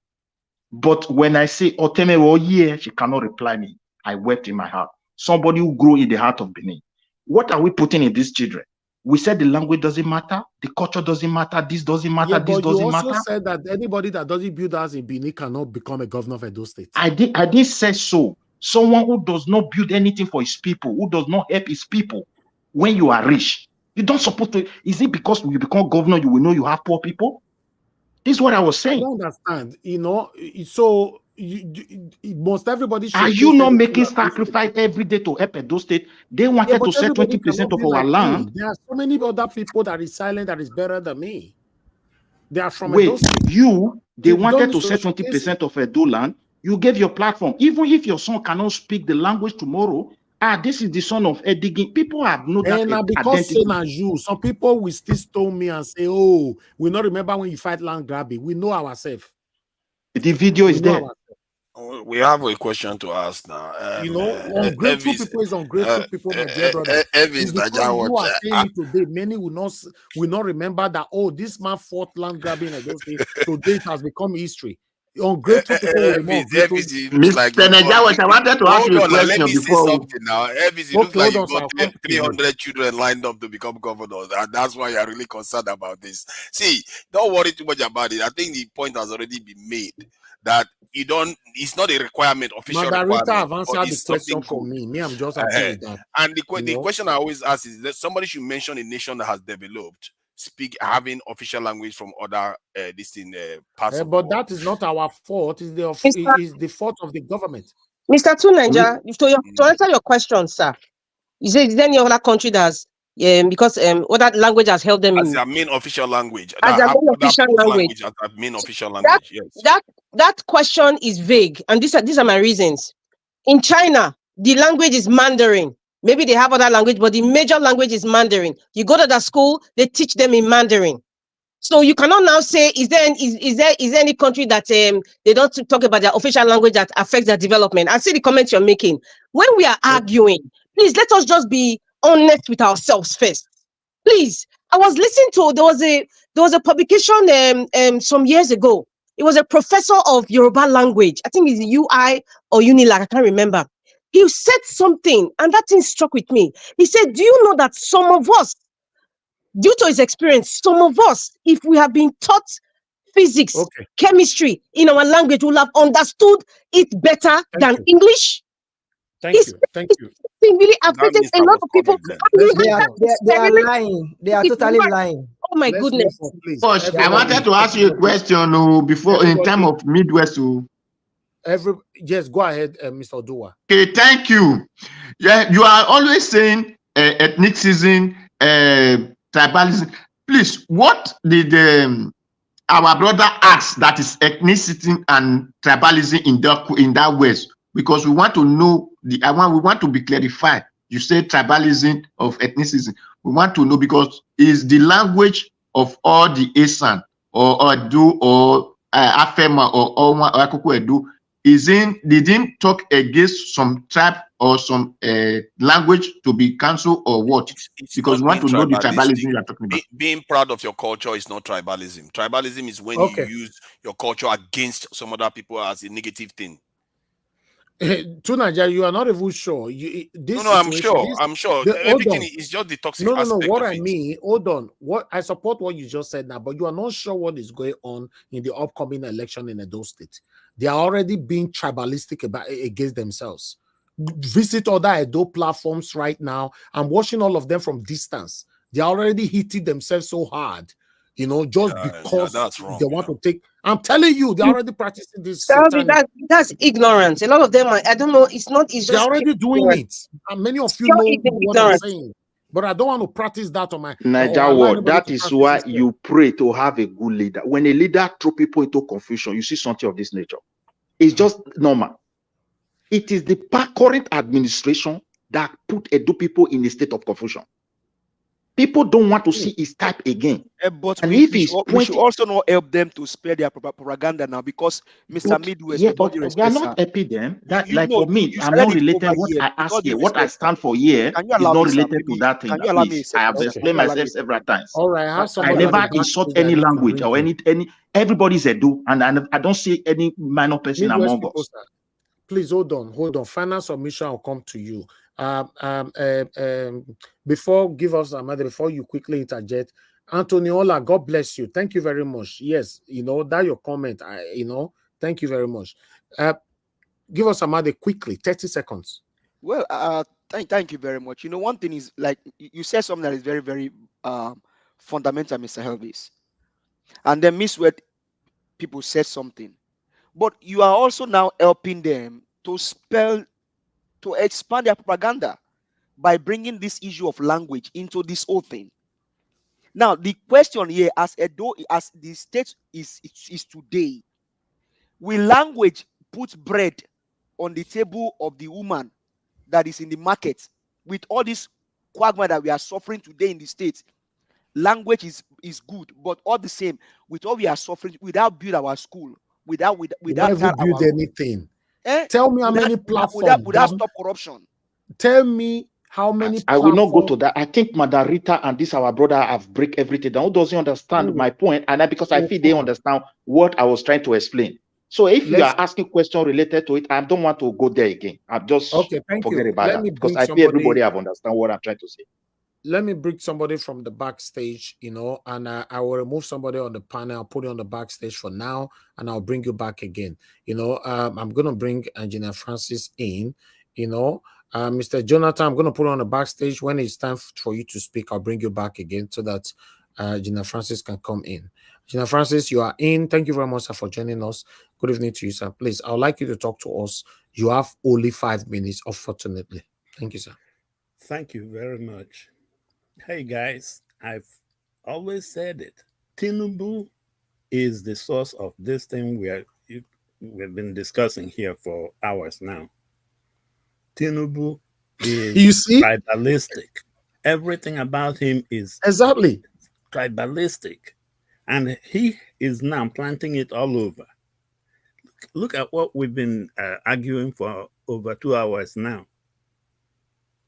S5: But when I say, Oteme, oh yeah, she cannot reply me. I wept in my heart. Somebody who grew in the heart of Benin. What are we putting in these children? We said the language doesn't matter, the culture doesn't matter, this doesn't matter,
S3: Yeah,
S5: this
S3: but you
S5: doesn't
S3: also
S5: matter.
S3: said that anybody that doesn't build house in Benin cannot become a governor of Edo State.
S5: I didn't say so. Someone who does not build anything for his people, who does not help his people, when you are rich, you don't support to. Is it because when you become governor, you will know you have poor people? This is what I was saying.
S3: I don't understand. So most everybody should.
S5: Are you not making sacrifice every day to help Edo State? They wanted to sell 20% of our land.
S3: There are so many other people that is silent that is better than me. They are from
S5: Wait,
S3: Edo State.
S5: they wanted to sell 20% of Edo land. You gave your platform. Even if your son cannot speak the language tomorrow, this is the son of Edigin. People have no that
S3: And because you, some people will still stone me and say, "Oh, we not remember when you fight land grabbing." We know ourselves.
S5: The video is there.
S6: We have a question to ask now.
S3: Ungrateful people is ungrateful people, my dear brother. Because you are saying it today, many will not remember that. Oh, this man fought land grabbing in those days. Today it has become history. Ungrateful people will remain ungrateful.
S4: Mr. Najawash, I wanted to ask you a question
S6: let me
S4: before.
S6: Say something now. It looks like you got 300 children lined up to become governors, and that's why you're really concerned about this. See, don't worry too much about it. I think the point has already been made that you don't. It's not a requirement, official
S3: Margarita
S6: requirement.
S3: have answered the question for me. I'm just saying that.
S6: And the question I always ask is that somebody should mention a nation that has developed having official language from other parts of the world.
S3: That is not our fault. It's the fault of the government.
S10: Mr. Tunaja, to answer your question, sir, is there any other country that's because other language has helped them
S6: as
S10: in
S6: their main official language?
S10: As their main official language.
S6: As their main official language.
S10: Yes. That question is vague, and these are my reasons. In China, the language is Mandarin. Maybe they have other language, but the major language is Mandarin. You go to the school, they teach them in Mandarin. So you cannot now say, is there any country that they don't talk about their official language that affects their development? I see the comments you're making. When we are arguing, please let us just be honest with ourselves first. Please. I was listening to there was a publication some years ago. It was a professor of Yoruba language. I think it's UI or Unilag, I can't remember. He said something, and that thing struck with me. He said, do you know that some of us, due to his experience, some of us, if we have been taught physics, chemistry in our language, will have understood it better than English?
S3: Thank you.
S10: It really affected a lot of people.
S8: They are lying. They are totally lying.
S10: Oh my goodness.
S4: I wanted to ask you a question before in terms of Midwest.
S3: Yes, go ahead, Mr. Odua.
S4: Okay, thank you. Yeah, you are always saying ethnicism, tribalism. Please, what did our brother ask that is ethnicity and tribalism in that West? Because we want to know we want to be clarified. You say tribalism of ethnicism. We want to know because is the language of all the Esan or Edo or Afema or Akoko Edo they didn't talk against some tribe or some language to be cancelled or what? Because we want to know the tribalism you are talking about.
S6: Being proud of your culture is not tribalism. Tribalism is when you use your culture against some other people as a negative thing.
S3: Tunaja, you are not even sure.
S6: I'm sure. Everything is just the toxic aspect.
S3: What I mean, hold on. I support what you just said now, but you are not sure what is going on in the upcoming election in Edo State. They are already being tribalistic against themselves. Visit other Edo platforms right now. I'm watching all of them from distance. They are already hitting themselves so hard, just because they want to take. I'm telling you, they're already practicing this.
S10: That's ignorance. A lot of them, I don't know. It's just
S3: they're already doing it. And many of you know what I'm saying. But I don't want to practice that on my
S5: Naija. That is why you pray to have a good leader. When a leader throw people into confusion, you see something of this nature. It's just normal. It is the current administration that put Edo people in a state of confusion. People don't want to see his type again.
S17: But we should also not help them to spare their propaganda now because Mr. Midwest,
S5: they are not helping them. For me, I'm not related what I ask here. What I stand for here is not related to that thing. I have explained myself several times.
S3: All right,
S5: I never insult any language or any. Everybody's Edo, and I don't see any minor person among us.
S3: Please hold on. Final submission will come to you. Before give us another, before you quickly interject, Antoniola, God bless you. Thank you very much. Yes, that your comment. Thank you very much. Give us another quickly, 30 seconds.
S17: Well, thank you very much. One thing is, like you said something that is very, very fundamental, Mr. Helvis. And then Miss Word, people said something. But you are also now helping them to expand their propaganda by bringing this issue of language into this whole thing. Now, the question here, as the state is today, will language put bread on the table of the woman that is in the market? With all this quagmire that we are suffering today in the states, language is good, but all the same, with all we are suffering, without build our school, without
S3: never
S17: tar
S3: build
S17: our road,
S3: anything. Tell me how many platforms.
S17: Without stop corruption.
S3: Tell me how many.
S5: I will not go to that. I think Madam Rita and this our brother have break everything down. Who doesn't understand my point? And because I feel they understand what I was trying to explain. So if you are asking questions related to it, I don't want to go there again. I'm just forget about that because I feel everybody have understand what I'm trying to say.
S3: Let me bring somebody from the backstage, and I will remove somebody on the panel. I'll put it on the backstage for now, and I'll bring you back again. I'm going to bring Engineer Francis in, Mr. Jonathan, I'm going to put on the backstage. When it's time for you to speak, I'll bring you back again so that Engineer Francis can come in. Engineer Francis, you are in. Thank you very much, sir, for joining us. Good evening to you, sir. Please, I would like you to talk to us. You have only 5 minutes, unfortunately. Thank you, sir.
S11: Thank you very much. Hey, guys, I've always said it. Tinubu is the source of this thing we've been discussing here for hours now. Tinubu is tribalistic. Everything about him is
S3: exactly
S11: tribalistic. And he is now planting it all over. Look at what we've been arguing for over 2 hours now.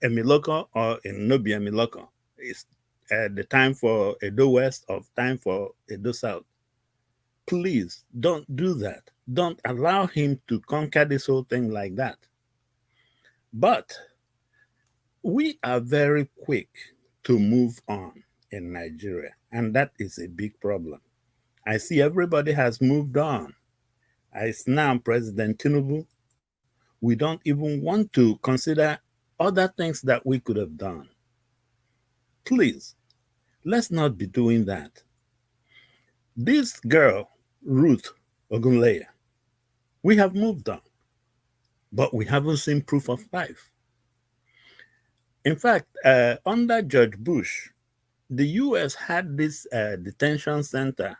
S11: Emiloko or Enobi Emiloko is the time for Edo West or time for Edo South. Please don't do that. Don't allow him to conquer this whole thing like that. But we are very quick to move on in Nigeria, and that is a big problem. I see everybody has moved on. It's now President Tinubu. We don't even want to consider other things that we could have done. Please, let's not be doing that. This girl, Ruth Ogunleya, we have moved on, but we haven't seen proof of life. In fact, under George Bush, the U.S. had this detention center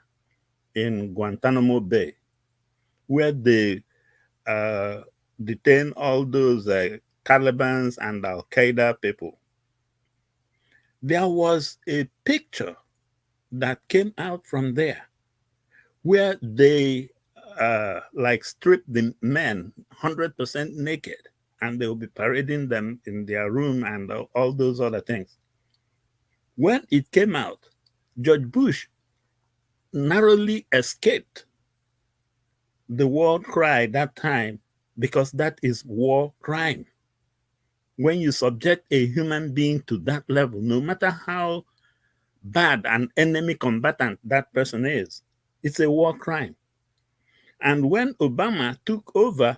S11: in Guantanamo Bay where they detain all those Taliban and Al-Qaeda people. There was a picture that came out from there where they stripped the men 100% naked, and they will be parading them in their room and all those other things. When it came out, George Bush narrowly escaped the war cry that time because that is war crime. When you subject a human being to that level, no matter how bad an enemy combatant that person is, it's a war crime. And when Obama took over,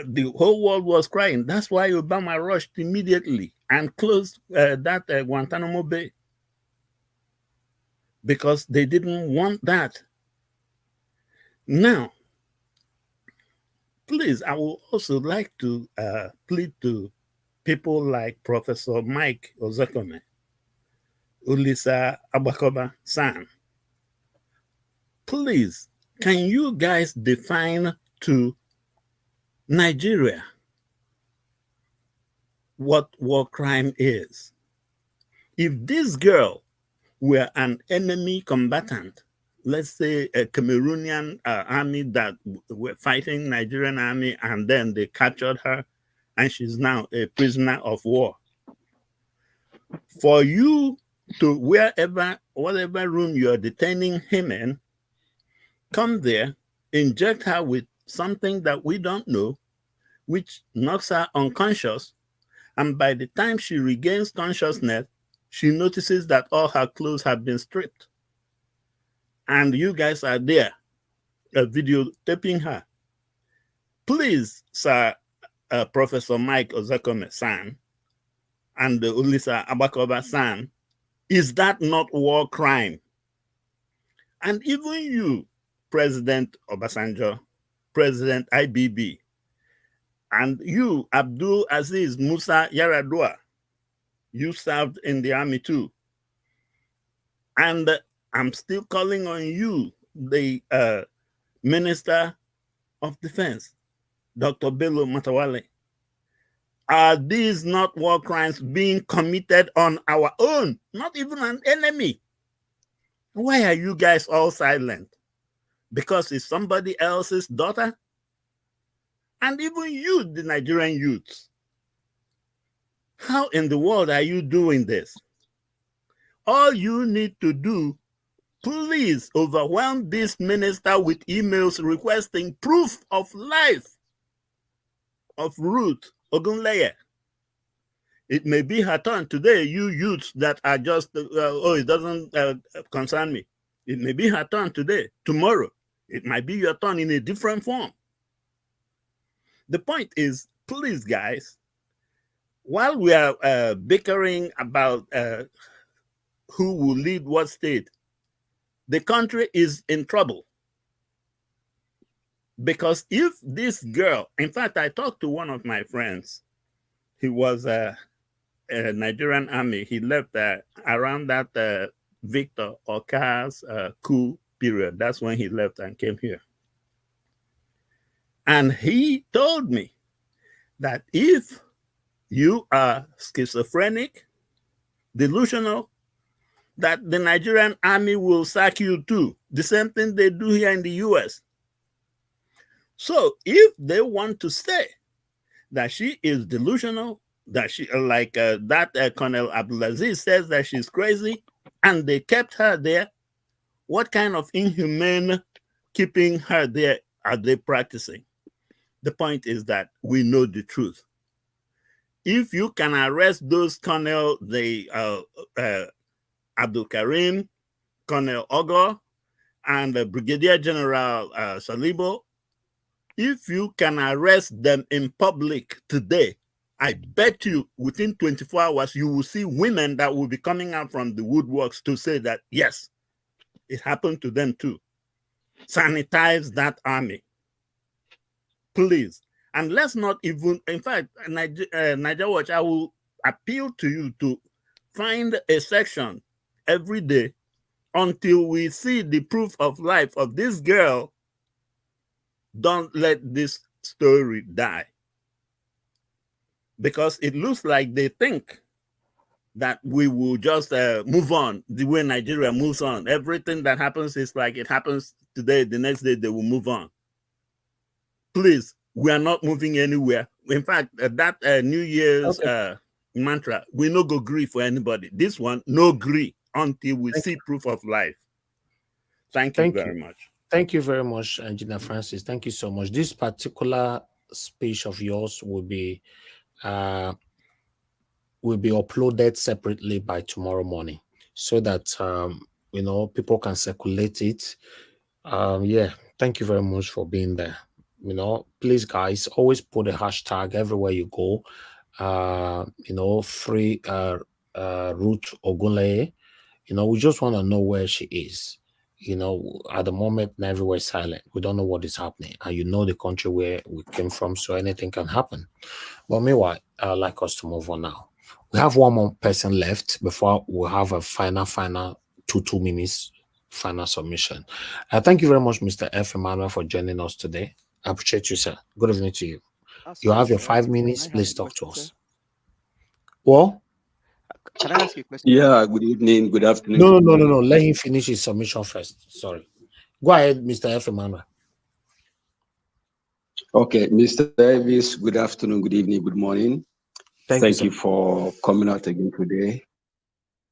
S11: the whole world was crying. That's why Obama rushed immediately and closed that Guantanamo Bay, because they didn't want that. Now, please, I would also like to plead to people like Professor Mike Ozekome, Ulisa Abakoba San. Please, can you guys define to Nigeria what war crime is? If this girl were an enemy combatant, let's say a Cameroonian army that were fighting Nigerian army, and then they captured her, and she's now a prisoner of war. For you to whatever room you're detaining him in, come there, inject her with something that we don't know, which knocks her unconscious, And by the time she regains consciousness, she notices that all her clothes have been stripped. And you guys are there, videotaping her. Please, sir, Professor Mike Ozekome-san and Ulisa Abakoba-san, is that not war crime? And even you, President Obasanjo, President IBB, and you, Abdul Aziz Musa Yaradua, you served in the army too. And I'm still calling on you, the Minister of Defense, Dr. Bello Matawale. Are these not war crimes being committed on our own, not even an enemy? Why are you guys all silent? Because it's somebody else's daughter? And even you, the Nigerian youths, how in the world are you doing this? All you need to do, please overwhelm this minister with emails requesting proof of life of Ruth Ogunleye. It may be her turn today, you youths that are just, oh, it doesn't concern me. It may be her turn today. Tomorrow, it might be your turn in a different form. The point is, please, guys, while we are bickering about who will lead what state, the country is in trouble. Because if this girl, in fact, I talked to one of my friends, he was a Nigerian army. He left around that Victor Oka's coup period. That's when he left and came here. And he told me that if you are schizophrenic, delusional, that the Nigerian army will sack you too. The same thing they do here in the US. So if they want to say that she is delusional, that she, like Colonel Abdulaziz says that she's crazy, and they kept her there, what kind of inhumane keeping her there are they practicing? The point is that we know the truth. If you can arrest those Colonel, Abdul Karim, Colonel Ogo, and Brigadier General Salibo, if you can arrest them in public today, I bet you within 24 hours, you will see women that will be coming out from the woodworks to say that, yes, it happened to them too. Sanitize that army, please. And let's not even, in fact, Niger Watch, I will appeal to you to find a section every day until we see the proof of life of this girl. Don't let this story die. Because it looks like they think that we will just move on the way Nigeria moves on. Everything that happens is like it happens today, the next day they will move on. Please, we are not moving anywhere. In fact, that New Year's mantra, we no go agree for anybody. This one, no agree until we see proof of life. Thank you very much.
S3: Thank you very much, Engineer Francis. Thank you so much. This particular speech of yours will be uploaded separately by tomorrow morning, so that people can circulate it. Yeah, thank you very much for being there. Please, guys, always put a hashtag everywhere you go. Free Ruth Ogunleye. We just want to know where she is. At the moment, everywhere is silent. We don't know what is happening. And the country where we came from, so anything can happen. But meanwhile, I'd like us to move on now. We have one more person left before we have a final 2 minutes final submission. Thank you very much, Mr. F. Emmanuel, for joining us today. I appreciate you, sir. Good evening to you. You have your 5 minutes. Please talk to us. Well,
S16: can I ask you a question?
S14: Yeah, good evening, good afternoon.
S3: No. Let him finish his submission first. Sorry. Go ahead, Mr. F. Emmanuel.
S14: Okay, Mr. Davis, good afternoon, good evening, good morning. Thank you for coming out again today.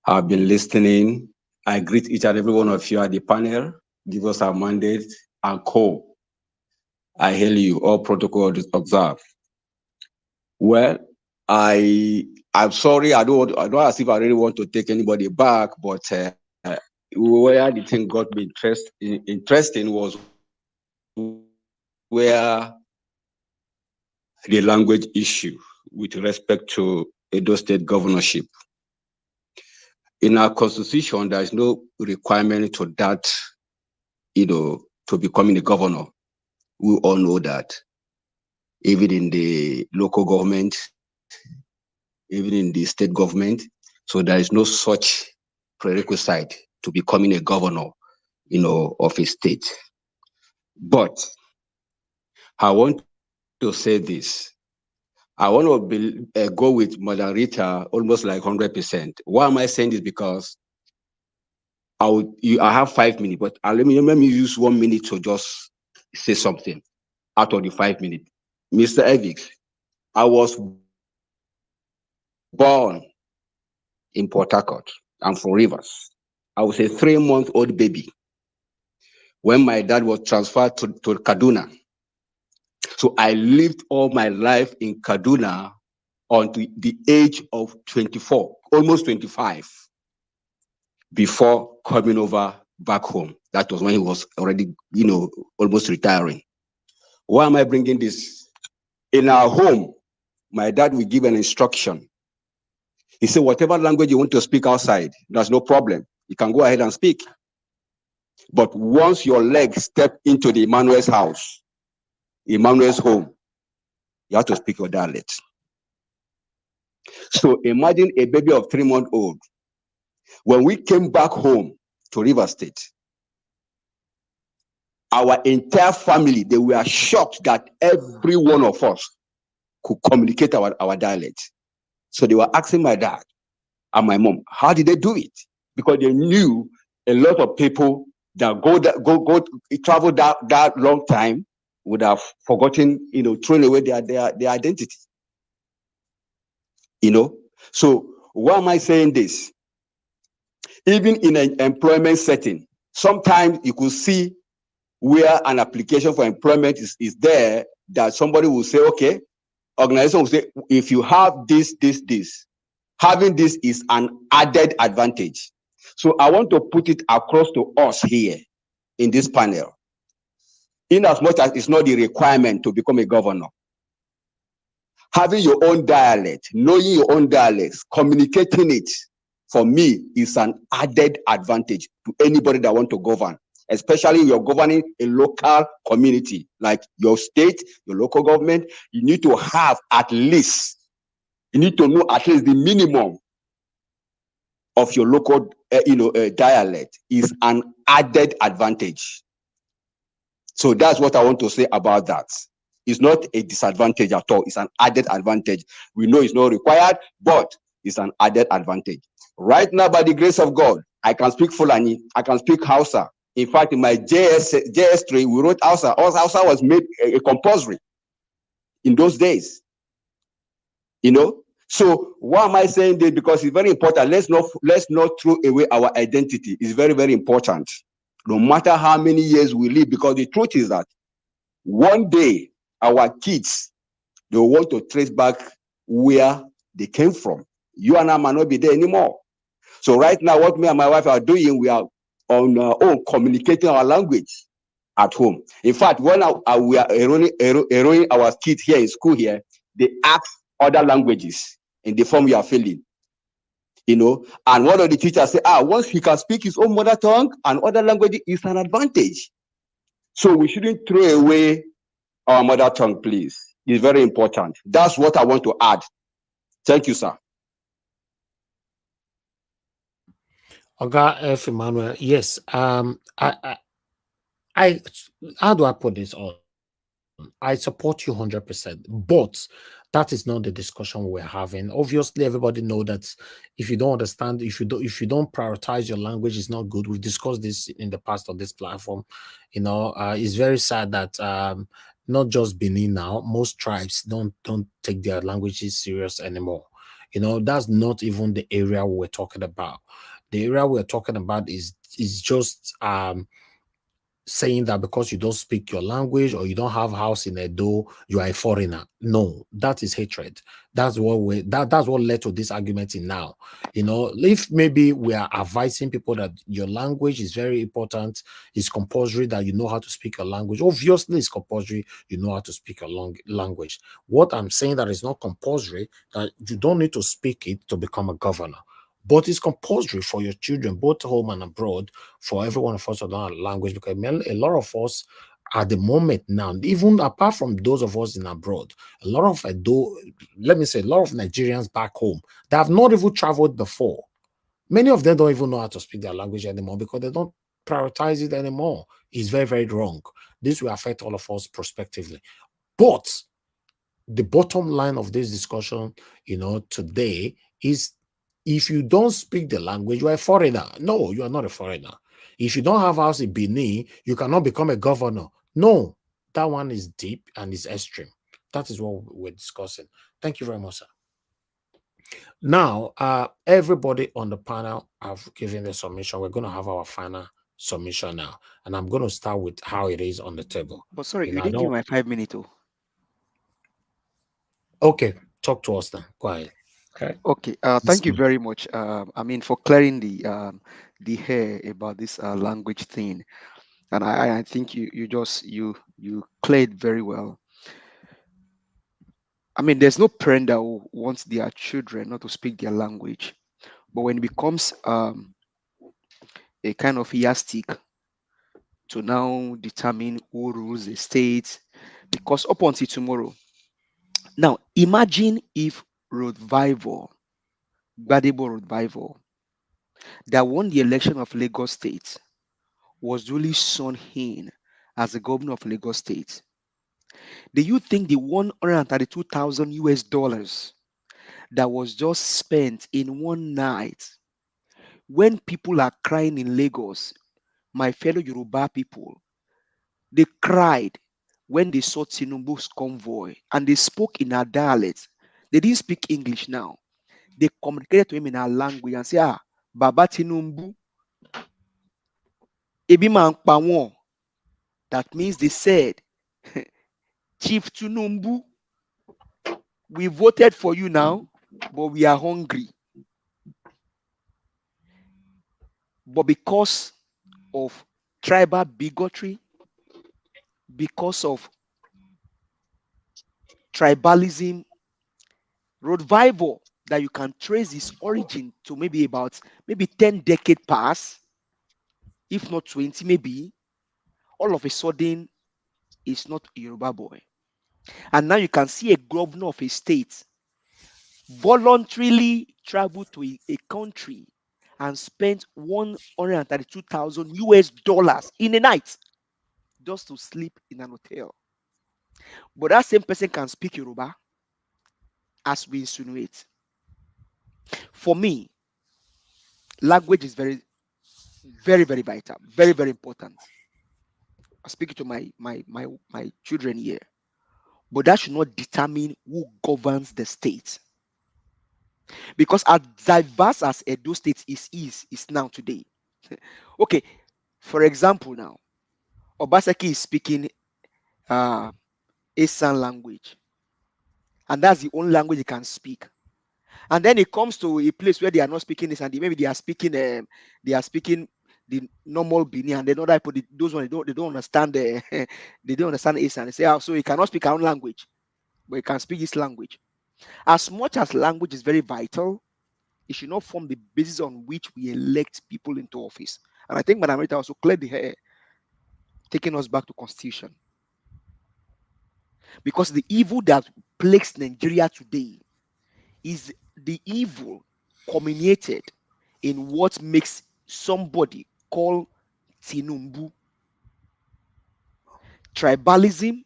S14: I've been listening. I greet each and every one of you at the panel. Give us our mandate and call. I hail you, all protocols observed. Well, I'm sorry, I don't as if I really want to take anybody back, but where the thing got me interesting was where the language issue with respect to Edo State governorship. In our constitution, there is no requirement to that, to becoming a governor. We all know that. Even in the local government, even in the state government. So there is no such prerequisite to becoming a governor, of a state. But I want to say this. I want to go with Madam Rita almost like 100%. Why am I saying this? Because I have 5 minutes, but let me use 1 minute to just say something out of the 5 minutes. Mr. Evix, I was born in Port Harcourt. I'm from Rivers. I was a 3-month-old baby when my dad was transferred to Kaduna. So I lived all my life in Kaduna until the age of 24, almost 25, before coming over back home. That was when he was already, almost retiring. Why am I bringing this? In our home, my dad will give an instruction. He said, whatever language you want to speak outside, there's no problem. You can go ahead and speak. But once your legs step into the Emmanuel's house, Emmanuel's home, you have to speak your dialect. So imagine a baby of 3-month-old. When we came back home to River State, our entire family, they were shocked that every one of us could communicate our dialect. So they were asking my dad and my mom, how did they do it? Because they knew a lot of people that travel that long time would have forgotten, thrown away their identity. So why am I saying this? Even in an employment setting, sometimes you could see where an application for employment is there, that somebody will say, okay, organization will say, if you have this, having this is an added advantage. So I want to put it across to us here in this panel. In as much as it's not the requirement to become a governor, having your own dialect, knowing your own dialects, communicating it, for me, is an added advantage to anybody that want to govern, especially if you're governing a local community, like your state, your local government. You need to have you need to know at least the minimum of your local, dialect is an added advantage. So that's what I want to say about that. It's not a disadvantage at all. It's an added advantage. We know it's not required, but it's an added advantage. Right now, by the grace of God, I can speak Fulani, I can speak Hausa. In fact, in my JS3, we wrote Hausa. Hausa was made a compulsory in those days. So why am I saying this? Because it's very important. Let's not throw away our identity. It's very, very important. No matter how many years we live, because the truth is that one day our kids, they will want to trace back where they came from. You and I might not be there anymore. So right now, what me and my wife are doing, we are on our own communicating our language at home. In fact, when we are enrolling our kids here in school here, they ask other languages in the form we are filling. And one of the teachers say, once he can speak his own mother tongue and other languages, is an advantage. So we shouldn't throw away our mother tongue, please. It's very important. That's what I want to add. Thank you, sir.
S3: Oga F. Emmanuel, yes. How do I put this on? I support you 100%, but that is not the discussion we're having. Obviously, everybody know that if you don't understand, if you don't prioritize your language, it's not good. We've discussed this in the past on this platform. It's very sad that not just Benin now, most tribes don't take their languages serious anymore. That's not even the area we're talking about. The area we're talking about is just saying that because you don't speak your language or you don't have house in Edo, you are a foreigner. No, that is hatred. That's what led to this argument in now. You know, if maybe we are advising people that your language is very important, it's compulsory that you know how to speak your language. Obviously, it's compulsory you know how to speak your language. What I'm saying that is not compulsory, that you don't need to speak it to become a governor. But it's compulsory for your children, both home and abroad, for every one of us to learn our language, because a lot of us at the moment now, even apart from those of us in abroad, a lot of a lot of Nigerians back home that have not even traveled before. Many of them don't even know how to speak their language anymore because they don't prioritize it anymore. It's very, very wrong. This will affect all of us prospectively. But the bottom line of this discussion, today is, if you don't speak the language, you are a foreigner. No, you are not a foreigner. If you don't have house in Benin, you cannot become a governor. No, that one is deep and is extreme. That is what we're discussing. Thank you very much, sir. Now, everybody on the panel have given the submission. We're going to have our final submission now. And I'm going to start with how it is on the table.
S16: But sorry, you didn't give my 5 minutes.
S3: Okay, talk to us then. Go ahead.
S16: Okay. Thank you very much. For clearing the hair about this language thing, and I think you cleared very well. There's no parent that wants their children not to speak their language, but when it becomes a kind of yardstick to now determine who rules the state, because up until tomorrow. Now, imagine if Gbadebo Rodvival, that won the election of Lagos State, was duly sworn in as the governor of Lagos State. Do you think the $132,000 that was just spent in one night, when people are crying in Lagos, my fellow Yoruba people, they cried when they saw Tinubu's convoy and they spoke in our dialect. They didn't speak English now. They communicated to him in our language and said, Baba Tinubu, Ebi man pawon. That means they said, Chief Tinubu, we voted for you now, but we are hungry. But because of tribal bigotry, because of tribalism, revival that you can trace its origin to maybe 10 decades past, if not 20 maybe, all of a sudden is not a Yoruba boy. And now you can see a governor of a state voluntarily travel to a country and spent $132,000 in a night just to sleep in an hotel. But that same person can speak Yoruba, as we insinuate. For me, language is very, very, very vital, very, very important. I speak to my children here, but that should not determine who governs the state. Because as diverse as Edo State is now today. Okay, for example, now Obaseki is speaking Esan language, and that's the only language he can speak. And then it comes to a place where they are not speaking this, and maybe they are speaking the normal Bini, and then other people, those ones they don't understand they don't understand Esan. They say, so he cannot speak our own language, but he can speak this language. As much as language is very vital, it should not form the basis on which we elect people into office. And I think Madam Rita also cleared the hair, taking us back to Constitution. Because the evil that plagues Nigeria today is the evil culminated in what makes somebody called Tinubu. Tribalism,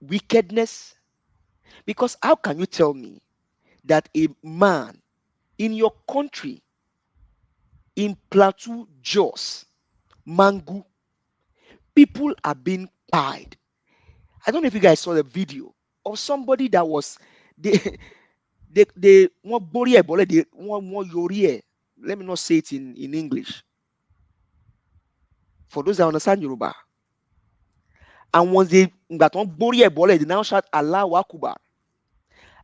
S16: wickedness. Because how can you tell me that a man in your country, in Plateau, Jos, Mangu, people are being pied? I don't know if you guys saw the video of somebody that was they want let me not say it in English.
S17: For those that understand Yoruba. And once they now shout Allahu Akbar.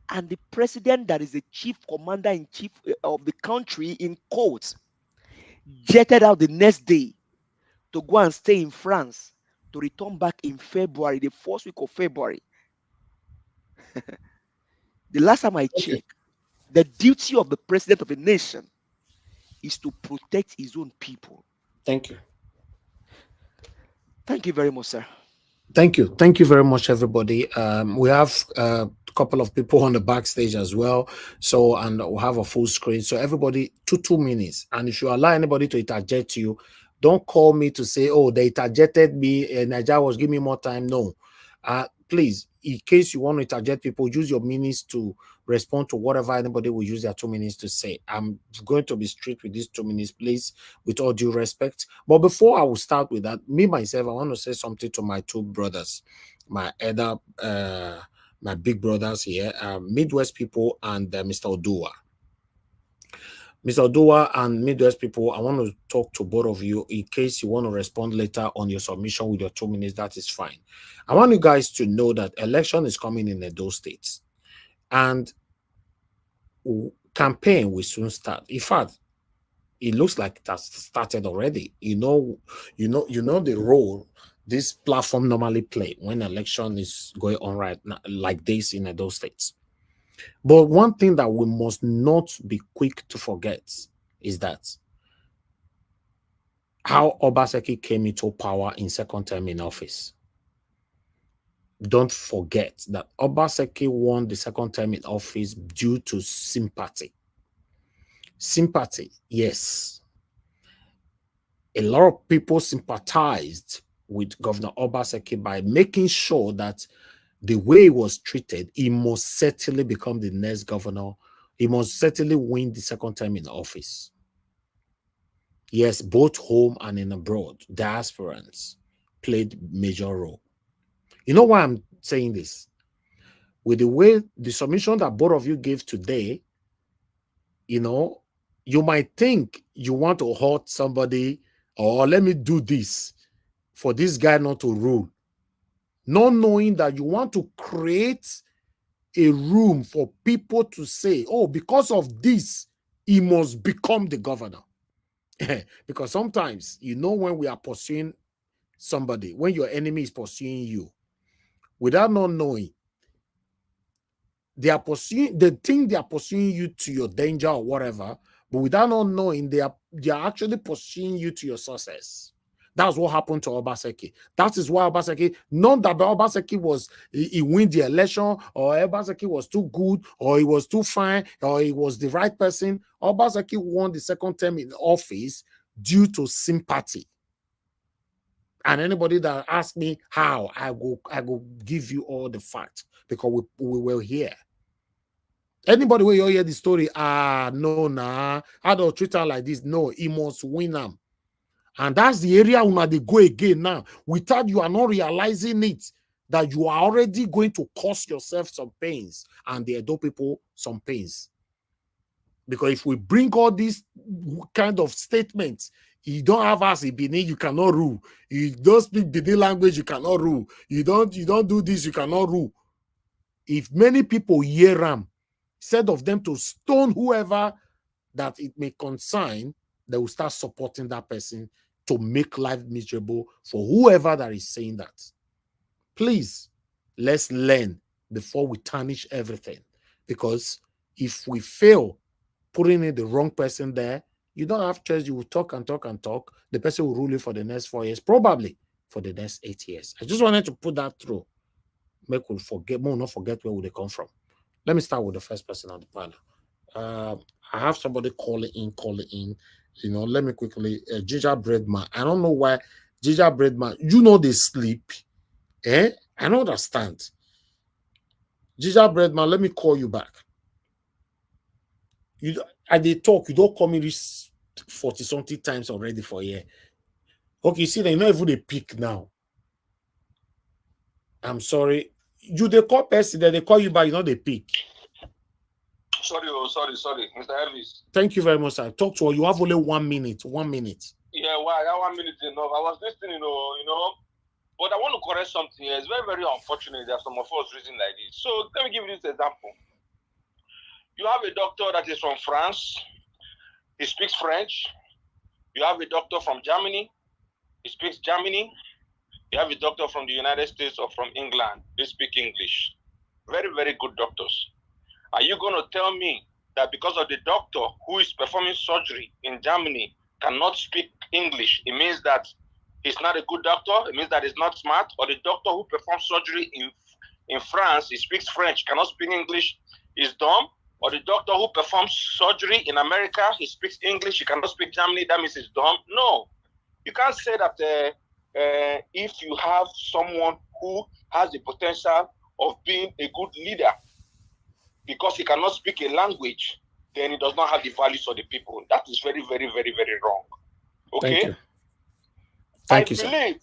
S17: And the president, that is the chief commander in chief of the country, in quotes, jetted out the next day to go and stay in France, to return back in February, the first week of February. The last time I checked, the duty of the president of a nation is to protect his own people.
S3: Thank you.
S17: Thank you very much, sir.
S3: Thank you. Thank you very much, everybody. We have a couple of people on the backstage as well. So, and we'll have a full screen. So everybody, 2 minutes. And if you allow anybody to interject you, don't call me to say, oh, they interjected me and Nigeria was giving me more time. No. Please, in case you want to interject people, use your minutes to respond to whatever anybody will use their 2 minutes to say. I'm going to be strict with these 2 minutes, please, with all due respect. But before I will start with that, me, myself, I want to say something to my 2 brothers, my my big brothers here, Midwest people and Mr. Odua. Mr. Odua and Midwest people, I want to talk to both of you in case you want to respond later on your submission with your 2 minutes. That is fine. I want you guys to know that election is coming in those states, and campaign will soon start. In fact, it looks like it has started already. You know the role this platform normally play when election is going on right now, like this in those states. But one thing that we must not be quick to forget is that how Obaseki came into power in second term in office. Don't forget that Obaseki won the second term in office due to sympathy. Sympathy, yes. A lot of people sympathized with Governor Obaseki by making sure that the way he was treated, he must certainly become the next governor. He must certainly win the second term in office. Yes, both home and in abroad, diasporans played major role. You know why I'm saying this? With the way the submission that both of you gave today, you know, you might think you want to hurt somebody, or let me do this for this guy not to rule. Not knowing that you want to create a room for people to say, oh, because of this, he must become the governor. Because sometimes, you know, when we are pursuing somebody, when your enemy is pursuing you, without not knowing, they think they are pursuing you to your danger or whatever, but without not knowing, they are actually pursuing you to your success. That's what happened to Obaseki. That is why Obaseki, not that Obaseki was, he win the election, or Obaseki was too good, or he was too fine, or he was the right person. Obaseki won the second term in office due to sympathy. And anybody that asks me how, I go give you all the facts, because we will hear. Anybody where you hear the story, no, nah, I don't treat her like this. No, he must win them. And that's the area where they go again now. Without you are not realizing it, that you are already going to cause yourself some pains and the Edo people some pains. Because if we bring all these kind of statements, you don't have us in Benin, you cannot rule. You don't speak Benin language, you cannot rule. You don't do this, you cannot rule. If many people hear them, instead of them to stone whoever that it may concern, they will start supporting that person to make life miserable for whoever that is saying that. Please, let's learn before we tarnish everything. Because if we fail putting in the wrong person there, you don't have choice. You will talk and talk and talk. The person will rule you for the next 4 years, probably for the next 8 years. I just wanted to put that through. Make we forget, more not forget where they come from. Let me start with the first person on the panel. I have somebody calling in. You know, let me quickly, Gingerbread Man. I don't know why Gingerbread Man, you know they sleep. I don't understand. Gingerbread Man, let me call you back. And they talk, you don't call me this 40-something times already for a year. Okay, you see, they not even a pick now. I'm sorry. You they call person, they call you back, you know they pick. Sorry, Mr. Elvis. Thank you very much, sir. Talk to her. You have only 1 minute. 1 minute.
S19: Yeah, why? That 1 minute enough. I was listening, but I want to correct something here. It's very, very unfortunate that some of us reason like this. So let me give you this example. You have a doctor that is from France. He speaks French. You have a doctor from Germany. He speaks Germany. You have a doctor from the United States or from England. They speak English. Very, very good doctors. Are you going to tell me that because of the doctor who is performing surgery in Germany cannot speak English, it means that he's not a good doctor? It means that he's not smart? Or the doctor who performs surgery in France, he speaks French, cannot speak English, is dumb? Or the doctor who performs surgery in America, he speaks English, he cannot speak Germany, that means he's dumb? No. You can't say that if you have someone who has the potential of being a good leader, because he cannot speak a language, then he does not have the values of the people. That is very, very, very, very wrong. Okay?
S3: Thank you. Thank you,
S19: I
S3: sir.
S19: believe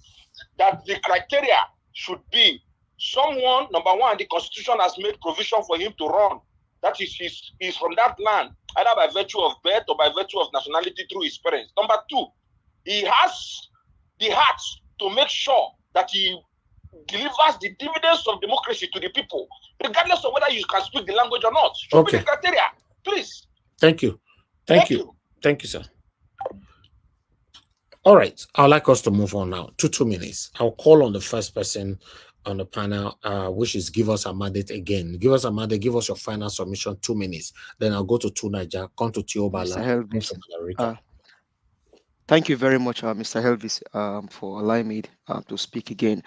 S19: that the criteria should be someone, number one, the Constitution has made provision for him to run. That is, he's from that land, either by virtue of birth or by virtue of nationality through his parents. Number two, he has the heart to make sure that he delivers the dividends of democracy to the people, regardless of whether you can speak the language or not. Should be the criteria, please.
S3: Thank you. Thank you. Thank you, sir. All right. I'd like us to move on now to 2 minutes. I'll call on the first person on the panel, which is give us a mandate again. Give us a mandate, give us your final submission, 2 minutes. Then I'll go to Tunaja, come to Tiobala.
S16: Thank you very much, Mr. Helvis, for allowing me to speak again.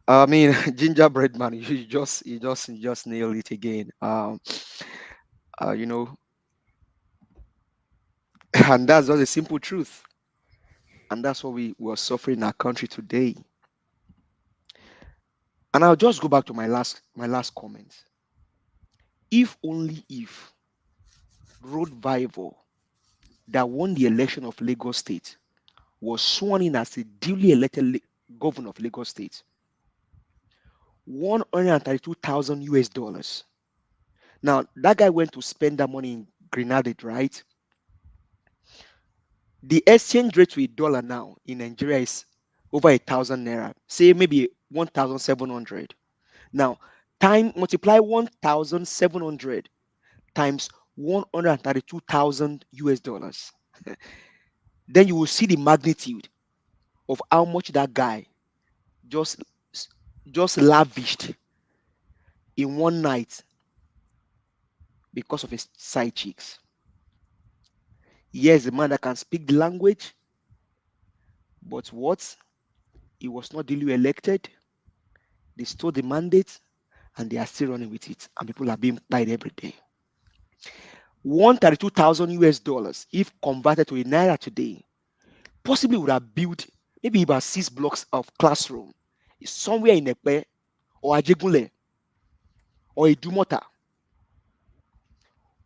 S16: I mean, gingerbread man, you just nailed it again. You know, and that's just a simple truth, and that's what we are suffering in our country today. And I'll just go back to my last comment. If only if Road Vival that won the election of Lagos State was sworn in as a duly elected governor of Lagos State, $132,000. Now that guy went to spend that money in Grenada, right? The exchange rate to a dollar now in Nigeria is over 1,000 naira, say maybe 1,700. Now, multiply 1,700 times $132,000. Then you will see the magnitude of how much that guy just lavished in one night because of his side chicks. Yes, a man that can speak the language, but what? He was not duly elected. They stole the mandate and they are still running with it, and people are being paid every day. $132,000, if converted to a naira today, possibly would have built maybe about 6 blocks of classroom somewhere in Ekpe or Ajegunle or Idumota.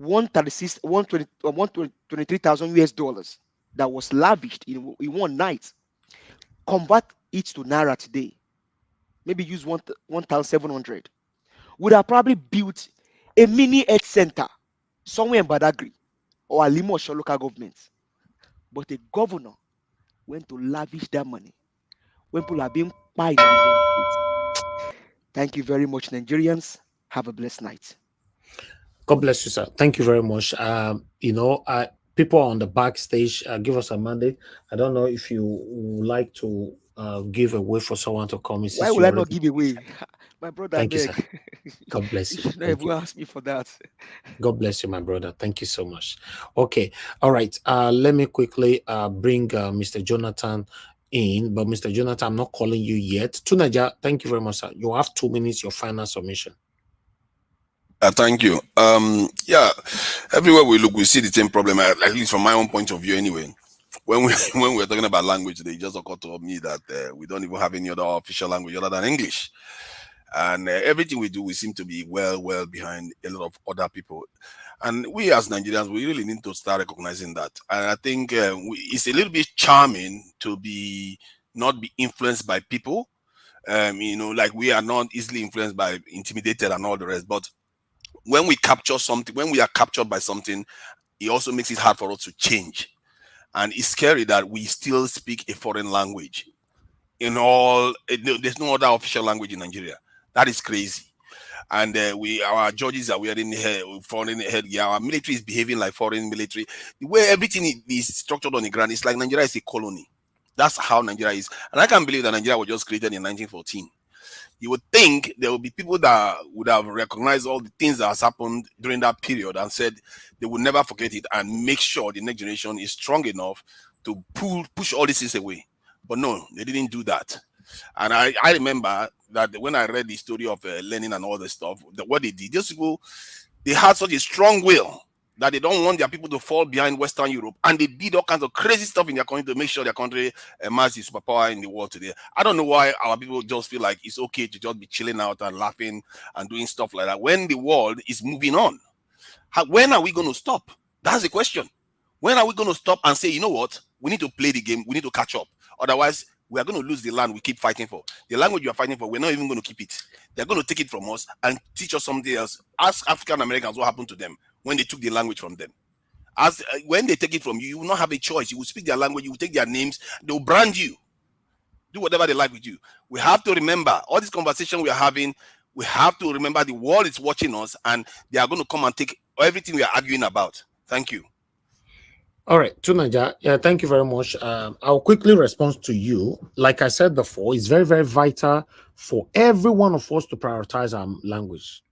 S16: $123,000 that was lavished in one night. Convert it to naira today. Maybe use 1,700. Would have probably built a mini health center somewhere in Badagry or Alimosho local government. But the governor went to lavish that money when people are being paid. Thank you very much, Nigerians. Have a blessed night.
S3: God bless you, sir. Thank you very much. People on the backstage, give us a mandate. I don't know if you would like to give away for someone to come.
S16: Why will I not give away? My brother,
S3: Thank you, sir. God bless you.
S16: You should never ask me for that.
S3: God bless you, my brother. Thank you so much. Okay. All right. Let me quickly bring Mr. Jonathan in. But Mr. Jonathan, I'm not calling you yet. Tunaja, thank you very much, sir. You have 2 minutes, your final submission.
S6: Thank you. Everywhere we look, we see the same problem, at least from my own point of view anyway. When we're talking about language today, it just occurred to me that we don't even have any other official language other than English. And everything we do, we seem to be well behind a lot of other people. And we as Nigerians, we really need to start recognizing that. And I think it's a little bit charming to not be influenced by people. Like we are not easily influenced by intimidated and all the rest. But when we capture something, when we are captured by something, it also makes it hard for us to change. And it's scary that we still speak a foreign language in all. There's no other official language in Nigeria. That is crazy. And our judges are wearing foreign headgear. Our military is behaving like foreign military. The way everything is structured on the ground, it's like Nigeria is a colony. That's how Nigeria is. And I can't believe that Nigeria was just created in 1914. You would think there would be people that would have recognized all the things that has happened during that period and said they would never forget it and make sure the next generation is strong enough to push all these things away. But no, they didn't do that. And I remember that when I read the story of Lenin and all this stuff, what they did, those people, they had such a strong will that they don't want their people to fall behind Western Europe, and they did all kinds of crazy stuff in their country to make sure their country emerges superpower in the world today. I don't know why our people just feel like it's okay to just be chilling out and laughing and doing stuff like that when the world is moving on. When are we going to stop? That's the question. When are we going to stop and say, you know what, we need to play the game, we need to catch up. Otherwise, we are going to lose the land we keep fighting for. The language you are fighting for, we're not even going to keep it. They're going to take it from us and teach us something else. Ask African Americans what happened to them when they took the language from them. When they take it from you, you will not have a choice. You will speak their language, you will take their names, they will brand you. Do whatever they like with you. We have to remember, all this conversation we are having, we have to remember the world is watching us and they are going to come and take everything we are arguing about. Thank you.
S3: All right, Tunaja, yeah, thank you very much. I'll quickly respond to you. Like I said before, it's very, very vital for every one of us to prioritize our language.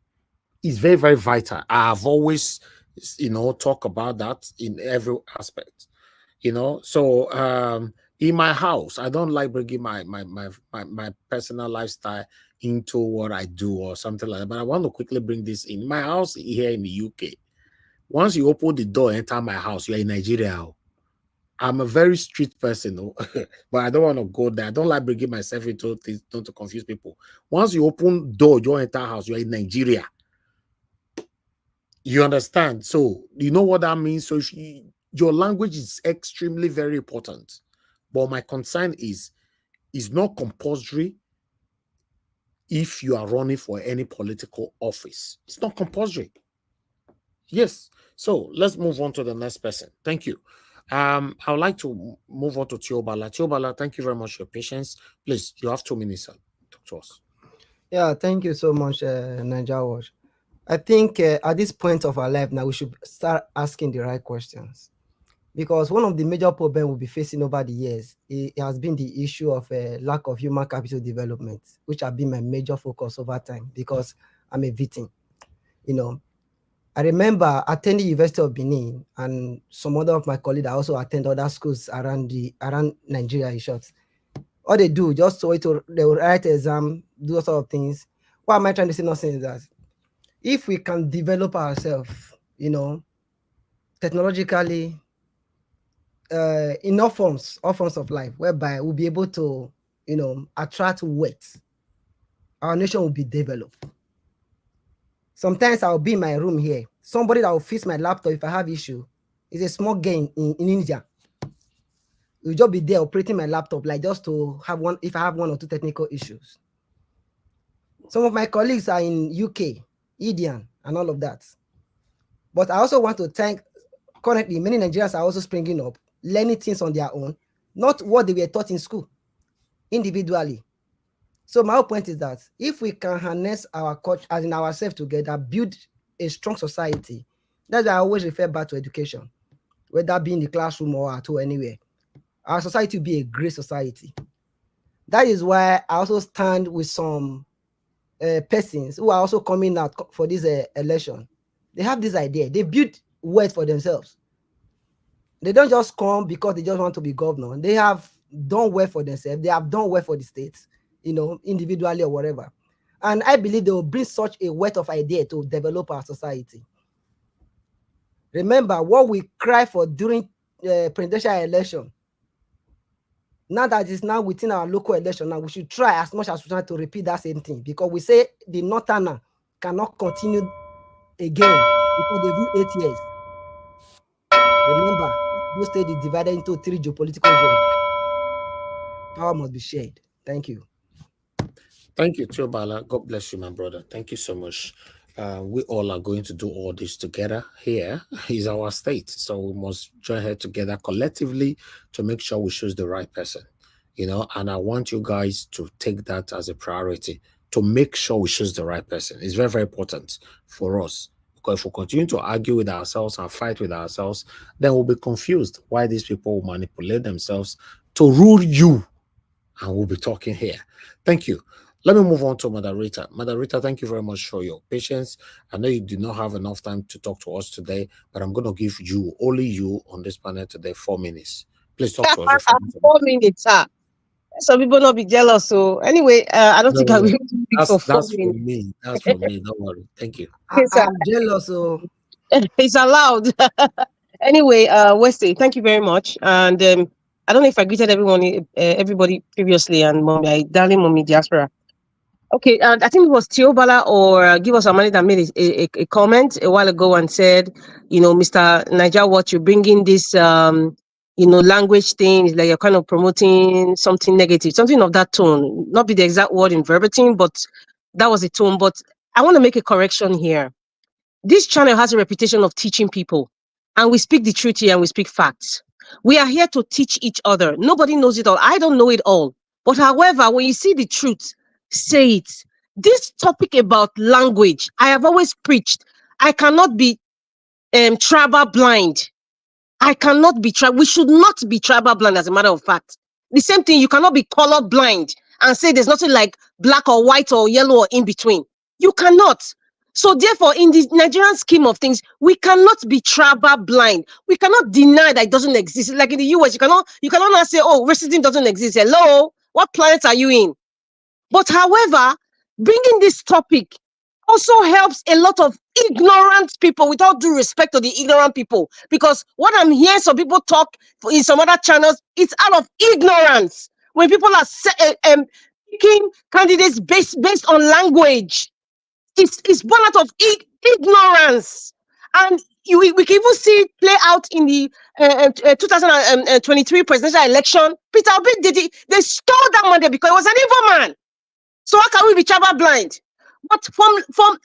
S3: It's very, very vital. I've always, talk about that in every aspect. So in my house, I don't like bringing my personal lifestyle into what I do or something like that. But I want to quickly bring this in. My house here in the UK. Once you open the door, enter my house, you're in Nigeria. I'm a very strict person, but I don't want to go there. I don't like bringing myself into things, not to confuse people. Once you open door, you enter house, you're in Nigeria. You understand? So you know what that means? So your language is extremely very important. But my concern is, it's not compulsory if you are running for any political office. It's not compulsory. Yes. So let's move on to the next person. Thank you. I would like to move on to Tiobala. Tiobala, thank you very much for your patience. Please, you have 2 minutes. Talk to us.
S8: Yeah, thank you so much, Naija Watch. I think at this point of our life now, we should start asking the right questions. Because one of the major problems we'll be facing over the years, it has been the issue of lack of human capital development, which has been my major focus over time because I'm a victim. I remember attending University of Benin, and some other of my colleagues also attend other schools around Nigeria in short. All they do, just so they will write exam, do all sort of things. What am I trying to say? Nothing is that if we can develop ourselves, technologically, in all forms of life, whereby we'll be able to, attract wealth, our nation will be developed. Sometimes I'll be in my room here. Somebody that will fix my laptop if I have issue is a small game in India. We'll just be there operating my laptop, like just to have one, if I have 1 or 2 technical issues. Some of my colleagues are in UK, Indian, and all of that. But I also want to thank, currently, many Nigerians are also springing up, learning things on their own, not what they were taught in school, individually. So my whole point is that if we can harness our culture, as in ourselves together, build a strong society, that's why I always refer back to education, whether be in the classroom or at home, anywhere. Our society will be a great society. That is why I also stand with some persons who are also coming out for this election. They have this idea. They build wealth for themselves. They don't just come because they just want to be governor. They have done well for themselves. They have done well for the states, individually or whatever. And I believe they will bring such a wealth of idea to develop our society. Remember what we cry for during presidential election. Now that it's now within our local election, now we should try as much as we can to repeat that same thing, because we say the Northerner cannot continue again because they've been 8 years. Remember, this state is divided into 3 geopolitical zones. Power must be shared. Thank you.
S3: Thank you, Tiobala. God bless you, my brother. Thank you so much. we all are going to do all this together. Here is our state, so we must join head together collectively to make sure we choose the right person, you know. And I want you guys to take that as a priority, to make sure we choose the right person. It's very, very important for us, because if we continue to argue with ourselves and fight with ourselves, then we'll be confused why these people will manipulate themselves to rule you, and we'll be talking here. Thank you. Let me move on to Moderator. Moderator, thank you very much for your patience. I know you did not have enough time to talk to us today, but I'm going to give you, only you on this panel today, 4 minutes. Please talk to us.
S10: 4 minutes, sir. Some people not be jealous. So anyway, I don't think I will speak for 4 minutes.
S3: For me. That's for me. Don't worry. Thank you.
S8: I'm jealous. So
S10: it's allowed. Anyway, Wesley, thank you very much. And I don't know if I greeted everyone, everybody previously, and mommy, darling mommy diaspora. Okay, and I think it was Teobala or Give Us Our Money that made a comment a while ago and said, you know, Mr. Niger, what you're bringing this, you know, language thing is like you're kind of promoting something negative, something of that tone. Not be the exact word in verbatim, but that was the tone. But I want to make a correction here. This channel has a reputation of teaching people, and we speak the truth here and we speak facts. We are here to teach each other. Nobody knows it all. I don't know it all. But however, when you see the truth, say it. This topic about language, I have always preached. I cannot be tribal blind. I cannot be we should not be tribal blind, as a matter of fact. The same thing, you cannot be color blind and say there's nothing like black or white or yellow or in between. You cannot. So therefore, in the Nigerian scheme of things, we cannot be tribal blind. We cannot deny that it doesn't exist. Like in the US, you cannot now say, oh, racism doesn't exist. Hello, what planet are you in? But however, bringing this topic also helps a lot of ignorant people, with all due respect to the ignorant people, because what I'm hearing some people talk in some other channels, it's out of ignorance. When people are picking candidates based on language, it's born out of ignorance. And we can even see it play out in the 2023 presidential election. Peter Obi they stole that money because he was an evil man. So how can we be tribal blind? But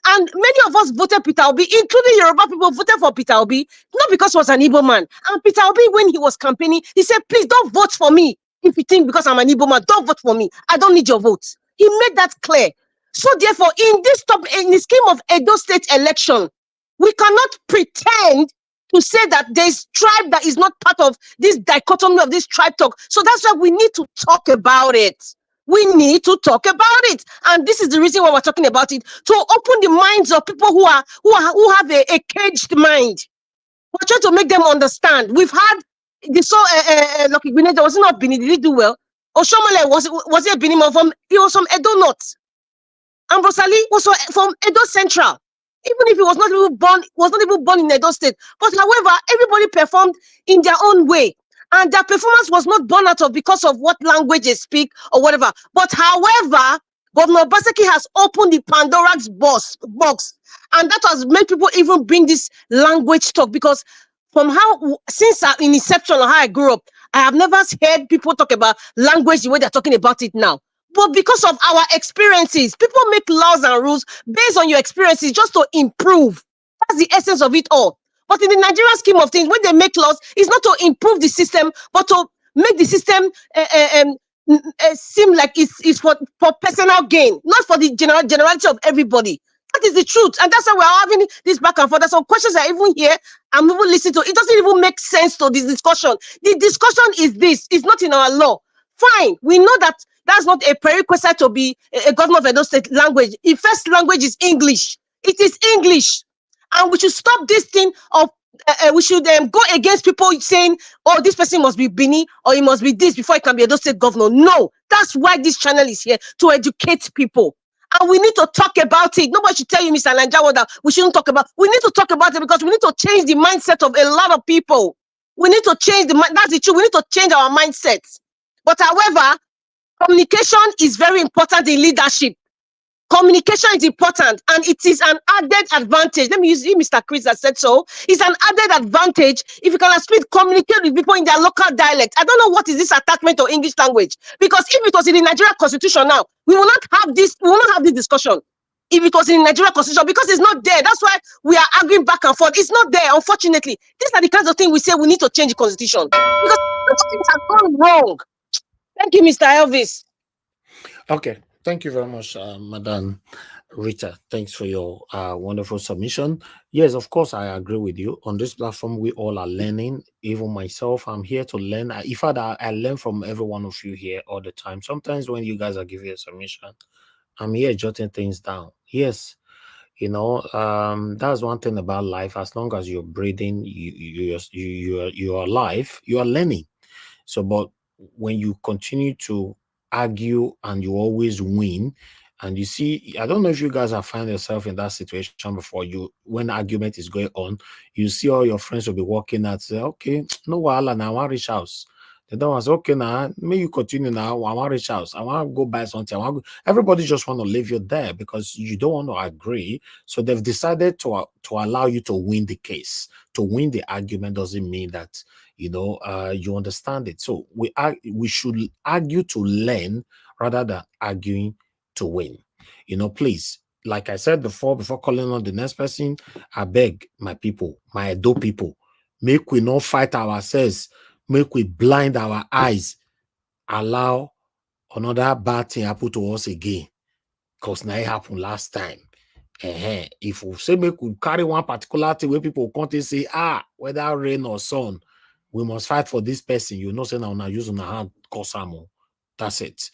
S10: and many of us voted Peter Obi, including Yoruba people voted for Peter Obi, not because he was an Igbo man. And Peter Obi, when he was campaigning, he said, please don't vote for me. If you think because I'm an Igbo man, don't vote for me. I don't need your votes. He made that clear. So therefore, in the scheme of Edo State election, we cannot pretend to say that there's tribe that is not part of this dichotomy of this tribe talk. So that's why we need to talk about it. We need to talk about it, and this is the reason why we're talking about it, to open the minds of people who have a caged mind. We're trying to make them understand. We've had Lucky Grenada was not Benin. Did he do well? Oshiomhole was he a Benin man? He was from Edo North. And Brosali was from Edo Central. Even if he was not even born in Edo State. But however, everybody performed in their own way. And their performance was not born out of because of what language they speak or whatever. But however, Governor Obaseki has opened the Pandora's box. And that has made people even bring this language talk. Because since in inception of how I grew up, I have never heard people talk about language the way they're talking about it now. But because of our experiences, people make laws and rules based on your experiences just to improve. That's the essence of it all. But in the Nigerian scheme of things, when they make laws, it's not to improve the system, but to make the system seem like it's for personal gain, not for the generality of everybody. That is the truth. And that's why we're having this back and forth. There's some questions I even hear, I'm even listening to. It doesn't even make sense to this discussion. The discussion is this. It's not in our law. Fine. We know that that's not a prerequisite to be a governor of Edo State language. The first language is English. It is English. And we should stop this thing of, we should go against people saying, oh, this person must be Bini or he must be this before he can be Edo State governor. No, that's why this channel is here, to educate people. And we need to talk about it. Nobody should tell you, Mr. Lanjawo, that we shouldn't talk about it. We need to talk about it because we need to change the mindset of a lot of people. We need to change that's the truth. We need to change our mindsets. But however, communication is very important in leadership. Communication is important, and it is an added advantage. Let me use Mr. Chris that said so. It's an added advantage if you can communicate with people in their local dialect. I don't know what is this attachment to English language, because if it was in the Nigerian constitution now, we will not have this. We will not have this discussion. if it was in Nigeria constitution, because it's not there. That's why we are arguing back and forth. It's not there, unfortunately. These are the kinds of things we say we need to change the constitution because things have gone wrong. Thank you, Mr. Elvis.
S3: Okay, thank you very much, Madam Rita. Thanks for your wonderful submission. Yes, of course, I agree with you. On this platform, we all are learning. Even myself, I'm here to learn. In fact, I learn from every one of you here all the time. Sometimes when you guys are giving a submission, I'm here jotting things down. Yes, that's one thing about life. As long as you're breathing, you're alive, you are learning. So, but when you continue to argue and you always win, and you see, I don't know if you guys have found yourself in that situation before. When argument is going on, you see all your friends will be walking out, say, okay, no wahala, now I want reach house. The other one say, okay, now may you continue now. I want reach house. I want to go buy something. Everybody just want to leave you there because you don't want to agree. So they've decided to allow you to win the case. To win the argument doesn't mean that you understand it. So we should argue to learn rather than arguing to win. Please, like I said before calling on the next person, I beg my people, my Edo people, make we not fight ourselves, make we blind our eyes, allow another bad thing happen to us again, because now it happened last time. If we say make we carry one particular thing where people can't say, whether rain or sun, we must fight for this person. You know, say now using our hand, cause that's it.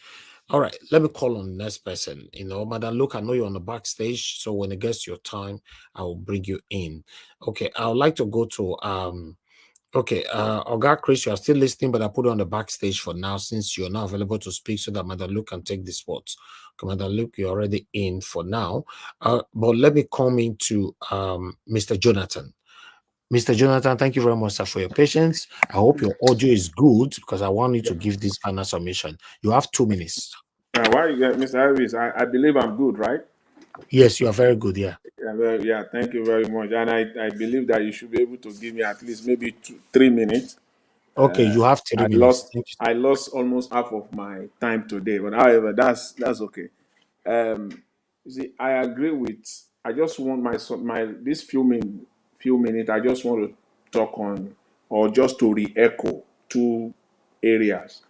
S3: All right, let me call on the next person. Madam Luke, I know you're on the backstage, so when it gets your time, I will bring you in. Okay, I would like to go to Oga Chris, you are still listening, but I put you on the backstage for now since you're not available to speak so that Madam Luke can take the spot. Okay, Madam Luke, you're already in for now. But let me come into Mr. Jonathan. Mr. Jonathan, thank you very much, sir, for your patience. I hope your audio is good because I want you to give this final submission. You have 2 minutes.
S12: Why you get Mr. Elvis? I believe I'm good, right?
S3: Yes, you are very good, yeah.
S12: Yeah, thank you very much. And I believe that you should be able to give me at least maybe 3 minutes.
S3: Okay, you have 3 minutes.
S12: I lost almost half of my time today, but however, that's okay. You see, I agree with. I just want this few minutes. I just want to talk on, or just to re-echo 2 areas,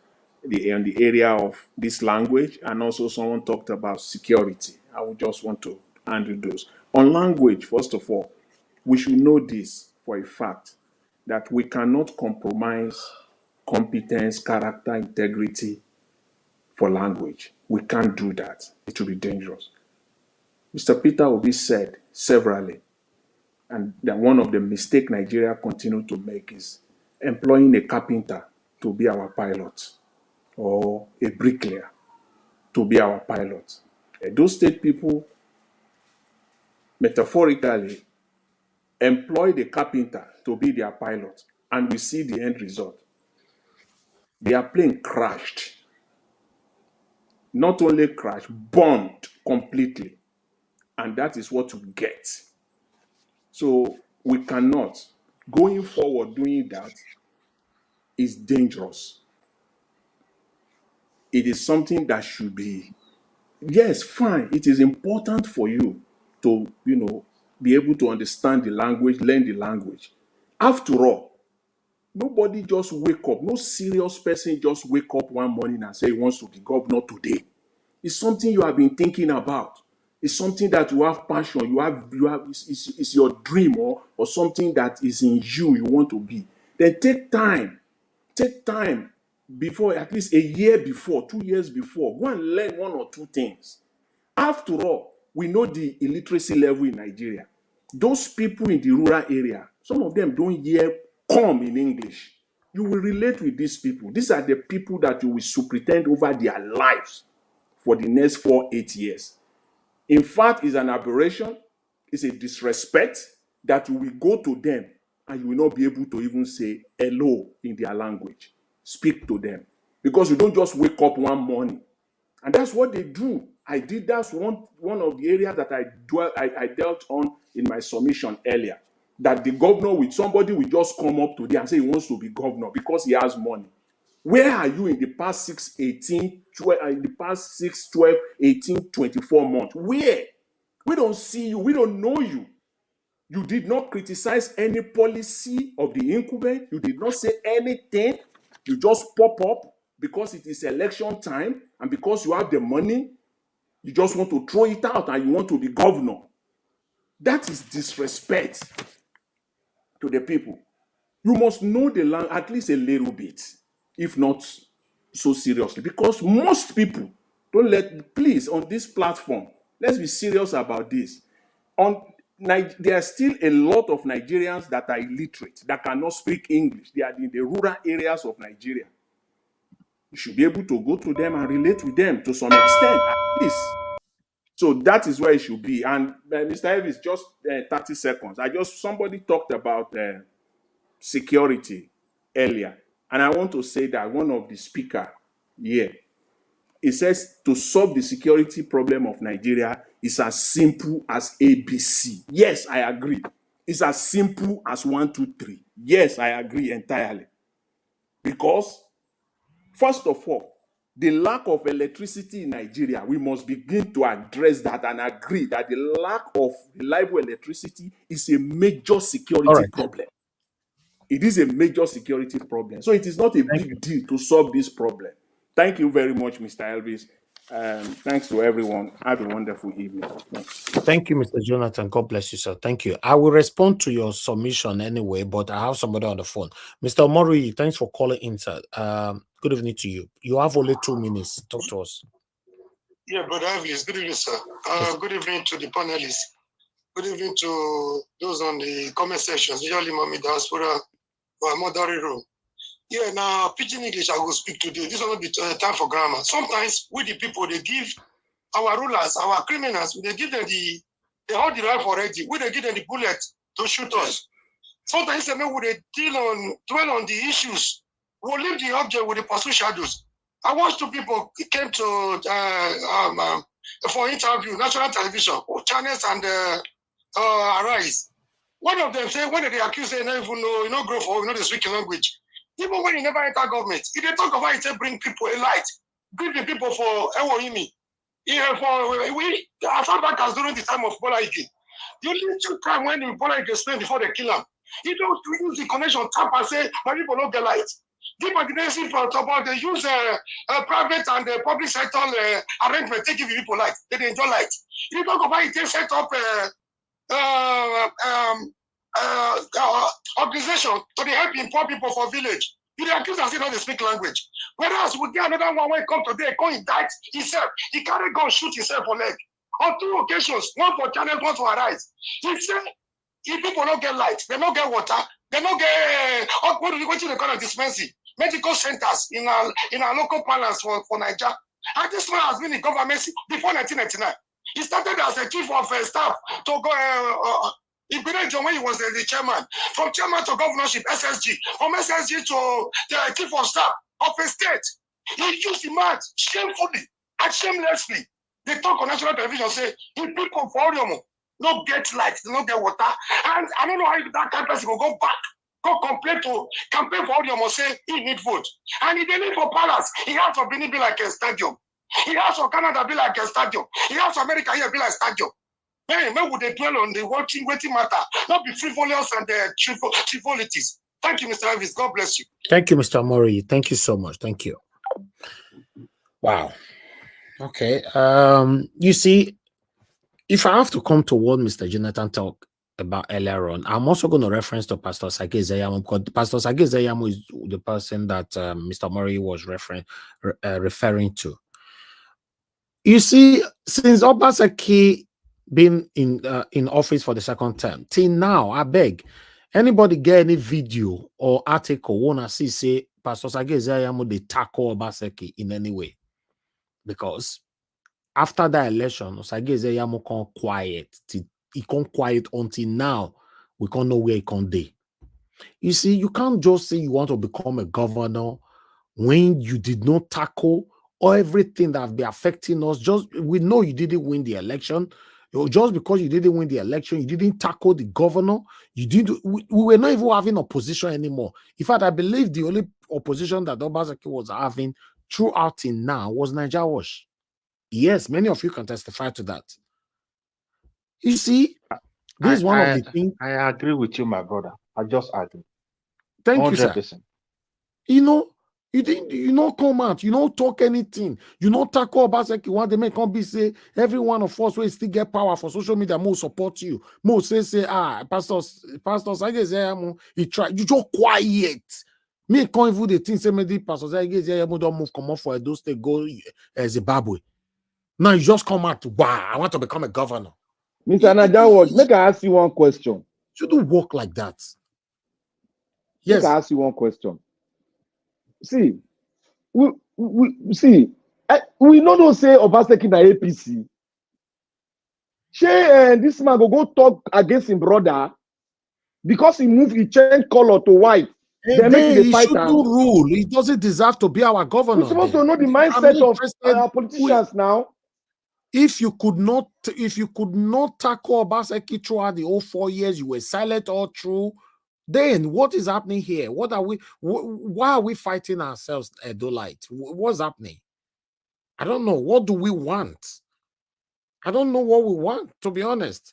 S12: the area of this language, and also someone talked about security. I would just want to handle those. On language, first of all, we should know this for a fact that we cannot compromise competence, character, integrity for language. We can't do that. It will be dangerous. Mr. Peter Obi said severally, and that one of the mistakes Nigeria continue to make is employing a carpenter to be our pilot or a bricklayer to be our pilot. Those state people metaphorically employ the carpenter to be their pilot, and we see the end result. Their plane crashed. Not only crashed, bombed completely. And that is what you get. So we cannot. Going forward, doing that is dangerous. It is something that should be, yes, fine. It is important for you to, be able to understand the language, learn the language. After all, nobody just wake up. No serious person just wake up one morning and say he wants to be governor today. It's something you have been thinking about. It's something that you have passion. You have. It's your dream or something that is in you want to be. Then take time. Take time before, at least a year before, 2 years before. Go and learn 1 or 2 things. After all, we know the illiteracy level in Nigeria. Those people in the rural area, some of them don't hear come in English. You will relate with these people. These are the people that you will superintend over their lives for the next 4-8 years. In fact, it's an aberration. It's a disrespect that you will go to them and you will not be able to even say hello in their language. Speak to them. Because you don't just wake up one morning. And that's what they do. That's one of the areas that I dealt on in my submission earlier. That the governor somebody will just come up today and say he wants to be governor because he has money. Where are you in the past 6, 12, 18, 24 months? Where? We don't see you. We don't know you. You did not criticize any policy of the incumbent. You did not say anything. You just pop up because it is election time and because you have the money. You just want to throw it out and you want to be governor. That is disrespect to the people. You must know the land at least a little bit, if not so seriously, because most people don't please, on this platform, let's be serious about this. There are still a lot of Nigerians that are illiterate, that cannot speak English. They are in the rural areas of Nigeria. You should be able to go to them and relate with them to some extent, at least. So that is where it should be. And Mr. Elvis, just 30 seconds. Somebody talked about security earlier. And I want to say that one of the speaker here, it says to solve the security problem of Nigeria is as simple as ABC. Yes, I agree. It's as simple as 1, 2, 3. Yes, I agree entirely. Because, first of all, the lack of electricity in Nigeria, we must begin to address that and agree that the lack of reliable electricity is a major security problem. It is a major security problem. So it is not a big deal to solve this problem. Thank you very much, Mr. Elvis. Thanks to everyone. Have a wonderful evening.
S3: Thank you, Mr. Jonathan. God bless you, sir. Thank you. I will respond to your submission anyway, but I have somebody on the phone. Mr. Omori, thanks for calling in, sir. Good evening to you. You have only 2 minutes. Talk to us.
S20: Yeah, Brother Elvis. Good evening, sir. Good evening to the panelists. Good evening to those on the comment sections, usually Mommy Diaspora or Mother Room. Yeah, now, pidgin English, I will speak today. This will not be time for grammar. Sometimes, we the people, they give our rulers, our criminals, they give them they hold the life already. We they give them the bullet to shoot us. Sometimes, they dwell on the issues. We'll leave the object with the pursue shadows. I watched 2 people came to for interview, national television, channels and Arise. One of them said, when they accuse, they don't even know, grow for, they speak language. Even when you never enter government, if they talk about it, they bring people a light, bring the people for Ewohimi. As far back as during the time of Bola Ige, the only 2 times when the Bola Ige spent before they kill him, he don't use the connection tap and say, my people don't get light. The imagination for about they use private and public sector arrangement to give people light. They enjoy light. You talk about it, they set up organization to help poor people for village. You the accuse us not they speak language. Whereas we get another one when come today, go indict himself. He carry gun shoot himself for leg. On 2 occasions, one for channel, one for Arise. He said, if people don't get light, they don't get water, they don't get what do they call it, dispensing medical centers in our local parlance for Nigeria. And this man has been in government before 1999. He started as a chief of staff to go in Grenada when he was the chairman. From chairman to governorship, SSG. From SSG to the chief of staff of a state. He used the man shamefully and shamelessly. They talk on national television, say, in people for Oshiomhole, no get light, they don't get water. And I don't know how that kind of person will go back. Go campaign for Oshiomhole, say he need vote. And he didn't need for palace. He has for Benin be like a stadium. He has for Canada be like a stadium. He has for America here be like a stadium. When would they dwell on the waiting matter? Not be frivolous and frivolities. Thank you, Mr. Elvis. God bless you.
S3: Thank you, Mr. Omori. Thank you so much. Thank you. Wow. Okay. You see, if I have to come to what Mr. Jonathan talked about earlier on, I'm also going to reference to Pastor Ize-Iyamu, because Pastor Ize-Iyamu is the person that Mr. Murray was referring to. You see, since Obaseki been in office for the 2nd term, till now, I beg, anybody get any video or article wanna see say Pastor Ize-Iyamu they tackle Obaseki in any way? Because after that election, Ize-Iyamu can't quiet. He can't quiet until now. We can't know where he can be. You see, you can't just say you want to become a governor when you did not tackle everything that have been affecting us. We know you didn't win the election. Just because you didn't win the election, you didn't tackle the governor. We were not even having opposition anymore. In fact, I believe the only opposition that Obaseki was having throughout till now was Naija Wash. Yes, many of you can testify to that. You see, this is one of the things.
S21: I agree with you, my brother. I just agree.
S3: Thank you, sir.
S21: 100%.
S3: You know, you didn't, you don't come out, you don't talk anything, you don't tackle about like you want to make come be say every one of us will still get power for social media, more support you, more say pastors, I guess he try, you just quiet. Me can't even the thing say maybe pastors I guess don't move come off for those state go Zimbabwe. Now you just come out to wow, I want to become a governor.
S2: Mr. Najawo, make I ask you one question.
S3: You don't work like that.
S2: Yes. Make I ask you one question. See, we don't say Obaseki na APC. This man go talk against his brother because he changed color to white.
S3: He should do rule. He doesn't deserve to be our governor.
S2: We're supposed to know the mindset of our politicians now.
S3: If you could not tackle Obaseki throughout the whole 4 years, you were silent all through. Then what is happening here? What are we? Why are we fighting ourselves, Edolite? What's happening? I don't know. What do we want? I don't know what we want, to be honest.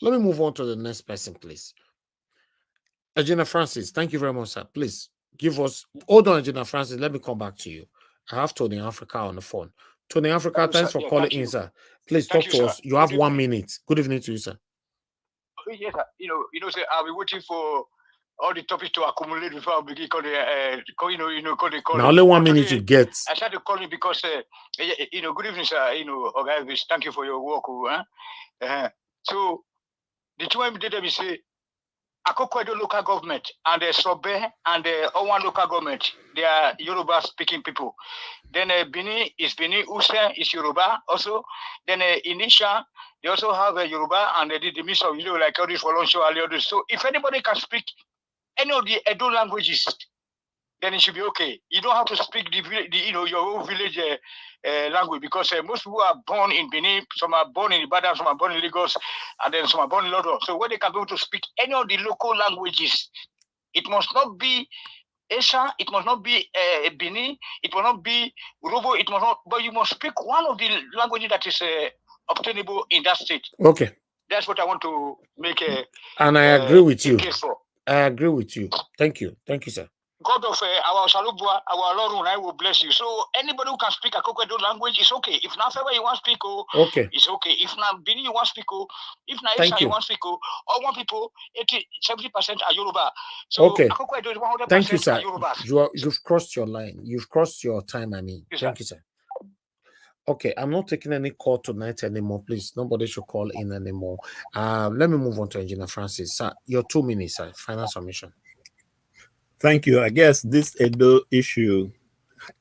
S3: Let me move on to the next person, please. Agena Francis, thank you very much, sir. Please give us. Hold on, Agena Francis. Let me come back to you. I have Tony Africa on the phone. Tony Africa, thanks for calling in, sir. Please talk to us. You have 1 minute. Good evening to you, sir.
S7: Yes, sir. Sir, I'll be waiting for all the topics to accumulate before I begin call the call.
S3: Now only 1 minute you get.
S7: I started calling because good evening, sir. Thank you for your work. So the two MDW say Akoko local government and the Sobe and the Owan local government, they are Yoruba speaking people. Then Bini, Usen is Yoruba also. Then Inisha, they also have a Yoruba and they did the mix of like all this for show earlier. So if anybody can speak any of the Edo languages, then it should be okay. You don't have to speak your own village language because most people are born in Benin, some are born in Ibadan, some are born in Lagos, and then some are born in London. So when they can be able to speak any of the local languages, it must not be Esha, it must not be Benin, it must not be Urobo, it must not, but you must speak one of the languages that is obtainable in that state.
S3: Okay.
S7: That's what I want to make a.
S3: And I agree with you. I agree with you. Thank you. Thank you, sir.
S7: God of our Shalubwa, our Lord, I will bless you. So anybody who can speak a Kokodo language is okay. If not Feba you want to speak,
S3: okay,
S7: it's okay. If not Bini you want to speak, if not Esha you want to speak, all one people, 70% are Yoruba. So
S3: okay.
S7: Kokodo is 100%
S3: Thank you, sir.
S7: Yoruba.
S3: You've crossed your line. You've crossed your time. I mean,
S7: yes,
S3: thank you, sir. Okay, I'm not taking any call tonight anymore. Please, nobody should call in anymore. Let me move on to Engineer Francis. Sir, your 2 minutes, sir. Final submission.
S11: Thank you. I guess this Edo issue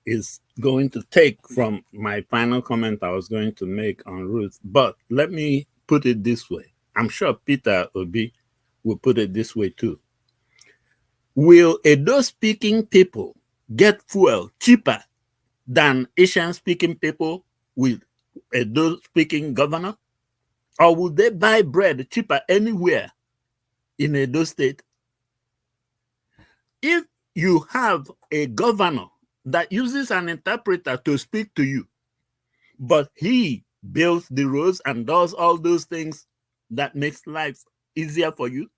S11: is going to take from my final comment I was going to make on Ruth. But let me put it this way. I'm sure Peter Obi will put it this way too. Will Edo-speaking people get fuel cheaper than Asian-speaking people with Edo-speaking governor? Or will they buy bread cheaper anywhere in Edo State? If you have a governor that uses an interpreter to speak to you, but he builds the roads and does all those things that makes life easier for you,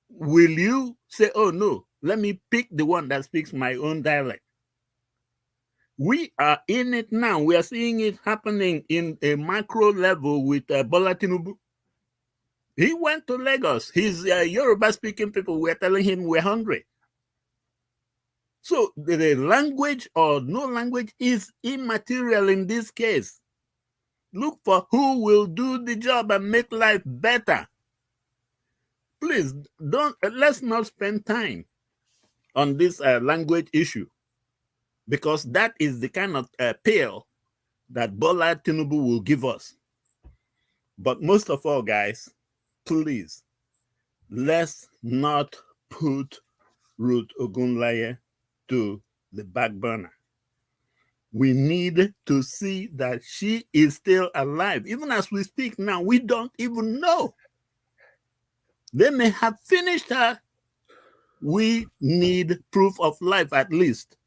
S11: will you say, oh no, let me pick the one that speaks my own dialect? We are in it now. We are seeing it happening in a macro level with Bola Tinubu. He went to Lagos. His Yoruba-speaking people were telling him we're hungry. So the language or no language is immaterial in this case. Look for who will do the job and make life better. Please let's not spend time on this language issue, because that is the kind of pill that Bola Tinubu will give us. But most of all, guys, please, let's not put Ruth Ogunlaye to the back burner. We need to see that she is still alive. Even as we speak now, we don't even know. They may have finished her. We need proof of life at least.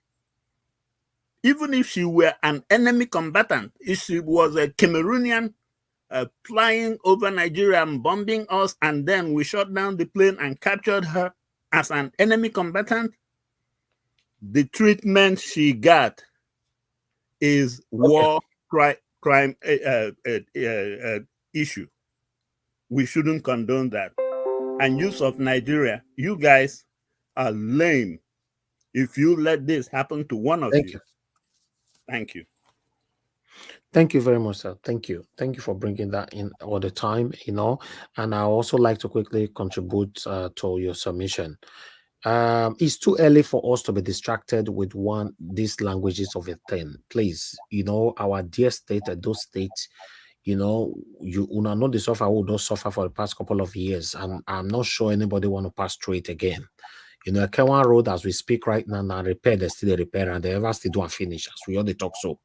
S11: Even if she were an enemy combatant, if she was a Cameroonian flying over Nigeria and bombing us, and then we shot down the plane and captured her as an enemy combatant. The treatment she got is war crime issue. We shouldn't condone that. And use of Nigeria, you guys are lame if you let this happen to one of you. Thank you.
S3: Thank you very much, sir. Thank you. Thank you for bringing that in all the time, And I also like to quickly contribute to your submission. It's too early for us to be distracted with these languages of a thing. Please, our dear state, those states, you know the suffer who don't suffer for the past couple of years, and I'm not sure anybody want to pass through it again. Kewan Road, as we speak right now, repair, they still repair, and they ever still do and finish. As we all the talk so.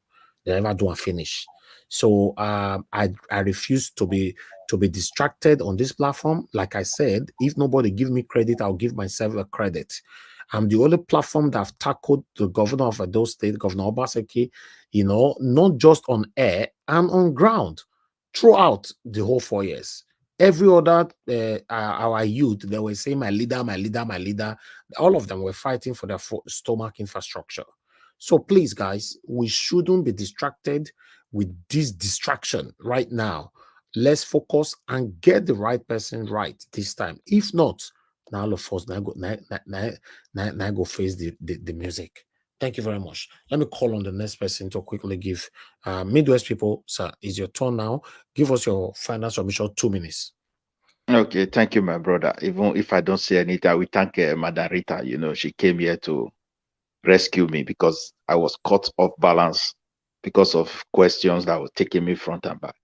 S3: They never do and finish. So I refuse to be distracted on this platform. Like I said, if nobody give me credit, I'll give myself a credit. I'm the only platform that have tackled the governor of Edo State, Governor Obaseki, not just on air and on ground throughout the whole 4 years. Every other our youth, they were saying my leader, my leader, my leader. All of them were fighting for their stomach infrastructure. So please, guys, we shouldn't be distracted with this distraction right now. Let's focus and get the right person right this time. If not, now all of us now go face the music. Thank you very much. Let me call on the next person to quickly give Midwest people, sir, it's your turn now. Give us your final submission, 2 minutes.
S21: Okay, thank you, my brother. Even if I don't say anything, I will thank Madam Rita. She came here to rescue me because I was caught off balance because of questions that were taking me front and back.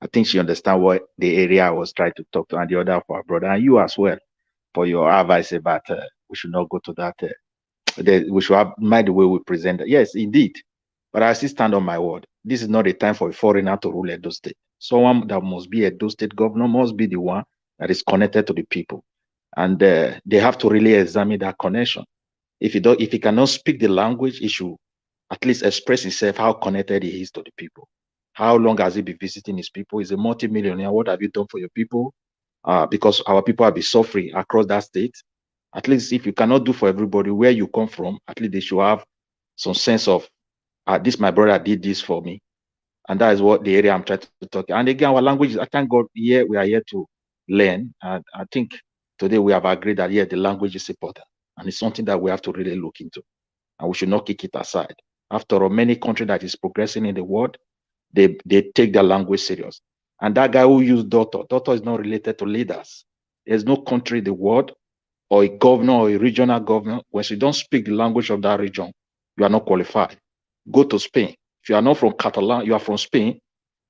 S21: I think she understands what the area I was trying to talk to, and the other for our brother, and you as well, for your advice about we should not go to that. We should mind the way we present. Yes, indeed. But I still stand on my word. This is not a time for a foreigner to rule Edo State. Someone that must be Edo State governor must be the one that is connected to the people. And they have to really examine that connection. If he cannot speak the language, he should at least express himself how connected he is to the people. How long has he been visiting his people? He's a multi-millionaire. What have you done for your people? Because our people have been suffering across that state. At least if you cannot do for everybody where you come from, at least they should have some sense of, this my brother did this for me. And that is what the area I'm trying to talk. And again, our language is, I thank God, we are here to learn. And I think today we have agreed that, the language is important. And it's something that we have to really look into. And we should not kick it aside. After all, many countries that is progressing in the world, they take their language serious. And that guy who used daughter is not related to leaders. There's no country in the world or a governor or a regional governor, when you don't speak the language of that region, you are not qualified. Go to Spain. If you are not from Catalan, you are from Spain,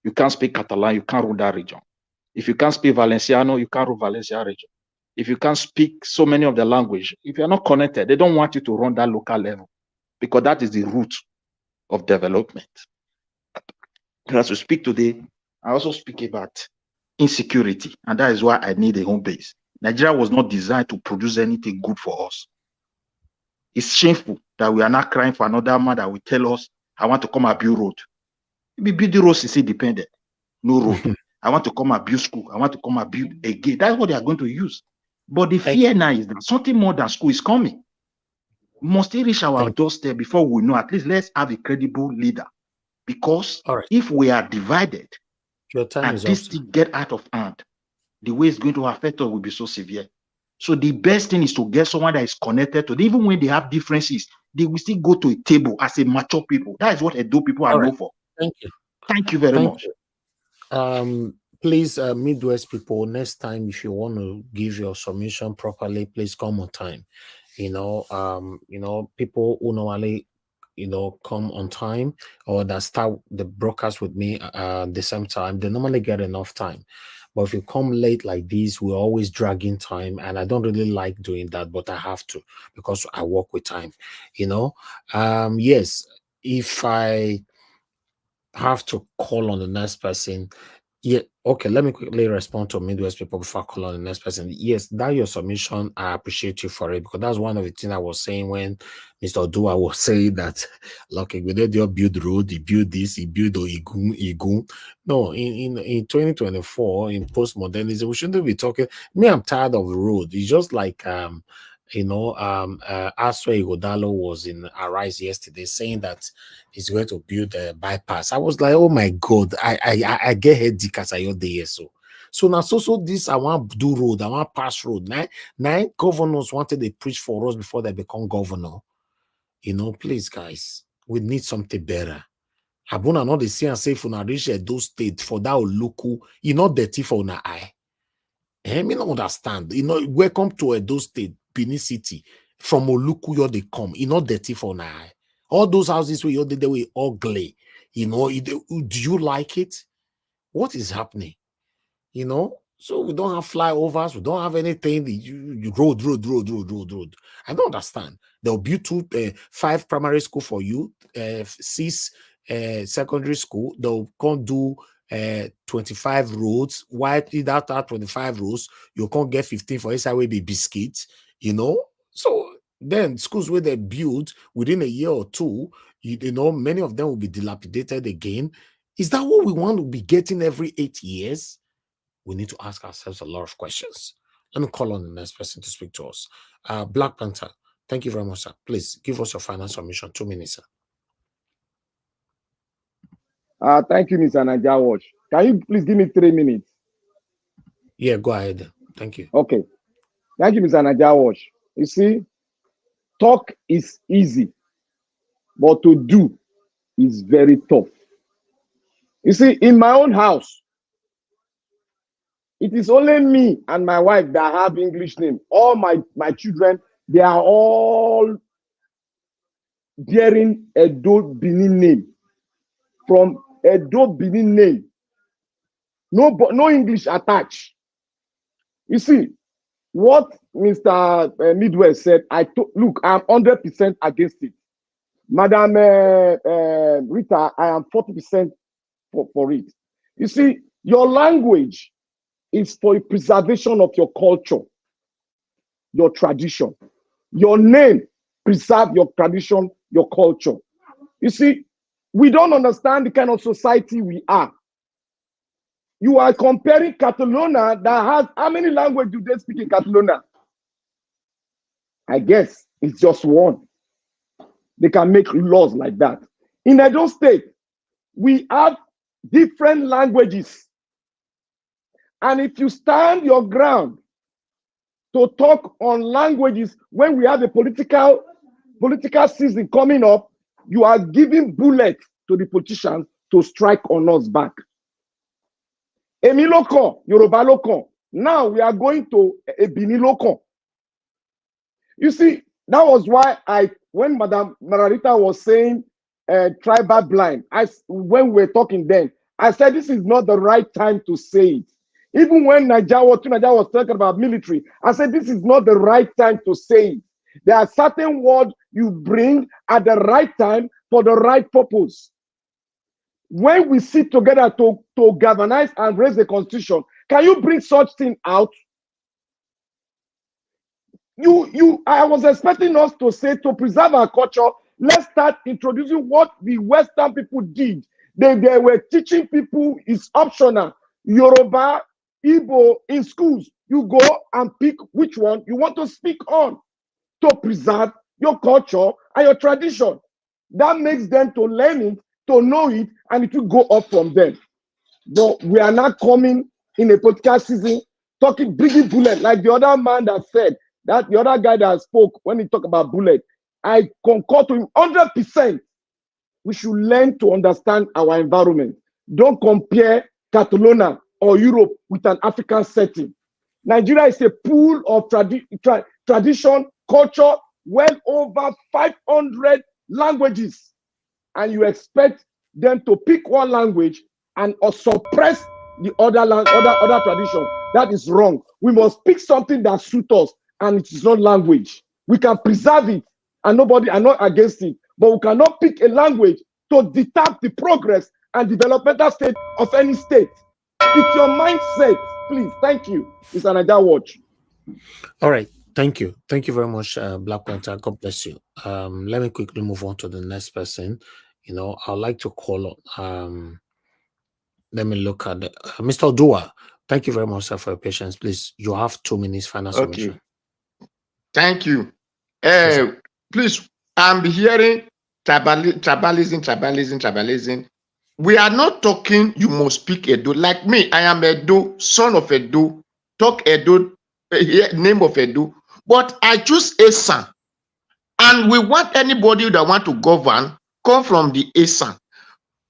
S21: you can't speak Catalan, you can't rule that region. If you can't speak Valenciano, you can't rule Valencia region. If you can't speak so many of the language, if you're not connected, they don't want you to run that local level because that is the root of development. As we speak today, I also speak about insecurity, and that is why I need a home base. Nigeria was not designed to produce anything good for us. It's shameful that we are not crying for another man that will tell us, I want to come and build road. Maybe build the road is independent, no road. I want to come and build school. I want to come and build a gate. That's what they are going to use. But the fear now is that something more than school is coming. Must it reach our doorstep before we know? At least let's have a credible leader. Because if we are divided and this thing get out of hand, the way it's going to affect us will be so severe. So the best thing is to get someone that is connected to them. Even when they have differences, they will still go to a table as a mature people. That is what Edo people are known for.
S3: Thank you.
S21: Thank you very much.
S3: Please, Midwest people, next time if you want to give your submission properly, please come on time. People who normally come on time or that start the broadcast with me at the same time, they normally get enough time. But if you come late like this, we're always dragging time, and I don't really like doing that, but I have to because I work with time. Yes, if I have to call on the next person, Yeah, okay, let me quickly respond to Midwest people before I call on the next person. Yes, that your submission, I appreciate you for it, because that's one of the things I was saying when Mr. Dua was saying that, look, we did your build road, he build this, he build Igun. No, in 2024, in postmodernism, we shouldn't be talking. Me, I'm tired of the road. It's just like Aswa Igodalo was in Arise yesterday saying that he's going to build a bypass. I was like, oh my God, I get headache as I there. So now so this I want do road, I want pass road. Nine governors wanted to preach for us before they become governor. Please, guys, we need something better. Abuna not the see and say for reach those state for that local, not dirty for na eye. Me not understand. Welcome to Edo State, Benin City. From Oluku, they come. Not dirty for now. All those houses where they were ugly. Do you like it? What is happening? So we don't have flyovers. We don't have anything. You road. I don't understand. They'll build 5 primary school for you, 6 secondary school. They'll come do 25 roads. Why without that 25 roads, you can't get 15 for inside will be biscuits, So then schools where they build within a year or two, many of them will be dilapidated again. Is that what we want to be getting every 8 years? We need to ask ourselves a lot of questions. Let me call on the next person to speak to us. Black Panther, thank you very much, sir. Please give us your final submission. 2 minutes, sir.
S2: Thank you, Mr. Naija Watch. Can you please give me 3 minutes?
S3: Yeah, go ahead. Thank you.
S2: Okay. Thank you, Mr. Naija Watch. You see, talk is easy, but to do is very tough. You see, in my own house, it is only me and my wife that have English name. All my children, they are all bearing Edo Benin name. From Edo Benin name. No English attached. You see, what Mr. Midwest said, look, I'm 100% against it. Madam Rita, I am 40% for it. You see, your language is for the preservation of your culture, your tradition. Your name, preserve your tradition, your culture. You see, we don't understand the kind of society we are. You are comparing Catalonia that has, how many languages do they speak in Catalonia? I guess it's just one. They can make laws like that. In Edo State, we have different languages. And if you stand your ground to talk on languages when we have a political season coming up, you are giving bullets to the politicians to strike on us back. Emiloko, Yoruba Loko. Now we are going to Ebini Loko. You see, that was why when Madam Margarita was saying tribal blind, when we were talking then, I said this is not the right time to say it. Even when Naija was talking about military, I said this is not the right time to say it. There are certain words you bring at the right time for the right purpose. When we sit together to galvanize and raise the constitution, can you bring such thing out? I was expecting us to say, to preserve our culture, let's start introducing what the Western people did. They were teaching people it's optional. Yoruba, Igbo in schools, you go and pick which one you want to speak on to preserve your culture and your tradition. That makes them to learn it, to know it, and it will go up from them. But we are not coming in a political season talking bringing bullet like the other man that said, that the other guy that spoke when he talked about bullet. I concur to him 100%. We should learn to understand our environment. Don't compare Catalonia or Europe with an African setting. Nigeria is a pool of tradition, culture, well over 500 languages. And you expect them to pick one language and suppress the other tradition. That is wrong. We must pick something that suits us, and it is not language. We can preserve it, and nobody are not against it, but we cannot pick a language to deter the progress and developmental state of any state. It's your mindset, please. Thank you. It's an Naija Watch.
S3: All right. Thank you. Thank you very much, Black Panther. God bless you. Let me quickly move on to the next person. You know, I'd like to call on, let me look at the, Mr. Dua. Thank you very much, sir, for your patience. Please, you have 2 minutes final submission.
S4: Okay. Thank you. Please, I'm hearing tribalism. We are not talking you must speak Edo. Like me, I am Edo, son of Edo, talk Edo, name of Edo. But I choose Esan. And we want anybody that want to govern come from the Esan.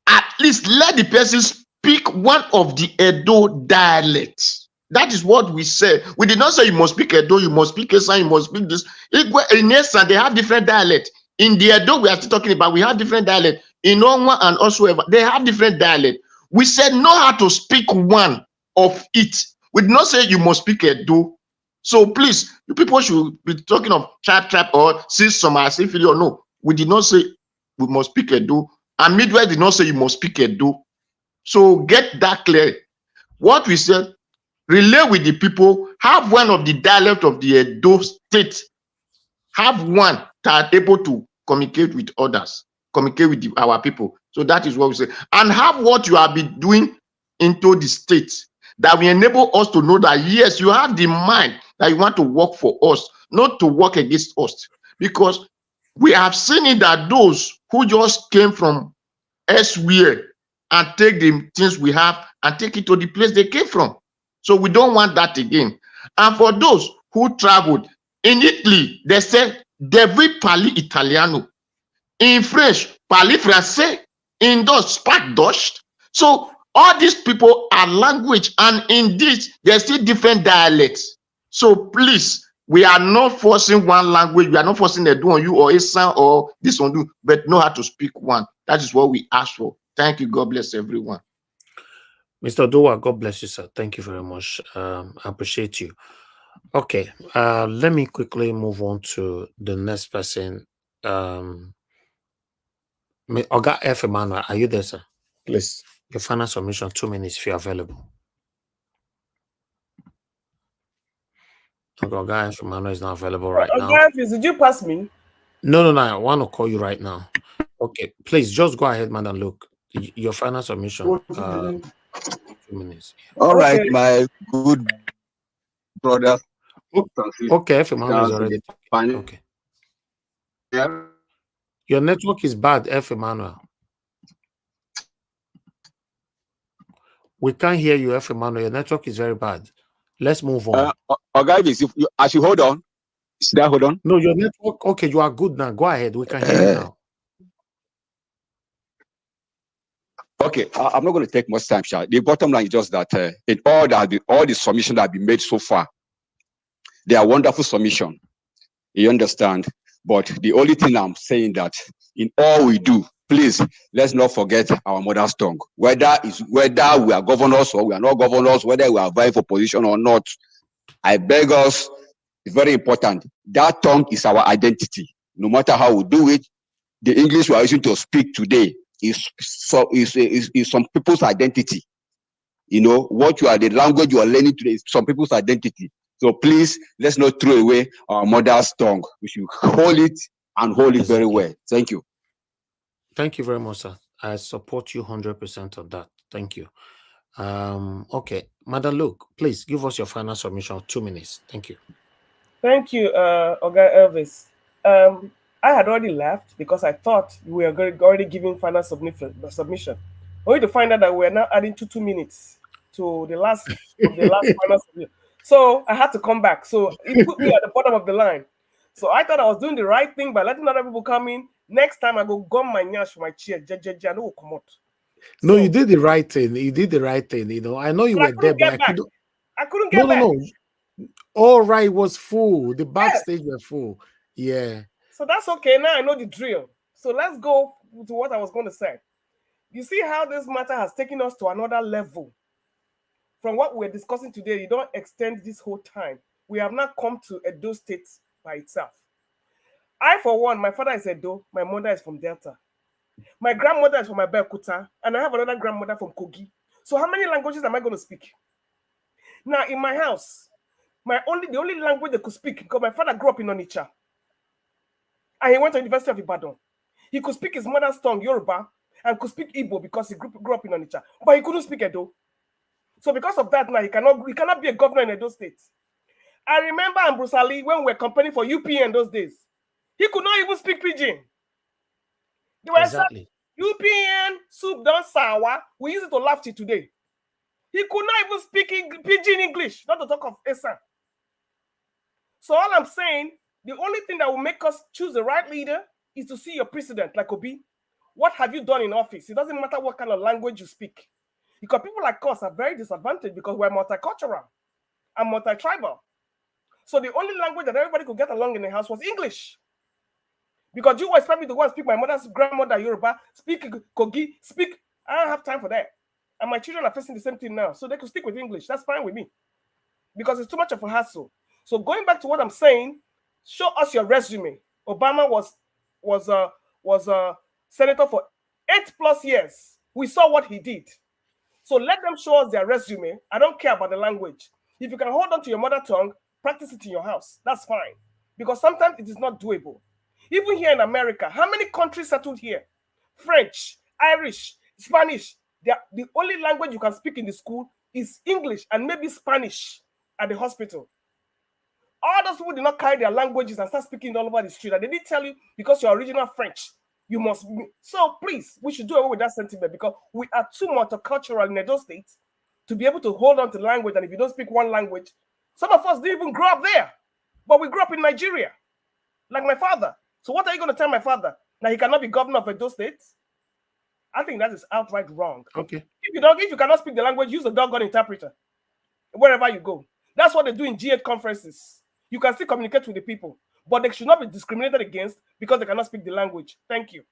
S4: At least let the person speak one of the Edo dialects. That is what we say. We did not say you must speak Edo, you must speak Esan, you must speak this. In Esan, they have different dialects. In the Edo we are still talking about, we have different dialects. In Onwa and also they have different dialects. We said know how to speak one of it. We did not say you must speak Edo. So please, you people should be talking of tribe or see some as if you don't know. We did not say we must speak Edo. And Midwest did not say you must speak Edo. So get that clear. What we said, relay with the people, have one of the dialect of the Edo state, have one that are able to communicate with others, communicate with our people. So that is what we say. And have what you have been doing into the state that will enable us to know that, yes, you have the mind that you want to work for us, not to work against us. Because we have seen it that those who just came from elsewhere and take the things we have and take it to the place they came from. So we don't want that again. And for those who traveled, in Italy, they say, devi parli italiano. In French, parli français. In Dutch, speak Dutch. So all these people are language, and in this, there's still different dialects. So please, we are not forcing one language. We are not forcing a do on you or a sound or this on you, but know how to speak one. That is what we ask for. Thank you. God bless everyone.
S3: Mr. Dua, God bless you, sir. Thank you very much. I appreciate you. Okay, let me quickly move on to the next person. Oga F. Emmanuel, are you there, sir? Please, your final submission, 2 minutes if you're available. Okay, Oga F. Emmanuel is not available right now.
S13: Oga F, did you pass me?
S3: No, I want to call you right now. Okay, please, just go ahead, madam. Look, your final submission, 2 minutes.
S14: All right, my good brother.
S3: Okay, F. Emmanuel is already talking. Okay. Your network is bad, F. Emmanuel. We can't hear you, F. Emmanuel. Your network is very bad. Let's move on.
S14: Guys, if you, I should hold on. Should I hold on?
S3: No, your network. Okay, you are good now. Go ahead. We can hear you now.
S14: Okay, I'm not going to take much time, Sha. The bottom line is just that in all the submissions that have been made so far, they are wonderful submissions. You understand? But the only thing I'm saying that in all we do, please, let's not forget our mother's tongue. Whether we are governors or we are not governors, whether we are vying for position or not, I beg us, it's very important. That tongue is our identity. No matter how we do it, the English we are using to speak today is some people's identity. You know, the language you are learning today is some people's identity. So please, let's not throw away our mother's tongue. We should hold it and hold it very well. Thank you.
S3: Thank you very much, sir. I support you 100% of that. Thank you. Okay, Madam Luke, please give us your final submission, 2 minutes. Thank you.
S13: Thank you, Oga Elvis. I had already left because I thought we were already giving final submission. Only to find out that we're now adding 2 minutes to the last final submission. So I had to come back. So it put me at the bottom of the line. So I thought I was doing the right thing by letting other people come in. Next time I go gum my nyash for my chair. I know will come out.
S3: No, you did the right thing. You did the right thing. You know, I know you were there, but
S13: I couldn't get back.
S3: No. All right, was full. The backstage were full. Yeah.
S13: So that's okay. Now I know the drill. So let's go to what I was going to say. You see how this matter has taken us to another level. From what we're discussing today, you don't extend this whole time. We have not come to Edo State by itself. I, for one, my father is Edo. My mother is from Delta. My grandmother is from Abeokuta. And I have another grandmother from Kogi. So how many languages am I going to speak? Now, in my house, the only language they could speak, because my father grew up in Onitsha, and he went to the University of Ibadan. He could speak his mother's tongue, Yoruba, and could speak Igbo because he grew up in Onitsha, but he couldn't speak Edo. So because of that, now he cannot be a governor in Edo State. I remember Bruce Ali, when we were campaigning for UPN those days, he could not even speak Pidgin. They were saying, UPN, soup done sour. We use it to laugh till today. He could not even speak Pidgin English, not to talk of Esa. So all I'm saying, the only thing that will make us choose the right leader is to see your president, like Obi. What have you done in office? It doesn't matter what kind of language you speak. Because people like us are very disadvantaged because we're multicultural and multi-tribal. So the only language that everybody could get along in the house was English. Because you expect me to go and speak my mother's grandmother Yoruba, speak Kogi, I don't have time for that. And my children are facing the same thing now. So they could stick with English. That's fine with me. Because it's too much of a hassle. So going back to what I'm saying, show us your resume. Obama was a senator for 8+ years. We saw what he did. So let them show us their resume. I don't care about the language. If you can hold on to your mother tongue, practice it in your house. That's fine. Because sometimes it is not doable. Even here in America, how many countries settled here? French, Irish, Spanish. The only language you can speak in the school is English and maybe Spanish at the hospital. All those people did not carry their languages and start speaking all over the street. And they did tell you, because you're original French, you must be. So please, we should do away with that sentiment because we are too multicultural in those states to be able to hold on to language. And if you don't speak one language, some of us didn't even grow up there, but we grew up in Nigeria, like my father. So what are you going to tell my father? That he cannot be governor of those states? I think that is outright wrong.
S3: Okay.
S13: If you cannot speak the language, use a doggone interpreter wherever you go. That's what they do in G8 conferences. You can still communicate with the people, but they should not be discriminated against because they cannot speak the language. Thank you.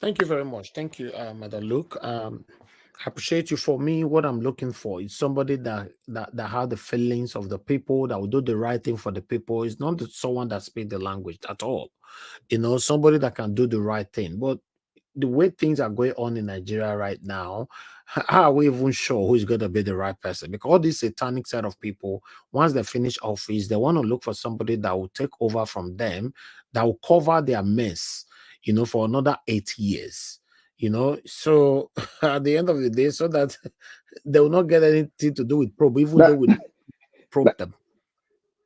S3: Thank you very much. Thank you, Madam Luke. I appreciate you. For me, what I'm looking for is somebody that has the feelings of the people, that will do the right thing for the people. It's not someone that speaks the language at all. Somebody that can do the right thing. But the way things are going on in Nigeria right now, how are we even sure who is going to be the right person? Because all this satanic set of people, once they finish office, they want to look for somebody that will take over from them, that will cover their mess, for another 8 years. So at the end of the day, so that they will not get anything to do with probe, even though we probe them.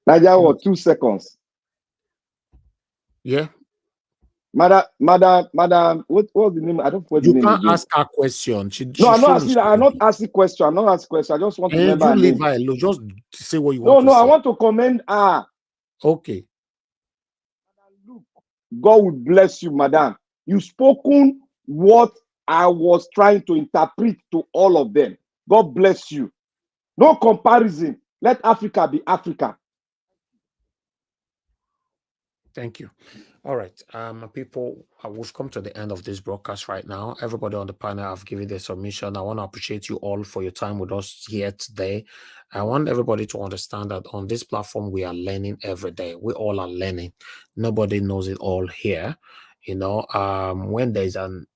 S2: Nadia, 2 seconds.
S3: Yeah.
S2: Madam, what's the name? I don't know the name.
S3: You can't ask her question.
S2: I'm not asking question. I'm not asking question. I just want to remember.
S3: You leave her alone. Just say what you
S2: No,
S3: want to say.
S2: I want to commend her.
S3: Okay.
S2: God will bless you, madam. You've spoken what I was trying to interpret to all of them. God bless you. No comparison. Let Africa be Africa.
S3: Thank you. All right, people, we've come to the end of this broadcast right now. Everybody on the panel have given their submission. I want to appreciate you all for your time with us here today. I want everybody to understand that on this platform, we are learning every day. We all are learning. Nobody knows it all here. When there's when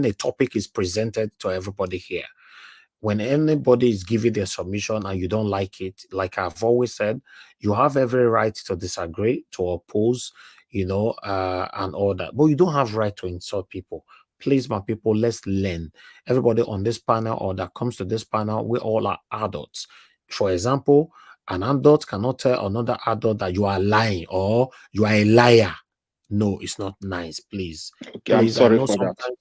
S3: the topic is presented to everybody here, when anybody is giving their submission and you don't like it, like I've always said, you have every right to disagree, to oppose, and all that. But you don't have right to insult people. Please, my people, let's learn. Everybody on this panel or that comes to this panel, we all are adults. For example, an adult cannot tell another adult that you are lying or you are a liar. No, it's not nice, please.
S5: Okay, I'm sorry for that.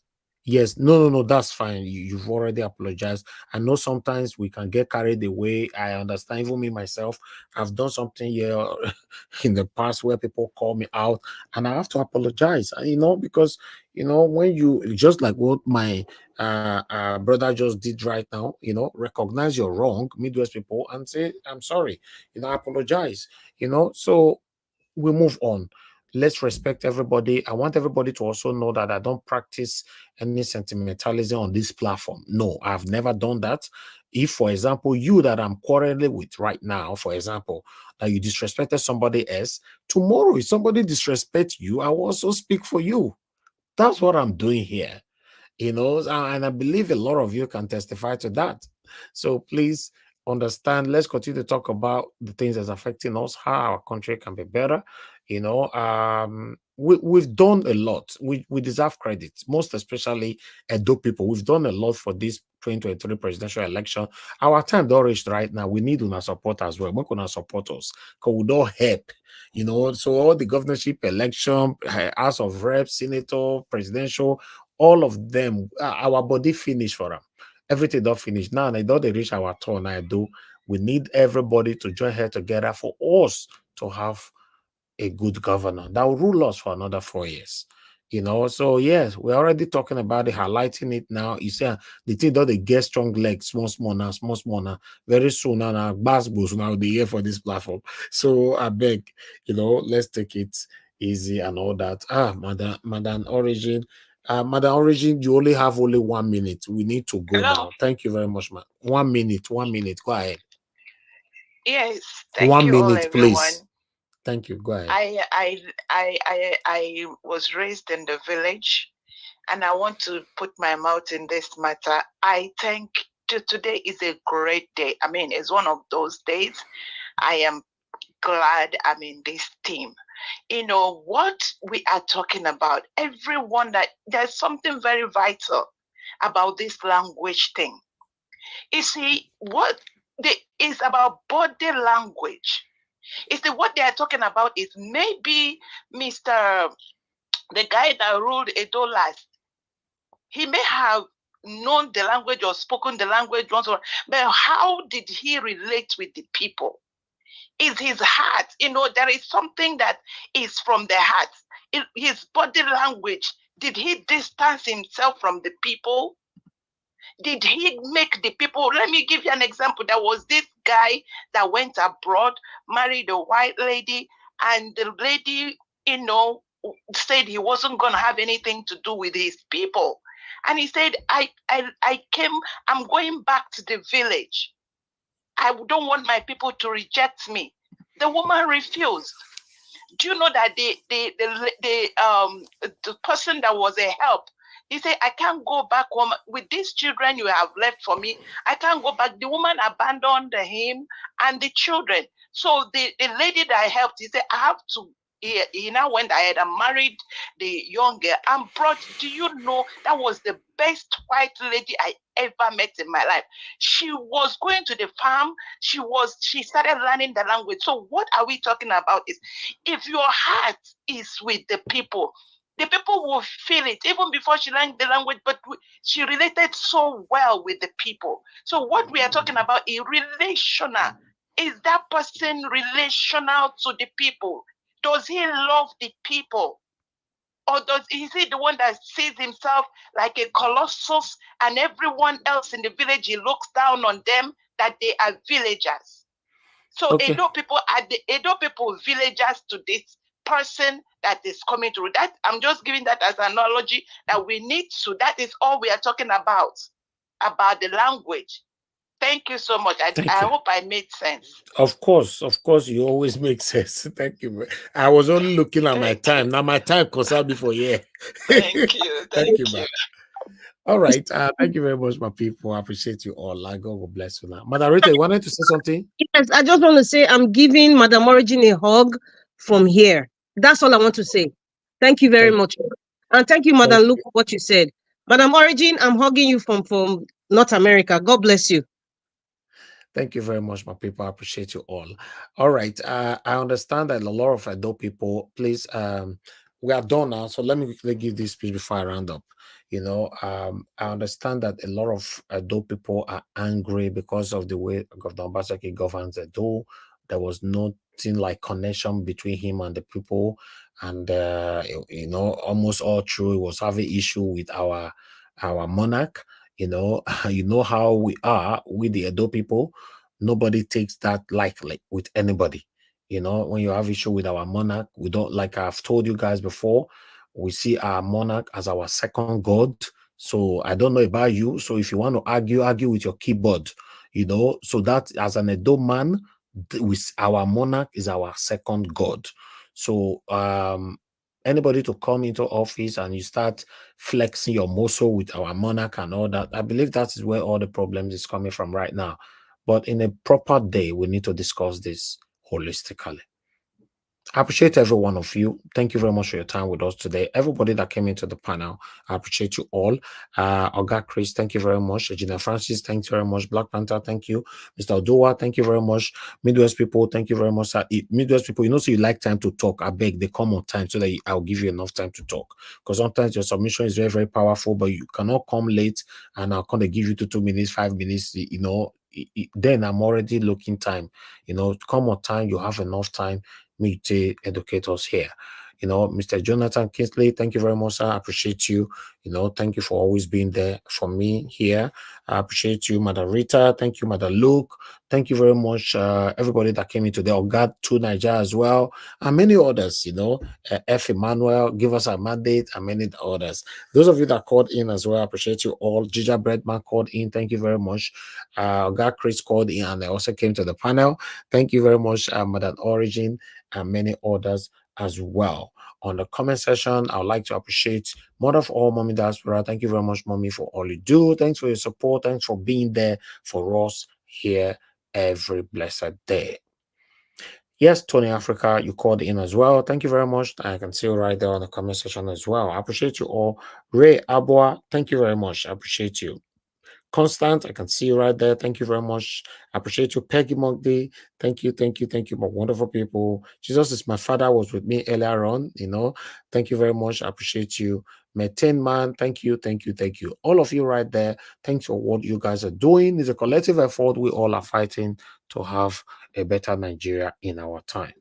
S3: Yes, no, that's fine. You've already apologized. I know sometimes we can get carried away. I understand. Even me, myself, I've done something here in the past where people call me out and I have to apologize, because, when you, just like what my brother just did right now, recognize you're wrong, Midwest people, and say, I'm sorry, I apologize, so we move on. Let's respect everybody. I want everybody to also know that I don't practice any sentimentalism on this platform. No, I've never done that. If, for example, you that I'm quarreling with right now, for example, that you disrespected somebody else, tomorrow if somebody disrespects you, I will also speak for you. That's what I'm doing here. you know, and I believe a lot of you can testify to that. So please understand, let's continue to talk about the things that's affecting us, how our country can be better. You know, we've done a lot. We deserve credit, most especially Edo people. We've done a lot for this 2023 presidential election. Our time don't reach right now. We need una support as well. We're gonna support us because we don't help. You know, so all the governorship election, House of Reps, Senator, presidential, all of them, our body finish for them. Everything don't finish. Now they don't reach our turn. I do. We need everybody to join head together for us to have a good governor that will rule us for another 4 years. You know, so yes, we're already talking about it, highlighting it now. You say the thing that they get strong legs, small now. Very soon now, bass goes now the year for this platform. So I beg, you know, let's take it easy and all that. Madam Origin. Madam Origin, you only have only 1 minute. We need to go
S18: Hello.
S3: now. Thank you very much, man. 1 minute, 1 minute. Go ahead.
S18: Yes, thank
S3: 1
S18: you all,
S3: minute,
S18: everyone.
S3: please. Thank you. Go ahead.
S18: I was raised in the village, and I want to put my mouth in this matter. I think today is a great day. I mean, it's one of those days. I am glad I'm in this team. You know what we are talking about, everyone, that there's something very vital about this language thing. You see, is about body language. You see, what they are talking about is maybe the guy that ruled Edo last, he may have known the language or spoken the language once, but how did he relate with the people? Is his heart, you know, there is something that is from the heart. His body language, did he distance himself from the people? Did he make the people? Let me give you an example. There was this guy that went abroad, married a white lady, and the lady, you know, said he wasn't going to have anything to do with his people. And he said, I'm going back to the village. I don't want my people to reject me. The woman refused. Do you know that the person that was a help, he said, I can't go back home with these children you have left for me. I can't go back. The woman abandoned him and the children. So the lady that I helped, he said, I have to. He now went ahead and married the young girl and brought. Do you know that was the best white lady I ever met in my life? She was going to the farm. She started learning the language. So what are we talking about is, if your heart is with the people will feel it even before she learned the language, but she related so well with the people. So what we are talking about is relational. Is that person relational to the people? Does he love the people? Or is he the one that sees himself like a colossus and everyone else in the village, he looks down on them that they are villagers? So
S3: Okay.
S18: Edo people are the Edo people villagers to this person that is coming through. That I'm just giving that as an analogy that we need to. That is all we are talking about the language. Thank you so much. I hope I made sense.
S3: Of course, you always make sense. Thank you. I was only looking at my time. Now my time concerned before, yeah.
S18: Thank you.
S3: Thank you, man. All right. Thank you very much, my people. I appreciate you all. God will bless you now. Madam Rita, you wanted to say something?
S10: Yes, I just want to say I'm giving Madam Origin a hug from here. That's all I want to say. Thank you very much. And thank you, Madam Luke, for what you said. Madam Origin, I'm hugging you from North America. God bless you.
S3: Thank you very much, my people. I appreciate you all. All right. I understand that a lot of adult people, please, we are done now. So let me quickly give this speech before I round up. You know, I understand that a lot of adult people are angry because of the way Governor Obaseki governs Edo. There was nothing like connection between him and the people. And, you know, almost all through, he was having issue with our monarch. You know how we are with the Edo people. Nobody takes that lightly with anybody. You know, when you have issue with our monarch, we don't, like I've told you guys before, we see our monarch as our second god. So I don't know about you. So if you want to argue with your keyboard, you know, so that as an Edo man, with our monarch is our second god. So anybody to come into office and you start flexing your muscle with our monarch and all that. I believe that is where all the problems is coming from right now. But in a proper day, we need to discuss this holistically. I appreciate every one of you. Thank you very much for your time with us today. Everybody that came into the panel, I appreciate you all. Oga Chris, thank you very much. Regina Francis, thank you very much. Black Panther, thank you. Mr. Odoa, thank you very much. Midwest people, thank you very much. Midwest people, you know, so you like time to talk. I beg, they come on time so that I'll give you enough time to talk. Because sometimes your submission is very, very powerful, but you cannot come late and I'll kind of give you 2 minutes, 5 minutes, you know. Then I'm already looking time. You know, come on time, you have enough time. Me to educate us here. You know, Mr. Jonathan Kingsley, thank you very much, sir. I appreciate you. You know, thank you for always being there for me here. I appreciate you, Madam Rita. Thank you, Madam Luke. Thank you very much, everybody that came in today. Ogad to Nigeria as well, and many others, you know. F. Emmanuel, give us a mandate, and many others. Those of you that called in as well, I appreciate you all. Gija Breadman called in. Thank you very much. Ogad Chris called in, and they also came to the panel. Thank you very much, Madam Origin, and many others as well. On the comment section, I would like to appreciate Mother of all Mommy Diaspora. Thank you very much, Mommy, for all you do. Thanks for your support. Thanks for being there for us here every blessed day. Yes, Tony Africa, you called in as well. Thank you very much. I can see you right there on the comment section as well. I appreciate you all. Ray Abua, thank you very much. I appreciate you. Constant, I can see you right there. Thank you very much. I appreciate you. Peggy Mogdi, thank you, my wonderful people. Jesus is my father, was with me earlier on, you know. Thank you very much. I appreciate you. Maintain man, thank you. All of you right there, thanks for what you guys are doing. It's a collective effort. We all are fighting to have a better Nigeria in our time.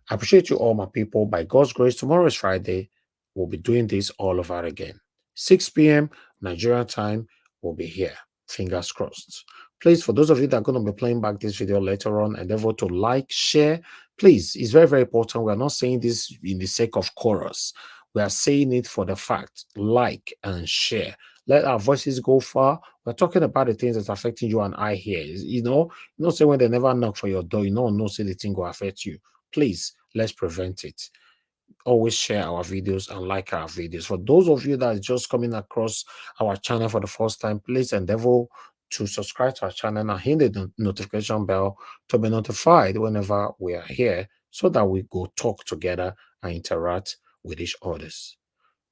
S3: I appreciate you all, my people. By God's grace, tomorrow is Friday. We'll be doing this all over again. 6 p.m. Nigerian time. Will be here. Fingers crossed. Please, for those of you that are going to be playing back this video later on, endeavor to like, share. Please, it's very, very important. We are not saying this in the sake of chorus. We are saying it for the fact. Like and share. Let our voices go far. We're talking about the things that's affecting you and I here. You know say when they never knock for your door, no say the thing will affect you. Please, let's prevent it. Always share our videos and like our videos. For those of you that are just coming across our channel for the first time, please endeavor to subscribe to our channel and hit the notification bell to be notified whenever we are here so that we go talk together and interact with each other.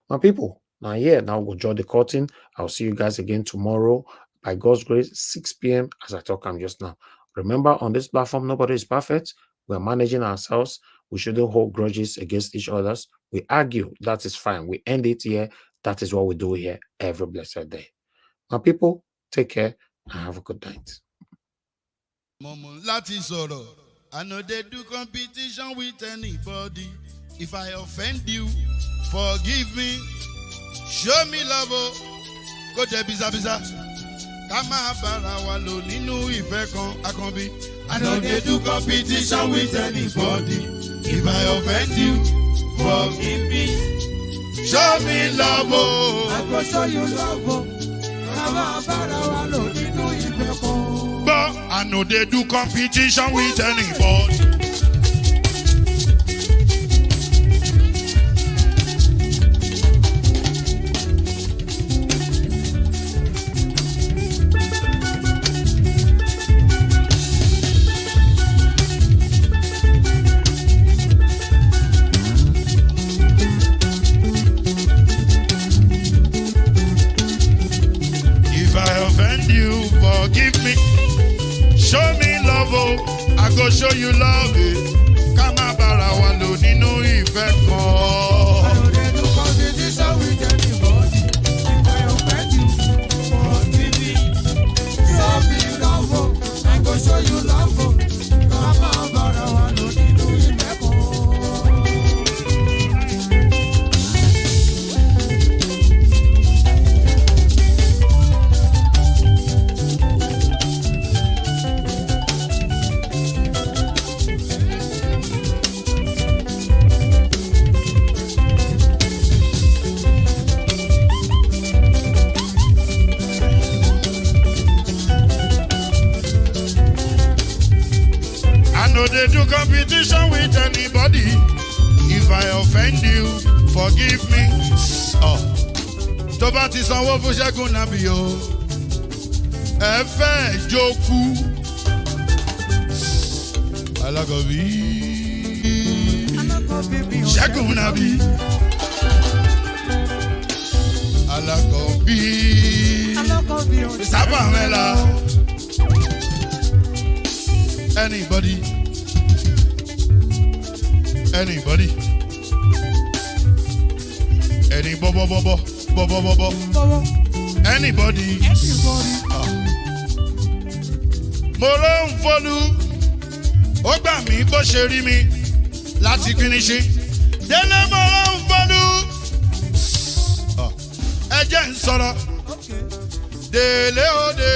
S3: My people, now we'll draw the curtain. I'll see you guys again tomorrow by God's grace, 6 p.m. as I talk just now. Remember, on this platform, nobody is perfect. We're managing ourselves. We shouldn't hold grudges against each other. We argue. That is fine. We end it here. That is what we do here every blessed day. My people, take care and have a good night.
S1: I know they do competition with anybody. If I offend you, forgive me. Show me love. Go to biza. Kama bara wa lo nínú ìfẹ́ kan akanbi. I know they do competition with anybody. If I offend you, forgive me. Show me love. I go show you love. Kama bara wa lo nínú ìfẹ́ kan. But I know they do competition with anybody. Forgive me, show me love, I go show you love. Kama bara wa lo nínú ìfẹ́ kan. I know they do competition with anybody. If I offend you, forgive me. Show me love, I go show you love. Kama bara wa lo nínú ìfẹ́ kan. offend you, forgive me. Oh. Tó bá ti sanwó fún Ṣẹ́gun nàbí o. Ẹ fẹ́ jókù. Alákọ̀bí. Ṣẹ́gun nàbí. Alákọ̀bí. Mr. Pamela. Anybody? Anybody? Any bobo. Anybody? Mo ló ń fọlú, ó gbà mí bó ṣe rí mi láti kíníṣí. Délé mo ló ń fọlú, ẹ jẹ́ ń sọ̀rọ̀. Délé òde